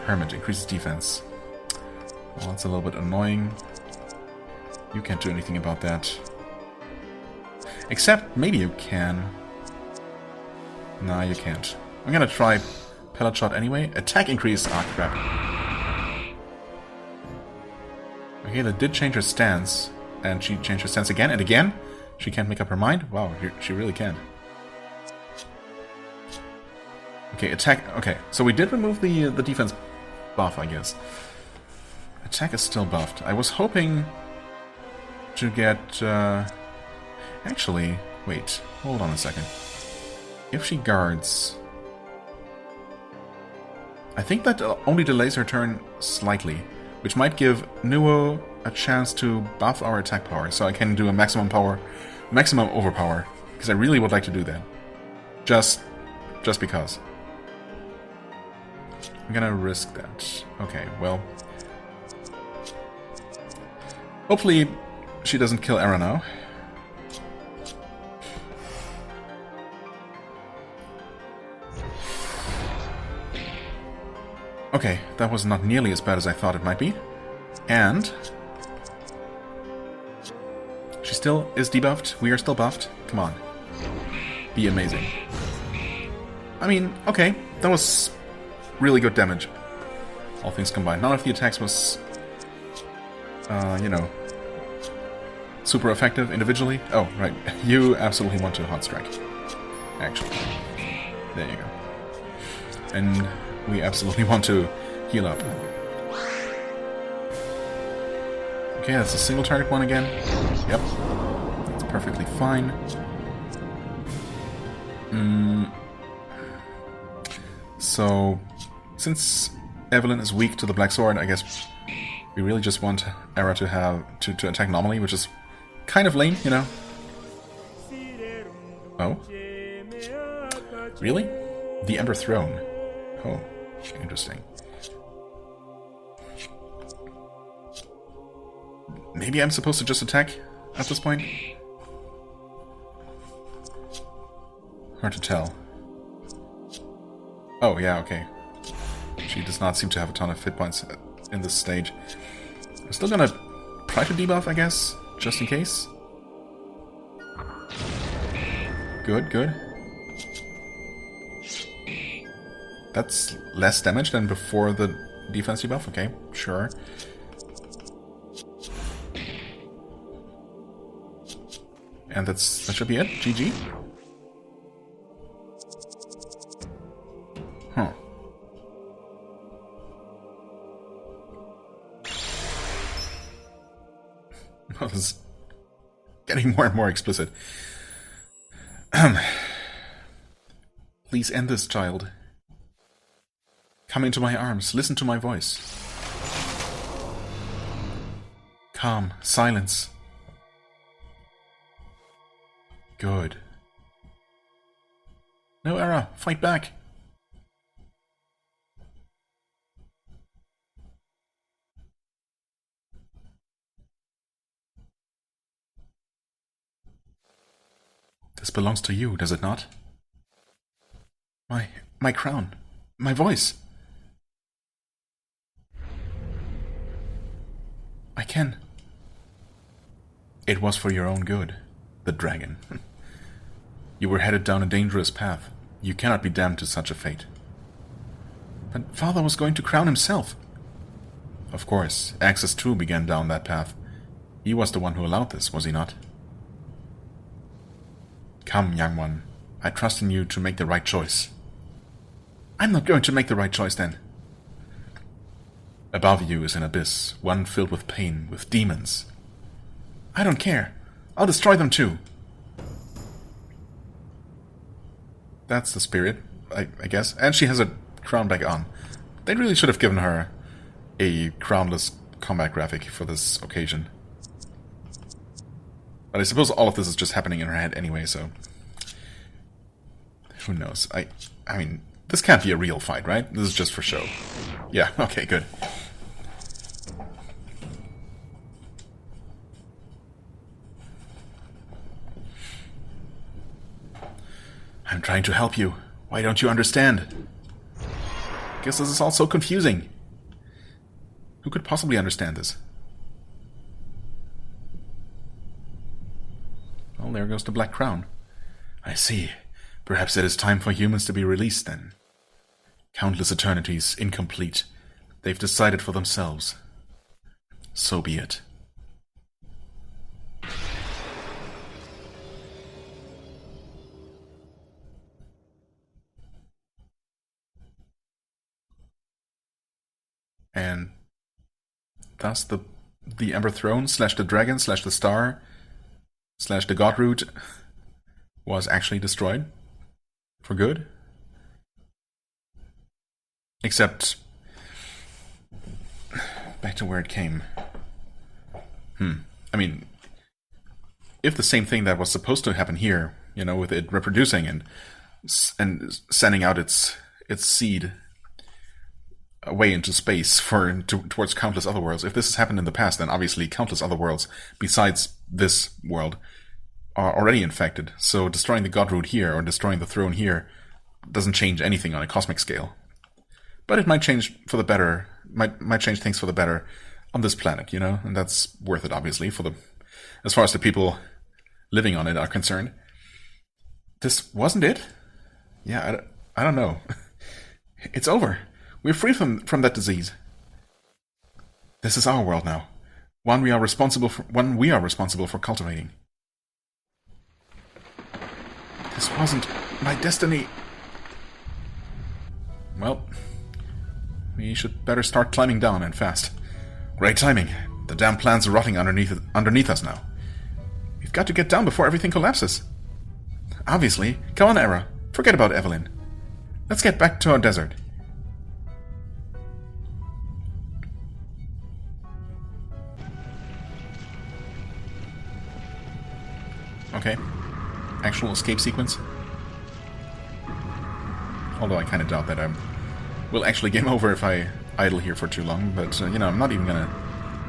Hermit increases defense. Well, that's a little bit annoying. You can't do anything about that. Except, maybe you can. Nah, you can't. I'm gonna try Pellet Shot anyway. Attack increase. Ah, crap. Okay, that did change her stance. And she changed her stance again and again. She can't make up her mind? Wow, she really can't. Okay, attack... Okay, so we did remove the defense buff, I guess. Attack is still buffed. I was hoping to get... Actually, wait. Hold on a second. If she guards... I think that only delays her turn slightly, which might give Nuo a chance to buff our attack power, so I can do a maximum overpower, because I really would like to do that. Just because. I'm gonna risk that. Okay, well... Hopefully she doesn't kill Era now. Okay, that was not nearly as bad as I thought it might be. And... she still is debuffed. We are still buffed. Come on. Be amazing. I mean, okay. That was really good damage. All things combined. None of the attacks was... you know... super effective individually. Oh, right. You absolutely want to hot strike. Actually. There you go. And we absolutely want to heal up. Okay, that's a single target one again. Yep. That's perfectly fine. So, since Evelyn is weak to the Black Sword, I guess we really just want Era to have to attack normally, which is kind of lame, you know? Oh? Really? The Ember Throne. Oh, interesting. Maybe I'm supposed to just attack at this point? Hard to tell. Oh, yeah, okay. She does not seem to have a ton of hit points in this stage. I'm still gonna try to debuff, I guess, just in case. Good, good. That's less damage than before the defense debuff. Okay, sure. And that should be it. GG. Huh. Well, this is getting more and more explicit. Please end this, child. Come into my arms. Listen to my voice. Calm. Silence. Good. No, Era. Fight back. This belongs to you, does it not? My crown. My voice. I can. It was for your own good, the dragon. You were headed down a dangerous path. You cannot be damned to such a fate. But Father was going to crown himself. Of course, Axis too began down that path. He was the one who allowed this, was he not? Come, young one. I trust in you to make the right choice. I'm not going to make the right choice, then. Above you is an abyss, one filled with pain, with demons. I don't care. I'll destroy them too. That's the spirit, I guess. And she has a crown back on. They really should have given her a crownless combat graphic for this occasion. But I suppose all of this is just happening in her head anyway, so... Who knows? I mean, this can't be a real fight, right? This is just for show. Yeah, okay, good. I'm trying to help you. Why don't you understand? Guess this is all so confusing. Who could possibly understand this? Well, there goes the Black Crown. I see. Perhaps it is time for humans to be released, then. Countless eternities, incomplete. They've decided for themselves. So be it. And thus the Ember Throne slash the Dragon slash the Star slash the God Root was actually destroyed for good. Except back to where it came. I mean, if the same thing that was supposed to happen here, you know, with it reproducing and sending out its seed away into space towards countless other worlds. If this has happened in the past, then obviously countless other worlds besides this world are already infected. So destroying the God Root here or destroying the throne here doesn't change anything on a cosmic scale. But it might change for the better. Might change things for the better on this planet, you know, and that's worth it, obviously, as far as the people living on it are concerned. This wasn't it? Yeah, I don't know. It's over. We're free from that disease. This is our world now. One we are responsible for cultivating. This wasn't my destiny. Well, we should better start climbing down and fast. Great timing. The damn plants are rotting underneath us now. We've got to get down before everything collapses. Obviously. Come on, Era. Forget about Evelyn. Let's get back to our desert. Okay. Actual escape sequence. Although I kind of doubt that I will actually game over if I idle here for too long, but, you know, I'm not even gonna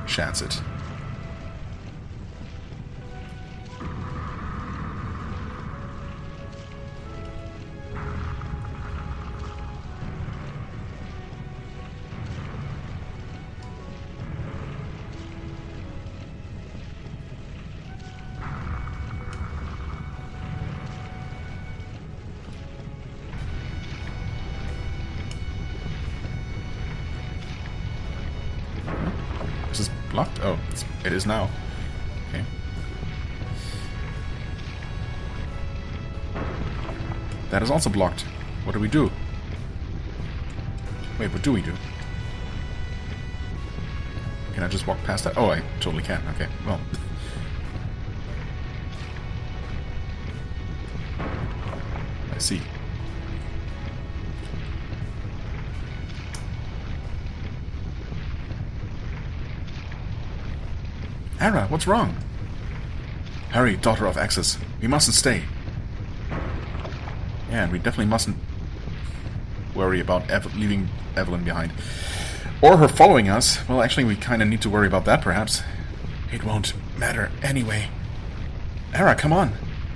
chance it. Blocked? Oh, it is now. Okay. That is also blocked. What do we do? Wait, what do we do? Can I just walk past that? Oh, I totally can. Okay, well. I see. Ara, what's wrong? Hurry, daughter of Axis. We mustn't stay. Yeah, and we definitely mustn't worry about leaving Evelyn behind. Or her following us. Well, actually, we kind of need to worry about that, perhaps. It won't matter anyway. Ara, come on.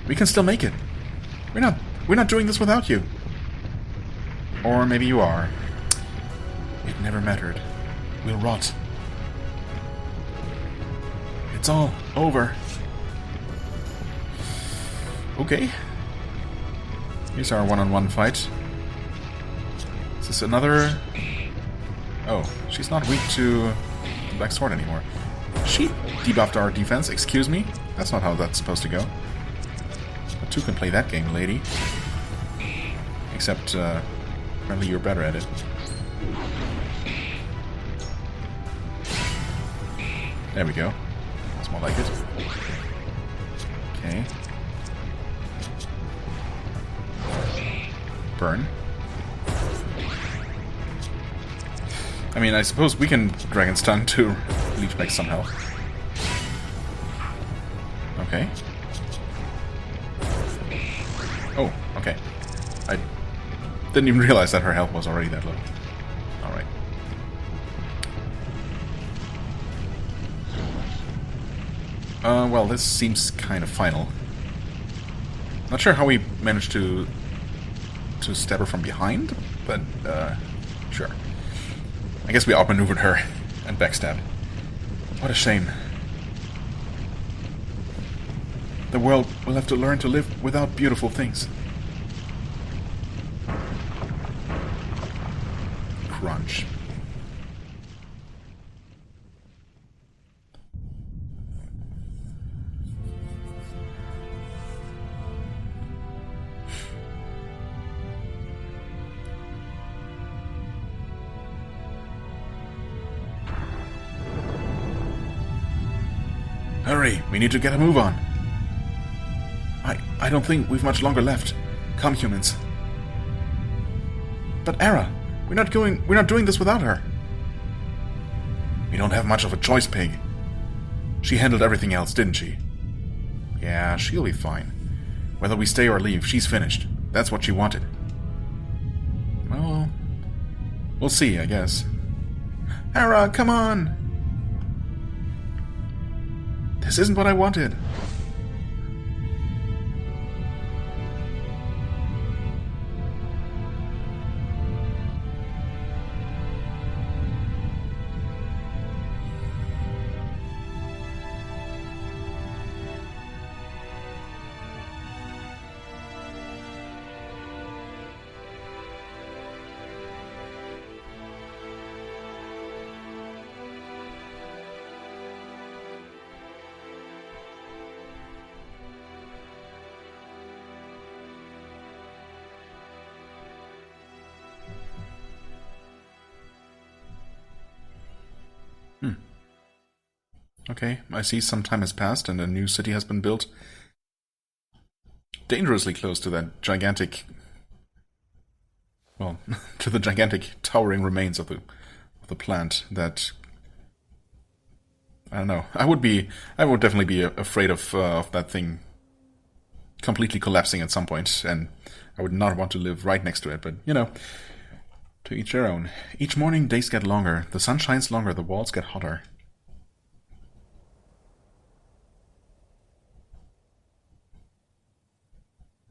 We can still make it. We're not doing this without you. Or maybe you are. It never mattered. We'll rot. It's all over. Okay. Here's our one-on-one fight. Is this another... Oh, she's not weak to the Black Sword anymore. She debuffed our defense, excuse me? That's not how that's supposed to go. But two can play that game, lady. Except, apparently you're better at it. There we go. That's more like it. Okay. Burn. I mean, I suppose we can Dragon Stun to leech back some health. Okay. Oh, okay. I didn't even realize that her health was already that low. Alright. Well, this seems kind of final. Not sure how we managed to stab her from behind, but, sure. I guess we outmaneuvered her and backstabbed. What a shame. The world will have to learn to live without beautiful things. Crunch. Hurry, we need to get a move on. I don't think we've much longer left. Come, humans. But Ara, we're not doing this without her. We don't have much of a choice, Pig. She handled everything else, didn't she? Yeah, she'll be fine. Whether we stay or leave, she's finished. That's what she wanted. Well, we'll see, I guess. Ara, come on! This isn't what I wanted. Okay, I see some time has passed and a new city has been built. Dangerously close to that gigantic... Well, to the gigantic towering remains of the plant that... I don't know. I would definitely be afraid of that thing completely collapsing at some point, and I would not want to live right next to it, but, you know, to each their own. Each morning, days get longer, the sun shines longer, the walls get hotter.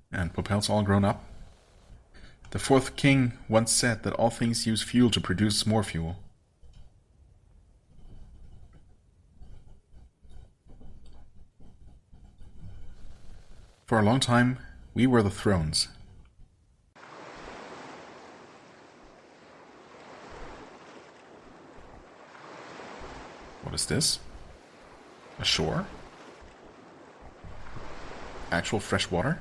And Popel's all grown up. The fourth king once said that all things use fuel to produce more fuel. For a long time, we were the thrones. What What is this? A shore? Actual fresh water?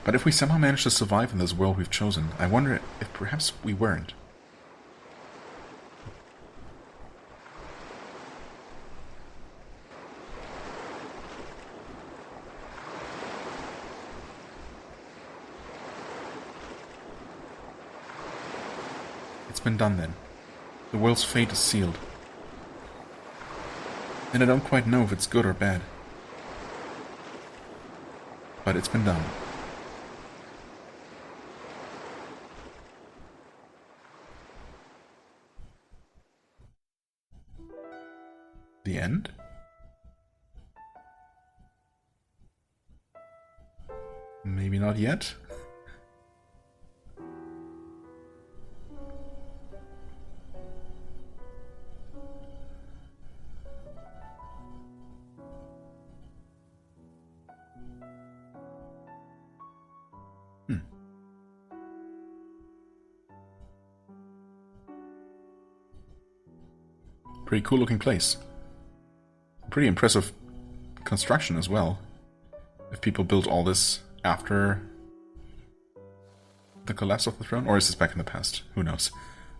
But if we somehow manage to survive in this world we've chosen, I wonder if perhaps we weren't. It's been done then. The world's fate is sealed. And I don't quite know if it's good or bad. But it's been done. The end? Maybe not yet? Pretty cool looking place. Pretty impressive construction as well. If people built all this after the collapse of the throne, or is this back in the past? Who knows?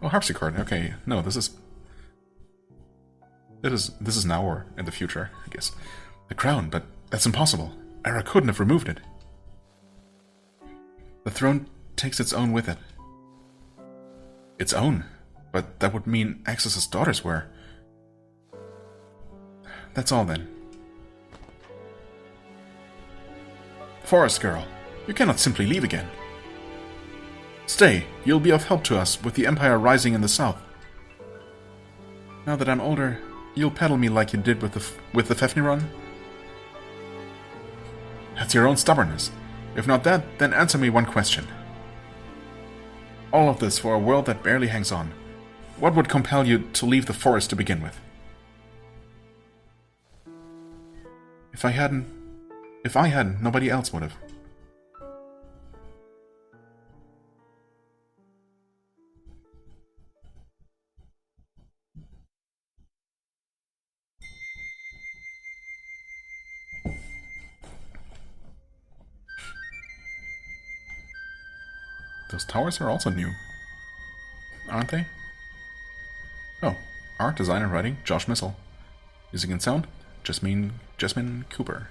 Oh, harpsichord. Okay, no, this is now or in the future, I guess. The crown, but that's impossible. Era couldn't have removed it. The throne takes its own with it. Its own? But that would mean Axis's daughters were. That's all then. Forest girl, you cannot simply leave again. Stay, you'll be of help to us with the Empire rising in the south. Now that I'm older, you'll peddle me like you did with the Fefniron? That's your own stubbornness. If not that, then answer me one question. All of this for a world that barely hangs on. What would compel you to leave the forest to begin with? If I hadn't, nobody else would have. Those towers are also new, aren't they? Oh, art, design, and writing, Josh Missel. Music and sound, Jasmine Cooper.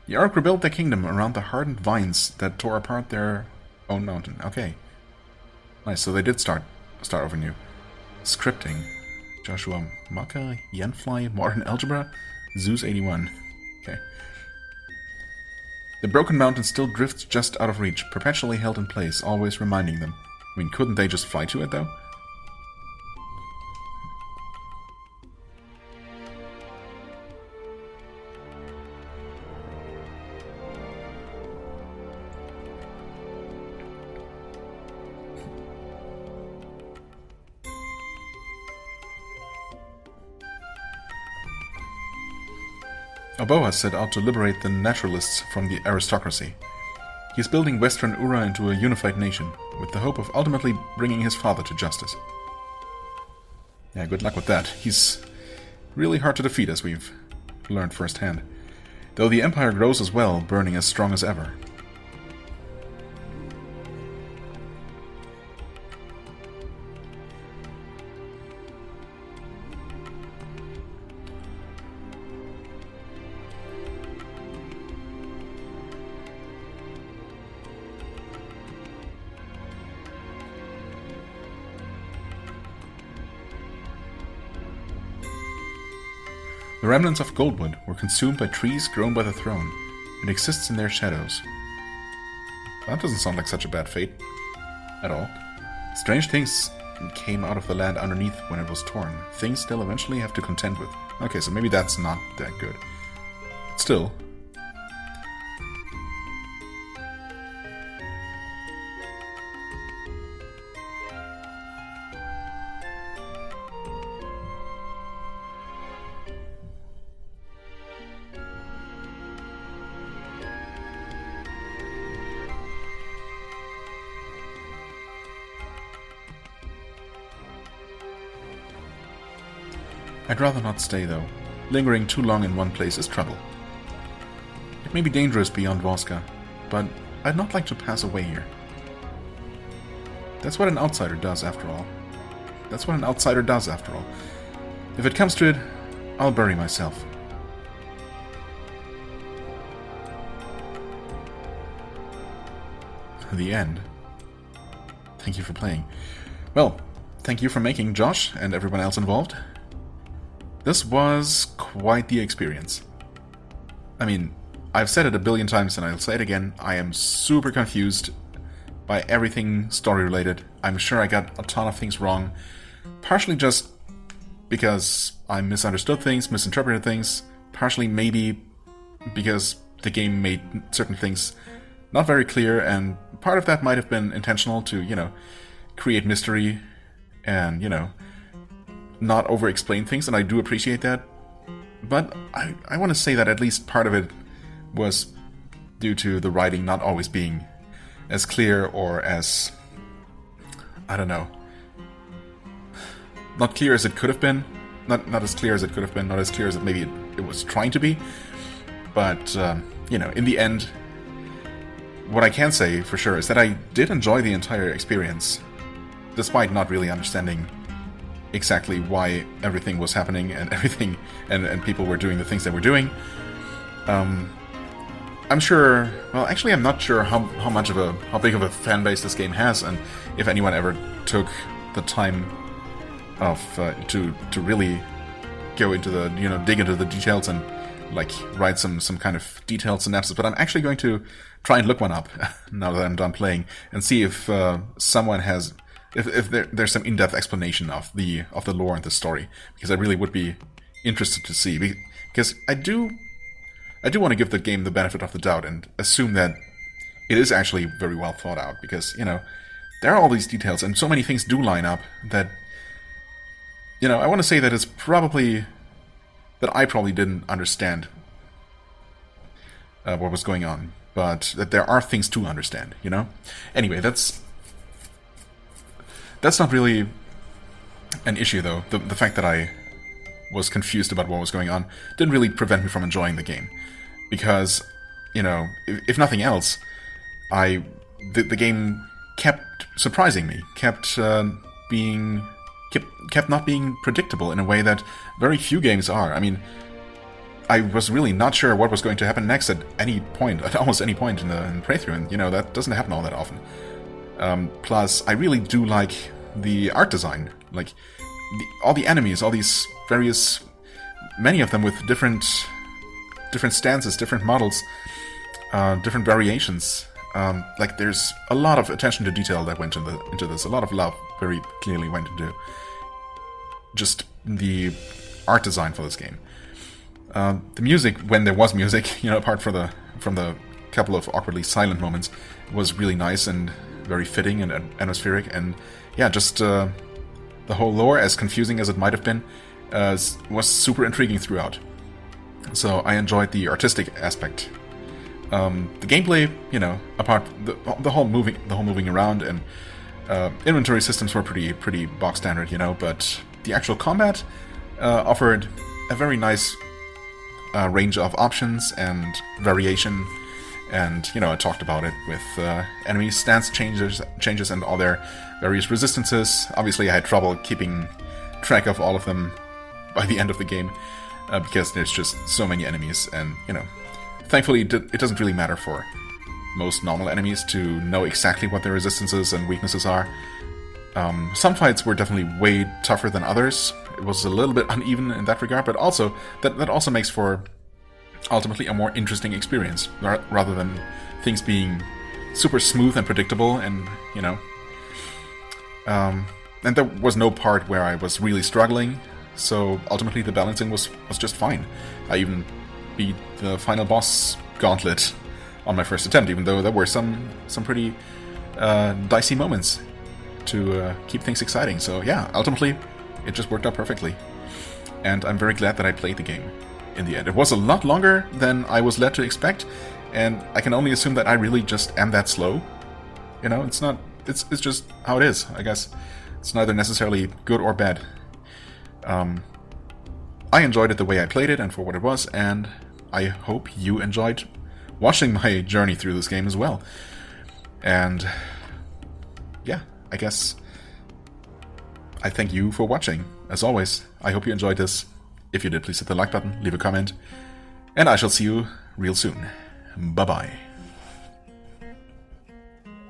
The Ark rebuilt their kingdom around the hardened vines that tore apart their own mountain. Okay. Nice, so they did start over new. Scripting. Joshua Maka, Yenfly, Modern Algebra, Zeus 81. Okay. The broken mountain still drifts just out of reach, perpetually held in place, always reminding them. I mean, couldn't they just fly to it, though? Oboa set out to liberate the naturalists from the aristocracy. He is building Western Ura into a unified nation, with the hope of ultimately bringing his father to justice. Yeah, good luck with that. He's really hard to defeat, as we've learned firsthand. Though the Empire grows as well, burning as strong as ever. The remnants of Goldwood were consumed by trees grown by the throne. It exists in their shadows. That doesn't sound like such a bad fate. At all. Strange things came out of the land underneath when it was torn. Things they'll eventually have to contend with. Okay, so maybe that's not that good. But still. I'd rather not stay, though. Lingering too long in one place is trouble. It may be dangerous beyond Voska, but I'd not like to pass away here. That's what an outsider does, after all. That's what an outsider does, after all. If it comes to it, I'll bury myself. The end. Thank you for playing. Well, thank you for making, Josh, and everyone else involved. This was quite the experience. I mean, I've said it a billion times and I'll say it again, I am super confused by everything story-related. I'm sure I got a ton of things wrong, partially just because I misunderstood things, misinterpreted things, partially maybe because the game made certain things not very clear, and part of that might have been intentional to, create mystery and, not over-explain things, and I do appreciate that. But I want to say that at least part of it was due to the writing not always being as clear or as, I don't know, not clear as it could have been. Not as clear as it could have been, not as clear as maybe it was trying to be. But, in the end, what I can say for sure is that I did enjoy the entire experience, despite not really understanding exactly why everything was happening and everything, and people were doing the things they were doing. I'm sure, well, actually I'm not sure how big of a fan base this game has, and if anyone ever took the time of to really go into the, dig into the details and write some kind of detailed synopsis. But I'm actually going to try and look one up now that I'm done playing and see if someone has, if there's some in-depth explanation of the lore and the story, because I really would be interested to see, because I do want to give the game the benefit of the doubt and assume that it is actually very well thought out, because there are all these details and so many things do line up that I want to say that it's probably that I probably didn't understand what was going on, but that there are things to understand, Anyway, that's not really an issue, though. The fact that I was confused about what was going on didn't really prevent me from enjoying the game, because, if nothing else, the game kept surprising me, kept not being predictable in a way that very few games are. I mean, I was really not sure what was going to happen next at almost any point in the playthrough, and that doesn't happen all that often. Plus, I really do like the art design, all the enemies, all these various, many of them with different stances, different models, different variations. There's a lot of attention to detail that went into this. A lot of love very clearly went into just the art design for this game. The music, when there was music, apart from the couple of awkwardly silent moments, was really nice and very fitting and atmospheric. And yeah, just the whole lore, as confusing as it might have been, was super intriguing throughout. So I enjoyed the artistic aspect. The gameplay, apart the whole moving around and inventory systems were pretty box standard, but the actual combat offered a very nice range of options and variation, and I talked about it with enemy stance changes and all their various resistances. Obviously, I had trouble keeping track of all of them by the end of the game because there's just so many enemies, and thankfully it doesn't really matter for most normal enemies to know exactly what their resistances and weaknesses are. Some fights were definitely way tougher than others. It was a little bit uneven in that regard, but also that also makes for ultimately a more interesting experience, rather than things being super smooth and predictable, and and there was no part where I was really struggling, so ultimately the balancing was just fine. I even beat the final boss gauntlet on my first attempt, even though there were some pretty dicey moments to keep things exciting. So yeah, ultimately it just worked out perfectly, and I'm very glad that I played the game in the end. It was a lot longer than I was led to expect, and I can only assume that I really just am that slow. It's just how it is, I guess. It's neither necessarily good or bad. I enjoyed it the way I played it and for what it was, and I hope you enjoyed watching my journey through this game as well. And yeah, I guess I thank you for watching. As always, I hope you enjoyed this. If you did, please hit the like button, leave a comment, and I shall see you real soon. Bye-bye.